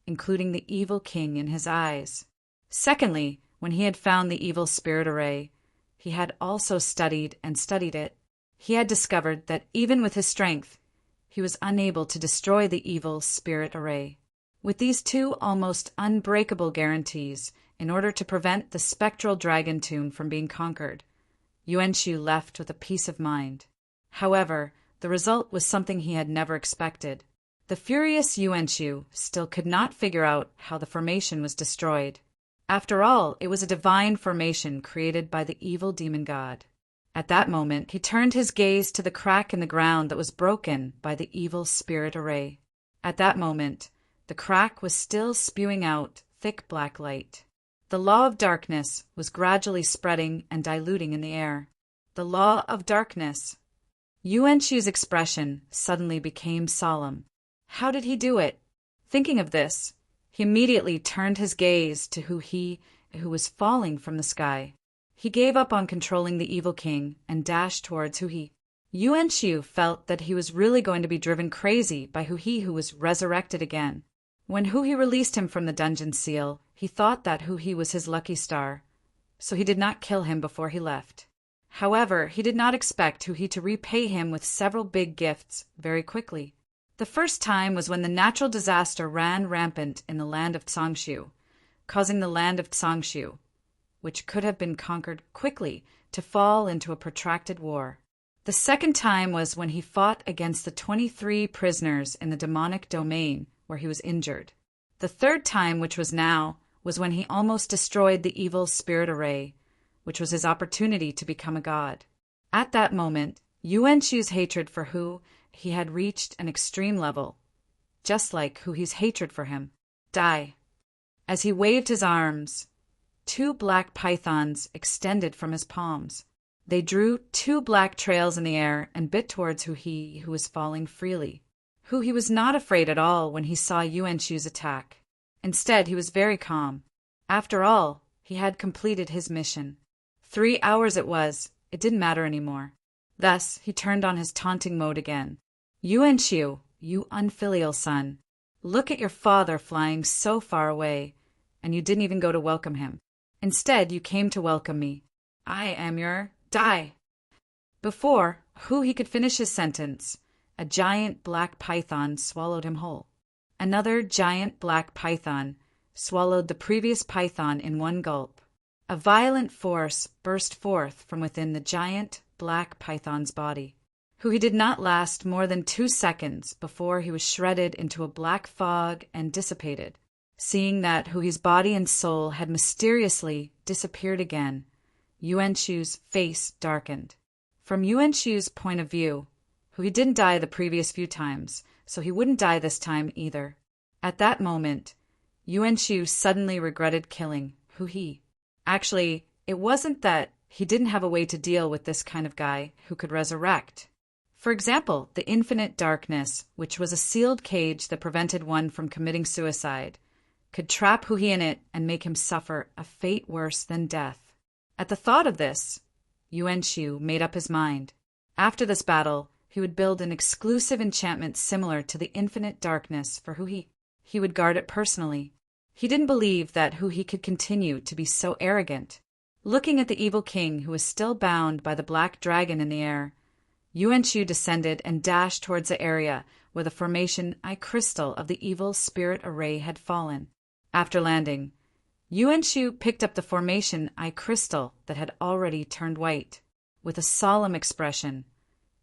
including the evil king in his eyes. Secondly, when he had found the evil spirit array, he had also studied and studied it. He had discovered that even with his strength, he was unable to destroy the evil spirit array. With these two almost unbreakable guarantees, in order to prevent the spectral dragon tomb from being conquered, Yuanxu left with a peace of mind. However, the result was something he had never expected. The furious Yuanxu still could not figure out how the formation was destroyed. After all, it was a divine formation created by the evil demon god. At that moment, he turned his gaze to the crack in the ground that was broken by the evil spirit array. At that moment, the crack was still spewing out thick black light. The law of darkness was gradually spreading and diluting in the air. The law of darkness. Yuanxu's expression suddenly became solemn. How did he do it? Thinking of this, he immediately turned his gaze to who was falling from the sky. He gave up on controlling the evil king and dashed towards Hu-He. Yuanxu felt that he was really going to be driven crazy by Hu-He, who was resurrected again. When Hu-He released him from the dungeon seal, he thought that Hu-He was his lucky star, so he did not kill him before he left. However, he did not expect Hu-He to repay him with several big gifts very quickly. The first time was when the natural disaster ran rampant in the land of Tsangshu, causing the land of Tsangshu, which could have been conquered quickly, to fall into a protracted war. The second time was when he fought against the 23 prisoners in the demonic domain where he was injured. The third time, which was now, was when he almost destroyed the evil spirit array, which was his opportunity to become a god. At that moment, Yuanxu's hatred for Hu-He had reached an extreme level, just like Hu-He's hatred for him. Die. As he waved his arms, 2 black pythons extended from his palms. They drew 2 black trails in the air and bit towards Hu-He, who was falling freely. Hu-He was not afraid at all when he saw Yuanxu's attack. Instead, he was very calm. After all, he had completed his mission. 3 hours it was. It didn't matter anymore. Thus, he turned on his taunting mode again. Yuanxu, you unfilial son, look at your father flying so far away, and you didn't even go to welcome him. Instead, you came to welcome me. I am your... Die! Before Hu-He could finish his sentence, a giant black python swallowed him whole. Another giant black python swallowed the previous python in one gulp. A violent force burst forth from within the giant black python's body. Hu-He did not last more than 2 seconds before he was shredded into a black fog and dissipated. Seeing that Hu-He's body and soul had mysteriously disappeared again, Yuanxu's face darkened. From Yuanxu's point of view, Hu-He didn't die the previous few times, so he wouldn't die this time either. At that moment, Yuanxu suddenly regretted killing Hu-He. Actually, it wasn't that he didn't have a way to deal with this kind of guy who could resurrect. For example, the infinite darkness, which was a sealed cage that prevented one from committing suicide, could trap Hu-He in it and make him suffer a fate worse than death. At the thought of this, Yuanxu made up his mind. After this battle, he would build an exclusive enchantment similar to the infinite darkness for Hu-He. He would guard it personally. He didn't believe that Hu-He could continue to be so arrogant. Looking at the evil king who was still bound by the black dragon in the air, Yuanxu descended and dashed towards the area where the formation eye crystal of the evil spirit array had fallen. After landing, Yuanxu picked up the formation eye crystal that had already turned white. With a solemn expression,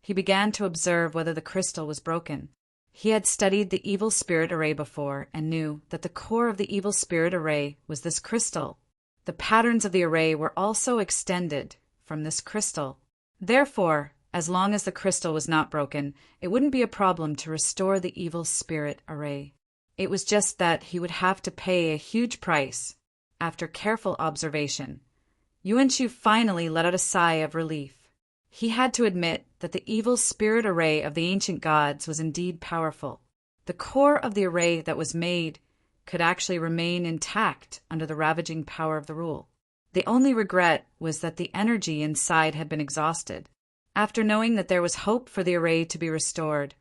he began to observe whether the crystal was broken. He had studied the evil spirit array before and knew that the core of the evil spirit array was this crystal. The patterns of the array were also extended from this crystal. Therefore, as long as the crystal was not broken, it wouldn't be a problem to restore the evil spirit array. It was just that he would have to pay a huge price. After careful observation, Yuanxu finally let out a sigh of relief. He had to admit that the evil spirit array of the ancient gods was indeed powerful. The core of the array that was made could actually remain intact under the ravaging power of the rule. The only regret was that the energy inside had been exhausted. After knowing that there was hope for the array to be restored,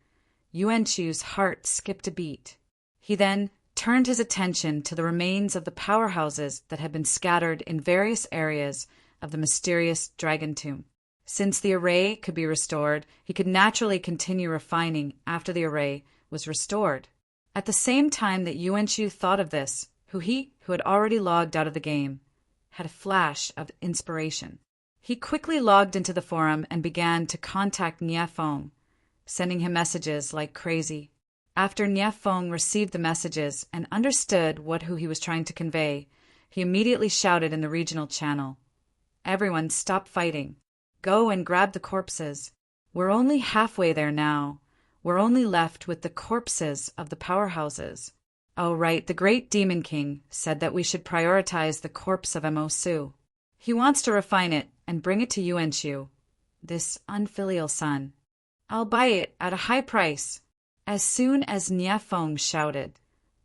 Yuanxu's heart skipped a beat. He then turned his attention to the remains of the powerhouses that had been scattered in various areas of the mysterious dragon tomb. Since the array could be restored, he could naturally continue refining after the array was restored. At the same time that Yuan Shu thought of this, who had already logged out of the game, had a flash of inspiration. He quickly logged into the forum and began to contact Nie Feng, sending him messages like crazy. After Nie Feng received the messages and understood who he was trying to convey, he immediately shouted in the regional channel, "Everyone stop fighting. Go and grab the corpses. We're only halfway there now. We're only left with the corpses of the powerhouses. Oh right, the great Demon King said that we should prioritize the corpse of Mo Su. He wants to refine it and bring it to Yuan Shu, this unfilial son. I'll buy it at a high price." As soon as Nie Feng shouted,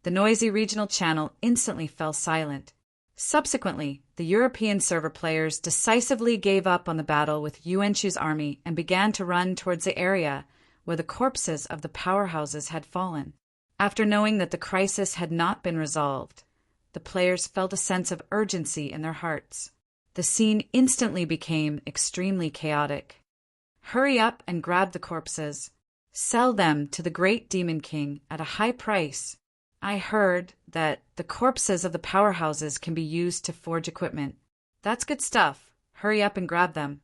the noisy regional channel instantly fell silent. Subsequently, the European server players decisively gave up on the battle with Yuan Shu's army and began to run towards the area where the corpses of the powerhouses had fallen. After knowing that the crisis had not been resolved, the players felt a sense of urgency in their hearts. The scene instantly became extremely chaotic. Hurry up and grab the corpses. Sell them to the great Demon King at a high price. I heard that the corpses of the powerhouses can be used to forge equipment. That's good stuff. Hurry up and grab them.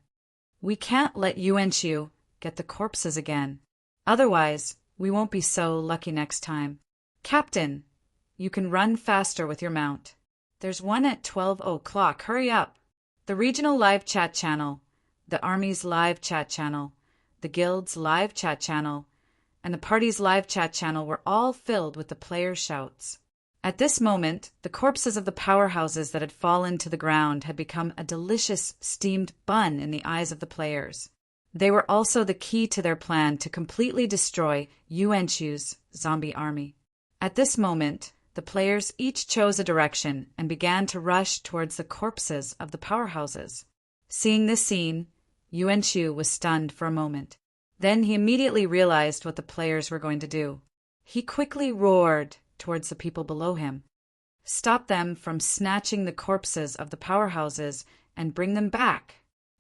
We can't let Yuan Shu get the corpses again. Otherwise, we won't be so lucky next time. Captain, you can run faster with your mount. There's one at 12 o'clock. Hurry up. The regional live chat channel, the army's live chat channel, the guild's live chat channel, and the party's live chat channel were all filled with the players' shouts. At this moment, the corpses of the powerhouses that had fallen to the ground had become a delicious steamed bun in the eyes of the players. They were also the key to their plan to completely destroy Yuan Shu's zombie army. At this moment, the players each chose a direction and began to rush towards the corpses of the powerhouses. Seeing this scene, Yuan Shu was stunned for a moment. Then he immediately realized what the players were going to do. He quickly roared towards the people below him. Stop them from snatching the corpses of the powerhouses and bring them back.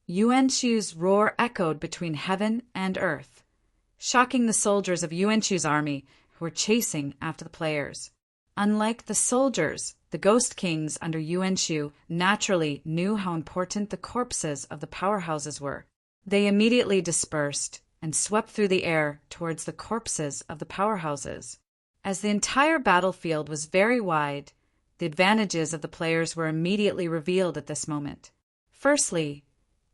Yuan Shu's roar echoed between heaven and earth, shocking the soldiers of Yuan Shu's army who were chasing after the players. Unlike the soldiers, the Ghost Kings under Yuan Shu naturally knew how important the corpses of the powerhouses were. They immediately dispersed and swept through the air towards the corpses of the powerhouses. As the entire battlefield was very wide, the advantages of the players were immediately revealed at this moment. Firstly,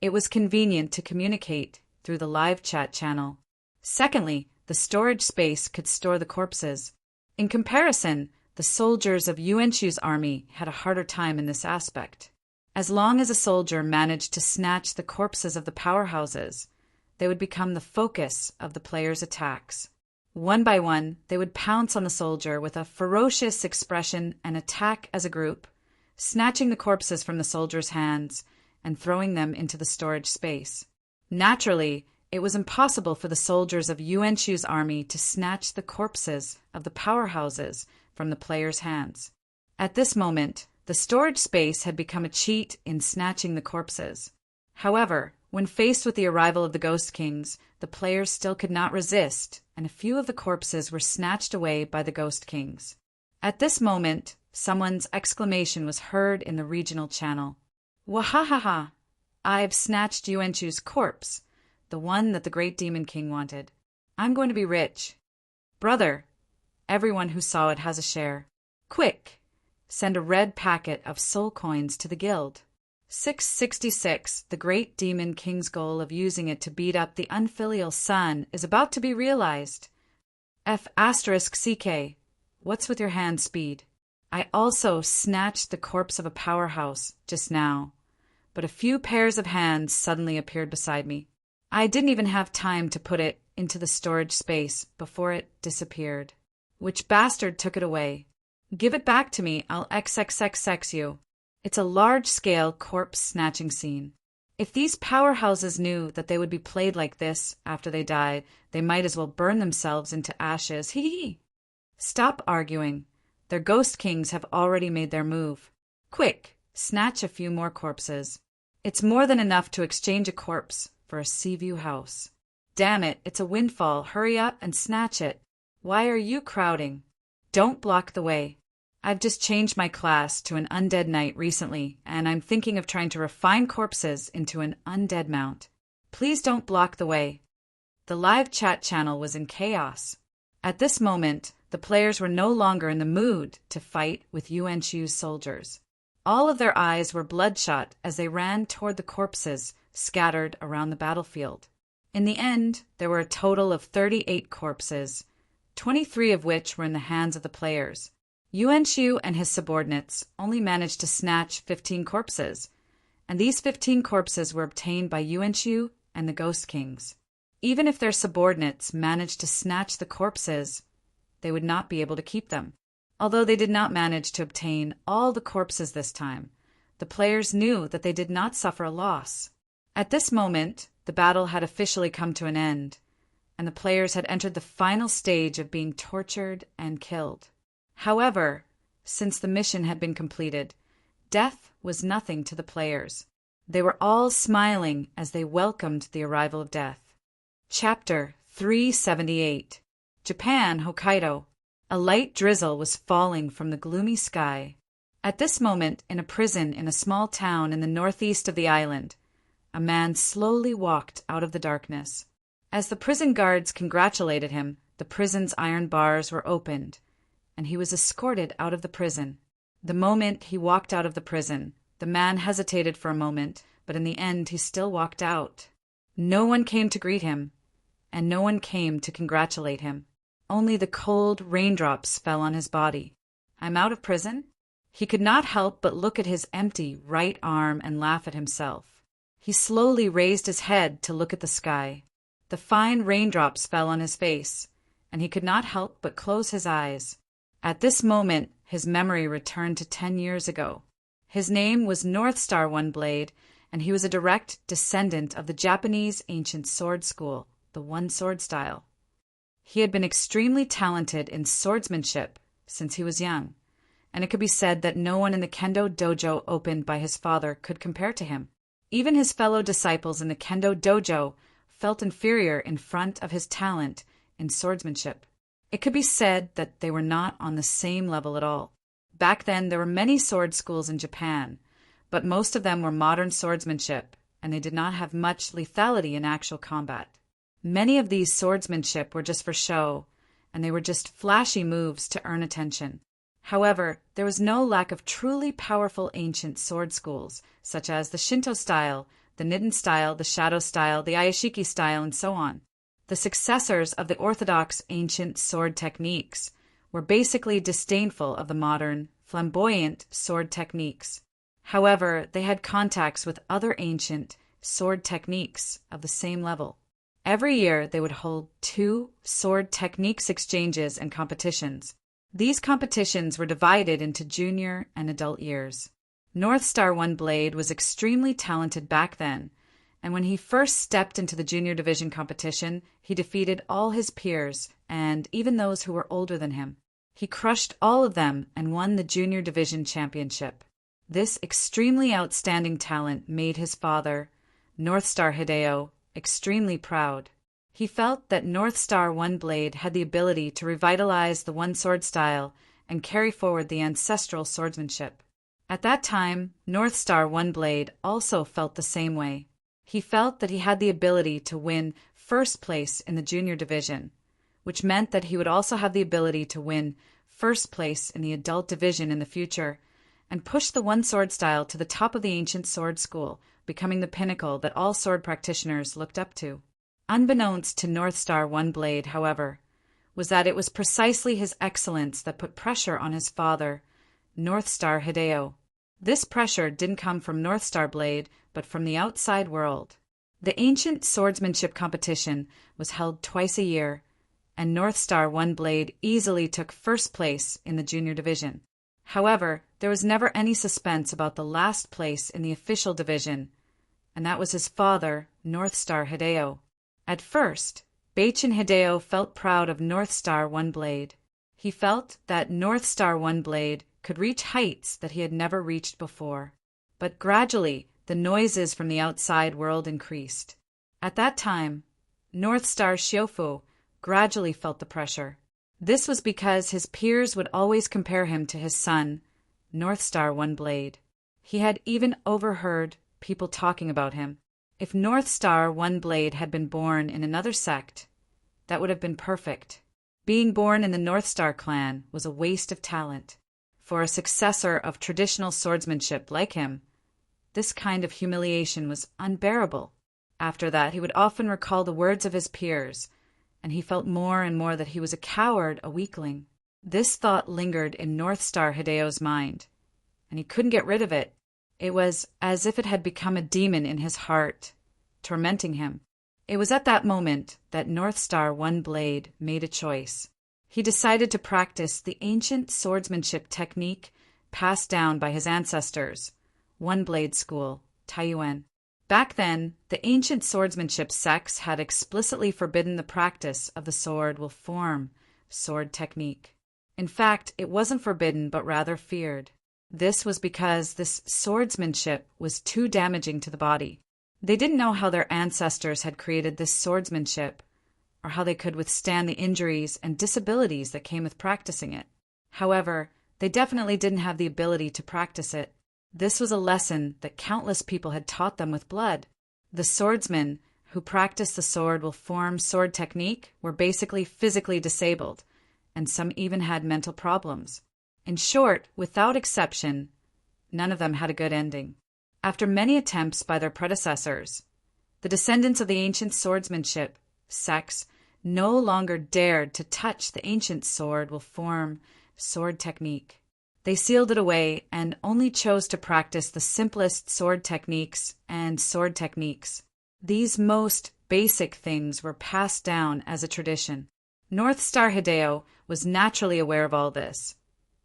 it was convenient to communicate through the live chat channel. Secondly, the storage space could store the corpses. In comparison, the soldiers of Yuan Shu's army had a harder time in this aspect. As long as a soldier managed to snatch the corpses of the powerhouses, they would become the focus of the players' attacks. One by one, they would pounce on the soldier with a ferocious expression and attack as a group, snatching the corpses from the soldier's hands and throwing them into the storage space. Naturally, it was impossible for the soldiers of Yuan Shu's army to snatch the corpses of the powerhouses from the players' hands. At this moment, the storage space had become a cheat in snatching the corpses. However, when faced with the arrival of the Ghost Kings, the players still could not resist, and a few of the corpses were snatched away by the Ghost Kings. At this moment, someone's exclamation was heard in the regional channel. Wahahaha! I've snatched Yuan Shu's corpse, the one that the great Demon King wanted. I'm going to be rich. Brother, everyone who saw it has a share. Quick! Send a red packet of soul coins to the guild. 666, the great Demon King's goal of using it to beat up the unfilial son is about to be realized. F***CK, what's with your hand speed? I also snatched the corpse of a powerhouse just now, but a few pairs of hands suddenly appeared beside me. I didn't even have time to put it into the storage space before it disappeared. Which bastard took it away? Give it back to me, I'll XXXX you. It's a large-scale corpse-snatching scene. If these powerhouses knew that they would be played like this after they died, they might as well burn themselves into ashes. Hee. Stop arguing. Their Ghost Kings have already made their move. Quick, snatch a few more corpses. It's more than enough to exchange a corpse for a Seaview house. Damn it, it's a windfall. Hurry up and snatch it. Why are you crowding? Don't block the way. I've just changed my class to an undead knight recently, and I'm thinking of trying to refine corpses into an undead mount. Please don't block the way. The live chat channel was in chaos. At this moment, the players were no longer in the mood to fight with Yuan Shu's soldiers. All of their eyes were bloodshot as they ran toward the corpses scattered around the battlefield. In the end, there were a total of 38 corpses, 23 of which were in the hands of the players. Yuan Shu and his subordinates only managed to snatch 15 corpses, and these 15 corpses were obtained by Yuan Shu and the Ghost Kings. Even if their subordinates managed to snatch the corpses, they would not be able to keep them. Although they did not manage to obtain all the corpses this time, the players knew that they did not suffer a loss. At this moment, the battle had officially come to an end, and the players had entered the final stage of being tortured and killed. However, since the mission had been completed, death was nothing to the players. They were all smiling as they welcomed the arrival of death. Chapter 378. Japan, Hokkaido. A light drizzle was falling from the gloomy sky. At this moment, in a prison in a small town in the northeast of the island, a man slowly walked out of the darkness. As the prison guards congratulated him, the prison's iron bars were opened, and he was escorted out of the prison. The moment he walked out of the prison, the man hesitated for a moment, but in the end he still walked out. No one came to greet him, and no one came to congratulate him. Only the cold raindrops fell on his body. I'm out of prison? He could not help but look at his empty right arm and laugh at himself. He slowly raised his head to look at the sky. The fine raindrops fell on his face, and he could not help but close his eyes. At this moment, his memory returned to 10 years ago. His name was Northstar One-Blade, and he was a direct descendant of the Japanese ancient sword school, the one-sword style. He had been extremely talented in swordsmanship since he was young, and it could be said that no one in the kendo dojo opened by his father could compare to him. Even his fellow disciples in the kendo dojo felt inferior in front of his talent in swordsmanship. It could be said that they were not on the same level at all. Back then, there were many sword schools in Japan, but most of them were modern swordsmanship, and they did not have much lethality in actual combat. Many of these swordsmanship were just for show, and they were just flashy moves to earn attention. However, there was no lack of truly powerful ancient sword schools, such as the Shinto style, the Nidan style, the Shadow style, the Ayashiki style, and so on. The successors of the orthodox ancient sword techniques were basically disdainful of the modern, flamboyant sword techniques. However, they had contacts with other ancient sword techniques of the same level. Every year, they would hold 2 sword techniques exchanges and competitions. These competitions were divided into junior and adult years. Northstar One-Blade was extremely talented back then, and when he first stepped into the junior division competition, he defeated all his peers and even those who were older than him. He crushed all of them and won the junior division championship. This extremely outstanding talent made his father, Northstar Hideo, extremely proud. He felt that Northstar One-Blade had the ability to revitalize the one-sword style and carry forward the ancestral swordsmanship. At that time, Northstar One-Blade also felt the same way. He felt that he had the ability to win first place in the junior division, which meant that he would also have the ability to win first place in the adult division in the future, and push the one-sword style to the top of the ancient sword school, becoming the pinnacle that all sword practitioners looked up to. Unbeknownst to Northstar One-Blade, however, was that it was precisely his excellence that put pressure on his father, Northstar Hideo. This pressure didn't come from Northstar Blade, but from the outside world. The ancient swordsmanship competition was held twice a year, and Northstar One-Blade easily took first place in the junior division. However, there was never any suspense about the last place in the official division, and that was his father, Northstar Hideo. At first, Beichin Hideo felt proud of Northstar One-Blade. He felt that Northstar One-Blade could reach heights that he had never reached before. But gradually, the noises from the outside world increased. At that time, North Star Shiofu gradually felt the pressure. This was because his peers would always compare him to his son, North Star One Blade. He had even overheard people talking about him. If North Star One Blade had been born in another sect, that would have been perfect. Being born in the North Star clan was a waste of talent. For a successor of traditional swordsmanship like him, this kind of humiliation was unbearable. After that, he would often recall the words of his peers, and he felt more and more that he was a coward, a weakling. This thought lingered in North Star Hideo's mind, and he couldn't get rid of it. It was as if it had become a demon in his heart, tormenting him. It was at that moment that North Star One Blade made a choice. He decided to practice the ancient swordsmanship technique passed down by his ancestors, One Blade School, Taiyuan. Back then, the ancient swordsmanship sects had explicitly forbidden the practice of the sword will form sword technique. In fact, it wasn't forbidden but rather feared. This was because this swordsmanship was too damaging to the body. They didn't know how their ancestors had created this swordsmanship, or how they could withstand the injuries and disabilities that came with practicing it. However, they definitely didn't have the ability to practice it. This was a lesson that countless people had taught them with blood. The swordsmen who practiced the sword will form sword technique were basically physically disabled, and some even had mental problems. In short, without exception, none of them had a good ending. After many attempts by their predecessors, the descendants of the ancient swordsmanship sects no longer dared to touch the ancient sword will form sword technique. They sealed it away and only chose to practice the simplest sword techniques and sword techniques. These most basic things were passed down as a tradition. North Star Hideo was naturally aware of all this,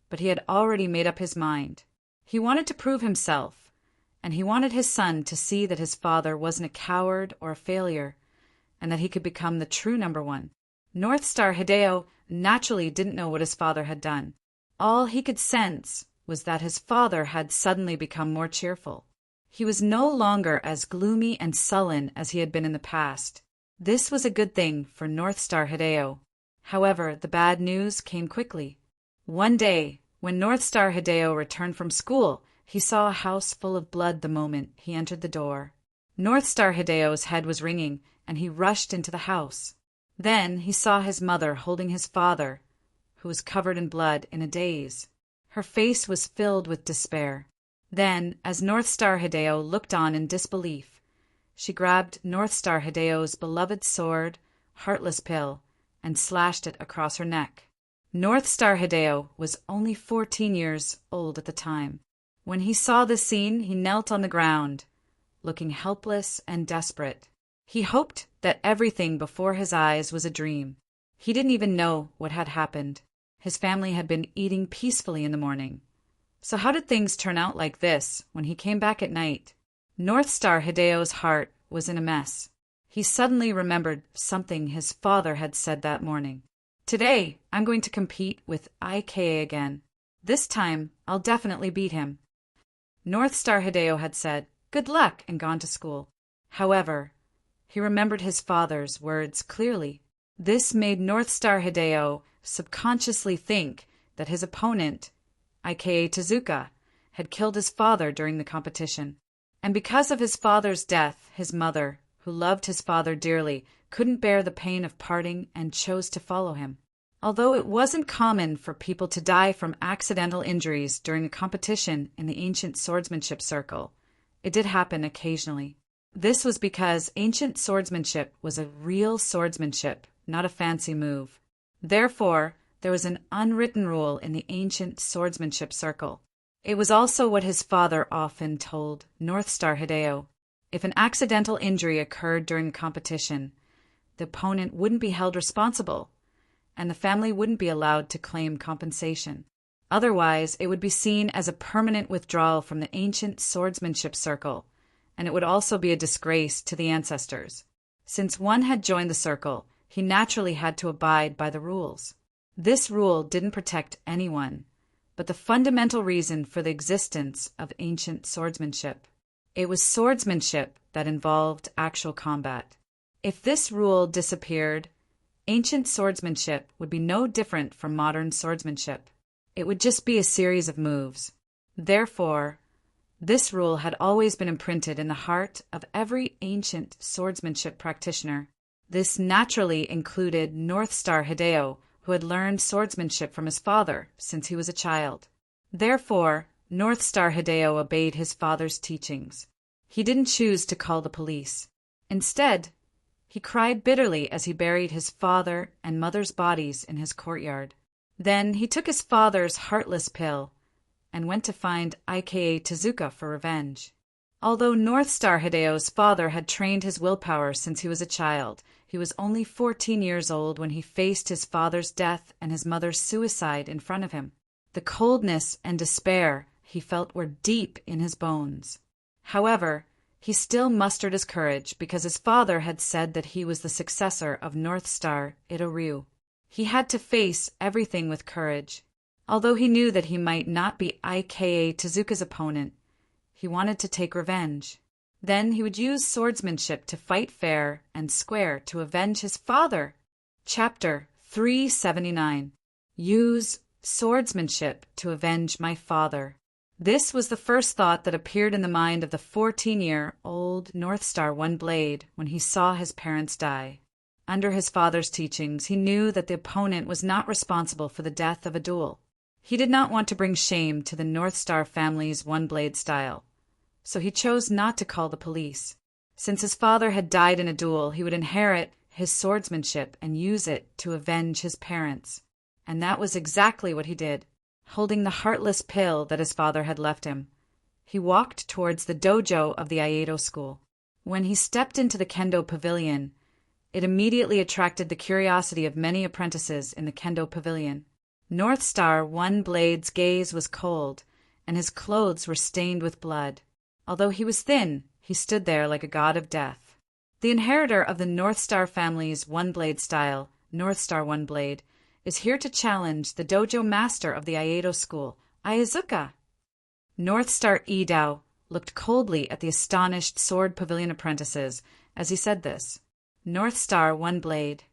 but he had already made up his mind. He wanted to prove himself, and he wanted his son to see that his father wasn't a coward or a failure, and that he could become the true number one. North Star Hideo naturally didn't know what his father had done. All he could sense was that his father had suddenly become more cheerful. He was no longer as gloomy and sullen as he had been in the past. This was a good thing for North Star Hideo. However, the bad news came quickly. One day, when North Star Hideo returned from school, he saw a house full of blood the moment he entered the door. North Star Hideo's head was ringing, and he rushed into the house. Then he saw his mother holding his father, who was covered in blood, in a daze. Her face was filled with despair. Then, as North Star Hideo looked on in disbelief, she grabbed North Star Hideo's beloved sword, Heartless Pill, and slashed it across her neck. North Star Hideo was only 14 years old at the time. When he saw this scene, he knelt on the ground, looking helpless and desperate. He hoped that everything before his eyes was a dream. He didn't even know what had happened. His family had been eating peacefully in the morning. So how did things turn out like this when he came back at night? North Star Hideo's heart was in a mess. He suddenly remembered something his father had said that morning. Today, I'm going to compete with IKA again. This time, I'll definitely beat him. North Star Hideo had said, "Good luck," and gone to school. However, he remembered his father's words clearly. This made North Star Hideo subconsciously think that his opponent, IKA Tezuka, had killed his father during the competition. And because of his father's death, his mother, who loved his father dearly, couldn't bear the pain of parting and chose to follow him. Although it wasn't common for people to die from accidental injuries during a competition in the ancient swordsmanship circle, it did happen occasionally. This was because ancient swordsmanship was a real swordsmanship, not a fancy move. Therefore, there was an unwritten rule in the ancient swordsmanship circle. It was also what his father often told North Star Hideo. If an accidental injury occurred during the competition, the opponent wouldn't be held responsible, and the family wouldn't be allowed to claim compensation. Otherwise, it would be seen as a permanent withdrawal from the ancient swordsmanship circle, and it would also be a disgrace to the ancestors. Since one had joined the circle, he naturally had to abide by the rules. This rule didn't protect anyone, but the fundamental reason for the existence of ancient swordsmanship. It was swordsmanship that involved actual combat. If this rule disappeared, ancient swordsmanship would be no different from modern swordsmanship. It would just be a series of moves. Therefore, this rule had always been imprinted in the heart of every ancient swordsmanship practitioner. This naturally included North Star Hideo, who had learned swordsmanship from his father since he was a child. Therefore, North Star Hideo obeyed his father's teachings. He didn't choose to call the police. Instead, he cried bitterly as he buried his father and mother's bodies in his courtyard. Then he took his father's heartless pill and went to find Ika Tezuka for revenge. Although North Star Hideo's father had trained his willpower since he was a child, he was only 14 years old when he faced his father's death and his mother's suicide in front of him. The coldness and despair he felt were deep in his bones. However, he still mustered his courage because his father had said that he was the successor of North Star Ito-ryu. He had to face everything with courage. Although he knew that he might not be Ika Tezuka's opponent, he wanted to take revenge. Then he would use swordsmanship to fight fair and square to avenge his father. Chapter 379. Use swordsmanship to avenge my father. This was the first thought that appeared in the mind of the 14-year-old North Star One Blade when he saw his parents die. Under his father's teachings, he knew that the opponent was not responsible for the death of a duel. He did not want to bring shame to the North Star family's One Blade style, so he chose not to call the police. Since his father had died in a duel, he would inherit his swordsmanship and use it to avenge his parents. And that was exactly what he did. Holding the heartless pill that his father had left him, he walked towards the dojo of the Aido school. When he stepped into the kendo pavilion, it immediately attracted the curiosity of many apprentices in the kendo pavilion. North Star One Blade's gaze was cold, and his clothes were stained with blood. Although he was thin, he stood there like a god of death. The inheritor of the North Star family's One Blade style, North Star One Blade, is here to challenge the dojo master of the Aido school, Aizuka. North Star Idao looked coldly at the astonished sword pavilion apprentices as he said this. North Star One Blade.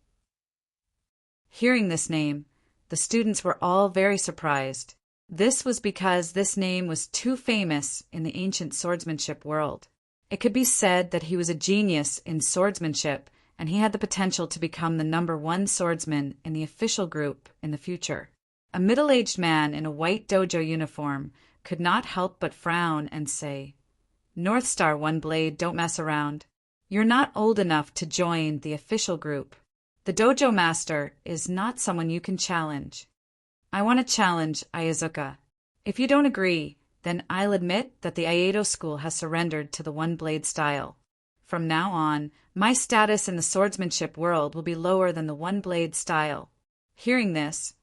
Hearing this name, the students were all very surprised. This was because this name was too famous in the ancient swordsmanship world. It could be said that he was a genius in swordsmanship, and he had the potential to become the #1 swordsman in the official group in the future. A middle-aged man in a white dojo uniform could not help but frown and say, North Star One Blade, don't mess around. You're not old enough to join the official group. The dojo master is not someone you can challenge. I want to challenge Aizuka. If you don't agree, then I'll admit that the Aido school has surrendered to the One Blade style. From now on, my status in the swordsmanship world will be lower than the One Blade style. Hearing this,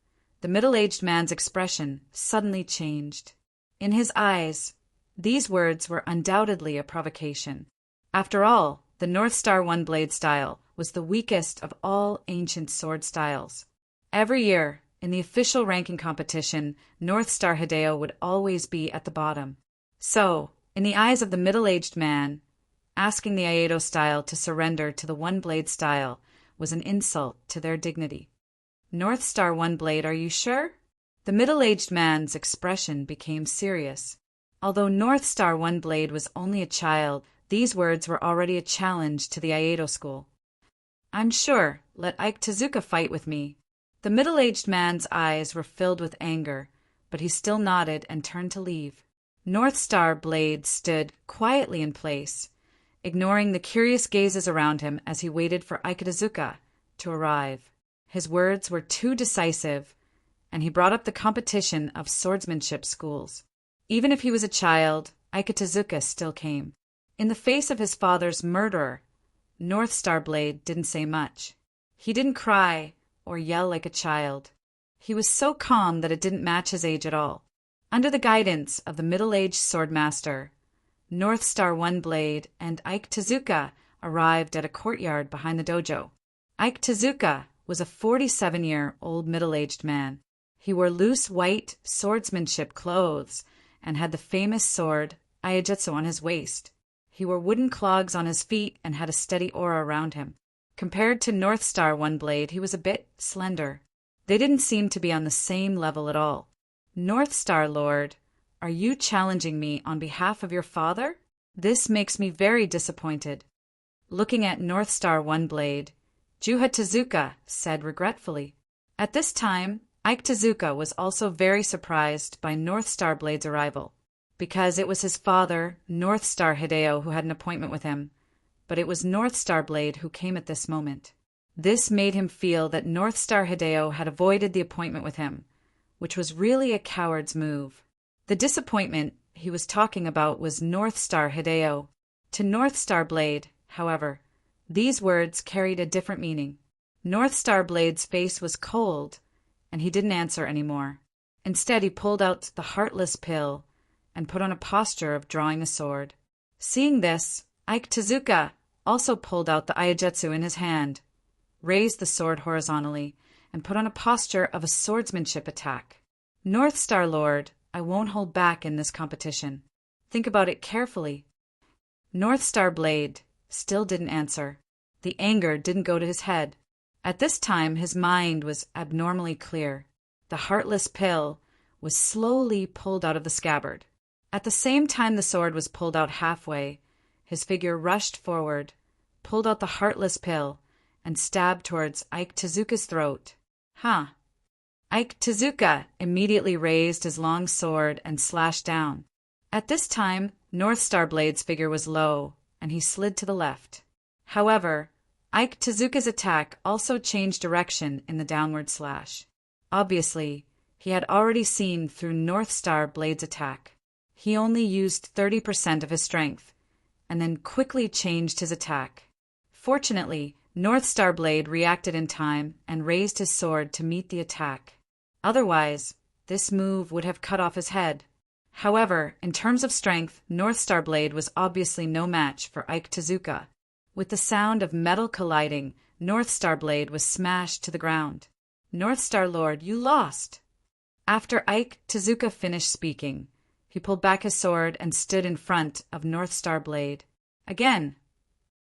the middle-aged man's expression suddenly changed. In his eyes, these words were undoubtedly a provocation. After all, the North Star One Blade style was the weakest of all ancient sword styles. Every year, in the official ranking competition, North Star Hideo would always be at the bottom. So, in the eyes of the middle-aged man, asking the Aido style to surrender to the One Blade style was an insult to their dignity. North Star One Blade, are you sure? The middle-aged man's expression became serious. Although North Star One Blade was only a child, these words were already a challenge to the Aido school. I'm sure. Let Ike Tezuka fight with me. The middle-aged man's eyes were filled with anger, but he still nodded and turned to leave. North Star Blade stood quietly in place, ignoring the curious gazes around him as he waited for Ike Tezuka to arrive. His words were too decisive, and he brought up the competition of swordsmanship schools. Even if he was a child, Ike Tezuka still came. In the face of his father's murderer, North Star Blade didn't say much. He didn't cry or yell like a child. He was so calm that it didn't match his age at all. Under the guidance of the middle-aged swordmaster, North Star One Blade and Ike Tezuka arrived at a courtyard behind the dojo. Ike Tezuka was a 47-year-old middle-aged man. He wore loose white swordsmanship clothes and had the famous sword Aijetsu on his waist. He wore wooden clogs on his feet and had a steady aura around him. Compared to North Star One Blade, he was a bit slender. They didn't seem to be on the same level at all. North Star Lord, are you challenging me on behalf of your father? This makes me very disappointed. Looking at North Star One Blade, Juha Tezuka said regretfully. At this time, Ike Tezuka was also very surprised by North Star Blade's arrival, because it was his father, North Star Hideo, who had an appointment with him, but it was North Star Blade who came at this moment. This made him feel that North Star Hideo had avoided the appointment with him, which was really a coward's move. The disappointment he was talking about was North Star Hideo. To North Star Blade, however, these words carried a different meaning. North Star Blade's face was cold, and he didn't answer anymore. Instead, he pulled out the Heartless Pill and put on a posture of drawing a sword. Seeing this, Ike Tezuka also pulled out the Iajetsu in his hand, raised the sword horizontally, and put on a posture of a swordsmanship attack. North Star Lord, I won't hold back in this competition. Think about it carefully. North Star Blade still didn't answer. The anger didn't go to his head. At this time, his mind was abnormally clear. The Heartless Pill was slowly pulled out of the scabbard. At the same time the sword was pulled out halfway, his figure rushed forward, pulled out the Heartless Pill, and stabbed towards Ike Tezuka's throat. Huh. Ike Tezuka immediately raised his long sword and slashed down. At this time, North Star Blade's figure was low, and he slid to the left. However, Ike Tezuka's attack also changed direction in the downward slash. Obviously, he had already seen through North Star Blade's attack. He only used 30% of his strength, and then quickly changed his attack. Fortunately, North Star Blade reacted in time and raised his sword to meet the attack. Otherwise, this move would have cut off his head. However, in terms of strength, North Star Blade was obviously no match for Ike Tezuka. With the sound of metal colliding, North Star Blade was smashed to the ground. North Star Lord, you lost! After Ike Tezuka finished speaking, he pulled back his sword and stood in front of North Star Blade. Again,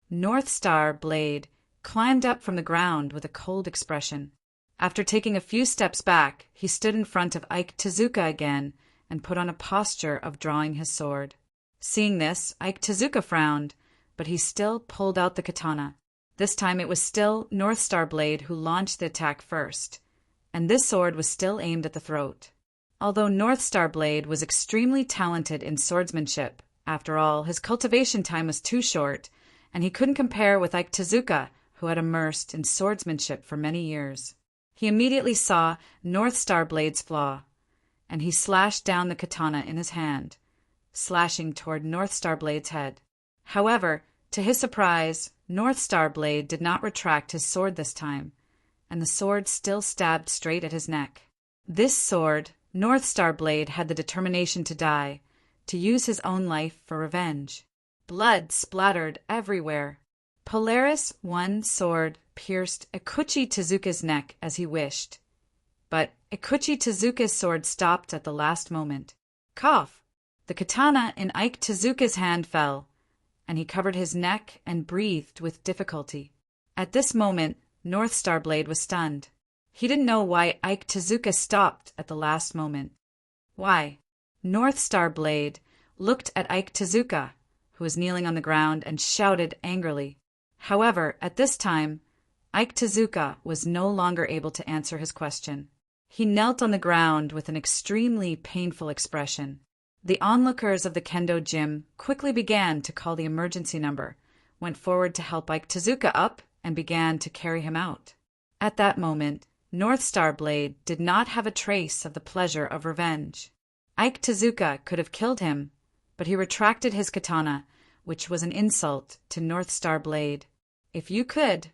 North Star Blade climbed up from the ground with a cold expression. After taking a few steps back, he stood in front of Ike Tezuka again and put on a posture of drawing his sword. Seeing this, Ike Tezuka frowned, but he still pulled out the katana. This time it was still North Star Blade who launched the attack first, and this sword was still aimed at the throat. Although North Star Blade was extremely talented in swordsmanship, after all, his cultivation time was too short, and he couldn't compare with Ike Tezuka, who had immersed in swordsmanship for many years. He immediately saw North Star Blade's flaw, and he slashed down the katana in his hand, slashing toward North Star Blade's head. However, to his surprise, North Star Blade did not retract his sword this time, and the sword still stabbed straight at his neck. This sword, North Star Blade had the determination to die, to use his own life for revenge. Blood splattered everywhere. Polaris One sword pierced Ikuchi Tezuka's neck as he wished, but Ikuchi Tezuka's sword stopped at the last moment. Cough! The katana in Ike Tezuka's hand fell, and he covered his neck and breathed with difficulty. At this moment, North Star Blade was stunned. He didn't know why Ike Tezuka stopped at the last moment. Why? North Star Blade looked at Ike Tezuka, who was kneeling on the ground, and shouted angrily. However, at this time, Ike Tezuka was no longer able to answer his question. He knelt on the ground with an extremely painful expression. The onlookers of the kendo gym quickly began to call the emergency number, went forward to help Ike Tezuka up, and began to carry him out. At that moment, North Star Blade did not have a trace of the pleasure of revenge. Ike Tezuka could have killed him, but he retracted his katana, which was an insult to North Star Blade. If you could,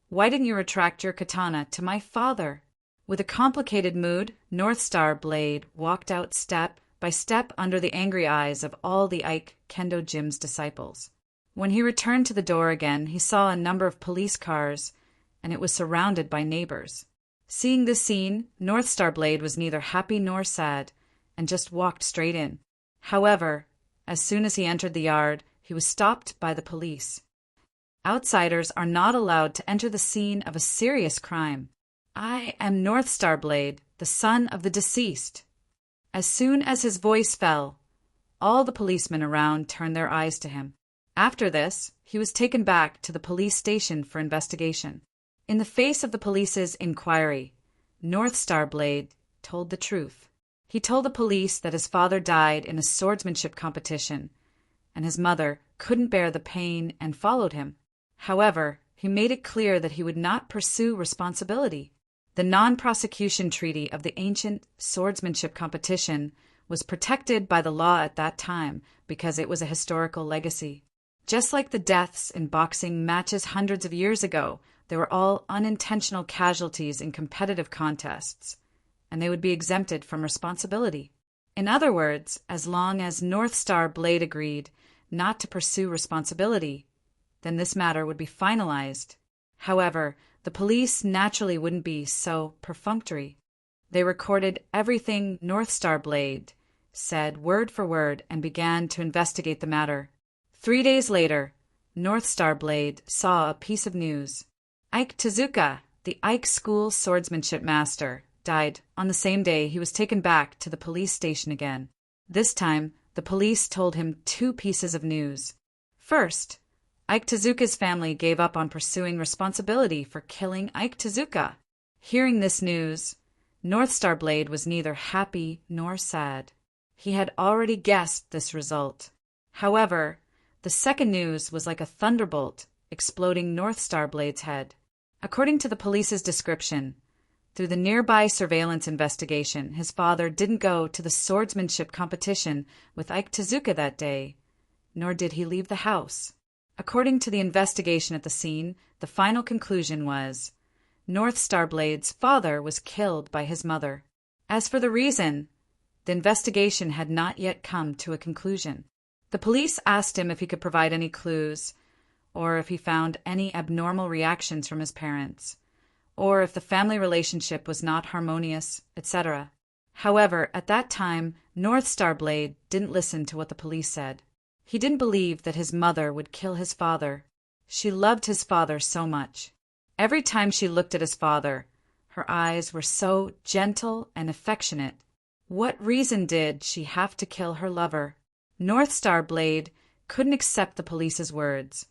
why didn't you retract your katana to my father? With a complicated mood, North Star Blade walked out step by step under the angry eyes of all the Ike Kendo Gym's disciples. When he returned to the door again, he saw a number of police cars, and it was surrounded by neighbors. Seeing this scene, North Star Blade was neither happy nor sad, and just walked straight in. However, as soon as he entered the yard, he was stopped by the police. Outsiders are not allowed to enter the scene of a serious crime. I am North Star Blade, the son of the deceased. As soon as his voice fell, all the policemen around turned their eyes to him. After this, he was taken back to the police station for investigation. In the face of the police's inquiry, North Star Blade told the truth. He told the police that his father died in a swordsmanship competition, and his mother couldn't bear the pain and followed him. However, he made it clear that he would not pursue responsibility. The non-prosecution treaty of the ancient swordsmanship competition was protected by the law at that time because it was a historical legacy. Just like the deaths in boxing matches hundreds of years ago, they were all unintentional casualties in competitive contests, and they would be exempted from responsibility. In other words, as long as North Star Blade agreed not to pursue responsibility, then this matter would be finalized. However, the police naturally wouldn't be so perfunctory. They recorded everything North Star Blade said word for word and began to investigate the matter. 3 days later, North Star Blade saw a piece of news. Ike Tezuka, the Ike School swordsmanship master, died on the same day he was taken back to the police station again. This time, the police told him 2 pieces of news. First, Ike Tezuka's family gave up on pursuing responsibility for killing Ike Tezuka. Hearing this news, North Star Blade was neither happy nor sad. He had already guessed this result. However, the second news was like a thunderbolt exploding North Star Blade's head. According to the police's description, through the nearby surveillance investigation, his father didn't go to the swordsmanship competition with Ike Tezuka that day, nor did he leave the house. According to the investigation at the scene, the final conclusion was North Star Blade's father was killed by his mother. As for the reason, the investigation had not yet come to a conclusion. The police asked him if he could provide any clues, or if he found any abnormal reactions from his parents, or if the family relationship was not harmonious, etc. However, at that time, North Star Blade didn't listen to what the police said. He didn't believe that his mother would kill his father. She loved his father so much. Every time she looked at his father, her eyes were so gentle and affectionate. What reason did she have to kill her lover? North Star Blade couldn't accept the police's words,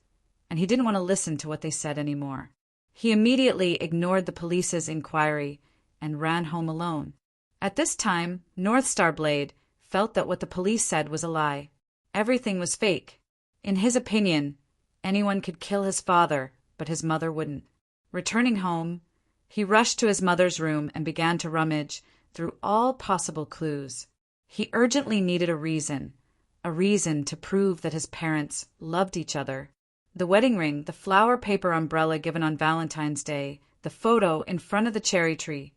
and he didn't want to listen to what they said anymore. He immediately ignored the police's inquiry and ran home alone. At this time, North Star Blade felt that what the police said was a lie. Everything was fake. In his opinion, anyone could kill his father, but his mother wouldn't. Returning home, he rushed to his mother's room and began to rummage through all possible clues. He urgently needed a reason to prove that his parents loved each other. The wedding ring, the flower paper umbrella given on Valentine's Day, the photo in front of the cherry tree.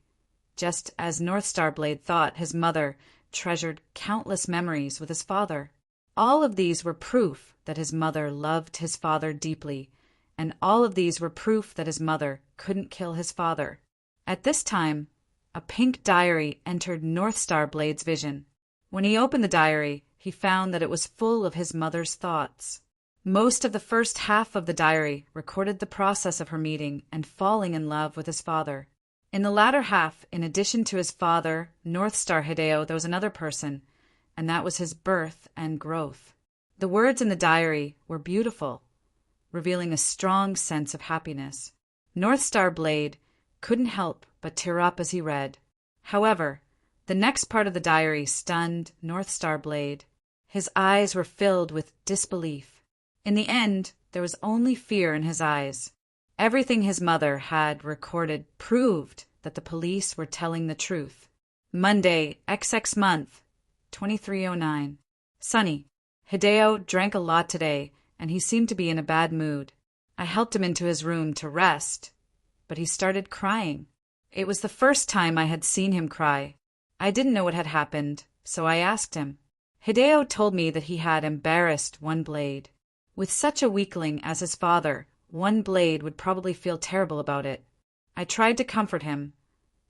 Just as North Star Blade thought his mother treasured countless memories with his father. All of these were proof that his mother loved his father deeply, and all of these were proof that his mother couldn't kill his father. At this time, a pink diary entered North Star Blade's vision. When he opened the diary, he found that it was full of his mother's thoughts. Most of the first half of the diary recorded the process of her meeting and falling in love with his father. In the latter half, in addition to his father, North Star Hideo, there was another person, and that was his birth and growth. The words in the diary were beautiful, revealing a strong sense of happiness. North Star Blade couldn't help but tear up as he read. However, the next part of the diary stunned North Star Blade. His eyes were filled with disbelief. In the end, there was only fear in his eyes. Everything his mother had recorded proved that the police were telling the truth. Monday, XX month, 2309. Sunny. Hideo drank a lot today, and he seemed to be in a bad mood. I helped him into his room to rest, but he started crying. It was the first time I had seen him cry. I didn't know what had happened, so I asked him. Hideo told me that he had embarrassed One Blade. With such a weakling as his father, One Blade would probably feel terrible about it. I tried to comfort him,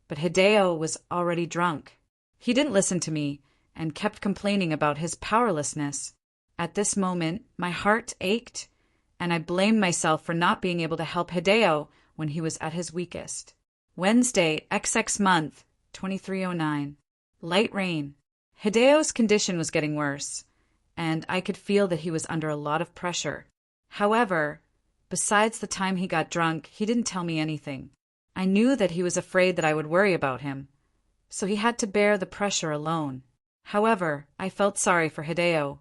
but Hideo was already drunk. He didn't listen to me and kept complaining about his powerlessness. At this moment, my heart ached, and I blamed myself for not being able to help Hideo when he was at his weakest. Wednesday, XX month, 2309. Light rain. Hideo's condition was getting worse, and I could feel that he was under a lot of pressure. However, besides the time he got drunk, he didn't tell me anything. I knew that he was afraid that I would worry about him, so he had to bear the pressure alone. However, I felt sorry for Hideo.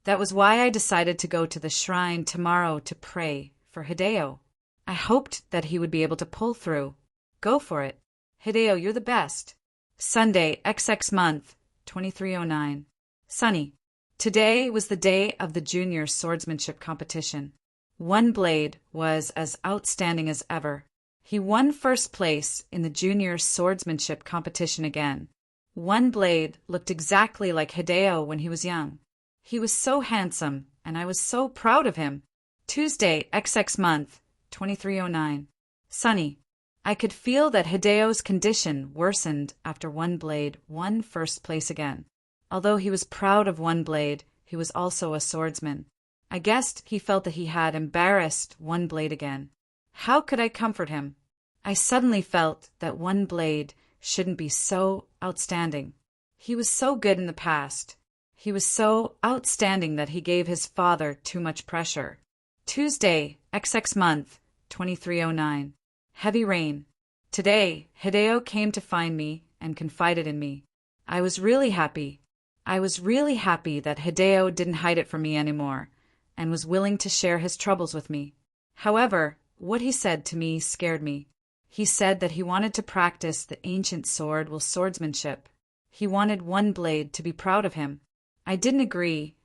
That was why I decided to go to the shrine tomorrow to pray for Hideo. I hoped that he would be able to pull through. Go for it. Hideo, you're the best. Sunday, XX month, 2309. Sunny. Today was the day of the junior swordsmanship competition. One Blade was as outstanding as ever. He won first place in the junior swordsmanship competition again. One Blade looked exactly like Hideo when he was young. He was so handsome, and I was so proud of him. Tuesday, XX month, 2309. Sunny. I could feel that Hideo's condition worsened after One Blade won first place again. Although he was proud of One Blade, he was also a swordsman. I guessed he felt that he had embarrassed One Blade again. How could I comfort him? I suddenly felt that One Blade shouldn't be so outstanding. He was so good in the past. He was so outstanding that he gave his father too much pressure. Tuesday, XX month, 2309. Heavy rain. Today, Hideo came to find me and confided in me. I was really happy. I was really happy that Hideo didn't hide it from me anymore and was willing to share his troubles with me. However, what he said to me scared me. He said that he wanted to practice the ancient sword with swordsmanship. He wanted One Blade to be proud of him. I didn't agree,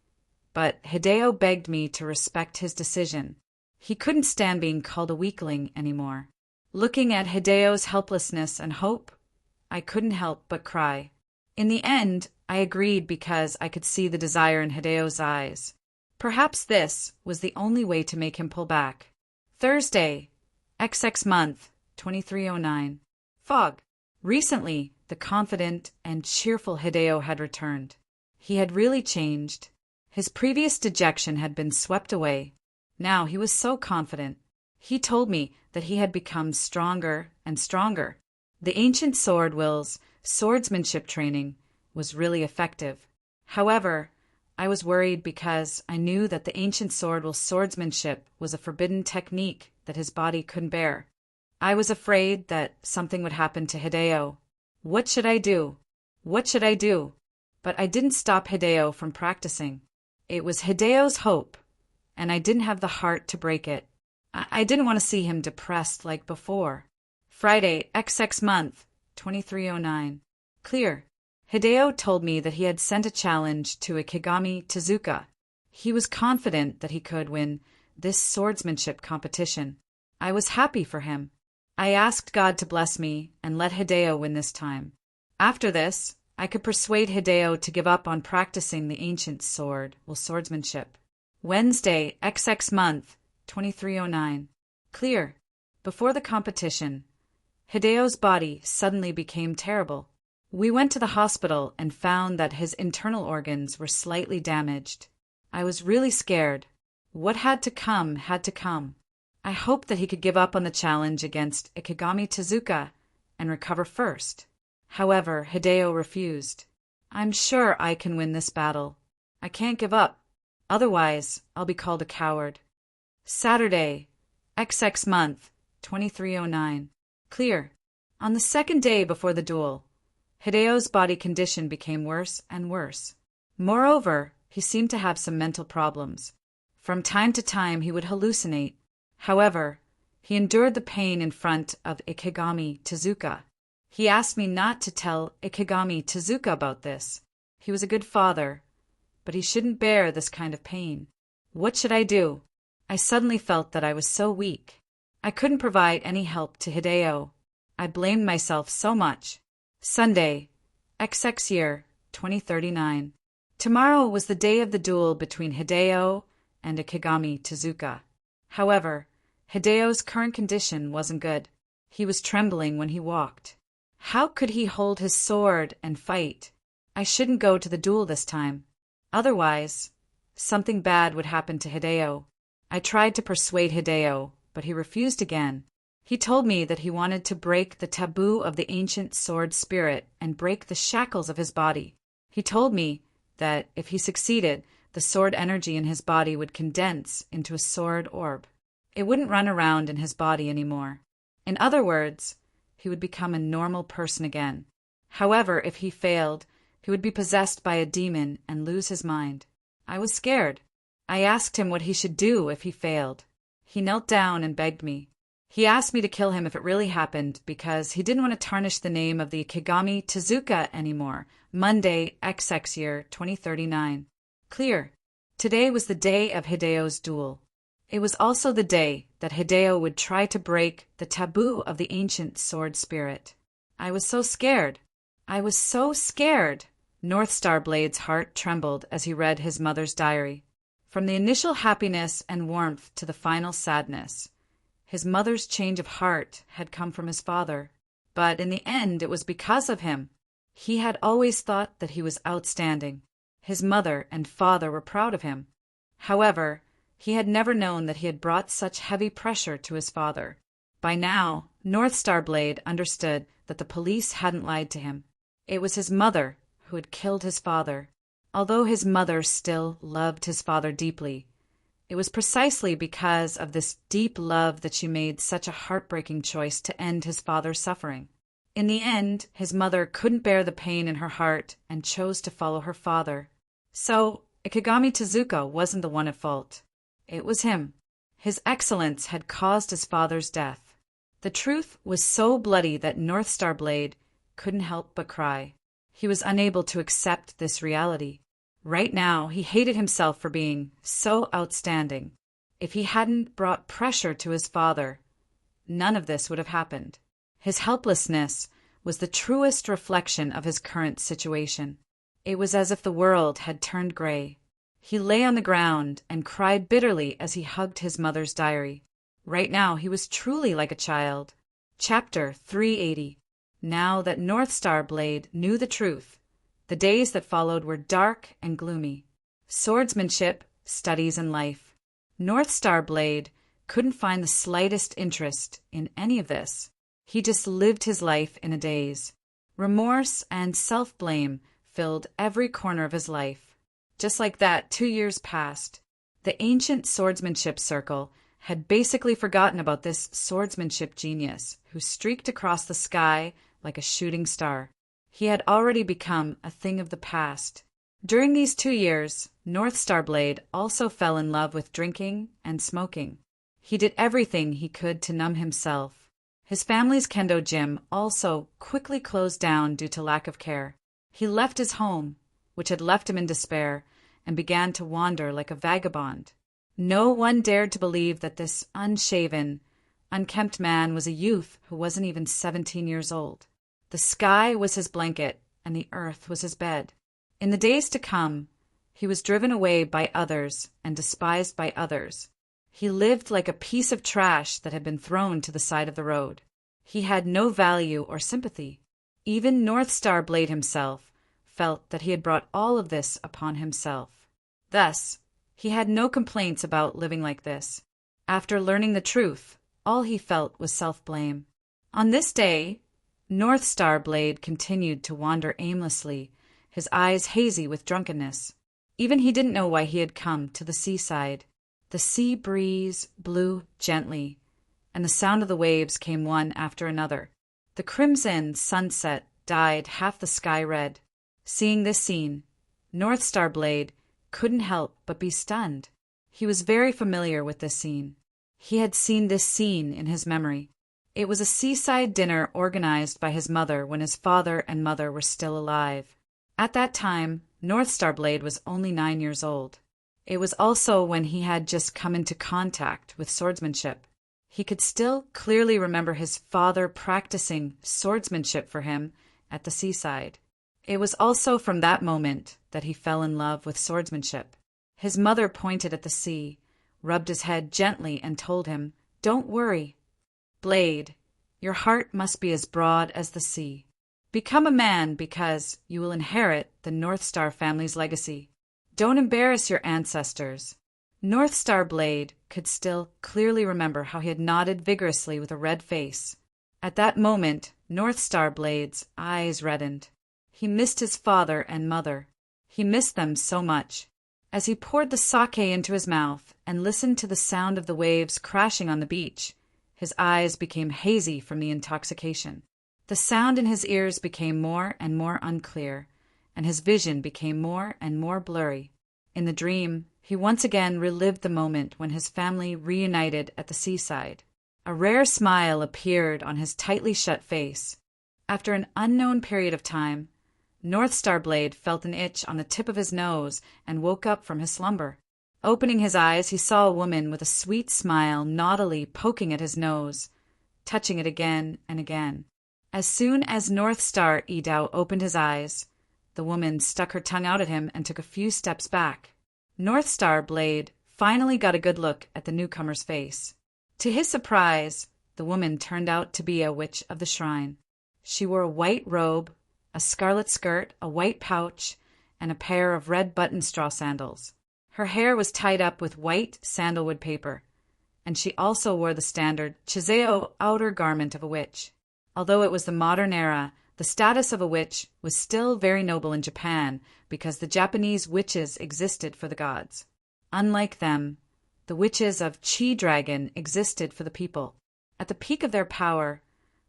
but Hideo begged me to respect his decision. He couldn't stand being called a weakling anymore. Looking at Hideo's helplessness and hope, I couldn't help but cry. In the end, I agreed because I could see the desire in Hideo's eyes. Perhaps this was the only way to make him pull back. Thursday, XX month, 2309. Fog. Recently, the confident and cheerful Hideo had returned. He had really changed. His previous dejection had been swept away. Now he was so confident. He told me that he had become stronger and stronger. The ancient sword will's swordsmanship training was really effective. However, I was worried because I knew that the ancient sword will's swordsmanship was a forbidden technique that his body couldn't bear. I was afraid that something would happen to Hideo. What should I do? What should I do? But I didn't stop Hideo from practicing. It was Hideo's hope, and I didn't have the heart to break it. I didn't want to see him depressed like before. Friday, XX month, 2309. Clear. Hideo told me that he had sent a challenge to Ikegami Tezuka. He was confident that he could win this swordsmanship competition. I was happy for him. I asked God to bless me and let Hideo win this time. After this, I could persuade Hideo to give up on practicing the ancient sword with swordsmanship. Wednesday, XX month, 2309. Clear. Before the competition, Hideo's body suddenly became terrible. We went to the hospital and found that his internal organs were slightly damaged. I was really scared. What had to come had to come. I hoped that he could give up on the challenge against Ikegami Tezuka and recover first. However, Hideo refused. I'm sure I can win this battle. I can't give up. Otherwise, I'll be called a coward. Saturday, XX month, 2309. Clear. On the second day before the duel, Hideo's body condition became worse and worse. Moreover, he seemed to have some mental problems. From time to time, he would hallucinate. However, he endured the pain in front of Ikegami Tezuka. He asked me not to tell Ikegami Tezuka about this. He was a good father, but he shouldn't bear this kind of pain. What should I do? I suddenly felt that I was so weak. I couldn't provide any help to Hideo. I blamed myself so much. Sunday, XX year, 2039. Tomorrow was the day of the duel between Hideo and Ikegami Tezuka. However, Hideo's current condition wasn't good. He was trembling when he walked. How could he hold his sword and fight? I shouldn't go to the duel this time. Otherwise, something bad would happen to Hideo. I tried to persuade Hideo, but he refused again. He told me that he wanted to break the taboo of the ancient sword spirit and break the shackles of his body. He told me that if he succeeded, the sword energy in his body would condense into a sword orb. It wouldn't run around in his body anymore. In other words, he would become a normal person again. However, if he failed, he would be possessed by a demon and lose his mind. I was scared. I asked him what he should do if he failed. He knelt down and begged me. He asked me to kill him if it really happened because he didn't want to tarnish the name of the Ikigami Tezuka anymore. Monday, XX year 2039. Clear. Today was the day of Hideo's duel. It was also the day that Hideo would try to break the taboo of the ancient sword spirit. I was so scared. I was so scared. North Star Blade's heart trembled as he read his mother's diary. From the initial happiness and warmth to the final sadness, his mother's change of heart had come from his father. But in the end, it was because of him. He had always thought that he was outstanding. His mother and father were proud of him. However, he had never known that he had brought such heavy pressure to his father. By now, North Star Blade understood that the police hadn't lied to him. It was his mother who had killed his father. Although his mother still loved his father deeply, it was precisely because of this deep love that she made such a heartbreaking choice to end his father's suffering. In the end, his mother couldn't bear the pain in her heart and chose to follow her father. So, Ikigami Tezuka wasn't the one at fault. It was him. His excellence had caused his father's death. The truth was so bloody that North Star Blade couldn't help but cry. He was unable to accept this reality. Right now, he hated himself for being so outstanding. If he hadn't brought pressure to his father, none of this would have happened. His helplessness was the truest reflection of his current situation. It was as if the world had turned gray. He lay on the ground and cried bitterly as he hugged his mother's diary. Right now, he was truly like a child. Chapter 380. Now that North Star Blade knew the truth, the days that followed were dark and gloomy. Swordsmanship, studies, and life. North Star Blade couldn't find the slightest interest in any of this. He just lived his life in a daze. Remorse and self-blame filled every corner of his life. Just like that, 2 years passed. The ancient swordsmanship circle had basically forgotten about this swordsmanship genius who streaked across the sky like a shooting star. He had already become a thing of the past. During these 2 years, North Star Blade also fell in love with drinking and smoking. He did everything he could to numb himself. His family's kendo gym also quickly closed down due to lack of care. He left his home, which had left him in despair, and began to wander like a vagabond. No one dared to believe that this unshaven, unkempt man was a youth who wasn't even 17 years old. The sky was his blanket, and the earth was his bed. In the days to come, he was driven away by others and despised by others. He lived like a piece of trash that had been thrown to the side of the road. He had no value or sympathy. Even North Star Blade himself felt that he had brought all of this upon himself. Thus, he had no complaints about living like this. After learning the truth, all he felt was self-blame. On this day, North Star Blade continued to wander aimlessly, his eyes hazy with drunkenness. Even he didn't know why he had come to the seaside. The sea breeze blew gently, and the sound of the waves came one after another. The crimson sunset dyed half the sky red. Seeing this scene, North Star Blade couldn't help but be stunned. He was very familiar with this scene. He had seen this scene in his memory. It was a seaside dinner organized by his mother when his father and mother were still alive. At that time, North Star Blade was only 9 years old. It was also when he had just come into contact with swordsmanship. He could still clearly remember his father practicing swordsmanship for him at the seaside. It was also from that moment that he fell in love with swordsmanship. His mother pointed at the sea, rubbed his head gently, and told him, "Don't worry. Blade, your heart must be as broad as the sea. Become a man because you will inherit the North Star family's legacy." Don't embarrass your ancestors. North Star Blade could still clearly remember how he had nodded vigorously with a red face. At that moment, North Star Blade's eyes reddened. He missed his father and mother. He missed them so much. As he poured the sake into his mouth and listened to the sound of the waves crashing on the beach, his eyes became hazy from the intoxication. The sound in his ears became more and more unclear, and his vision became more and more blurry. In the dream, he once again relived the moment when his family reunited at the seaside. A rare smile appeared on his tightly shut face. After an unknown period of time, North Star Blade felt an itch on the tip of his nose and woke up from his slumber. Opening his eyes, he saw a woman with a sweet smile naughtily poking at his nose, touching it again and again. As soon as North Star Idao opened his eyes, the woman stuck her tongue out at him and took a few steps back. North Star Blade finally got a good look at the newcomer's face. To his surprise, the woman turned out to be a witch of the shrine. She wore a white robe, a scarlet skirt, a white pouch, and a pair of red button straw sandals. Her hair was tied up with white sandalwood paper, and she also wore the standard chiseo outer garment of a witch. Although it was the modern era, the status of a witch was still very noble in Japan because the Japanese witches existed for the gods. Unlike them, the witches of Chi Dragon existed for the people. At the peak of their power,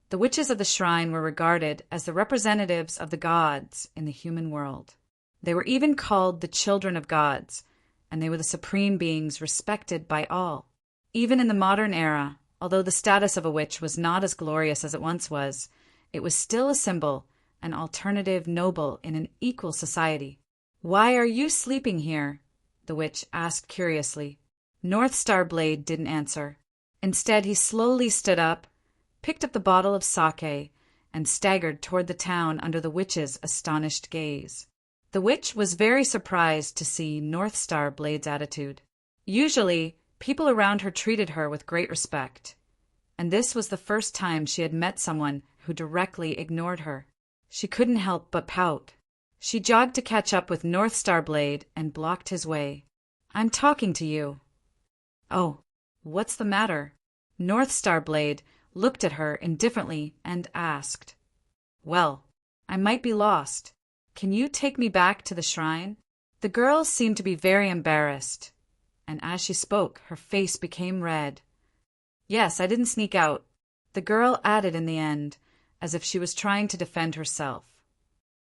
the witches of the shrine were regarded as the representatives of the gods in the human world. They were even called the children of gods, and they were the supreme beings respected by all. Even in the modern era, although the status of a witch was not as glorious as it once was, it was still a symbol, an alternative noble in an equal society. "Why are you sleeping here?" the witch asked curiously. North Star Blade didn't answer. Instead, he slowly stood up, picked up the bottle of sake, and staggered toward the town under the witch's astonished gaze. The witch was very surprised to see North Star Blade's attitude. Usually, people around her treated her with great respect, and this was the first time she had met someone who directly ignored her. She couldn't help but pout. She jogged to catch up with North Star Blade and blocked his way. "I'm talking to you." "Oh, what's the matter?" North Star Blade looked at her indifferently and asked. "Well, I might be lost. Can you take me back to the shrine?" The girl seemed to be very embarrassed, and as she spoke, her face became red. "Yes, I didn't sneak out," the girl added in the end, as if she was trying to defend herself.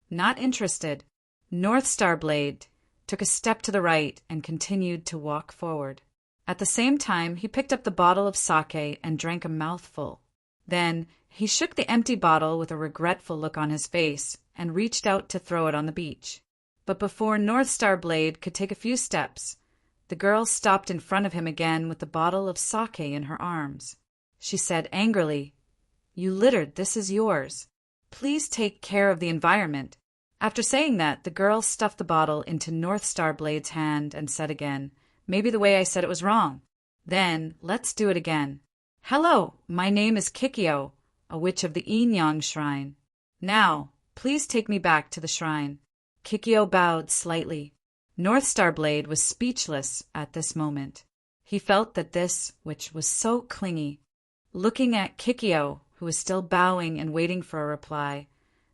Not interested, North Star Blade took a step to the right and continued to walk forward. At the same time, he picked up the bottle of sake and drank a mouthful. Then he shook the empty bottle with a regretful look on his face and reached out to throw it on the beach. But before North Star Blade could take a few steps, the girl stopped in front of him again with the bottle of sake in her arms. She said angrily, "You littered, this is yours. Please take care of the environment." After saying that, the girl stuffed the bottle into North Star Blade's hand and said again, "Maybe the way I said it was wrong. Then, let's do it again. Hello, my name is Kikyo, a witch of the Yin-Yang Shrine. Now, please take me back to the shrine." Kikyo bowed slightly. North Star Blade was speechless at this moment. He felt that this witch was so clingy. Looking at Kikyo, who was still bowing and waiting for a reply,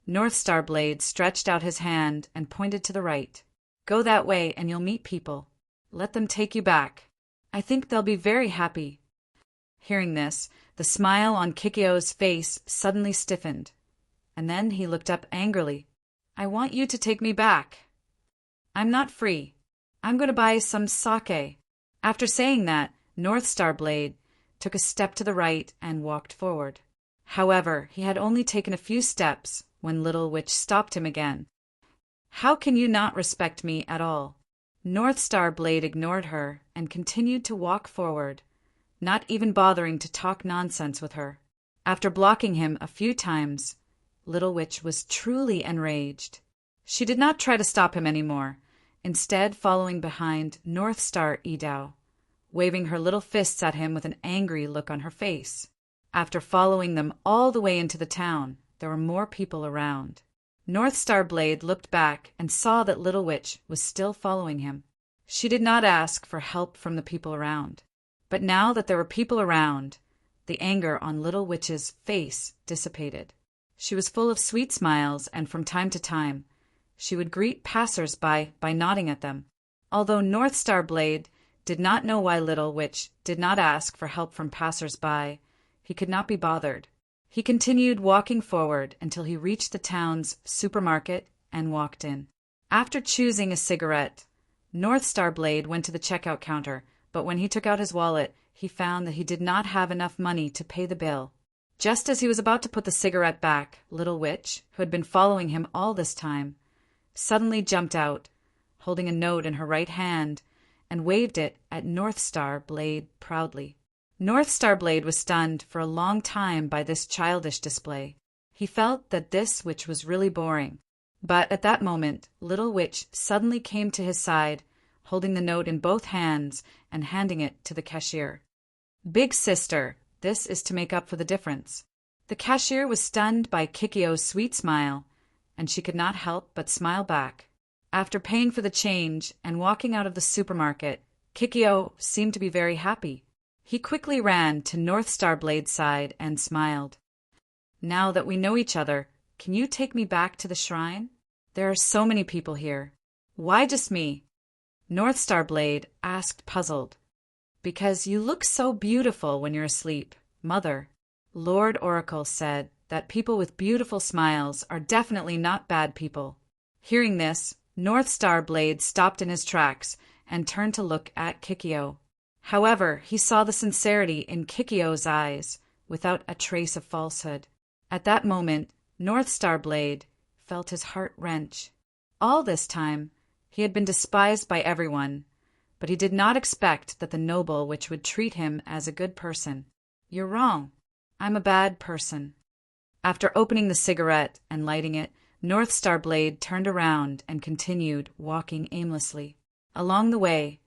North Star Blade stretched out his hand and pointed to the right. "Go that way and you'll meet people. Let them take you back. I think they'll be very happy." Hearing this, the smile on Kikyo's face suddenly stiffened, and then he looked up angrily. "I want you to take me back. I'm not free. I'm going to buy some sake." After saying that, North Star Blade took a step to the right and walked forward. However, he had only taken a few steps when Little Witch stopped him again. "How can you not respect me at all?" North Star Blade ignored her and continued to walk forward, not even bothering to talk nonsense with her. After blocking him a few times, Little Witch was truly enraged. She did not try to stop him anymore, instead following behind North Star Idao, waving her little fists at him with an angry look on her face. After following them all the way into the town, there were more people around. North Star Blade looked back and saw that Little Witch was still following him. She did not ask for help from the people around. But now that there were people around, the anger on Little Witch's face dissipated. She was full of sweet smiles, and from time to time, she would greet passers-by by nodding at them. Although North Star Blade did not know why Little Witch did not ask for help from passers-by, he could not be bothered. He continued walking forward until he reached the town's supermarket and walked in. After choosing a cigarette, North Star Blade went to the checkout counter, but when he took out his wallet, he found that he did not have enough money to pay the bill. Just as he was about to put the cigarette back, Little Witch, who had been following him all this time, suddenly jumped out, holding a note in her right hand, and waved it at North Star Blade proudly. North Star Blade was stunned for a long time by this childish display. He felt that this witch was really boring. But at that moment, Little Witch suddenly came to his side, holding the note in both hands and handing it to the cashier. "Big sister, this is to make up for the difference." The cashier was stunned by Kikyo's sweet smile, and she could not help but smile back. After paying for the change and walking out of the supermarket, Kikyo seemed to be very happy. He quickly ran to North Star Blade's side and smiled. "Now that we know each other, can you take me back to the shrine? There are so many people here." "Why just me?" North Star Blade asked, puzzled. "Because you look so beautiful when you're asleep, Mother. Lord Oracle said that people with beautiful smiles are definitely not bad people." Hearing this, North Star Blade stopped in his tracks and turned to look at Kikyo. However, he saw the sincerity in Kikyo's eyes, without a trace of falsehood. At that moment, North Star Blade felt his heart wrench. All this time, he had been despised by everyone, but he did not expect that the noble witch would treat him as a good person. "You're wrong. I'm a bad person." After opening the cigarette and lighting it, North Star Blade turned around and continued walking aimlessly. Along the way,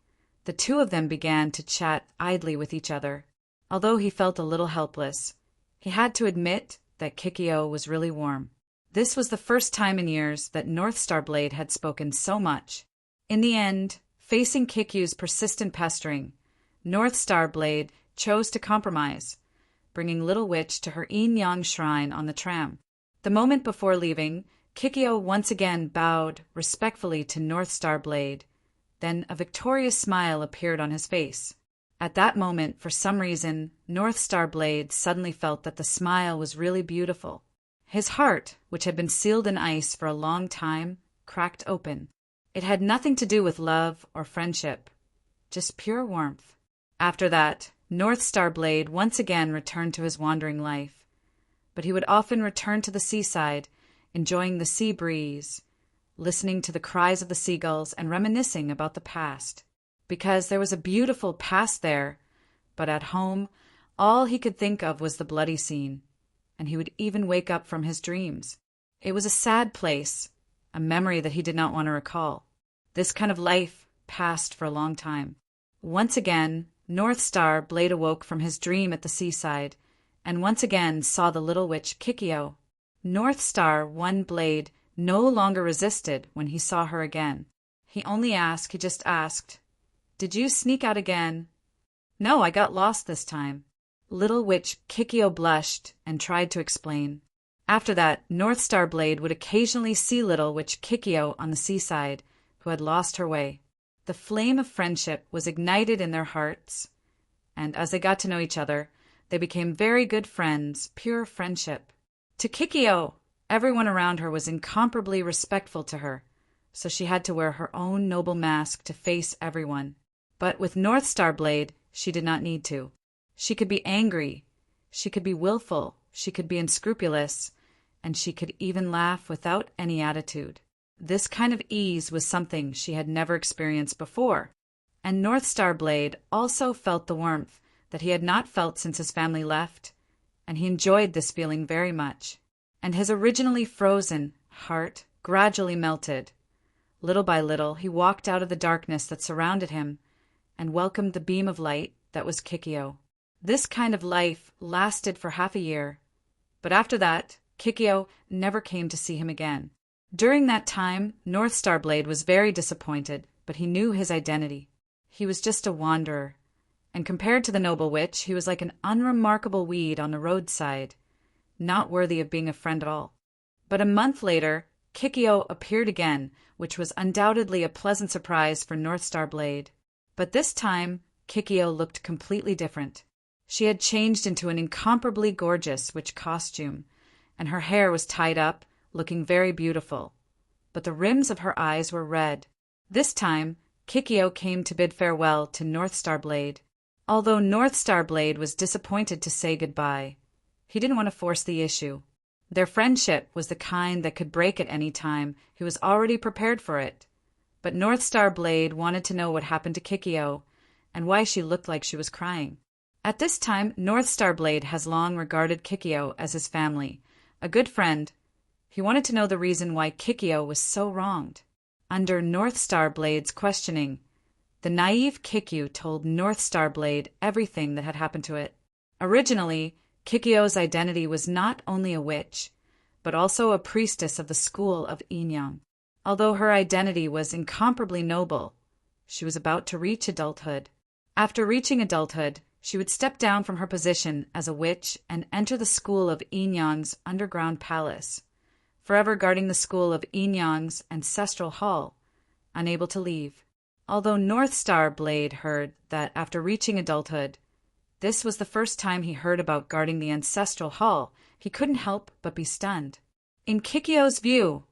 the two of them began to chat idly with each other. Although he felt a little helpless, he had to admit that Kikyo was really warm. This was the first time in years that North Star Blade had spoken so much. In the end, facing Kikyo's persistent pestering, North Star Blade chose to compromise, bringing Little Witch to her yin-yang shrine on the tram. The moment before leaving, Kikyo once again bowed respectfully to North Star Blade. Then a victorious smile appeared on his face. At that moment, for some reason, North Star Blade suddenly felt that the smile was really beautiful. His heart, which had been sealed in ice for a long time, cracked open. It had nothing to do with love or friendship, just pure warmth. After that, North Star Blade once again returned to his wandering life. But he would often return to the seaside, enjoying the sea breeze, listening to the cries of the seagulls and reminiscing about the past. Because there was a beautiful past there, but at home, all he could think of was the bloody scene, and he would even wake up from his dreams. It was a sad place, a memory that he did not want to recall. This kind of life passed for a long time. Once again, North Star Blade awoke from his dream at the seaside, and once again saw the little witch Kikyo. North Star One Blade no longer resisted when he saw her again. He just asked, "Did you sneak out again?" "No, I got lost this time." Little witch Kikyo blushed and tried to explain. After that, North Star Blade would occasionally see little witch Kikyo on the seaside, who had lost her way. The flame of friendship was ignited in their hearts, and as they got to know each other, they became very good friends, pure friendship. To Kikyo, everyone around her was incomparably respectful to her, so she had to wear her own noble mask to face everyone. But with North Star Blade, she did not need to. She could be angry, she could be willful, she could be unscrupulous, and she could even laugh without any attitude. This kind of ease was something she had never experienced before, and North Star Blade also felt the warmth that he had not felt since his family left, and he enjoyed this feeling very much. And his originally frozen heart gradually melted. Little by little, he walked out of the darkness that surrounded him and welcomed the beam of light that was Kikyo. This kind of life lasted for half a year, but after that, Kikyo never came to see him again. During that time, North Star Blade was very disappointed, but he knew his identity. He was just a wanderer, and compared to the noble witch, he was like an unremarkable weed on the roadside, not worthy of being a friend at all. But a month later, Kikyo appeared again, which was undoubtedly a pleasant surprise for North Star Blade. But this time, Kikyo looked completely different. She had changed into an incomparably gorgeous witch costume, and her hair was tied up, looking very beautiful. But the rims of her eyes were red. This time, Kikyo came to bid farewell to North Star Blade. Although North Star Blade was disappointed to say goodbye, he didn't want to force the issue. Their friendship was the kind that could break at any time. He was already prepared for it. But North Star Blade wanted to know what happened to Kikyo and why she looked like she was crying. At this time, North Star Blade has long regarded Kikyo as his family, a good friend. He wanted to know the reason why Kikyo was so wronged. Under North Star Blade's questioning, the naive Kikyo told North Star Blade everything that had happened to it. Originally, Kikyo's identity was not only a witch, but also a priestess of the school of Inyang. Although her identity was incomparably noble, she was about to reach adulthood. After reaching adulthood, she would step down from her position as a witch and enter the school of Inyang's underground palace, forever guarding the school of Inyang's ancestral hall, unable to leave. Although North Star Blade heard that after reaching adulthood, this was the first time he heard about guarding the ancestral hall, he couldn't help but be stunned. In Kikyo's view,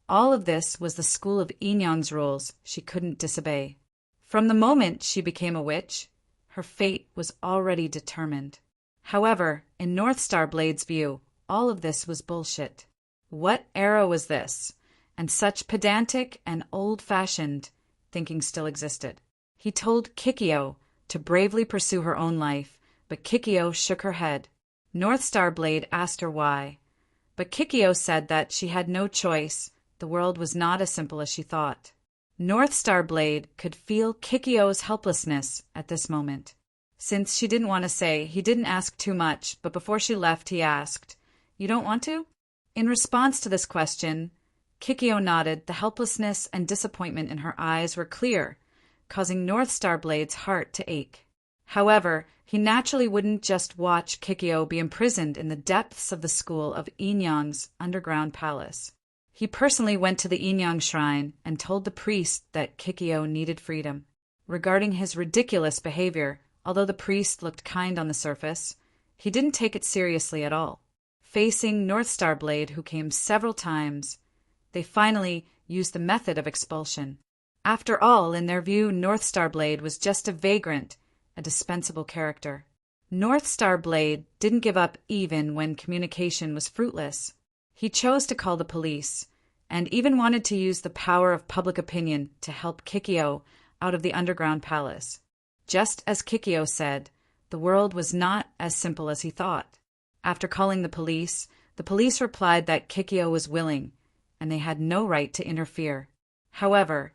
all of this was the school of Inyang's rules she couldn't disobey. From the moment she became a witch, her fate was already determined. However, in North Star Blade's view, all of this was bullshit. What era was this? And such pedantic and old-fashioned thinking still existed. He told Kikyo to bravely pursue her own life, but Kikyo shook her head. North Star Blade asked her why, but Kikyo said that she had no choice. The world was not as simple as she thought. North Star Blade could feel Kikyo's helplessness at this moment. Since she didn't want to say, he didn't ask too much, but before she left, he asked, "You don't want to?" In response to this question, Kikyo nodded. The helplessness and disappointment in her eyes were clear, causing North Star Blade's heart to ache. However, he naturally wouldn't just watch Kikyo be imprisoned in the depths of the school of Inyang's underground palace. He personally went to the Inyang shrine and told the priest that Kikyo needed freedom. Regarding his ridiculous behavior, although the priest looked kind on the surface, he didn't take it seriously at all. Facing North Star Blade, who came several times, they finally used the method of expulsion. After all, in their view, North Star Blade was just a vagrant, a dispensable character. North Star Blade didn't give up even when communication was fruitless. He chose to call the police, and even wanted to use the power of public opinion to help Kikyo out of the underground palace. Just as Kikyo said, the world was not as simple as he thought. After calling the police replied that Kikyo was willing, and they had no right to interfere. However,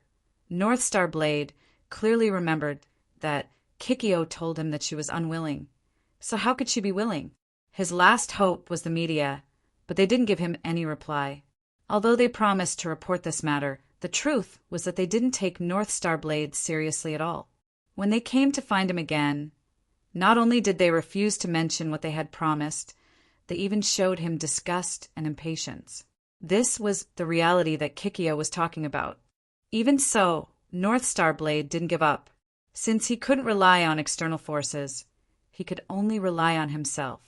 North Star Blade clearly remembered that Kikyo told him that she was unwilling. So how could she be willing? His last hope was the media, but they didn't give him any reply. Although they promised to report this matter, the truth was that they didn't take North Star Blade seriously at all. When they came to find him again, not only did they refuse to mention what they had promised, they even showed him disgust and impatience. This was the reality that Kikyo was talking about. Even so, North Star Blade didn't give up. Since he couldn't rely on external forces, he could only rely on himself.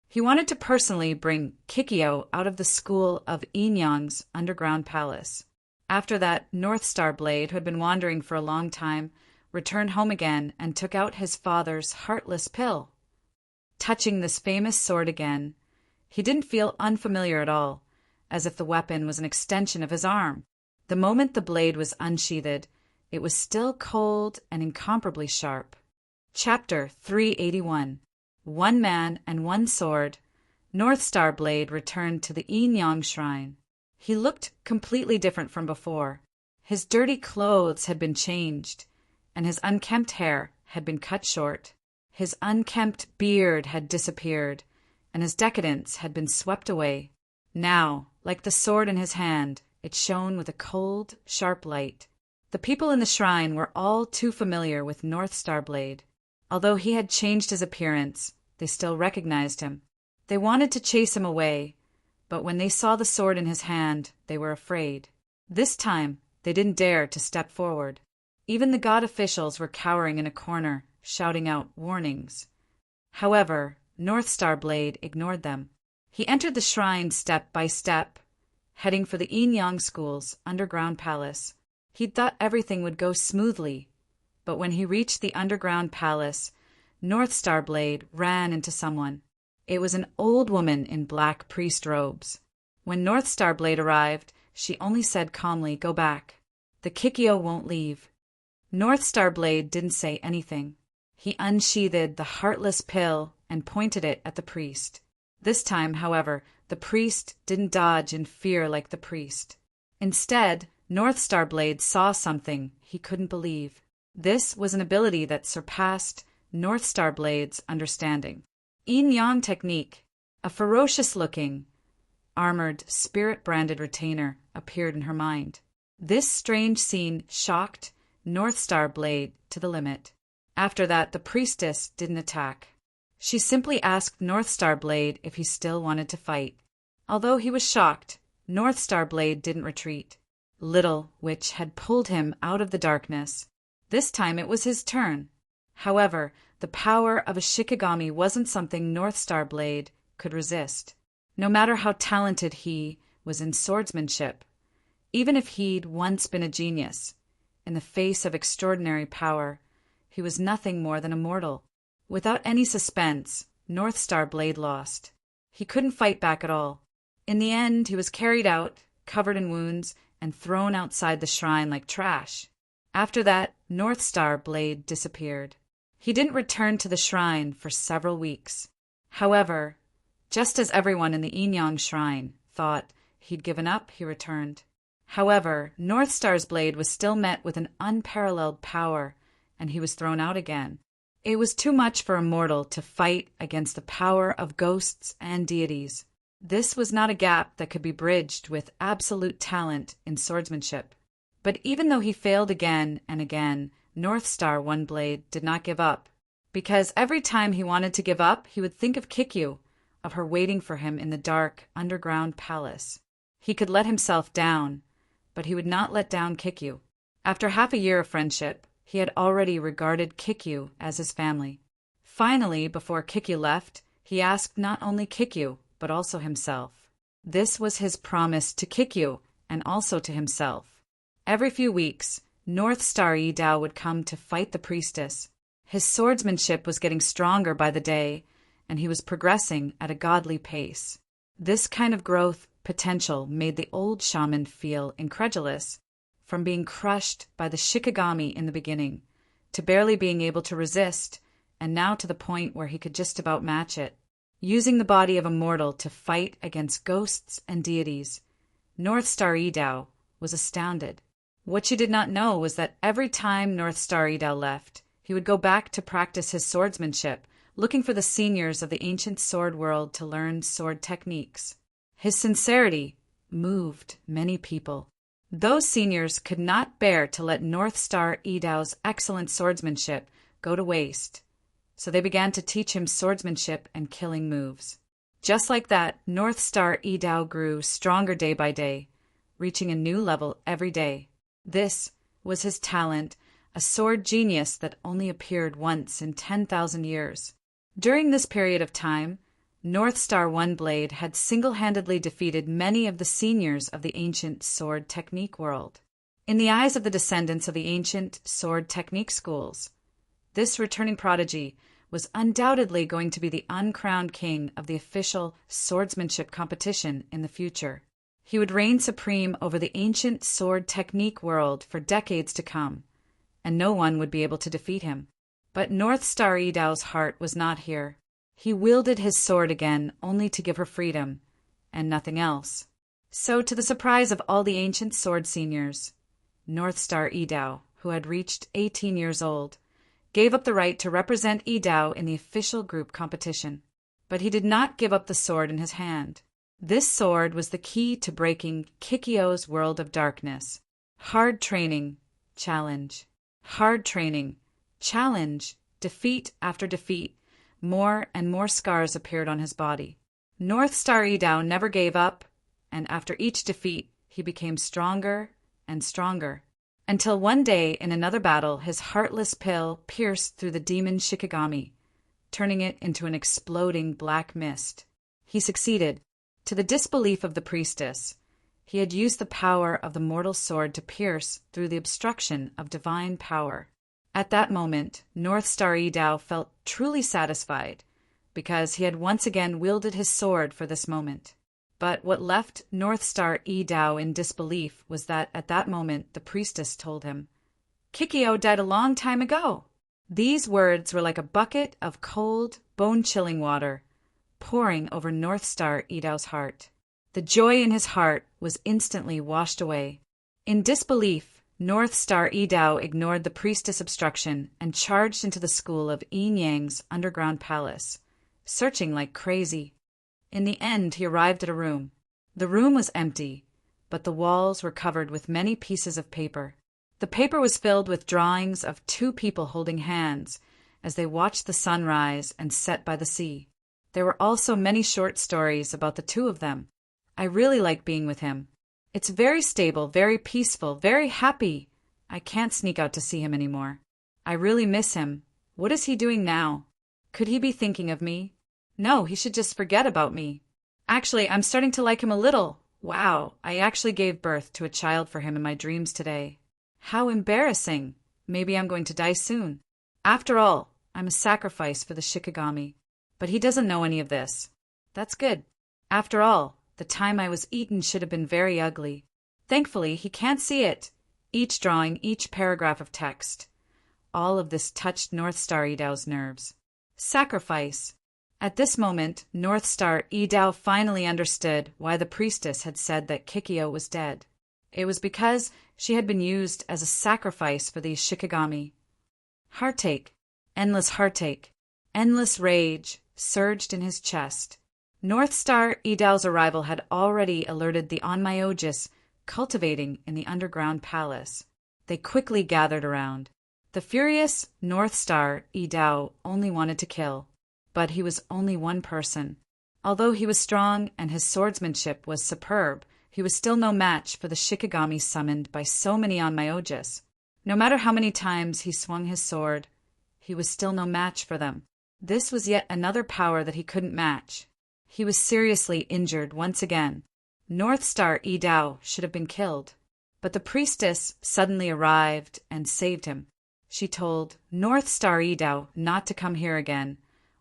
He wanted to personally bring Kikyo out of the school of Inyang's underground palace. After that, North Star Blade, who had been wandering for a long time, returned home again and took out his father's heartless pill. Touching this famous sword again, he didn't feel unfamiliar at all, as if the weapon was an extension of his arm. The moment the blade was unsheathed, it was still cold and incomparably sharp. Chapter 381. One Man and One Sword. North Star Blade returned to the Inyang shrine. He looked completely different from before. His dirty clothes had been changed, and his unkempt hair had been cut short. His unkempt beard had disappeared, and his decadence had been swept away. Now, like the sword in his hand, It shone with a cold, sharp light. The people in the shrine were all too familiar with North Star Blade. Although he had changed his appearance, they still recognized him. They wanted to chase him away, but when they saw the sword in his hand, they were afraid. This time, they didn't dare to step forward. Even the god officials were cowering in a corner, shouting out warnings. However, North Star Blade ignored them. He entered the shrine step by step, heading for the Yin Yang School's underground palace. He'd thought everything would go smoothly, but when he reached the underground palace, North Star Blade ran into someone. It was an old woman in black priest robes. When North Star Blade arrived, she only said calmly, "Go back. The Kikyo won't leave." North Star Blade didn't say anything. He unsheathed the heartless pill and pointed it at the priest. This time, however, the priest didn't dodge in fear like the priest. Instead, North Star Blade saw something he couldn't believe. This was an ability that surpassed North Star Blade's understanding. Yin Yang technique. A ferocious-looking, armored, spirit-branded retainer appeared in her mind. This strange scene shocked North Star Blade to the limit. After that, the priestess didn't attack. She simply asked North Star Blade if he still wanted to fight. Although he was shocked, North Star Blade didn't retreat. Little Witch had pulled him out of the darkness. This time it was his turn. However, the power of a Shikigami wasn't something North Star Blade could resist. No matter how talented he was in swordsmanship, even if he'd once been a genius, in the face of extraordinary power, he was nothing more than a mortal. Without any suspense, North Star Blade lost. He couldn't fight back at all. In the end, he was carried out, covered in wounds, and thrown outside the shrine like trash. After that, North Star Blade disappeared. He didn't return to the shrine for several weeks. However, just as everyone in the Yin Yang shrine thought he'd given up, he returned. However, North Star's blade was still met with an unparalleled power, and he was thrown out again. It was too much for a mortal to fight against the power of ghosts and deities. This was not a gap that could be bridged with absolute talent in swordsmanship. But even though he failed again and again, North Star One Blade did not give up. Because every time he wanted to give up, he would think of Kikyu, of her waiting for him in the dark, underground palace. He could let himself down, but he would not let down Kikyu. After half a year of friendship, he had already regarded Kikyu as his family. Finally, before Kikyu left, he asked not only Kikyu, but also himself. This was his promise to Kikyu and also to himself. Every few weeks, North Star Yidao would come to fight the priestess. His swordsmanship was getting stronger by the day, and he was progressing at a godly pace. This kind of growth potential made the old shaman feel incredulous, from being crushed by the Shikigami in the beginning, to barely being able to resist, and now to the point where he could just about match it. Using the body of a mortal to fight against ghosts and deities, North Star Yidao was astounded. What she did not know was that every time North Star Yidao left, he would go back to practice his swordsmanship, looking for the seniors of the ancient sword world to learn sword techniques. His sincerity moved many people. Those seniors could not bear to let North Star Yidao's excellent swordsmanship go to waste, so they began to teach him swordsmanship and killing moves. Just like that, North Star Yidao grew stronger day by day, reaching a new level every day. This was his talent, a sword genius that only appeared once in 10,000 years. During this period of time, North Star One Blade had single-handedly defeated many of the seniors of the ancient sword technique world. In the eyes of the descendants of the ancient sword technique schools, this returning prodigy was undoubtedly going to be the uncrowned king of the official swordsmanship competition in the future. He would reign supreme over the ancient sword technique world for decades to come, and no one would be able to defeat him. But North Star Yidao's heart was not here. He wielded his sword again only to give her freedom, and nothing else. So, to the surprise of all the ancient sword seniors, North Star Yidao, who had reached 18 years old, gave up the right to represent Yidao in the official group competition. But he did not give up the sword in his hand. This sword was the key to breaking Kikyo's world of darkness. Hard training, challenge. Hard training, challenge, defeat after defeat. More and more scars appeared on his body. North Star Idao never gave up, and after each defeat, he became stronger and stronger. Until one day, in another battle, his heartless pill pierced through the demon Shikigami, turning it into an exploding black mist. He succeeded. To the disbelief of the priestess, he had used the power of the mortal sword to pierce through the obstruction of divine power. At that moment, North Star Idao felt truly satisfied, because he had once again wielded his sword for this moment. But what left North Star Idao in disbelief was that at that moment the priestess told him, "Kikyo died a long time ago." These words were like a bucket of cold, bone-chilling water pouring over North Star Idao's heart. The joy in his heart was instantly washed away. In disbelief, North Star Idao ignored the priestess' obstruction and charged into the school of Yin Yang's underground palace, searching like crazy. In the end, he arrived at a room. The room was empty, but the walls were covered with many pieces of paper. The paper was filled with drawings of two people holding hands as they watched the sun rise and set by the sea. There were also many short stories about the two of them. I really like being with him. It's very stable, very peaceful, very happy. I can't sneak out to see him anymore. I really miss him. What is he doing now? Could he be thinking of me? No, he should just forget about me. Actually, I'm starting to like him a little. Wow, I actually gave birth to a child for him in my dreams today. How embarrassing. Maybe I'm going to die soon. After all, I'm a sacrifice for the Shikigami. But he doesn't know any of this. That's good. After all, the time I was eaten should have been very ugly. Thankfully, he can't see it. Each drawing, each paragraph of text. All of this touched North Star Idao's nerves. Sacrifice. At this moment, North Star Idao finally understood why the priestess had said that Kikyo was dead. It was because she had been used as a sacrifice for these Shikigami. Heartache, endless rage surged in his chest. North Star Idao's arrival had already alerted the Onmyojis cultivating in the underground palace. They quickly gathered around. The furious North Star Idao only wanted to kill. But he was only one person. Although he was strong and his swordsmanship was superb, he was still no match for the Shikigami summoned by so many Onmyojis. No matter how many times he swung his sword, he was still no match for them. This was yet another power that he couldn't match. He was seriously injured once again. North Star Idao should have been killed. But the priestess suddenly arrived and saved him. She told North Star Idao not to come here again,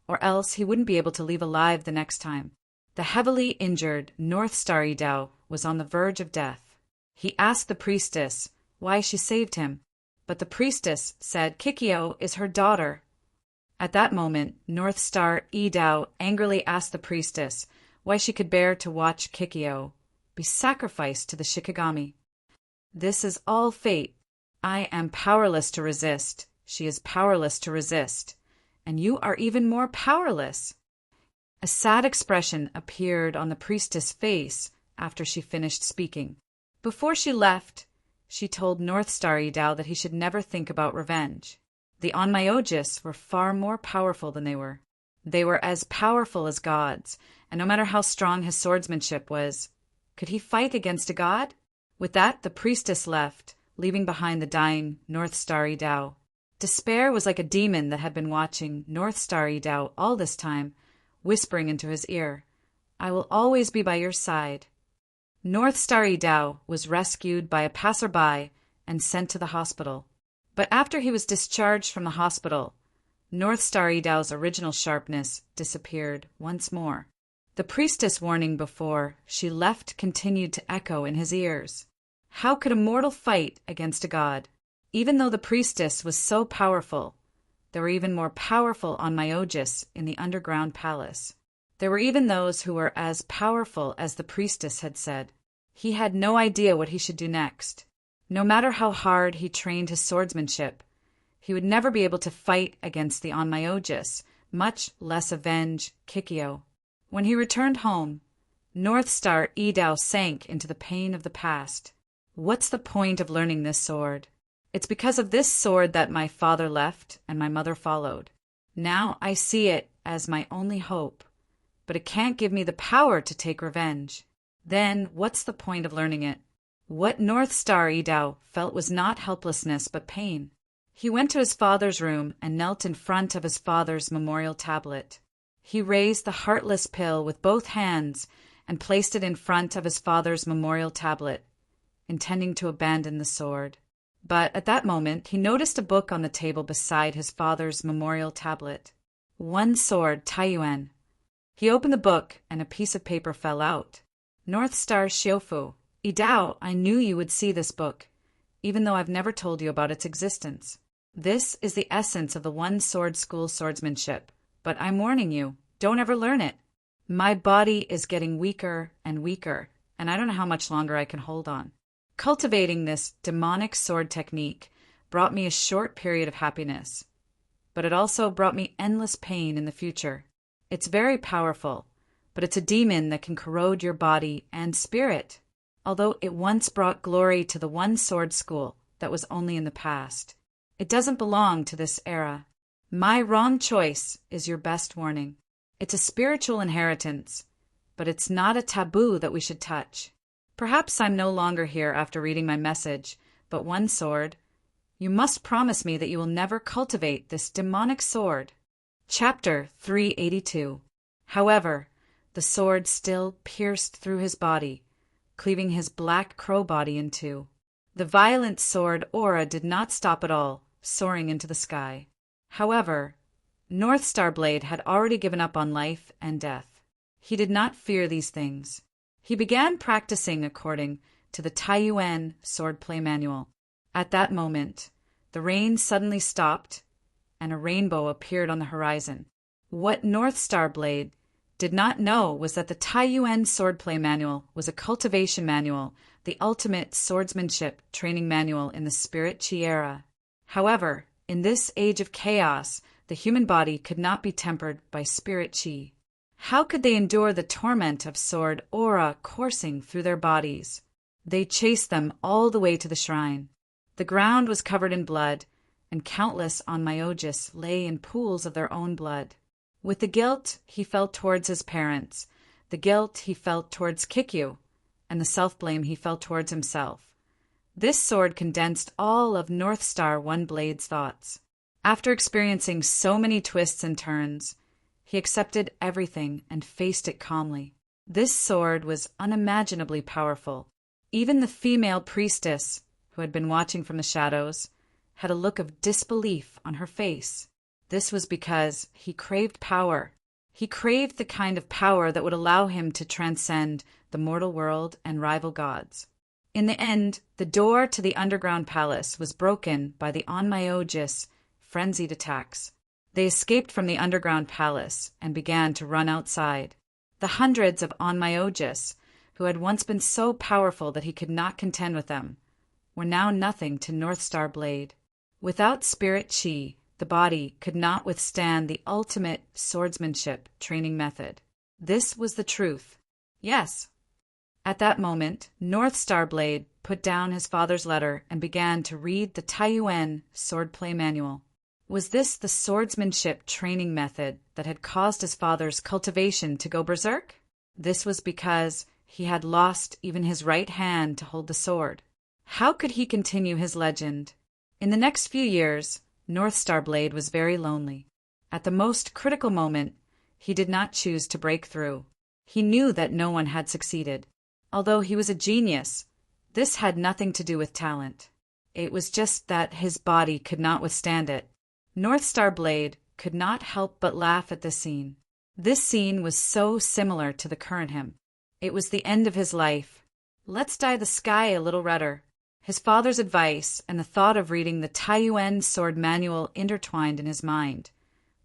or else he wouldn't be able to leave alive the next time. The heavily injured North Star Idao was on the verge of death. He asked the priestess why she saved him, but the priestess said Kikyo is her daughter. At that moment, North Star Idao angrily asked the priestess why she could bear to watch Kikyo be sacrificed to the Shikigami. This is all fate. I am powerless to resist. She is powerless to resist. And you are even more powerless. A sad expression appeared on the priestess' face after she finished speaking. Before she left, she told North Star Idao that he should never think about revenge. The Onmyojis were far more powerful than they were. They were as powerful as gods, and no matter how strong his swordsmanship was, could he fight against a god? With that, the priestess left, leaving behind the dying North Star Idao. Despair was like a demon that had been watching North Star Idao all this time, whispering into his ear, "I will always be by your side." North Star Idao was rescued by a passerby and sent to the hospital. But after he was discharged from the hospital, North Star Idao's original sharpness disappeared once more. The priestess warning before she left continued to echo in his ears. How could a mortal fight against a god? Even though the priestess was so powerful, there were even more powerful Onmyojis in the underground palace. There were even those who were as powerful as the priestess had said. He had no idea what he should do next. No matter how hard he trained his swordsmanship, he would never be able to fight against the Onmyojis, much less avenge Kikyo. When he returned home, North Star Idao sank into the pain of the past. What's the point of learning this sword? It's because of this sword that my father left and my mother followed. Now I see it as my only hope, but it can't give me the power to take revenge. Then what's the point of learning it? What North Star Idao felt was not helplessness but pain. He went to his father's room and knelt in front of his father's memorial tablet. He raised the heartless pill with both hands and placed it in front of his father's memorial tablet, intending to abandon the sword. But at that moment, he noticed a book on the table beside his father's memorial tablet. One Sword, Taiyuan. He opened the book, and a piece of paper fell out. North Star Shiofu. Idao, I knew you would see this book, even though I've never told you about its existence. This is the essence of the One Sword School swordsmanship, but I'm warning you, don't ever learn it. My body is getting weaker and weaker, and I don't know how much longer I can hold on. Cultivating this demonic sword technique brought me a short period of happiness, but it also brought me endless pain in the future. It's very powerful, but it's a demon that can corrode your body and spirit. Although it once brought glory to the One Sword School, that was only in the past. It doesn't belong to this era. My wrong choice is your best warning. It's a spiritual inheritance, but it's not a taboo that we should touch. Perhaps I'm no longer here after reading my message, but One Sword, you must promise me that you will never cultivate this demonic sword. Chapter 382. However, the sword still pierced through his body, cleaving his black crow body in two. The violent sword aura did not stop at all, soaring into the sky. However, North Star Blade had already given up on life and death. He did not fear these things. He began practicing according to the Taiyuan swordplay manual. At that moment, the rain suddenly stopped, and a rainbow appeared on the horizon. What North Star Blade did not know was that the Taiyuan swordplay manual was a cultivation manual, the ultimate swordsmanship training manual in the Spirit Chi era. However, in this age of chaos, the human body could not be tempered by Spirit Chi. How could they endure the torment of sword aura coursing through their bodies? They chased them all the way to the shrine. The ground was covered in blood, and countless onmyoges lay in pools of their own blood. With the guilt he felt towards his parents, the guilt he felt towards Kikyu, and the self-blame he felt towards himself. This sword condensed all of North Star One Blade's thoughts. After experiencing so many twists and turns, he accepted everything and faced it calmly. This sword was unimaginably powerful. Even the female priestess, who had been watching from the shadows, had a look of disbelief on her face. This was because he craved power. He craved the kind of power that would allow him to transcend the mortal world and rival gods. In the end, the door to the underground palace was broken by the onmyoges' frenzied attacks. They escaped from the underground palace and began to run outside. The hundreds of onmyoges, who had once been so powerful that he could not contend with them, were now nothing to North Star Blade. Without Spirit Chi, the body could not withstand the ultimate swordsmanship training method. This was the truth. Yes. At that moment, North Star Blade put down his father's letter and began to read the Taiyuan swordplay manual. Was this the swordsmanship training method that had caused his father's cultivation to go berserk? This was because he had lost even his right hand to hold the sword. How could he continue his legend? In the next few years, North Star Blade was very lonely. At the most critical moment, he did not choose to break through. He knew that no one had succeeded. Although he was a genius, this had nothing to do with talent. It was just that his body could not withstand it. North Star Blade could not help but laugh at this scene. This scene was so similar to the current him. It was the end of his life. Let's dye the sky a little redder. His father's advice and the thought of reading the Taiyuan sword manual intertwined in his mind,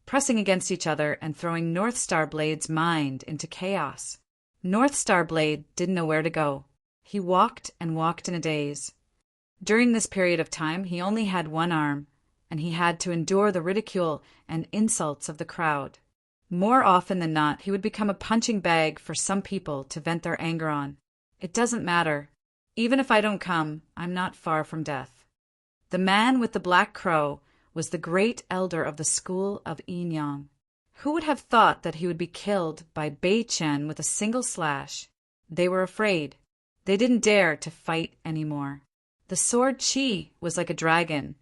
pressing against each other and throwing North Star Blade's mind into chaos. North Star Blade didn't know where to go. He walked and walked in a daze. During this period of time, he only had one arm, and he had to endure the ridicule and insults of the crowd. More often than not, he would become a punching bag for some people to vent their anger on. It doesn't matter. Even if I don't come, I'm not far from death. The man with the black crow was the great elder of the school of Yin Yang. Who would have thought that he would be killed by Bei Chen with a single slash? They were afraid. They didn't dare to fight anymore. The sword Qi was like a dragon,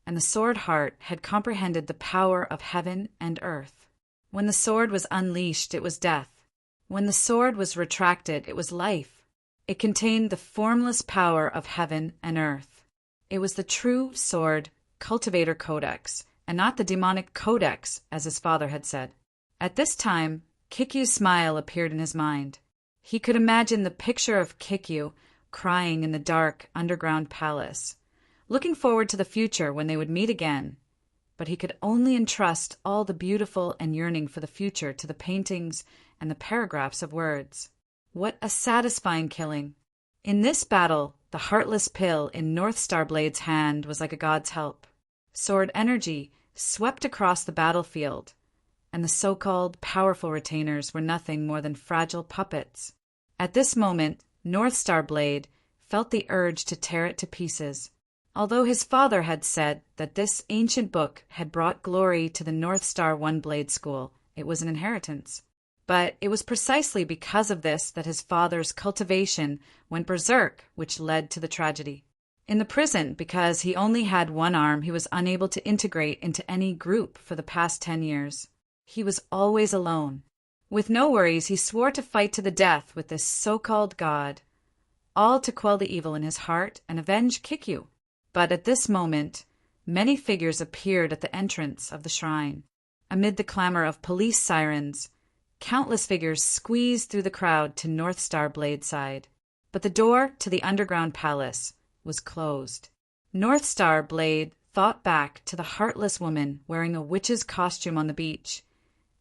and the sword heart had comprehended the power of heaven and earth. When the sword was unleashed, it was death. When the sword was retracted, it was life. It contained the formless power of heaven and earth. It was the true sword cultivator codex, and not the demonic codex, as his father had said. At this time, Kikyu's smile appeared in his mind. He could imagine the picture of Kikyu crying in the dark underground palace, looking forward to the future when they would meet again. But he could only entrust all the beautiful and yearning for the future to the paintings and the paragraphs of words. What a satisfying killing! In this battle, the heartless pill in North Star Blade's hand was like a god's help. Sword energy swept across the battlefield, and the so-called powerful retainers were nothing more than fragile puppets. At this moment, North Star Blade felt the urge to tear it to pieces. Although his father had said that this ancient book had brought glory to the North Star One Blade School, it was an inheritance. But it was precisely because of this that his father's cultivation went berserk, which led to the tragedy. In the prison, because he only had one arm, he was unable to integrate into any group for the past 10 years. He was always alone. With no worries, he swore to fight to the death with this so-called god, all to quell the evil in his heart and avenge Kikyu. But at this moment, many figures appeared at the entrance of the shrine. Amid the clamor of police sirens, countless figures squeezed through the crowd to North Star Blade's side. But the door to the underground palace was closed. North Star Blade thought back to the heartless woman wearing a witch's costume on the beach,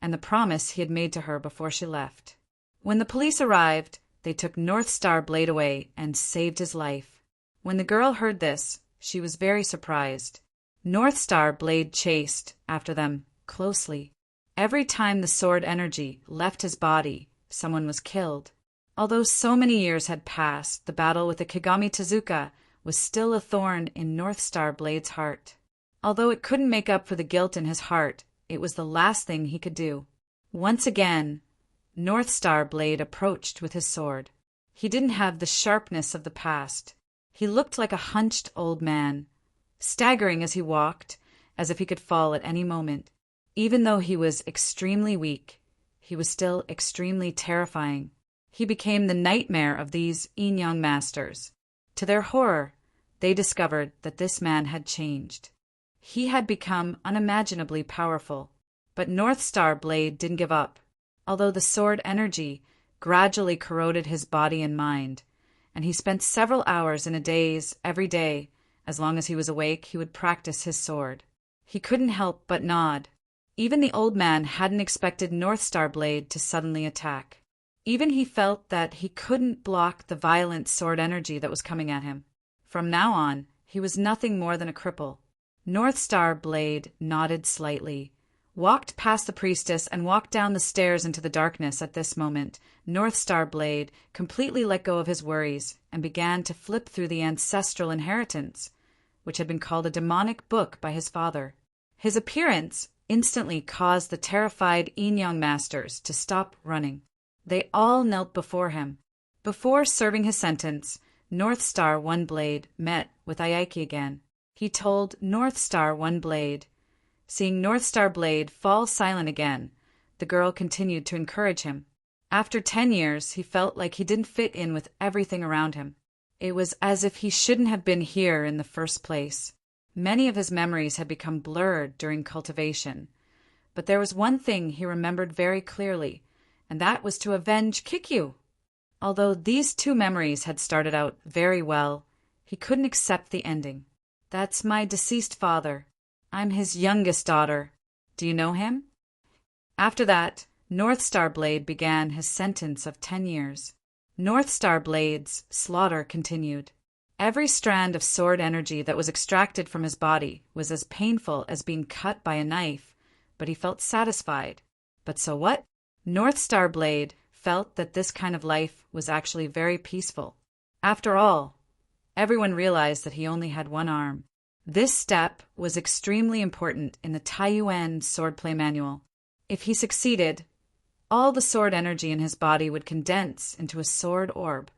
and the promise he had made to her before she left. When the police arrived, they took North Star Blade away and saved his life. When the girl heard this, she was very surprised. North Star Blade chased after them closely. Every time the sword energy left his body, someone was killed. Although so many years had passed, the battle with the Kigami Tezuka was still a thorn in North Star Blade's heart. Although it couldn't make up for the guilt in his heart, it was the last thing he could do. Once again, North Star Blade approached with his sword. He didn't have the sharpness of the past. He looked like a hunched old man, staggering as he walked, as if he could fall at any moment. Even though he was extremely weak, he was still extremely terrifying. He became the nightmare of these Yin Yang masters. To their horror, they discovered that this man had changed. He had become unimaginably powerful. But North Star Blade didn't give up. Although the sword energy gradually corroded his body and mind, and he spent several hours in a daze every day. As long as he was awake, he would practice his sword. He couldn't help but nod. Even the old man hadn't expected North Star Blade to suddenly attack. Even he felt that he couldn't block the violent sword energy that was coming at him. From now on, he was nothing more than a cripple. North Star Blade nodded slightly, walked past the priestess, and walked down the stairs into the darkness. At this moment, North Star Blade completely let go of his worries and began to flip through the ancestral inheritance, which had been called a demonic book by his father. His appearance instantly caused the terrified Yin Yang masters to stop running. They all knelt before him. Before serving his sentence, North Star One Blade met with Ayaki again. He told North Star One Blade. Seeing North Star Blade fall silent again, the girl continued to encourage him. After 10 years, he felt like he didn't fit in with everything around him. It was as if he shouldn't have been here in the first place. Many of his memories had become blurred during cultivation, but there was one thing he remembered very clearly, and that was to avenge Kikyu. Although these two memories had started out very well, he couldn't accept the ending. That's my deceased father. I'm his youngest daughter. Do you know him? After that, North Star Blade began his sentence of 10 years. North Star Blade's slaughter continued. Every strand of sword energy that was extracted from his body was as painful as being cut by a knife, but he felt satisfied. But so what? North Star Blade felt that this kind of life was actually very peaceful. After all, everyone realized that he only had one arm. This step was extremely important in the Taiyuan swordplay manual. If he succeeded, all the sword energy in his body would condense into a sword orb,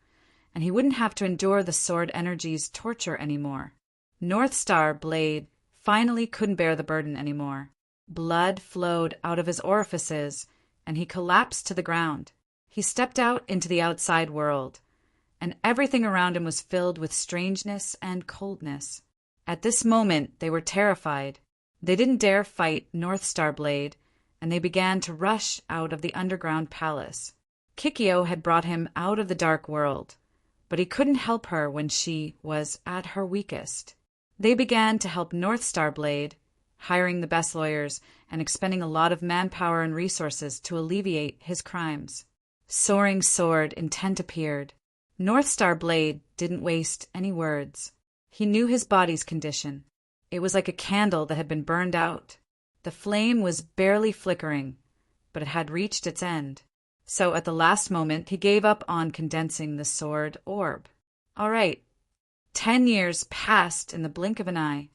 and he wouldn't have to endure the sword energy's torture anymore. North Star Blade finally couldn't bear the burden anymore. Blood flowed out of his orifices, and he collapsed to the ground. He stepped out into the outside world, and everything around him was filled with strangeness and coldness. At this moment, they were terrified. They didn't dare fight North Star Blade, and they began to rush out of the underground palace. Kikyo had brought him out of the dark world, but he couldn't help her when she was at her weakest. They began to help North Star Blade, hiring the best lawyers and expending a lot of manpower and resources to alleviate his crimes. Soaring Sword Intent appeared. North Star Blade didn't waste any words. He knew his body's condition. It was like a candle that had been burned out. The flame was barely flickering, but it had reached its end. So at the last moment, he gave up on condensing the sword orb. All right. 10 years passed in the blink of an eye.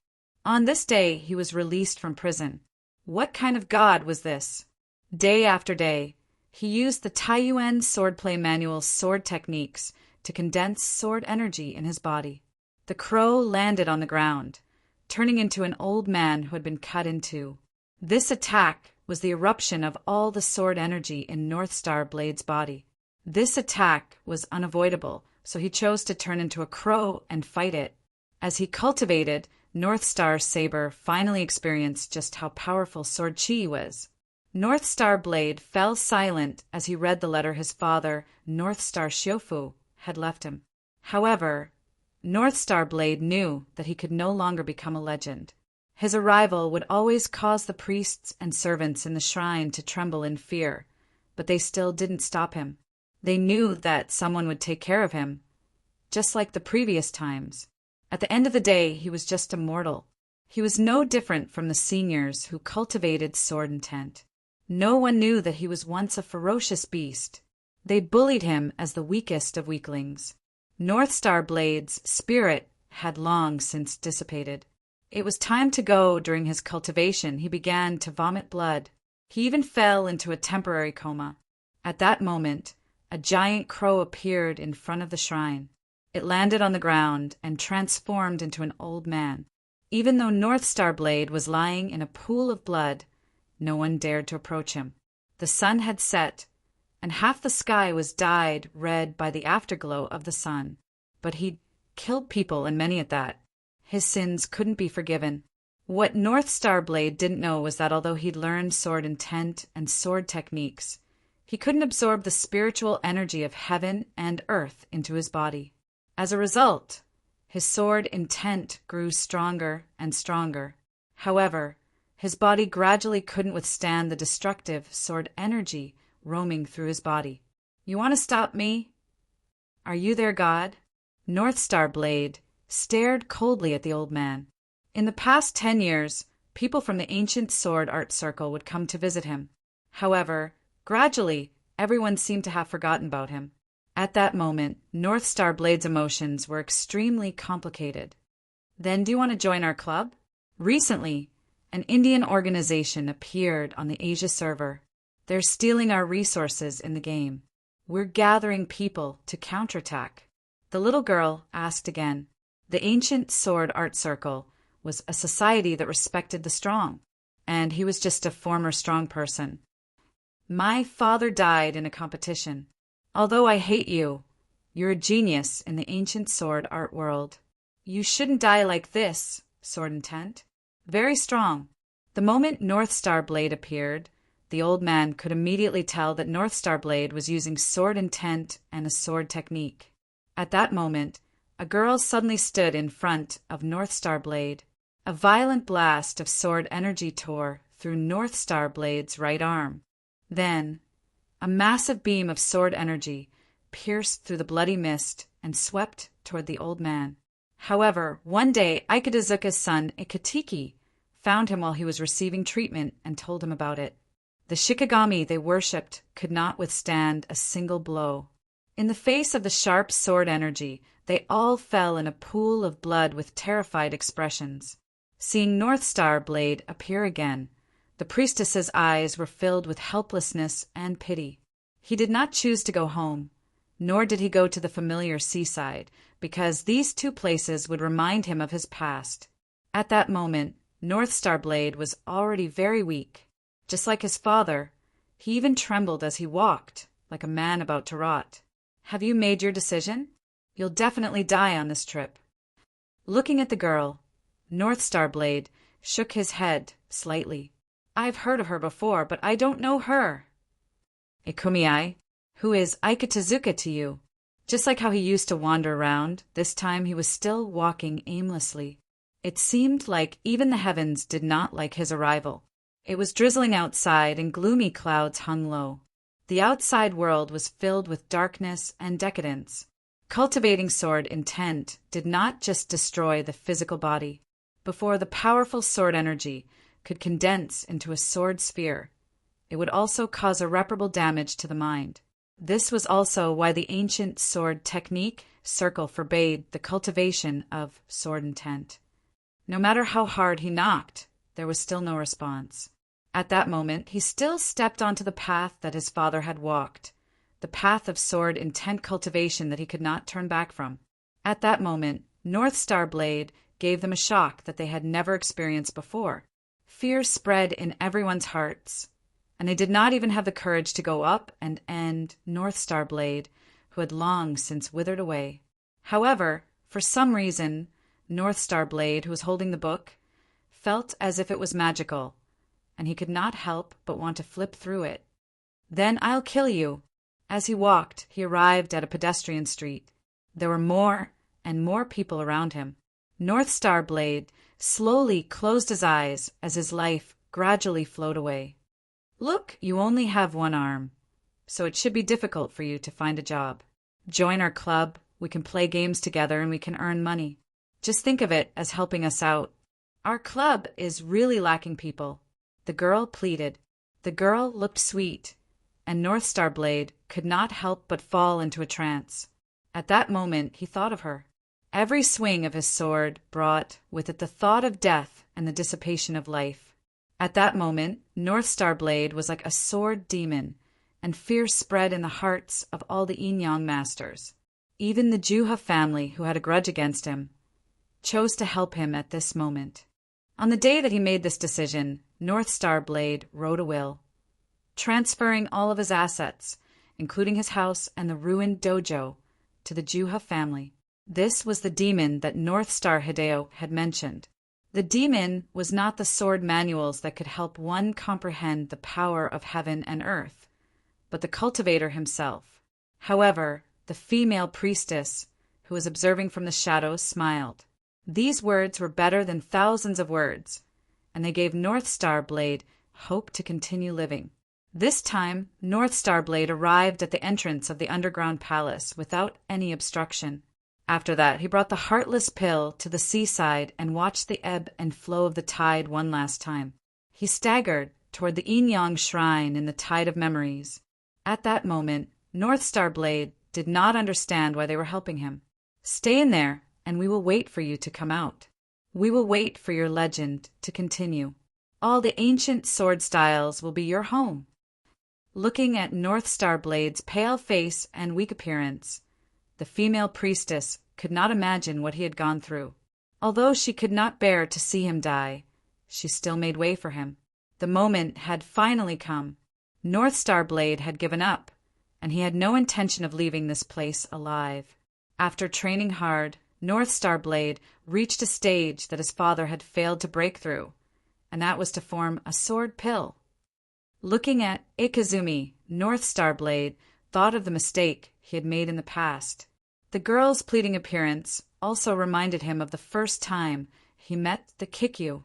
On this day, he was released from prison. What kind of god was this? Day after day, he used the Taiyuan swordplay manual's sword techniques to condense sword energy in his body. The crow landed on the ground, turning into an old man who had been cut in two. This attack was the eruption of all the sword energy in North Star Blade's body. This attack was unavoidable, so he chose to turn into a crow and fight it. As he cultivated, North Star's saber finally experienced just how powerful sword chi was. North Star Blade fell silent as he read the letter his father, North Star Shiofu, had left him. However, North Star Blade knew that he could no longer become a legend. His arrival would always cause the priests and servants in the shrine to tremble in fear, but they still didn't stop him. They knew that someone would take care of him, just like the previous times. At the end of the day, he was just a mortal. He was no different from the seniors who cultivated sword intent. No one knew that he was once a ferocious beast. They bullied him as the weakest of weaklings. North Star Blade's spirit had long since dissipated. It was time to go. During his cultivation, he began to vomit blood. He even fell into a temporary coma. At that moment, a giant crow appeared in front of the shrine. It landed on the ground and transformed into an old man. Even though North Star Blade was lying in a pool of blood, no one dared to approach him. The sun had set, and half the sky was dyed red by the afterglow of the sun. But he'd killed people, and many at that. His sins couldn't be forgiven. What North Star Blade didn't know was that although he'd learned sword intent and sword techniques, he couldn't absorb the spiritual energy of heaven and earth into his body. As a result, his sword intent grew stronger and stronger. However, his body gradually couldn't withstand the destructive sword energy roaming through his body. You want to stop me? Are you their god? North Star Blade stared coldly at the old man. In the past 10 years, people from the ancient sword art circle would come to visit him. However, gradually, everyone seemed to have forgotten about him. At that moment, North Star Blade's emotions were extremely complicated. Then, do you want to join our club? Recently, an Indian organization appeared on the Asia server. They're stealing our resources in the game. We're gathering people to counterattack. The little girl asked again. The ancient sword art circle was a society that respected the strong, and he was just a former strong person. My father died in a competition. Although I hate you, you're a genius in the ancient sword art world. You shouldn't die like this, sword intent. Very strong. The moment North Star Blade appeared, the old man could immediately tell that North Star Blade was using sword intent and a sword technique. At that moment, a girl suddenly stood in front of North Star Blade. A violent blast of sword energy tore through North Star Blade's right arm. Then, a massive beam of sword energy pierced through the bloody mist and swept toward the old man. However, one day, Ikedizuka's son, Ikatiki, found him while he was receiving treatment and told him about it. The Shikigami they worshipped could not withstand a single blow. In the face of the sharp sword energy, they all fell in a pool of blood with terrified expressions. Seeing North Star Blade appear again, the priestess's eyes were filled with helplessness and pity. He did not choose to go home, nor did he go to the familiar seaside, because these two places would remind him of his past. At that moment, North Star Blade was already very weak. Just like his father, he even trembled as he walked, like a man about to rot. Have you made your decision? You'll definitely die on this trip. Looking at the girl, North Star Blade shook his head slightly. I've heard of her before, but I don't know her. Ikumiai, who is Aikatazuka to you? Just like how he used to wander around, this time he was still walking aimlessly. It seemed like even the heavens did not like his arrival. It was drizzling outside and gloomy clouds hung low. The outside world was filled with darkness and decadence. Cultivating sword intent did not just destroy the physical body. Before the powerful sword energy could condense into a sword sphere, it would also cause irreparable damage to the mind. This was also why the ancient sword technique circle forbade the cultivation of sword intent. No matter how hard he knocked, there was still no response. At that moment, he still stepped onto the path that his father had walked, the path of sword intent cultivation that he could not turn back from. At that moment, North Star Blade gave them a shock that they had never experienced before. Fear spread in everyone's hearts, and they did not even have the courage to go up and end North Star Blade, who had long since withered away. However, for some reason, North Star Blade, who was holding the book, felt as if it was magical, and he could not help but want to flip through it. Then I'll kill you. As he walked, he arrived at a pedestrian street. There were more and more people around him. North Star Blade slowly closed his eyes as his life gradually flowed away. Look, you only have one arm, so it should be difficult for you to find a job. Join our club, we can play games together and we can earn money. Just think of it as helping us out. Our club is really lacking people. The girl pleaded. The girl looked sweet, and North Star Blade could not help but fall into a trance. At that moment, he thought of her. Every swing of his sword brought with it the thought of death and the dissipation of life. At that moment, North Star Blade was like a sword demon, and fear spread in the hearts of all the Yin-Yang masters. Even the Juha family, who had a grudge against him, chose to help him at this moment. On the day that he made this decision, North Star Blade wrote a will, transferring all of his assets, including his house and the ruined dojo, to the Juha family. This was the demon that North Star Hideo had mentioned. The demon was not the sword manuals that could help one comprehend the power of heaven and earth, but the cultivator himself. However, the female priestess, who was observing from the shadows, smiled. These words were better than thousands of words, and they gave North Star Blade hope to continue living. This time, North Star Blade arrived at the entrance of the underground palace without any obstruction. After that, he brought the heartless pill to the seaside and watched the ebb and flow of the tide one last time. He staggered toward the Yin-Yang shrine in the tide of memories. At that moment, North Star Blade did not understand why they were helping him. Stay in there, and we will wait for you to come out. We will wait for your legend to continue. All the ancient sword styles will be your home. Looking at North Star Blade's pale face and weak appearance, the female priestess could not imagine what he had gone through. Although she could not bear to see him die, she still made way for him. The moment had finally come. North Star Blade had given up, and he had no intention of leaving this place alive. After training hard, North Star Blade reached a stage that his father had failed to break through, and that was to form a sword pill. Looking at Ikazumi, North Star Blade thought of the mistake he had made in the past. The girl's pleading appearance also reminded him of the first time he met the Kikyu.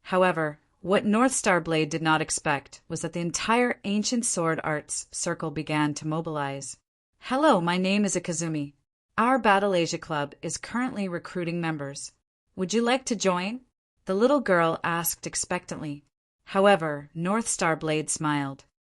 However, what North Star Blade did not expect was that the entire ancient sword arts circle began to mobilize. Hello, my name is Ikazumi. Our Battle Asia Club is currently recruiting members. Would you like to join? The little girl asked expectantly. However, North Star Blade smiled.